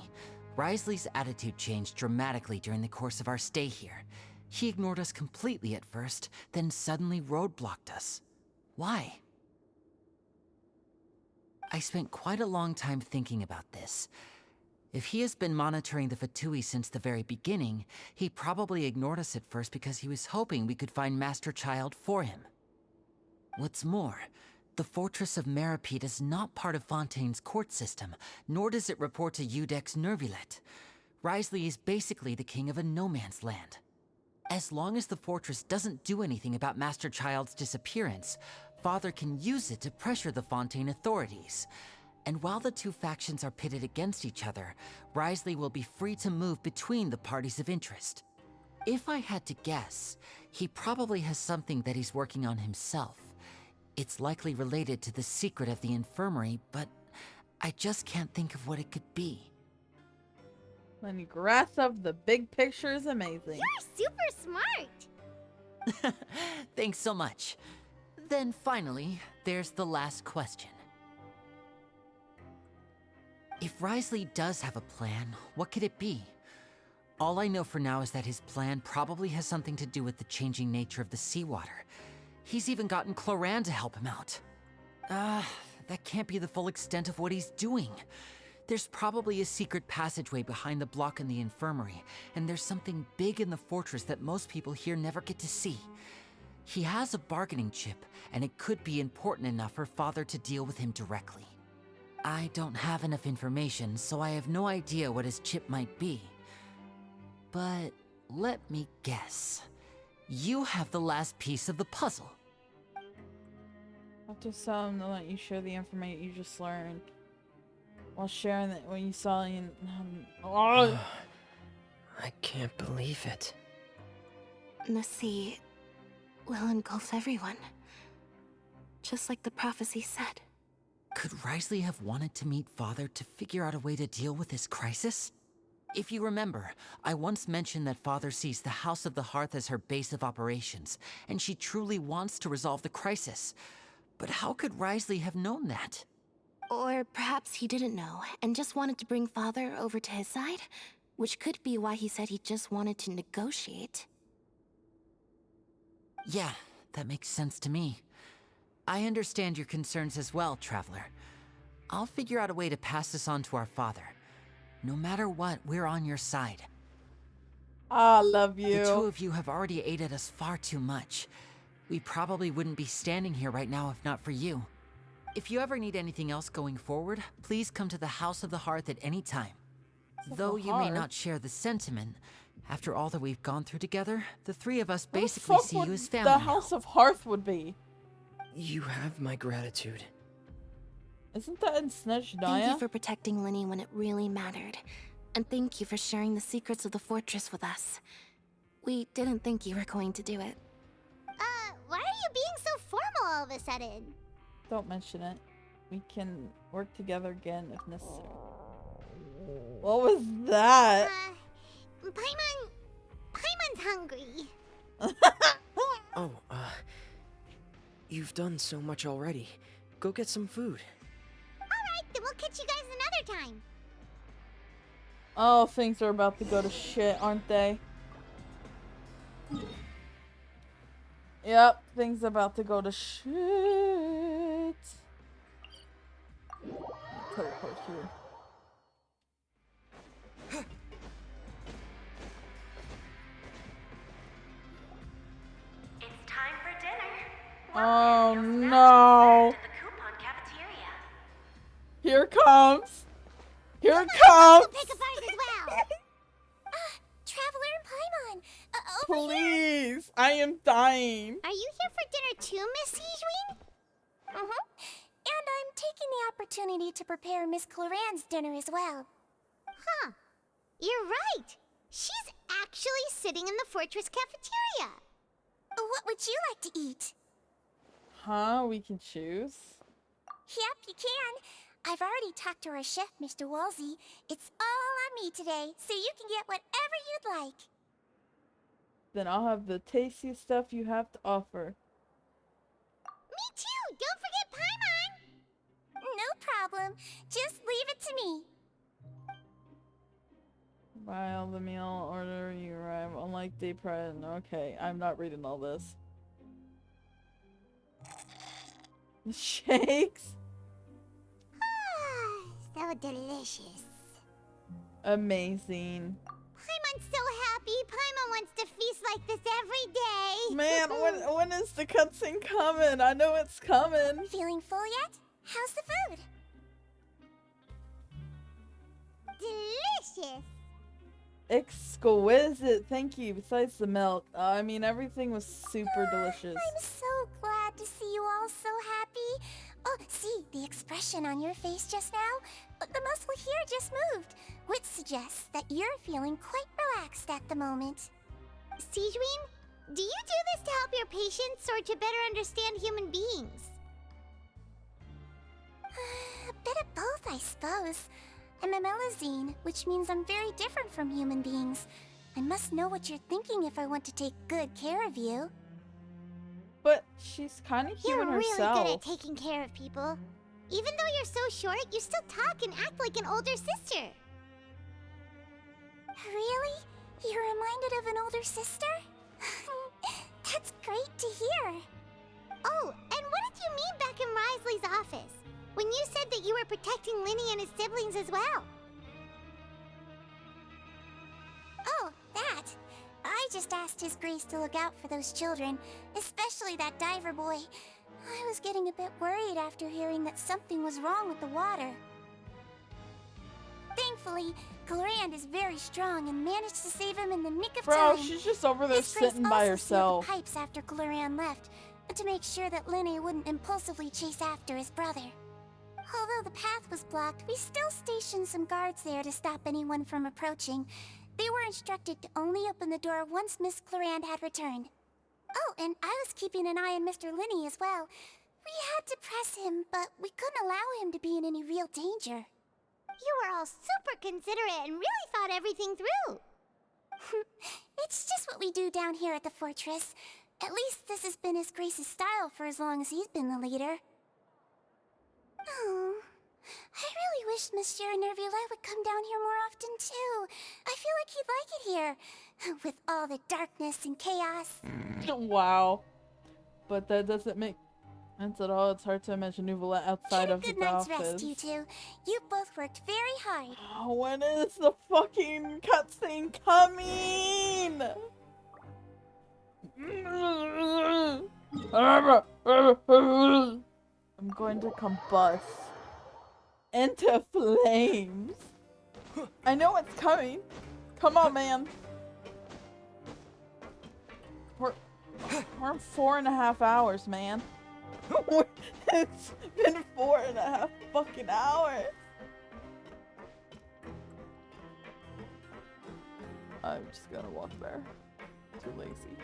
Risley's attitude changed dramatically during the course of our stay here. He ignored us completely at first, then suddenly roadblocked us. Why? I spent quite a long time thinking about this. If he has been monitoring the Fatui since the very beginning, he probably ignored us at first because he was hoping we could find Master Child for him. What's more, the Fortress of Mirapede is not part of Fontain's court system, nor does it report to Udex Nervulet. Risley is basically the king of a no-man's land. As long as the fortress doesn't do anything about Master Child's disappearance, Father can use it to pressure the Fontaine authorities. And while the 2 factions are pitted against each other, Risley will be free to move between the parties of interest. If I had to guess, he probably has something that he's working on himself. It's likely related to the secret of the infirmary, but I just can't think of what it could be. Lenny grasp of the big picture is amazing. You're super smart. Thanks so much. Then finally, there's the last question. If Risley does have a plan, what could it be? All I know for now is that his plan probably has something to do with the changing nature of the seawater. He's even gotten Cloran to help him out. That can't be the full extent of what he's doing. There's probably a secret passageway behind the block in the infirmary, and there's something big in the fortress that most people here never get to see. He has a bargaining chip, and it could be important enough for Father to deal with him directly. I don't have enough information, so I have no idea what his chip might be. But let me guess. You have the last piece of the puzzle. Have to tell him to let you share the information you just learned. While sharing that when you saw in I can't believe it. The sea will engulf everyone. Just like the prophecy said. Could Risley have wanted to meet Father to figure out a way to deal with this crisis? If you remember, I once mentioned that Father sees the House of the Hearth as her base of operations, and she truly wants to resolve the crisis. But how could Risley have known that? Or perhaps he didn't know, and just wanted to bring Father over to his side? Which could be why he said he just wanted to negotiate. Yeah, that makes sense to me. I understand your concerns as well, Traveler. I'll figure out a way to pass this on to our father. No matter what, we're on your side. I love you. The two of you have already aided us far too much. We probably wouldn't be standing here right now if not for you. If you ever need anything else going forward, please come to the House of the Hearth at any time. Though you may not share the sentiment, after all that we've gone through together, the three of us basically see you as family. The House of Hearth would be. You have my gratitude. Isn't that in Snezhnaya? Thank you for protecting Linny when it really mattered. And thank you for sharing the secrets of the fortress with us. We didn't think you were going to do it. Why are you being so formal all of a sudden? Don't mention it. We can work together again if necessary. What was that? Paimon's hungry. Oh, you've done so much already. Go get some food. Alright, then we'll catch you guys another time. Oh, things are about to go to shit, aren't they? Yep, things are about to go to shit. Teleport here. It's time for dinner. Oh no! Here it comes! Here it comes! Pick up ours as well. Traveler and Paimon, over here. Please! I am dying! Are you here for dinner too, Miss Sijween? And I'm taking the opportunity to prepare Miss Cloran's dinner as well. Huh. You're right. She's actually sitting in the fortress cafeteria. What would you like to eat? Huh? We can choose? Yep, you can. I've already talked to our chef, Mr. Wolsey. It's all on me today, so you can get whatever you'd like. Then I'll have the tastiest stuff you have to offer. Me too! Don't forget Paimon! No problem. Just leave it to me. While the meal order you arrive, unlike day prior. Okay, I'm not reading all this. Shakes? So delicious. Amazing. Paimon's so happy. Paimon wants to feast like this every day. Man, when is the cutscene coming? I know it's coming. Feeling full yet? How's the food? Delicious. Exquisite. Thank you. Besides the milk. I mean, everything was super delicious. I'm so glad to see you all so happy. Oh, see, the expression on your face just now? The muscle here just moved, which suggests that you're feeling quite relaxed at the moment. Sijween, do you do this to help your patients or to better understand human beings? A bit of both, I suppose. I'm a Melusine, which means I'm very different from human beings. I must know what you're thinking if I want to take good care of you. But she's kind of human You're really herself. good at taking care of people. Even though you're so short, you still talk and act like an older sister. Really? You're reminded of an older sister? That's great to hear. Oh, and what did you mean back in Risley's office? When you said that you were protecting Linny and his siblings as well? Oh, that. I just asked His Grace to look out for those children, especially that diver boy. I was getting a bit worried after hearing that something was wrong with the water. Thankfully, Glorand is very strong and managed to save him in the nick of time. Bro, she's just over there His Grace sitting by also herself. sealed the pipes after Glorand left, to make sure that Linny wouldn't impulsively chase after his brother. Although the path was blocked, we still stationed some guards there to stop anyone from approaching. They were instructed to only open the door once Miss Glorand had returned. Oh, and I was keeping an eye on Mr. Linny as well. We had to press him, but we couldn't allow him to be in any real danger. You were all super considerate and really thought everything through. It's just what we do down here at the fortress. At least this has been His Grace's style for as long as he's been the leader. Oh, I really wish Monsieur Nervula would come down here more often too. I feel like he'd like it here, with all the darkness and chaos. Wow. But that doesn't make sense at all. It's hard to imagine Nuvula outside of the Good night's office. rest, you two. You both worked very hard. Oh, when is the fucking cutscene coming? I'm going to combust into flames. I know it's coming. Come on, man. We're in 4.5 hours, man. It's been 4.5 fucking hours. I'm just gonna walk there. Too lazy.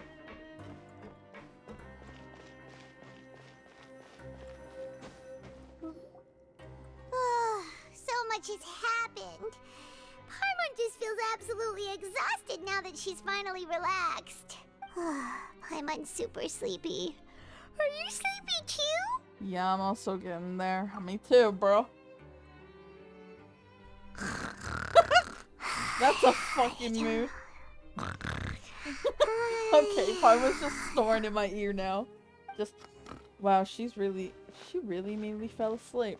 So much has happened. Paimon just feels absolutely exhausted now that she's finally relaxed. Paimon's super sleepy. Are you sleepy too? Yeah, I'm also getting there. Me too, bro. That's a fucking mood. Okay, Paimon's just snoring in my ear now. Just, wow, she really nearly fell asleep.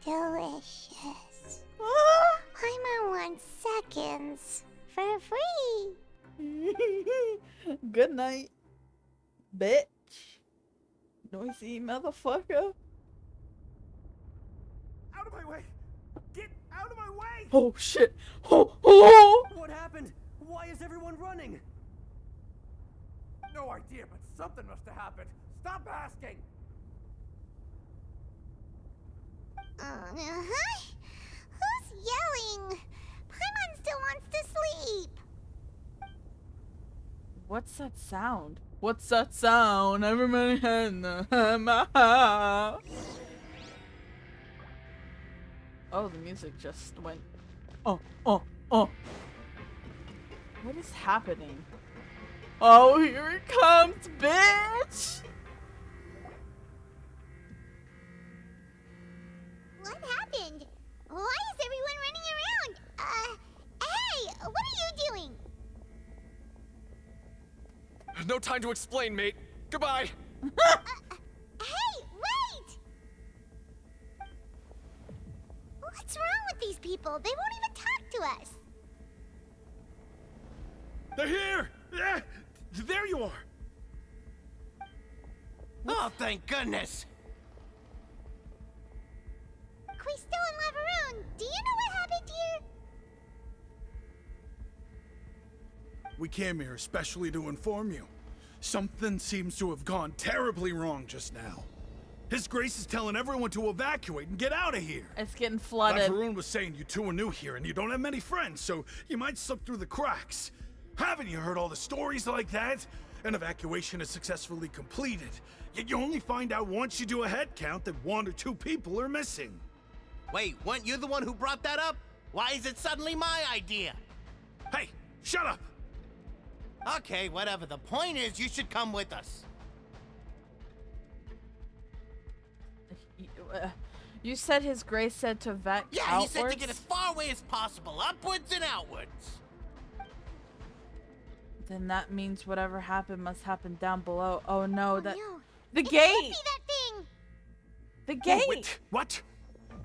Delicious. Paimon wants seconds for free. Good night, bitch. Noisy motherfucker. Out of my way! Get out of my way! Oh shit! Oh! What happened? Why is everyone running? No idea, but something must have happened. Stop asking! Who's yelling? Paimon still wants to sleep. What's that sound? What's that sound? Everybody in my house. Oh, the music just went. Oh. What is happening? Oh, here it comes, bitch! What happened? Why is everyone running around? Hey, what are you doing? No time to explain, mate. Goodbye. Hey, wait! What's wrong with these people? They won't even talk to us. They're here! Yeah, there you are! Oh, thank goodness! Quisto and Lavaroon, do you know what happened here? We came here especially to inform you. Something seems to have gone terribly wrong just now. His Grace is telling everyone to evacuate and get out of here. It's getting flooded. Lavaroon was saying you two are new here and you don't have many friends, so you might slip through the cracks. Haven't you heard all the stories like that? An evacuation is successfully completed, yet you only find out once you do a head count that 1 or 2 people are missing. Wait, weren't you the one who brought that up? Why is it suddenly my idea? Hey, shut up! Okay, whatever. The point is, you should come with us. You said His Grace said to vet Yeah, he said to outwards? get as far away as possible, upwards and outwards. Then that means whatever happened must happen down below. Oh no, the It gate! can't be that thing! The gate! Oh, wait, what?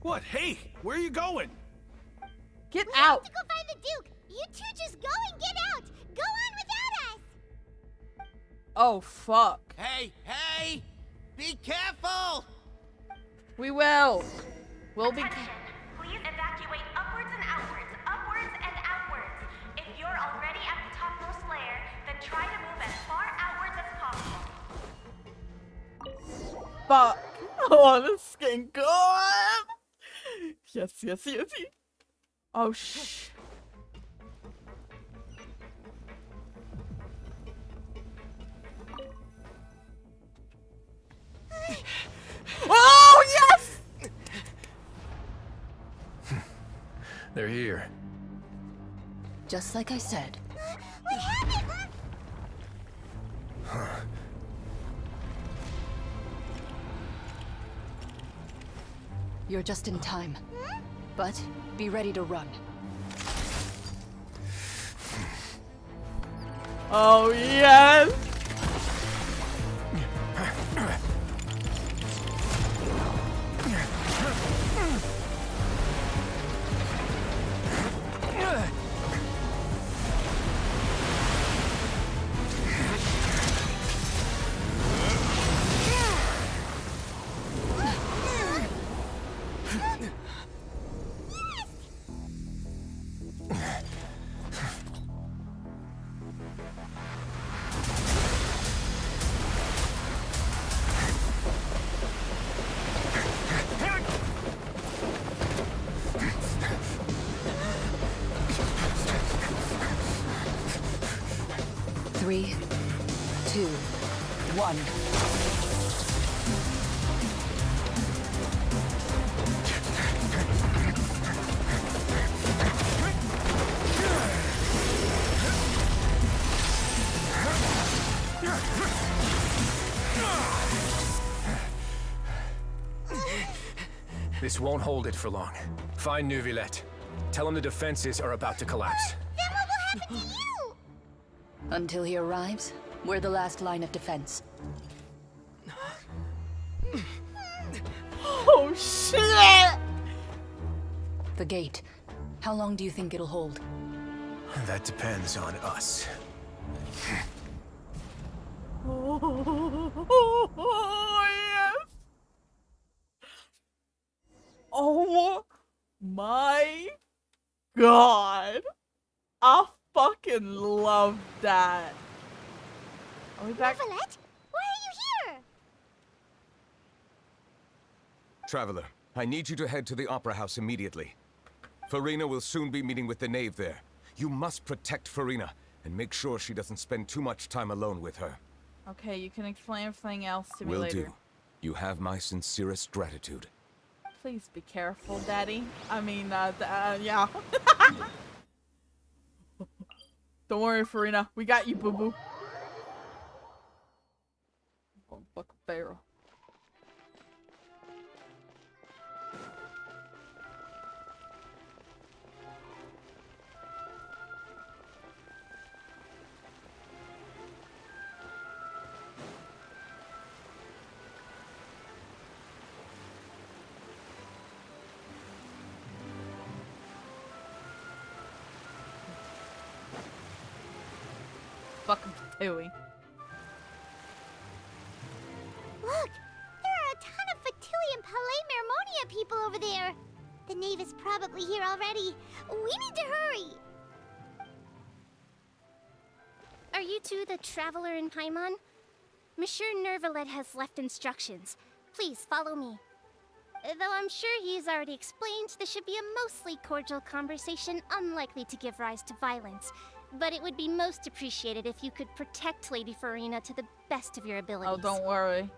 What? Hey, where are you going? Get We out! have to go find the Duke! You two just go and get out! Go on without us! Oh fuck. Hey, hey! Be careful! We will! We'll be. Attention! Please evacuate upwards and outwards, upwards and outwards. If you're already at the topmost layer, then try to move as far outwards as possible. Fuck! I wanna skink on! Yes, yes, yes, yes. Oh shh. Oh yes! They're here. Just like I said. What happened? You're just in time. But be ready to run. Oh yes! Three, 2, 1. This won't hold it for long. Find Neuvillette. Tell him the defenses are about to collapse. Then what will happen to you? Until he arrives, we're the last line of defense. Oh shit! The gate. How long do you think it'll hold? That depends on us. Oh yes! Oh my god! I fucking love that. Are we back? Neverlet, why are you here? Traveler, I need you to head to the Opera House immediately. Farina will soon be meeting with the knave there. You must protect Farina and make sure she doesn't spend too much time alone with her. Okay, you can explain everything else to me Will later. do. You have my sincerest gratitude. Please be careful, Daddy. I mean, yeah. Don't worry, Farina. We got you, boo-boo. Oh, fucking Pharaoh. Fucking Patui. Look, there are a ton of Fatui Palais Mermonia people over there. The knave is probably here already. We need to hurry. Are you two the traveler in Paimon? Monsieur Neuvillette has left instructions. Please follow me. Though I'm sure he's already explained, this should be a mostly cordial conversation, unlikely to give rise to violence. But it would be most appreciated if you could protect Lady Farina to the best of your abilities. Oh, don't worry.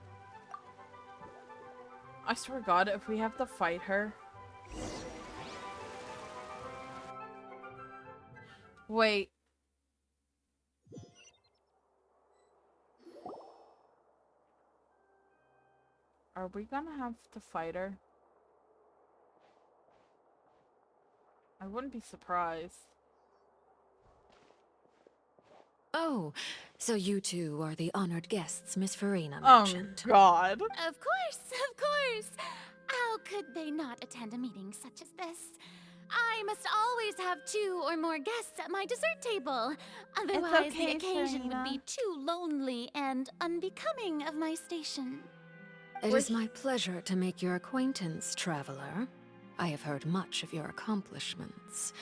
I swear to God, if we have to fight her. Wait. Are we gonna have to fight her? I wouldn't be surprised. Oh, so you two are the honored guests Miss Farina Oh mentioned. God. Of course. How could they not attend a meeting such as this? I must always have 2 or more guests at my dessert table. Otherwise, okay, the occasion would Farina. be too lonely and unbecoming of my station. It is my pleasure to make your acquaintance, traveler. I have heard much of your accomplishments.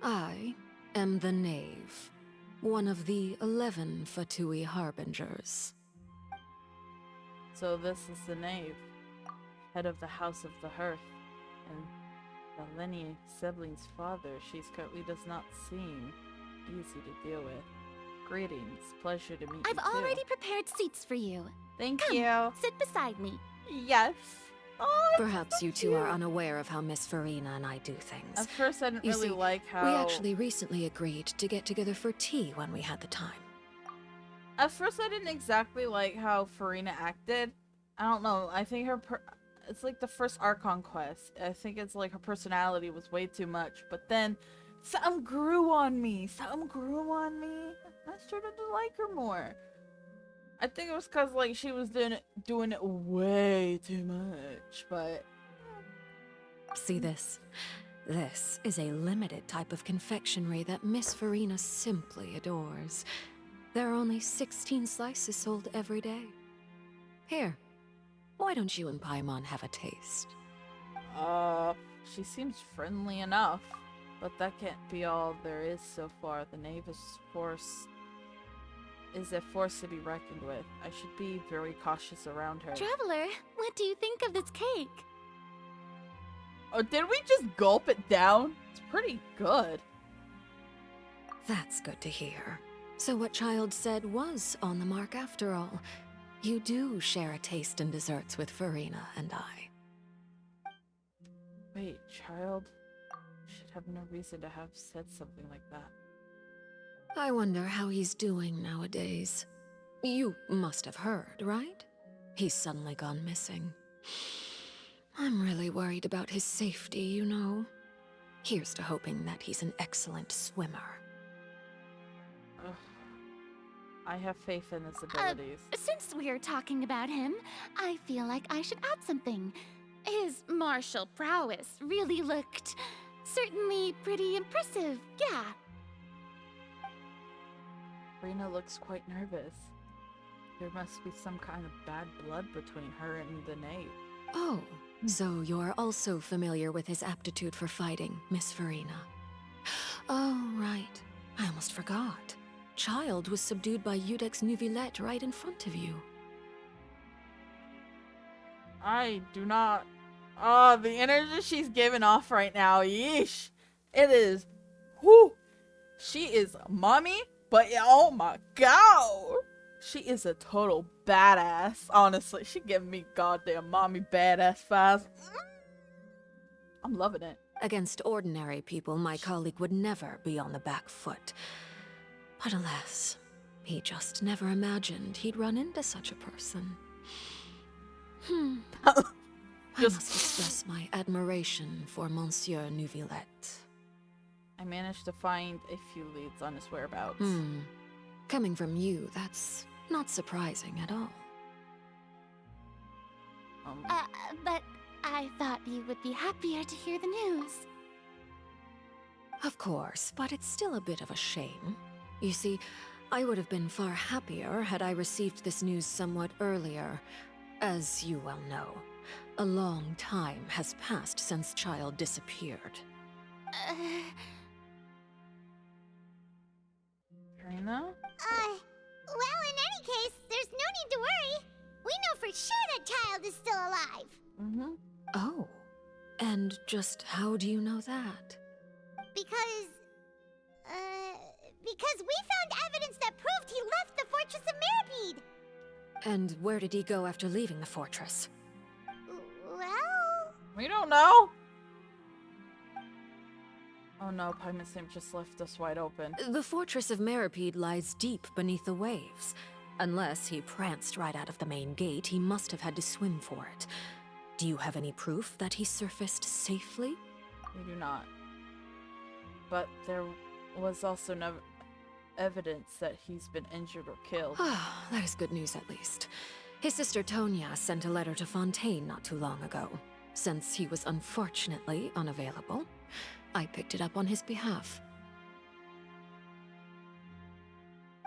I am the Knave, one of the 11 Fatui Harbingers. So this is the Knave, head of the House of the Hearth, and the Lenny sibling's father. She currently does not seem easy to deal with. Greetings, pleasure to meet you I've too. already prepared seats for you. Thank Come, you. Sit beside me. Yes. Oh, Perhaps you two are unaware of how Miss Farina and I do things. At first, I didn't You really see, like how... we actually recently agreed to get together for tea when we had the time. At first, I didn't exactly like how Farina acted. I don't know. I think it's like the first Archon quest. I think it's like her personality was way too much. But then, something grew on me. I started to like her more. I think it was because like she was doing it way too much. But See this? This is a limited type of confectionery that Miss Farina simply adores. There are only 16 slices sold every day. Here, why don't you and Paimon have a taste? She seems friendly enough. But that can't be all there is so far. The Knave is a force to be reckoned with. I should be very cautious around her. Traveler, what do you think of this cake? Oh, did we just gulp it down? It's pretty good. That's good to hear. So what Child said was on the mark after all. You do share a taste in desserts with Farina and I. Wait, Child should have no reason to have said something like that. I wonder how he's doing nowadays. You must have heard, right? He's suddenly gone missing. I'm really worried about his safety, you know. Here's to hoping that he's an excellent swimmer. Ugh. I have faith in his abilities. Since we're talking about him, I feel like I should add something. His martial prowess really looked certainly pretty impressive, yeah. Farina looks quite nervous. There must be some kind of bad blood between her and the Knave. Oh, so you're also familiar with his aptitude for fighting, Miss Farina. Oh, right. I almost forgot. Child was subdued by Udex Nuvillette right in front of you. I do not... Oh, the energy she's giving off right now, yeesh. It is... Whoo! She is a mommy, but oh my god! She is a total badass, honestly. She giving me goddamn mommy badass vibes. I'm loving it. Against ordinary people, my colleague would never be on the back foot. But alas, he just never imagined he'd run into such a person. I must express my admiration for Monsieur Nuvillette. I managed to find a few leads on his whereabouts. Coming from you, that's not surprising at all. But I thought you would be happier to hear the news. Of course, but it's still a bit of a shame. You see, I would have been far happier had I received this news somewhat earlier. As you well know, a long time has passed since Child disappeared. Farina? Well, in any case, there's no need to worry. We know for sure that Child is still alive. Oh, and just how do you know that? Because we found evidence that proved he left the Fortress of Mirapede. And where did he go after leaving the fortress? Well... We don't know. Oh no, Paimon just left us wide open. The Fortress of Mirapede lies deep beneath the waves. Unless he pranced right out of the main gate, he must have had to swim for it. Do you have any proof that he surfaced safely? We do not. But there was also no evidence that he's been injured or killed. That is good news at least. His sister Tonya sent a letter to Fontain not too long ago. Since he was unfortunately unavailable, I picked it up on his behalf.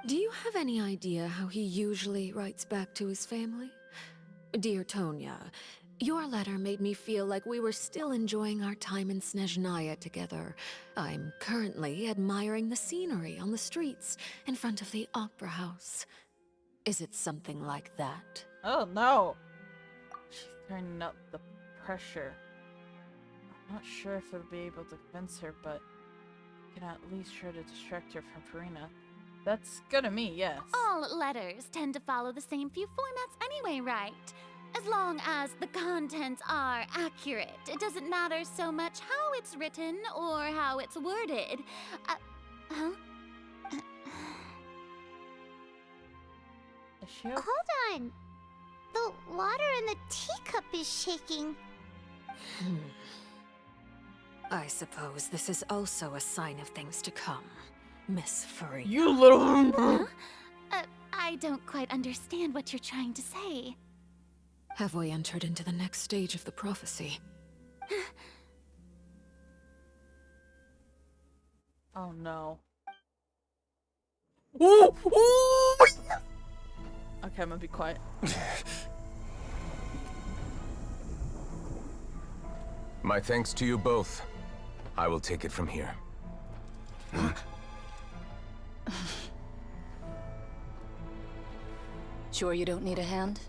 Do you have any idea how he usually writes back to his family? Dear Tonya, your letter made me feel like we were still enjoying our time in Snezhnaya together. I'm currently admiring the scenery on the streets in front of the opera house. Is it something like that? Oh no! She's turning up the pressure. I'm not sure if I'll be able to convince her, but I can at least try to distract her from Farina. That's good of me, yes. All letters tend to follow the same few formats anyway, right? As long as the contents are accurate, it doesn't matter so much how it's written or how it's worded. Huh? Is she okay? Hold on. The water in the teacup is shaking. I suppose this is also a sign of things to come, Miss Farina. You little... Huh? I don't quite understand what you're trying to say. Have we entered into the next stage of the prophecy? Oh no. Ooh, ooh. Okay, I'm gonna be quiet. My thanks to you both. I will take it from here. Sure you don't need a hand?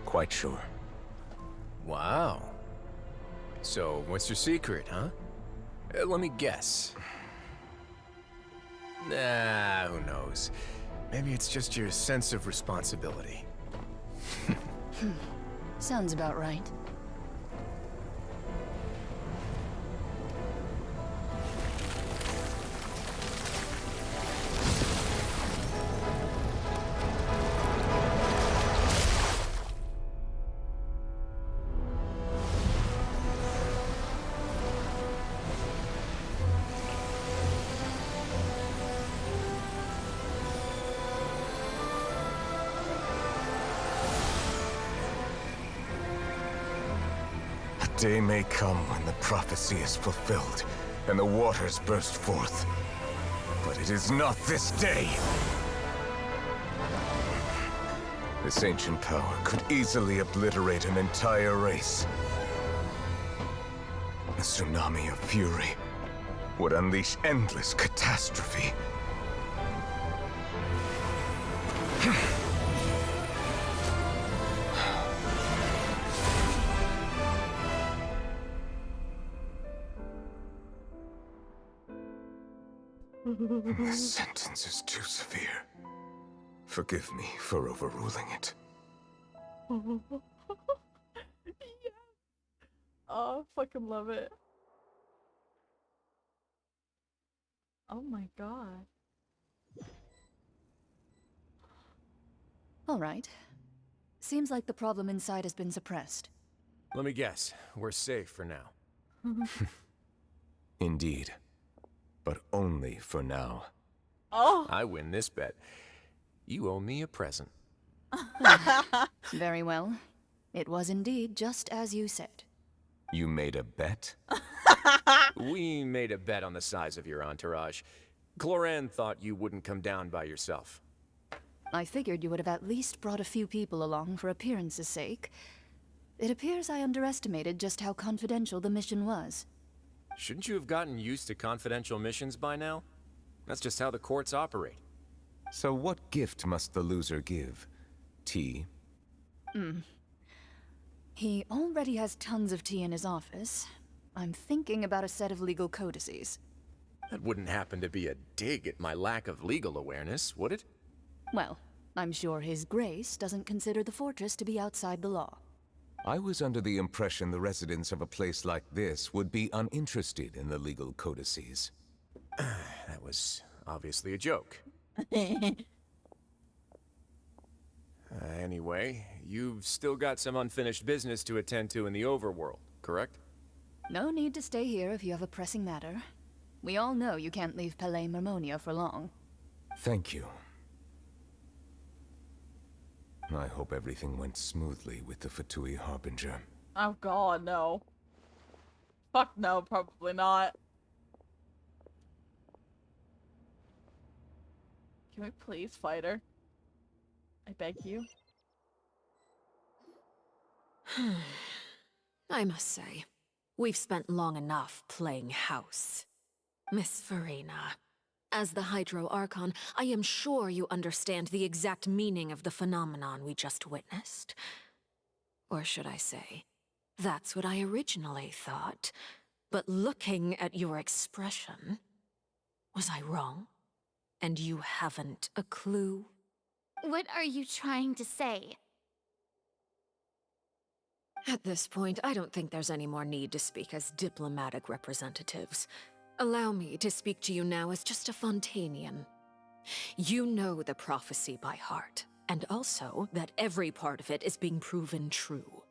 Quite sure. Wow. So, what's your secret, huh? Let me guess. Nah, who knows? Maybe it's just your sense of responsibility. Sounds about right. Day may come when the prophecy is fulfilled, and the waters burst forth. But it is not this day! This ancient power could easily obliterate an entire race. A tsunami of fury would unleash endless catastrophe. This sentence is too severe. Forgive me for overruling it. Yeah. Oh, I fucking love it. Oh my god. All right. Seems like the problem inside has been suppressed. Let me guess. We're safe for now. Indeed. But only for now. Oh! I win this bet. You owe me a present. Very well. It was indeed just as you said. You made a bet? We made a bet on the size of your entourage. Cloran thought you wouldn't come down by yourself. I figured you would have at least brought a few people along for appearance's sake. It appears I underestimated just how confidential the mission was. Shouldn't you have gotten used to confidential missions by now? That's just how the courts operate. So what gift must the loser give? Tea? He already has tons of tea in his office. I'm thinking about a set of legal codices. That wouldn't happen to be a dig at my lack of legal awareness, would it? Well, I'm sure His Grace doesn't consider the fortress to be outside the law. I was under the impression the residents of a place like this would be uninterested in the legal codices. That was obviously a joke. Anyway, you've still got some unfinished business to attend to in the overworld, correct? No need to stay here if you have a pressing matter. We all know you can't leave Palais Mermonia for long. Thank you. I hope everything went smoothly with the Fatui Harbinger. Oh god, no. Fuck no, probably not. Can we please fight her? I beg you. I must say, we've spent long enough playing house. Miss Farina, as the Hydro Archon, I am sure you understand the exact meaning of the phenomenon we just witnessed. Or should I say, that's what I originally thought. But looking at your expression, was I wrong? And you haven't a clue? What are you trying to say? At this point, I don't think there's any more need to speak as diplomatic representatives. Allow me to speak to you now as just a Fontainian. You know the prophecy by heart, and also that every part of it is being proven true.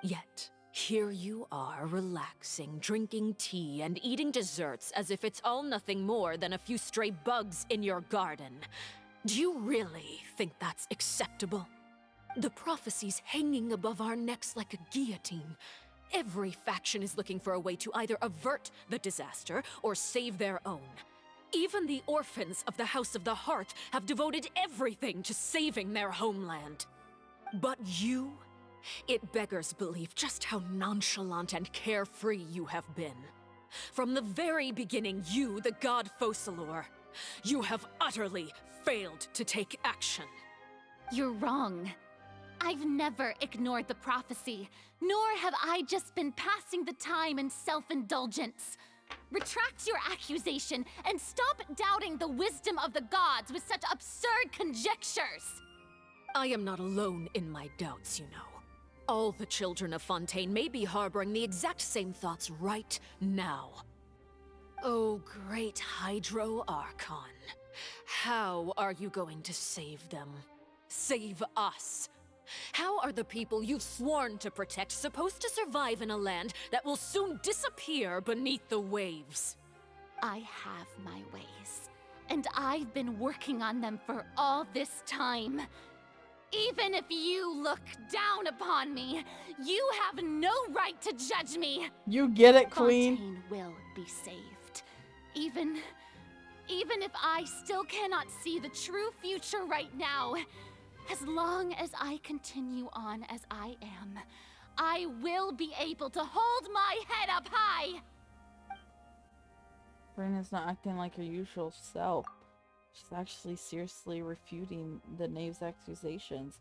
Yet, here you are, relaxing, drinking tea, and eating desserts as if it's all nothing more than a few stray bugs in your garden. Do you really think that's acceptable? The prophecy's hanging above our necks like a guillotine. Every faction is looking for a way to either avert the disaster or save their own. Even the orphans of the House of the Hearth have devoted everything to saving their homeland. But you? It beggars belief just how nonchalant and carefree you have been. From the very beginning, you, the god Focalor, you have utterly failed to take action. You're wrong. I've never ignored the prophecy, nor have I just been passing the time in self-indulgence. Retract your accusation and stop doubting the wisdom of the gods with such absurd conjectures! I am not alone in my doubts, you know. All the children of Fontain may be harboring the exact same thoughts right now. Oh, great Hydro Archon. How are you going to save them? Save us? How are the people you've sworn to protect supposed to survive in a land that will soon disappear beneath the waves? I have my ways, and I've been working on them for all this time. Even if you look down upon me, you have no right to judge me. You get it, Queen. Fontaine will be saved. Even if I still cannot see the true future right now, as long as I continue on as I am, I will be able to hold my head up high. Farina's not acting like her usual self. She's actually seriously refuting the knave's accusations.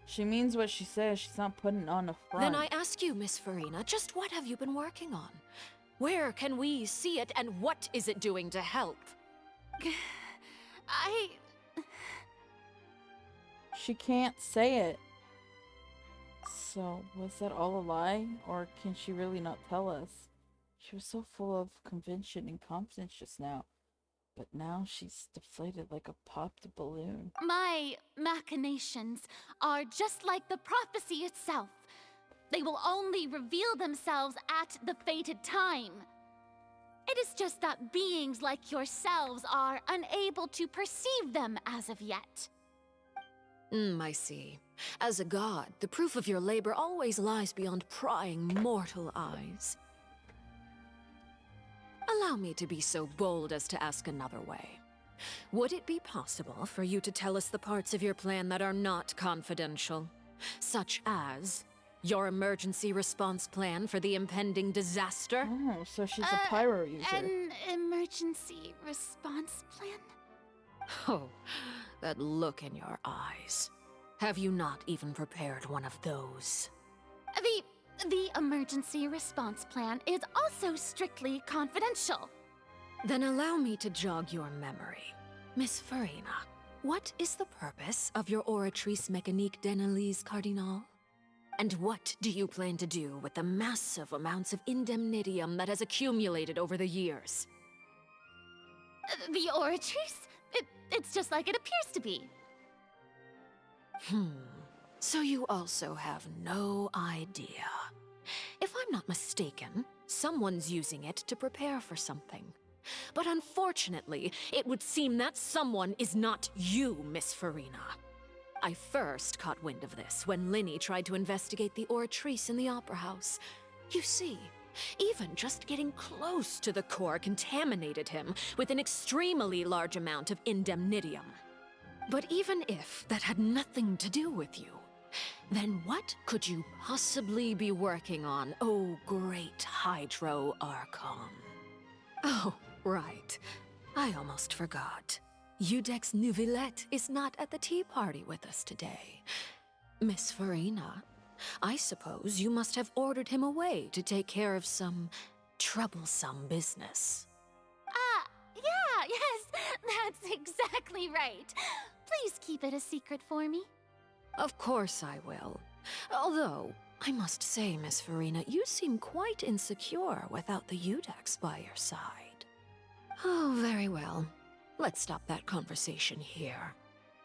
She means what she says. She's not putting on a front. Then I ask you, Miss Farina, just what have you been working on? Where can we see it, and what is it doing to help? She can't say it. So, was that all a lie? Or can she really not tell us? She was so full of conviction and confidence just now. But now she's deflated like a popped balloon. My machinations are just like the prophecy itself. They will only reveal themselves at the fated time. It is just that beings like yourselves are unable to perceive them as of yet. I see. As a god, the proof of your labor always lies beyond prying mortal eyes. Allow me to be so bold as to ask another way. Would it be possible for you to tell us the parts of your plan that are not confidential? Such as your emergency response plan for the impending disaster? Oh, so she's a pyro user. An emergency response plan? Oh, that look in your eyes. Have you not even prepared one of those? The emergency response plan is also strictly confidential. Then allow me to jog your memory. Miss Farina, what is the purpose of your Oratrice Mécanique d'Analyse Cardinal? And what do you plan to do with the massive amounts of indemnitium that has accumulated over the years? The Oratrice? It's just like it appears to be. So you also have no idea. If I'm not mistaken, someone's using it to prepare for something. But unfortunately, it would seem that someone is not you, Miss Farina. I first caught wind of this when Linny tried to investigate the Oratrice in the Opera House. You see, even just getting close to the core contaminated him with an extremely large amount of indemnitium. But even if that had nothing to do with you, then what could you possibly be working on, oh great Hydro Archon? Oh, right. I almost forgot. Udex Nuvilette is not at the tea party with us today. Miss Farina, I suppose you must have ordered him away to take care of some troublesome business. Yeah, yes, that's exactly right. Please keep it a secret for me. Of course I will. Although, I must say, Miss Farina, you seem quite insecure without the Udex by your side. Oh, very well. Let's stop that conversation here.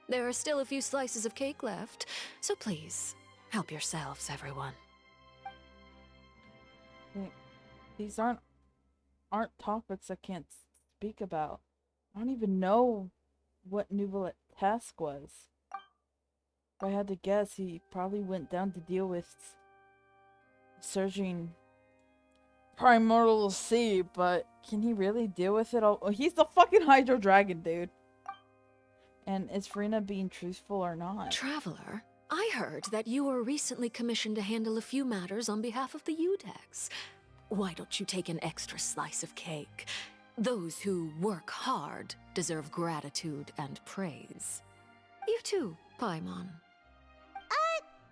There are still a few slices of cake left, so please, help yourselves, everyone. These aren't topics I can't speak about. I don't even know what Nuvilette task was. If I had to guess, he probably went down to deal with surging primordial sea, but can he really deal with it all? Oh, he's the fucking Hydro Dragon, dude. And is Farina being truthful or not? Traveler, I heard that you were recently commissioned to handle a few matters on behalf of the Udex. Why don't you take an extra slice of cake? Those who work hard deserve gratitude and praise. You too, Paimon.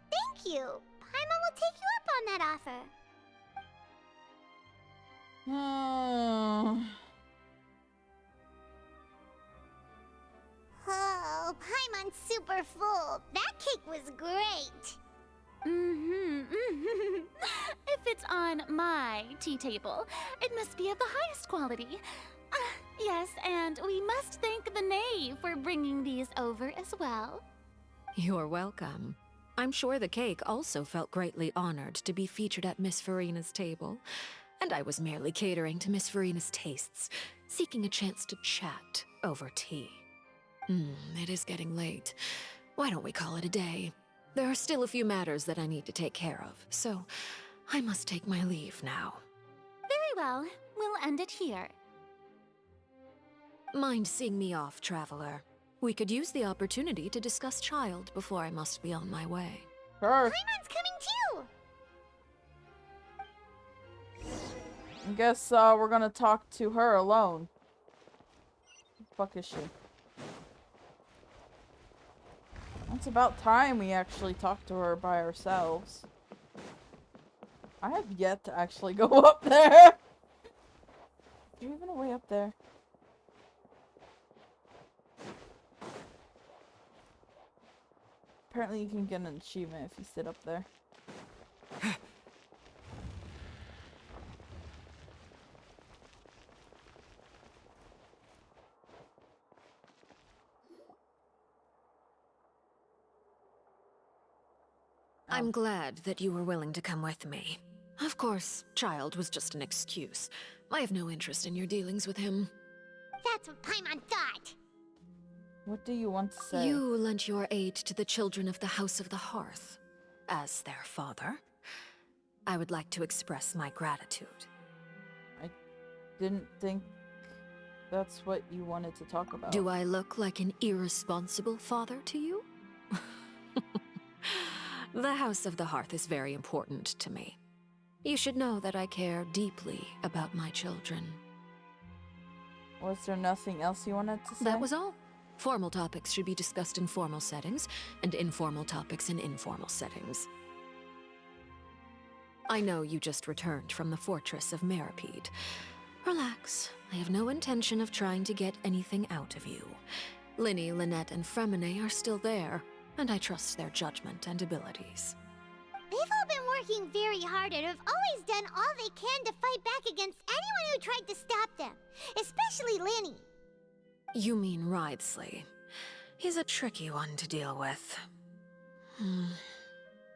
Thank you. Paimon will take you up on that offer. Oh, Paimon's super full. That cake was great. If it's on my tea table, it must be of the highest quality. Yes, and we must thank the knave for bringing these over as well. You're welcome. I'm sure the cake also felt greatly honored to be featured at Miss Farina's table. And I was merely catering to Miss Farina's tastes, seeking a chance to chat over tea. It is getting late. Why don't we call it a day? There are still a few matters that I need to take care of, so I must take my leave now. Very well. We'll end it here. Mind seeing me off, Traveler? We could use the opportunity to discuss Child before I must be on my way. Sure. Paimon's coming too! I guess we're gonna talk to her alone. The fuck is she? It's about time we actually talk to her by ourselves. I have yet to actually go up there. Is there even a way up there? Apparently you can get an achievement if you sit up there. I'm glad that you were willing to come with me. Of course, Child was just an excuse. I have no interest in your dealings with him. That's what Paimon thought. What do you want to say? You lent your aid to the children of the House of the Hearth. As their father, I would like to express my gratitude. I didn't think that's what you wanted to talk about. Do I look like an irresponsible father to you? The House of the Hearth is very important to me. You should know that I care deeply about my children. Was there nothing else you wanted to say? That was all. Formal topics should be discussed in formal settings, and informal topics in informal settings. I know you just returned from the fortress of Meripede. Relax. I have no intention of trying to get anything out of you. Linny, Lynette, and Fremine are still there, and I trust their judgment and abilities. They've all been working very hard and have always done all they can to fight back against anyone who tried to stop them, especially Linny. You mean Wriothesley. He's a tricky one to deal with.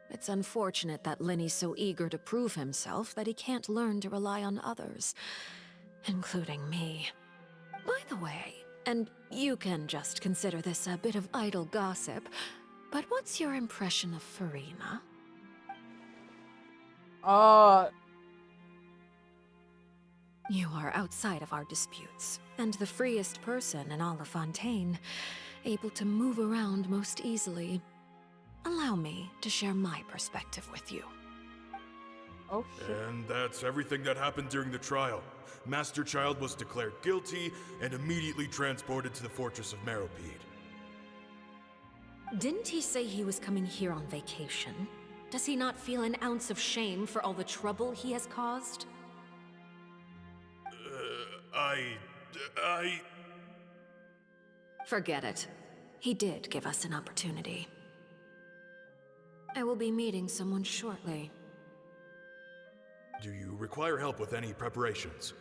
It's unfortunate that Lenny's so eager to prove himself that he can't learn to rely on others, including me. By the way, and you can just consider this a bit of idle gossip, but what's your impression of Farina? You are outside of our disputes, and the freest person in all of Fontaine, able to move around most easily. Allow me to share my perspective with you. Oh, shit. And that's everything that happened during the trial. Master Child was declared guilty and immediately transported to the Fortress of Meropide. Didn't he say he was coming here on vacation? Does he not feel an ounce of shame for all the trouble he has caused? Forget it. He did give us an opportunity. I will be meeting someone shortly. Do you require help with any preparations?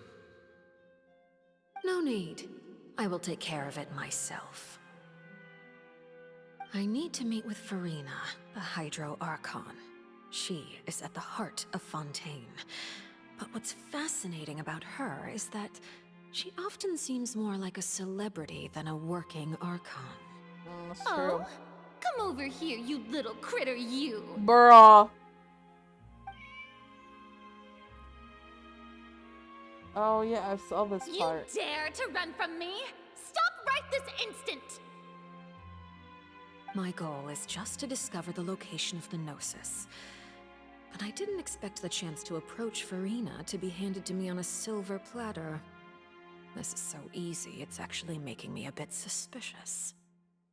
No need. I will take care of it myself. I need to meet with Farina, the Hydro Archon. She is at the heart of Fontaine. But what's fascinating about her is that she often seems more like a celebrity than a working Archon. That's true. Oh, come over here, you little critter, you. Bruh. Oh yeah, I saw this part. You dare to run from me? Stop right this instant! My goal is just to discover the location of the Gnosis. But I didn't expect the chance to approach Farina to be handed to me on a silver platter. This is so easy, it's actually making me a bit suspicious.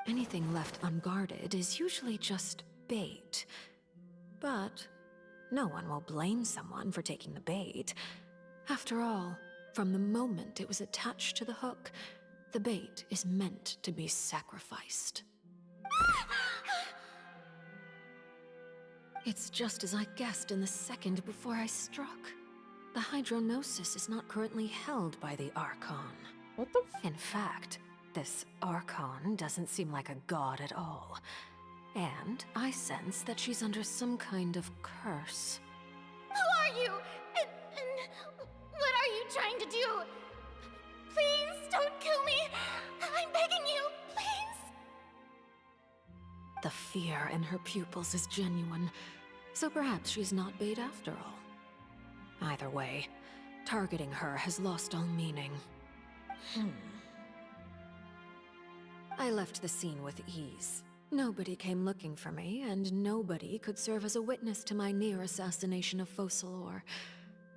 Anything left unguarded is usually just bait. But no one will blame someone for taking the bait. After all, from the moment it was attached to the hook, the bait is meant to be sacrificed. It's just as I guessed in the second before I struck. The Hydronosis is not currently held by the Archon. What the In fact, this Archon doesn't seem like a god at all. And I sense that she's under some kind of curse. Who are you? And what are you trying to do? Please don't kill me. I'm begging you, please. The fear in her pupils is genuine, so perhaps she's not bait after all. Either way, targeting her has lost all meaning. I left the scene with ease. Nobody came looking for me, and nobody could serve as a witness to my near assassination of Focalor.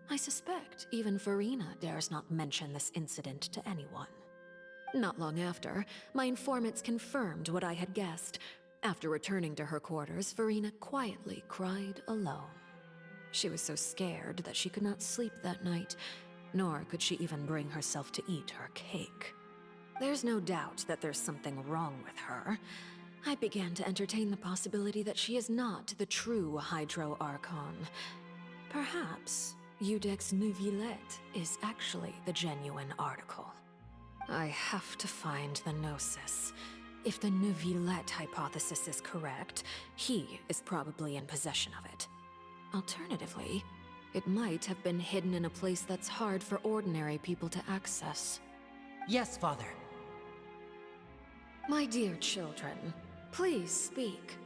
I suspect even Farina dares not mention this incident to anyone. Not long after, my informants confirmed what I had guessed. After returning to her quarters, Farina quietly cried alone. She was so scared that she could not sleep that night, nor could she even bring herself to eat her cake. There's no doubt that there's something wrong with her. I began to entertain the possibility that she is not the true Hydro Archon. Perhaps Iudex Neuvillette is actually the genuine article. I have to find the Gnosis. If the Neuvillette hypothesis is correct, he is probably in possession of it. Alternatively, it might have been hidden in a place that's hard for ordinary people to access. Yes, Father. My dear children, please speak.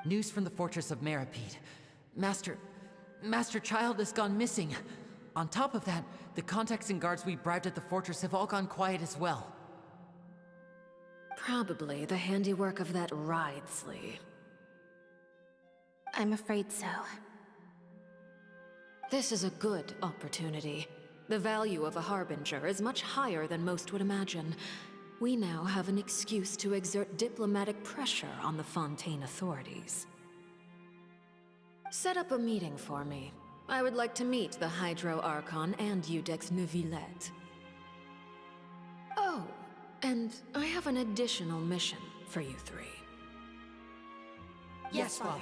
News from the Fortress of Meropide. Master Child has gone missing. On top of that, the contacts and guards we bribed at the fortress have all gone quiet as well. Probably the handiwork of that Wriothesley. I'm afraid so. This is a good opportunity. The value of a Harbinger is much higher than most would imagine. We now have an excuse to exert diplomatic pressure on the Fontaine authorities. Set up a meeting for me. I would like to meet the Hydro Archon and Iudex Neuvillette. Oh, and I have an additional mission for you three. Yes, Father.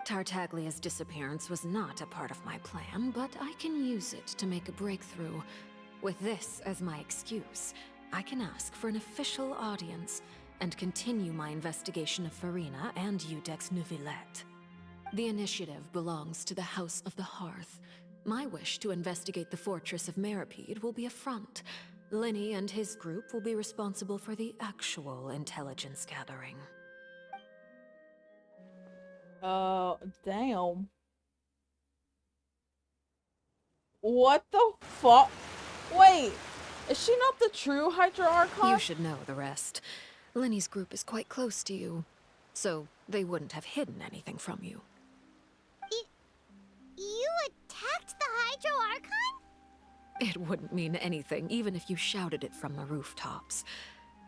Tartaglia's disappearance was not a part of my plan, but I can use it to make a breakthrough. With this as my excuse, I can ask for an official audience and continue my investigation of Farina and Eudex Neuvillette. The initiative belongs to the House of the Hearth. My wish to investigate the fortress of Meropide will be a front. Linny and his group will be responsible for the actual intelligence gathering. Damn. What the fuck? Wait, is she not the true Hydra Archon? You should know the rest. Linny's group is quite close to you, so they wouldn't have hidden anything from you. You attacked the Hydro Archon? It wouldn't mean anything, even if you shouted it from the rooftops.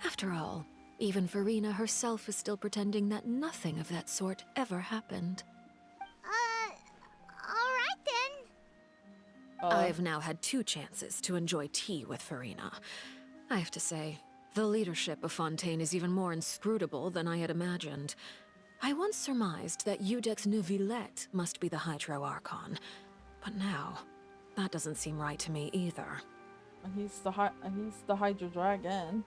After all, even Farina herself is still pretending that nothing of that sort ever happened. Alright then. I've now had 2 chances to enjoy tea with Farina. I have to say, the leadership of Fontain is even more inscrutable than I had imagined. I once surmised that Eudex Neuvillette must be the Hydro Archon, but now, that doesn't seem right to me either. He's the Hydro Dragon.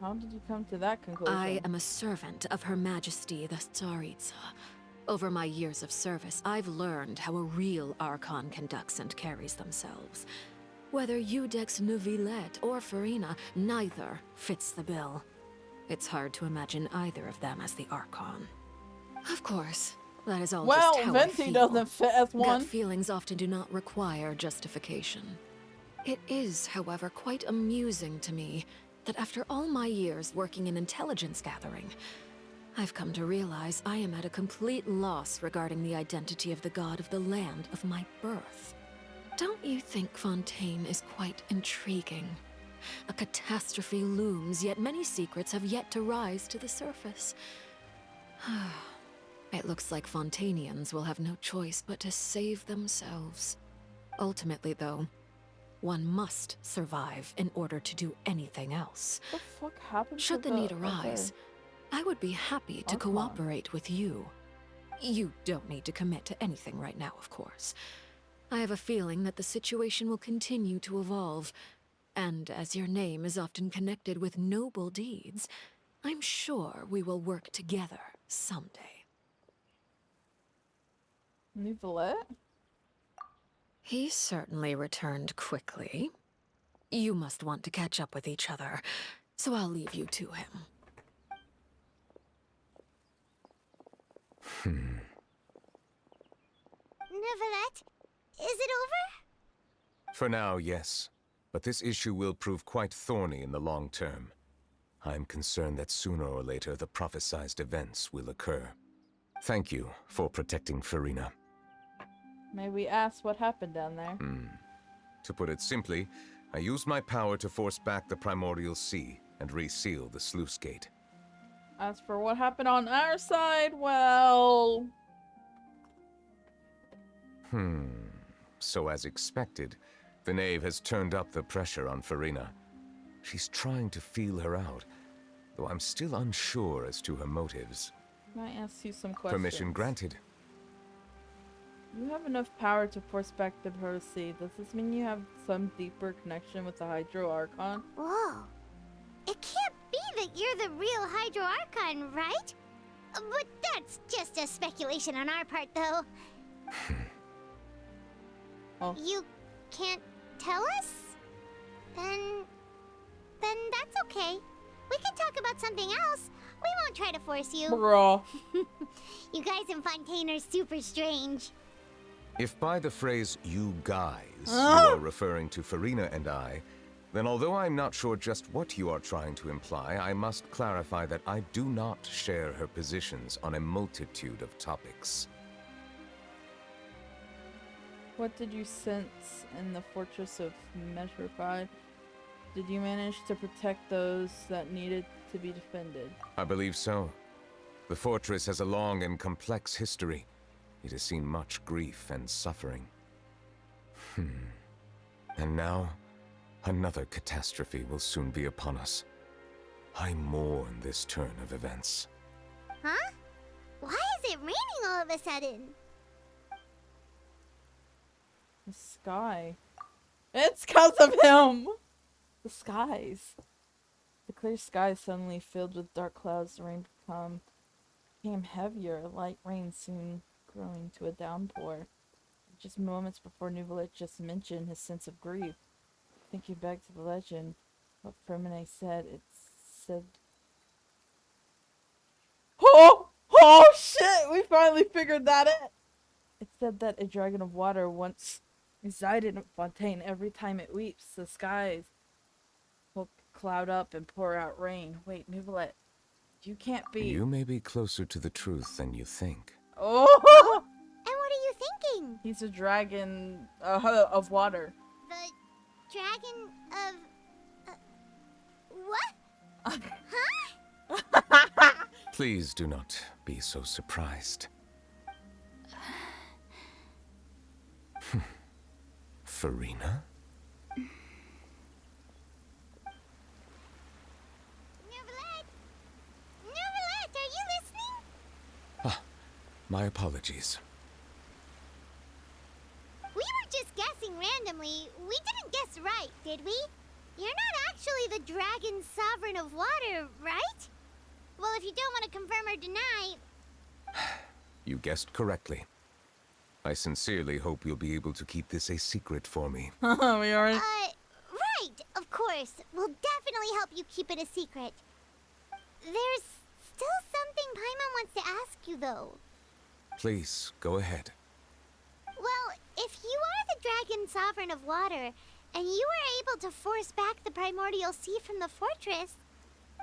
How did you come to that conclusion? I am a servant of Her Majesty the Tsaritsa. Over my years of service, I've learned how a real Archon conducts and carries themselves. Whether Eudex Neuvillette or Farina, neither fits the bill. It's hard to imagine either of them as the Archon. Of course, that is all just how I feel. Doesn't fit as one. Gut feelings often do not require justification. It is, however, quite amusing to me that after all my years working in intelligence gathering, I've come to realize I am at a complete loss regarding the identity of the god of the land of my birth. Don't you think Fontaine is quite intriguing? A catastrophe looms, yet many secrets have yet to rise to the surface. It looks like Fontainians will have no choice but to save themselves. Ultimately, though, one must survive in order to do anything else. What the fuck happened Should to the need arise, I would be happy to cooperate with you. You don't need to commit to anything right now, of course. I have a feeling that the situation will continue to evolve, and as your name is often connected with noble deeds, I'm sure we will work together someday. Neuvillette? He certainly returned quickly. You must want to catch up with each other, so I'll leave you to him. Neuvillette, is it over? For now, yes. But this issue will prove quite thorny in the long term. I'm concerned that sooner or later the prophesized events will occur. Thank you for protecting Farina. May we ask what happened down there? To put it simply, I used my power to force back the Primordial Sea and reseal the sluice gate. As for what happened on our side, well... So as expected, the knave has turned up the pressure on Farina. She's trying to feel her out, though I'm still unsure as to her motives. Can I ask you some questions? Permission granted. You have enough power to force back the Sea. Does this mean you have some deeper connection with the Hydro Archon? Whoa. It can't be that you're the real Hydro Archon, right? But that's just a speculation on our part, though. You can't tell us? Then that's okay. We can talk about something else. We won't try to force you. Bro. You guys in Fontaine are super strange. If by the phrase, you guys, you are referring to Farina and I, then although I'm not sure just what you are trying to imply, I must clarify that I do not share her positions on a multitude of topics. What did you sense in the fortress of Meropide? Did you manage to protect those that needed to be defended? I believe so. The fortress has a long and complex history. It has seen much grief and suffering. And now, another catastrophe will soon be upon us. I mourn this turn of events. Huh? Why is it raining all of a sudden? The sky. It's because of him! The skies. The clear skies suddenly filled with dark clouds. The rain became heavier, light rain soon growing to a downpour. Just moments before Nuvalet just mentioned his sense of grief. Thinking back to the legend, what Fermine said, it said... Oh! Oh shit! We finally figured that out! It said that a dragon of water once resided in Fontain. Every time it weeps, the skies will cloud up and pour out rain. Wait, Nuvalet, you can't be... You may be closer to the truth than you think. Oh! And what are you thinking? He's a dragon of water. The dragon of... what? Huh? Please do not be so surprised. Farina? Nuvalet! Nuvalet, are you listening? Ah, my apologies. We were just guessing randomly. We didn't guess right, did we? You're not actually the dragon sovereign of water, right? Well, if you don't want to confirm or deny... You guessed correctly. I sincerely hope you'll be able to keep this a secret for me. We already... right, of course. We'll definitely help you keep it a secret. There's still something Paimon wants to ask you, though. Please, go ahead. Well, if you are the dragon sovereign of water, and you were able to force back the primordial sea from the fortress,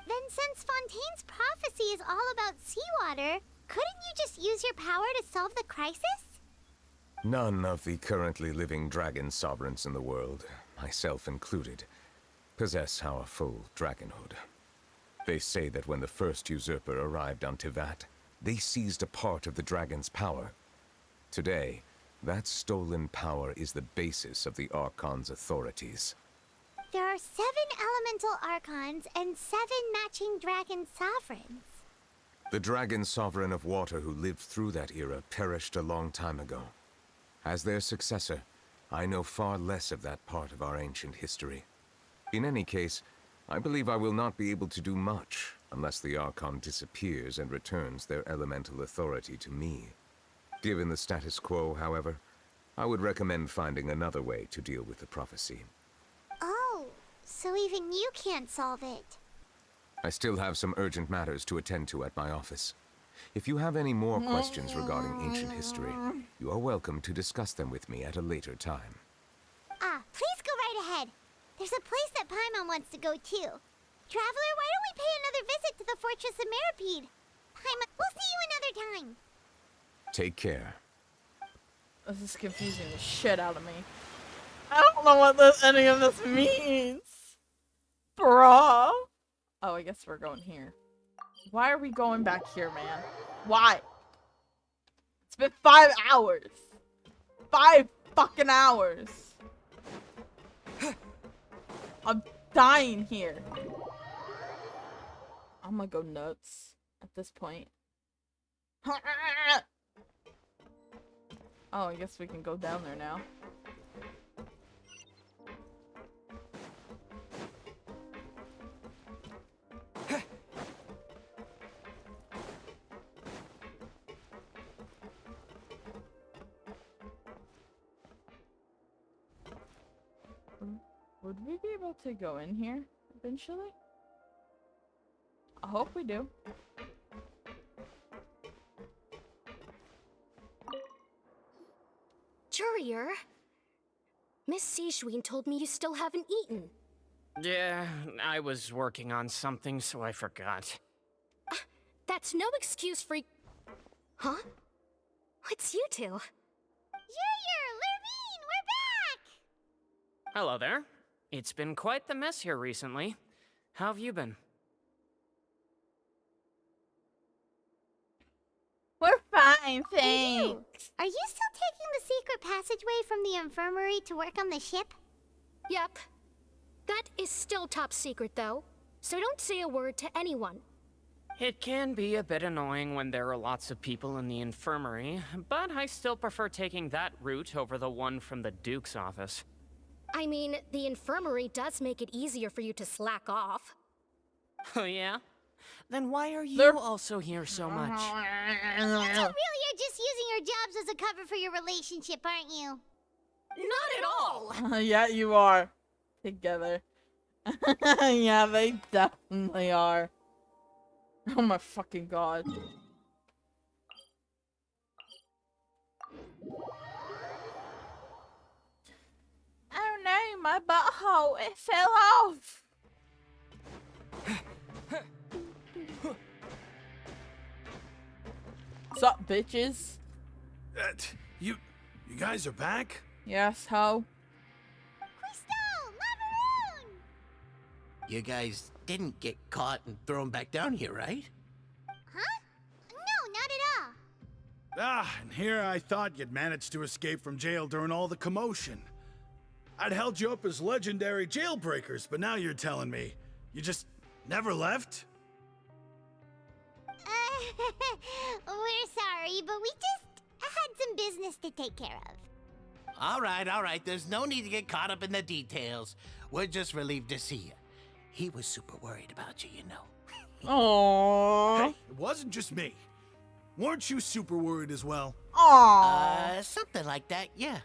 then since Fontaine's prophecy is all about seawater, couldn't you just use your power to solve the crisis? None of the currently living dragon sovereigns in the world, myself included, possess our full dragonhood. They say that when the first usurper arrived on Tivat, they seized a part of the dragon's power. Today, that stolen power is the basis of the Archon's authorities. There are 7 elemental Archons and 7 matching dragon sovereigns. The dragon sovereign of water who lived through that era perished a long time ago. As their successor, I know far less of that part of our ancient history. In any case, I believe I will not be able to do much unless the Archon disappears and returns their elemental authority to me. Given the status quo, however, I would recommend finding another way to deal with the prophecy. Oh, so even you can't solve it. I still have some urgent matters to attend to at my office. If you have any more questions regarding ancient history, you are welcome to discuss them with me at a later time. Please go right ahead. There's a place that Paimon wants to go too. Traveler, why don't we pay another visit to the Fortress of Meripede? Paimon, we'll see you another time. Take care. This is confusing the shit out of me. I don't know what any of this means. Bruh. Oh, I guess we're going here. Why are we going back here, man? Why? It's been 5 hours. 5 fucking hours. I'm dying here. I'm gonna go nuts at this point. Oh, I guess we can go down there now. Would we be able to go in here eventually? I hope we do. Jurier, Miss Sijween told me you still haven't eaten. Yeah, I was working on something, so I forgot. That's no excuse for... Huh? It's you two. Jurier, Lurvine, we're back! Hello there. It's been quite the mess here recently. How have you been? We're fine, thanks. Are you still taking the secret passageway from the infirmary to work on the ship? Yep. That is still top secret, though. So don't say a word to anyone. It can be a bit annoying when there are lots of people in the infirmary, but I still prefer taking that route over the one from the Duke's office. I mean, the infirmary does make it easier for you to slack off. Oh yeah? Then why are you also here so much? So really you're just using your jobs as a cover for your relationship, aren't you? Not at all! Yeah, you are. Together. Yeah, they definitely are. Oh my fucking god. Oh no, my butthole, it fell off! Sup, bitches? You guys are back? Yes, ho? You guys didn't get caught and thrown back down here, right? Huh? No, not at all. And here I thought you'd managed to escape from jail during all the commotion. I'd held you up as legendary jailbreakers, but now you're telling me you just never left? We're sorry, but we just had some business to take care of. All right. There's no need to get caught up in the details. We're just relieved to see you. He was super worried about you, you know. Aww. Hey, it wasn't just me. Weren't you super worried as well? Aww. Something like that, yeah.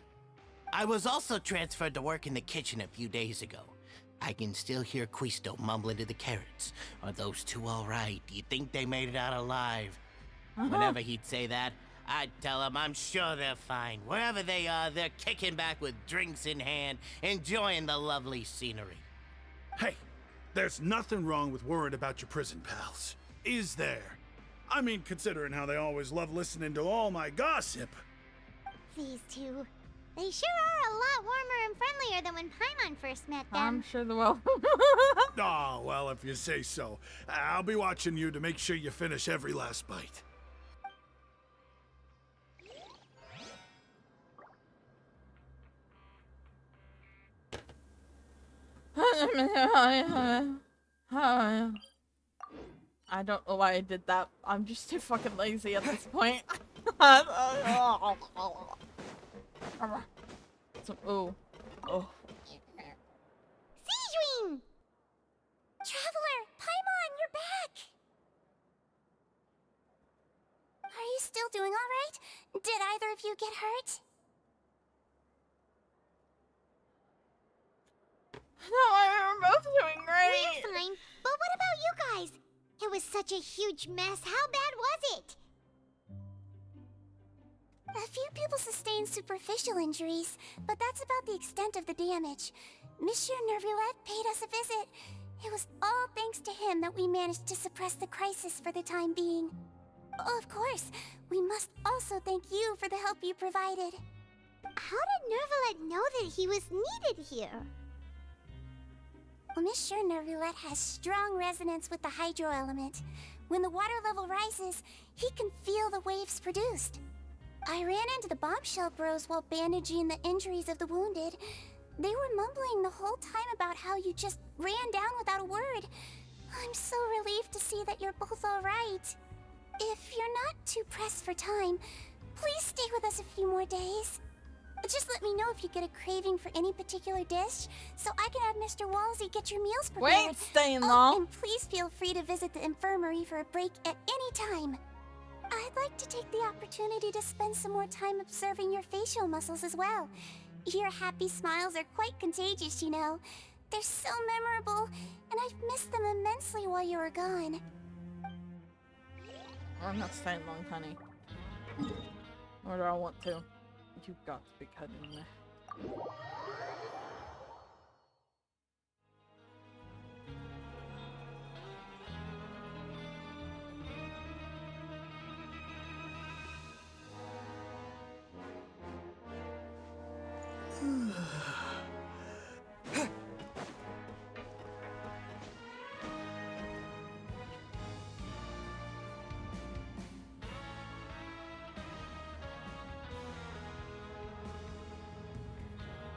I was also transferred to work in the kitchen a few days ago. I can still hear Quisto mumbling to the carrots. Are those two all right? Do you think they made it out alive? Whenever he'd say that, I'd tell him I'm sure they're fine. Wherever they are, they're kicking back with drinks in hand, enjoying the lovely scenery. Hey, there's nothing wrong with worrying about your prison pals, is there? I mean, considering how they always love listening to all my gossip. These two. They sure are a lot warmer and friendlier than when Paimon first met them. I'm sure they will. Oh, well, if you say so. I'll be watching you to make sure you finish every last bite. I don't know why I did that. I'm just too fucking lazy at this point. Oh. Sijuin! Traveler, Paimon, you're back! Are you still doing all right? Did either of you get hurt? No, we're both doing great. We're fine, but what about you guys? It was such a huge mess. How bad was it? A few people sustained superficial injuries, but that's about the extent of the damage. Monsieur Nervillette paid us a visit. It was all thanks to him that we managed to suppress the crisis for the time being. Of course, we must also thank you for the help you provided. How did Nervillette know that he was needed here? Well, Monsieur Nervillette has strong resonance with the hydro element. When the water level rises, he can feel the waves produced. I ran into the bombshell bros while bandaging the injuries of the wounded. They were mumbling the whole time about how you just ran down without a word. I'm so relieved to see that you're both all right. If you're not too pressed for time, please stay with us a few more days. Just let me know if you get a craving for any particular dish, so I can have Mr. Walsey get your meals prepared. We ain't staying long. And please feel free to visit the infirmary for a break at any time. I'd like to take the opportunity to spend some more time observing your facial muscles as well. Your happy smiles are quite contagious, you know. They're so memorable, and I've missed them immensely while you were gone. I'm not staying long, honey. Or do I want to? You've got to be kidding me.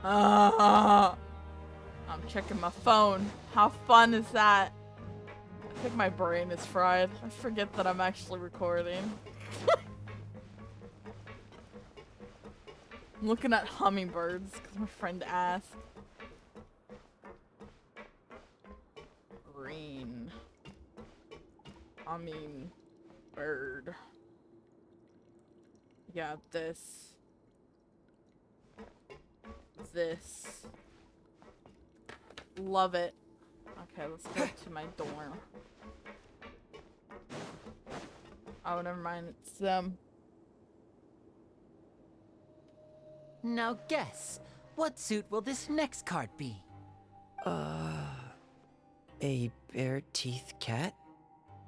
I'm checking my phone. How fun is that? I think my brain is fried. I forget that I'm actually recording. I'm looking at hummingbirds because my friend asked. I mean, bird. Yeah, this. This. Love it. Okay, let's go to my dorm. Oh, never mind. It's them. Now guess, what suit will this next card be? A bare-teeth cat?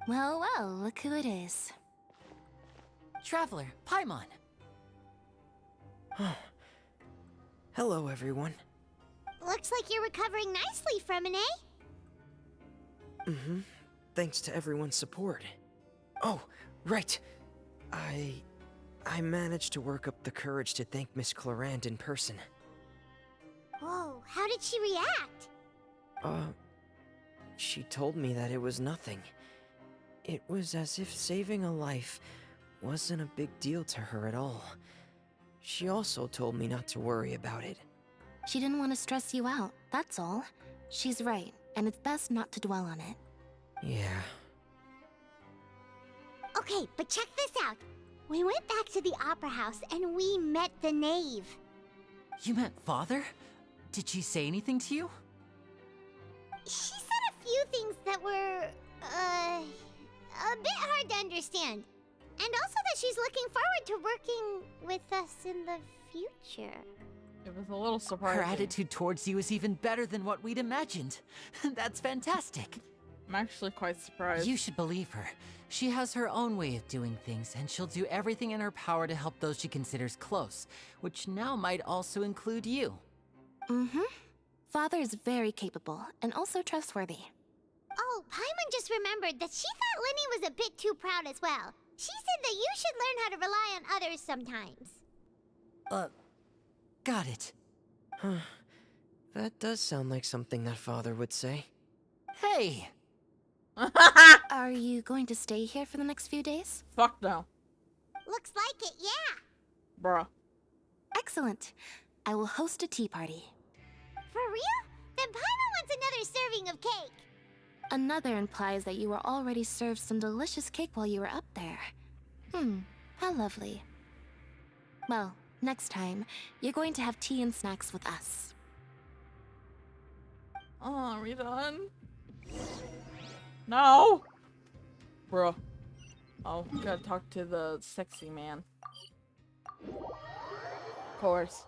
Well, well, look who it is. Traveler, Paimon. Hello, everyone. Looks like you're recovering nicely from it, eh? Thanks to everyone's support. Oh, right. I managed to work up the courage to thank Miss Clorand in person. Whoa, how did she react? She told me that it was nothing. It was as if saving a life wasn't a big deal to her at all. She also told me not to worry about it. She didn't want to stress you out, that's all. She's right, and it's best not to dwell on it. Yeah. Okay, but check this out. We went back to the opera house and we met the knave. You met Father? Did she say anything to you? She said a few things that were, a bit hard to understand. And also that she's looking forward to working with us in the future. It was a little surprising. Her attitude towards you is even better than what we'd imagined. That's fantastic. I'm actually quite surprised. You should believe her. She has her own way of doing things, and she'll do everything in her power to help those she considers close, which now might also include you. Father is very capable, and also trustworthy. Oh, Paimon just remembered that she thought Lenny was a bit too proud as well. She said that you should learn how to rely on others sometimes. Got it. That does sound like something that Father would say. Hey! Are you going to stay here for the next few days? Fuck no. Looks like it, yeah. Bruh. Excellent. I will host a tea party. For real? Then Paimon wants another serving of cake. Another implies that you were already served some delicious cake while you were up there. How lovely. Well, next time, you're going to have tea and snacks with us. Oh, are we done? No! Bruh. Oh, gotta talk to the sexy man. Of course.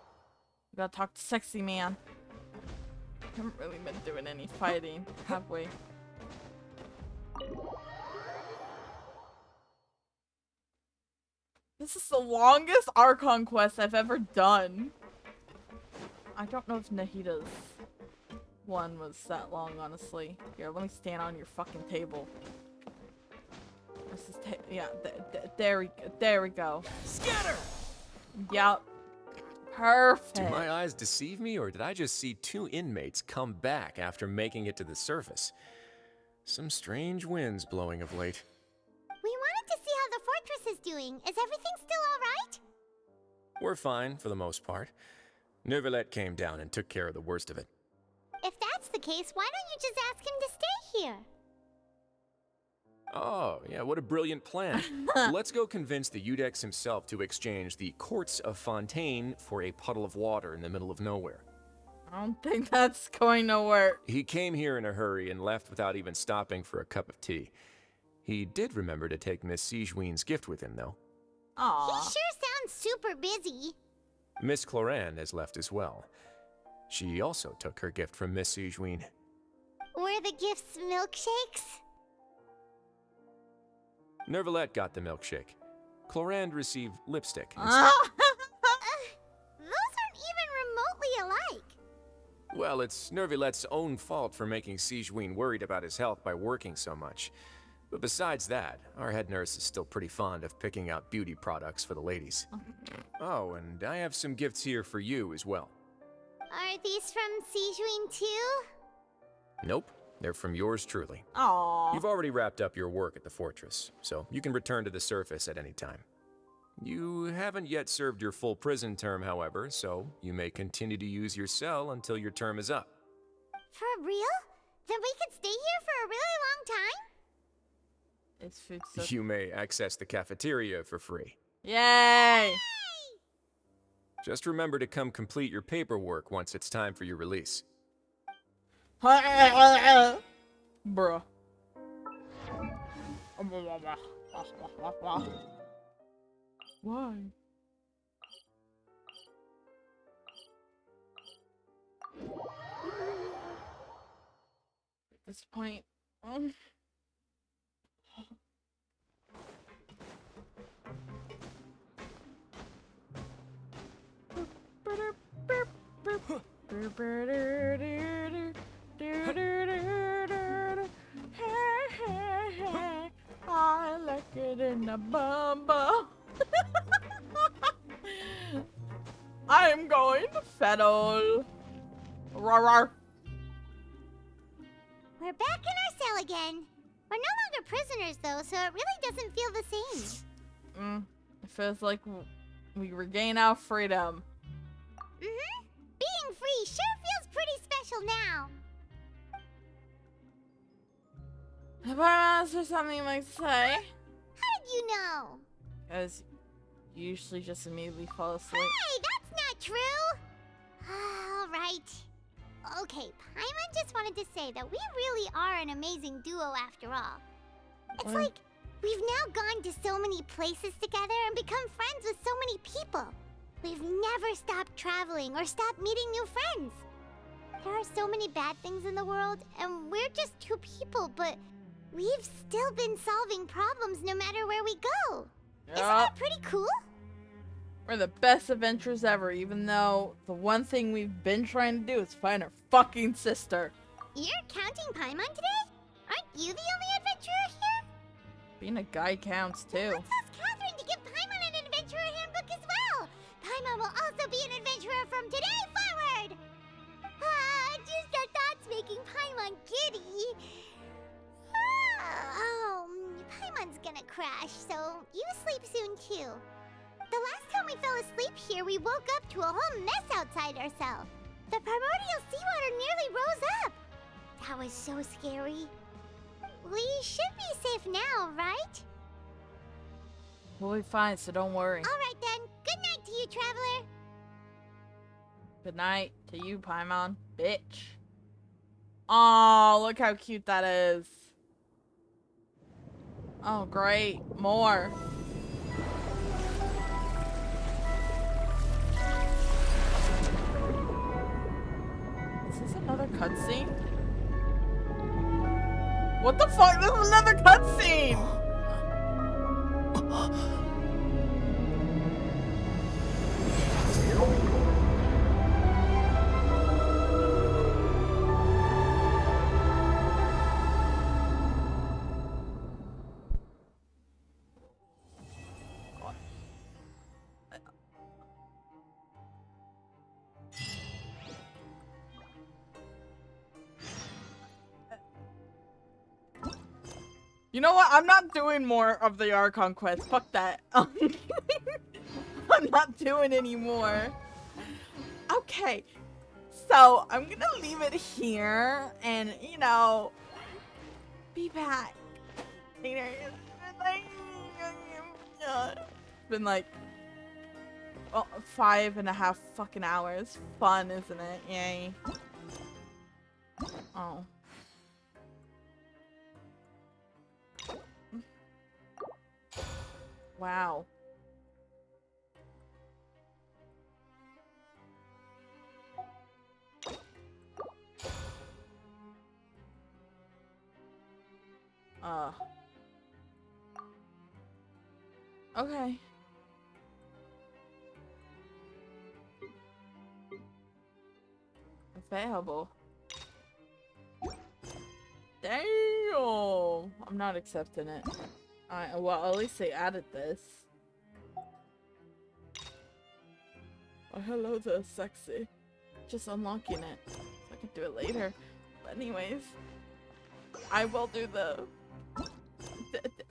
Gotta talk to sexy man. Haven't really been doing any fighting, have we? This is the longest Archon quest I've ever done. I don't know if Nahida's one was that long, honestly. Here, let me stand on your fucking table. This is yeah, there we go. Scatter! Yep. Perfect. Do my eyes deceive me, or did I just see two inmates come back after making it to the surface? Some strange winds blowing of late. We wanted to see how the fortress is doing. Is everything still alright? We're fine, for the most part. Neuvillette came down and took care of the worst of it. If that's the case, why don't you just ask him to stay here? Oh, yeah, what a brilliant plan. Let's go convince the Eudex himself to exchange the courts of Fontain for a puddle of water in the middle of nowhere. I don't think that's going to work. He came here in a hurry and left without even stopping for a cup of tea. He did remember to take Miss Sigewinne's gift with him, though. Aww. He sure sounds super busy. Miss Clorand has left as well. She also took her gift from Miss Sigewinne. Were the gifts milkshakes? Neuvillette got the milkshake. Clorand received lipstick. Those aren't even remotely alike. Well, it's Neuvillette's own fault for making Sigewinne worried about his health by working so much. But besides that, our head nurse is still pretty fond of picking out beauty products for the ladies. Oh, and I have some gifts here for you as well. Are these from Sigewinne too? Nope, they're from yours truly. Aww. You've already wrapped up your work at the fortress, so you can return to the surface at any time. You haven't yet served your full prison term, however, so you may continue to use your cell until your term is up. For real? Then we could stay here for a really long time? Is food so... You may access the cafeteria for free. Yay! Just remember to come complete your paperwork once it's time for your release. Bruh. Why? At this point, I like it in a bumble. I'm going to settle. Rawr. We're back in our cell again. We're no longer prisoners, though, so it really doesn't feel the same. It feels like we regain our freedom. Being free sure feels pretty special now. If I asked something you might say. How did you know? Because you usually just immediately fall asleep. Hey, that's not true! Alright. Okay, Paimon just wanted to say that we really are an amazing duo after all. It's like, we've now gone to so many places together and become friends with so many people. We've never stopped traveling or stopped meeting new friends. There are so many bad things in the world, and we're just two people, but we've still been solving problems no matter where we go. Isn't that pretty cool? We're the best adventurers ever, even though the one thing we've been trying to do is find our fucking sister. You're counting Paimon today? Aren't you the only adventurer here? Being a guy counts too. Let's ask Catherine to give Paimon an adventurer handbook as well. Paimon will also be an adventurer from today forward. Just our thoughts making Paimon giddy. Paimon's gonna crash, so you sleep soon too. The last time we fell asleep here, we woke up to a whole mess outside our cell. The primordial seawater nearly rose up. That was so scary. We should be safe now, right? We'll be fine, so don't worry. Alright then. Good night to you, traveler. Good night to you, Paimon. Bitch. Oh, look how cute that is. Oh, great. More. Is this another cutscene? What the fuck? This is another cutscene! You know what? I'm not doing more of the Archon quest. Fuck that. I'm not doing anymore. Okay. So, I'm gonna leave it here and, you know, be back later. It's been like 5.5 fucking hours. Fun, isn't it? Yay. Oh. Wow. Okay. Available. Damn! I'm not accepting it. Well, at least they added this. Oh, hello there, sexy. Just unlocking it. So I can do it later. But anyways, I will do the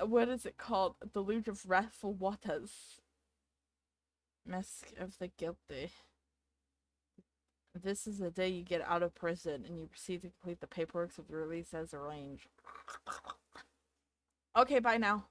what is it called? Deluge of Wrathful Waters. Mask of the Guilty. This is the day you get out of prison and you proceed to complete the paperwork of your release as arranged. Okay, bye now.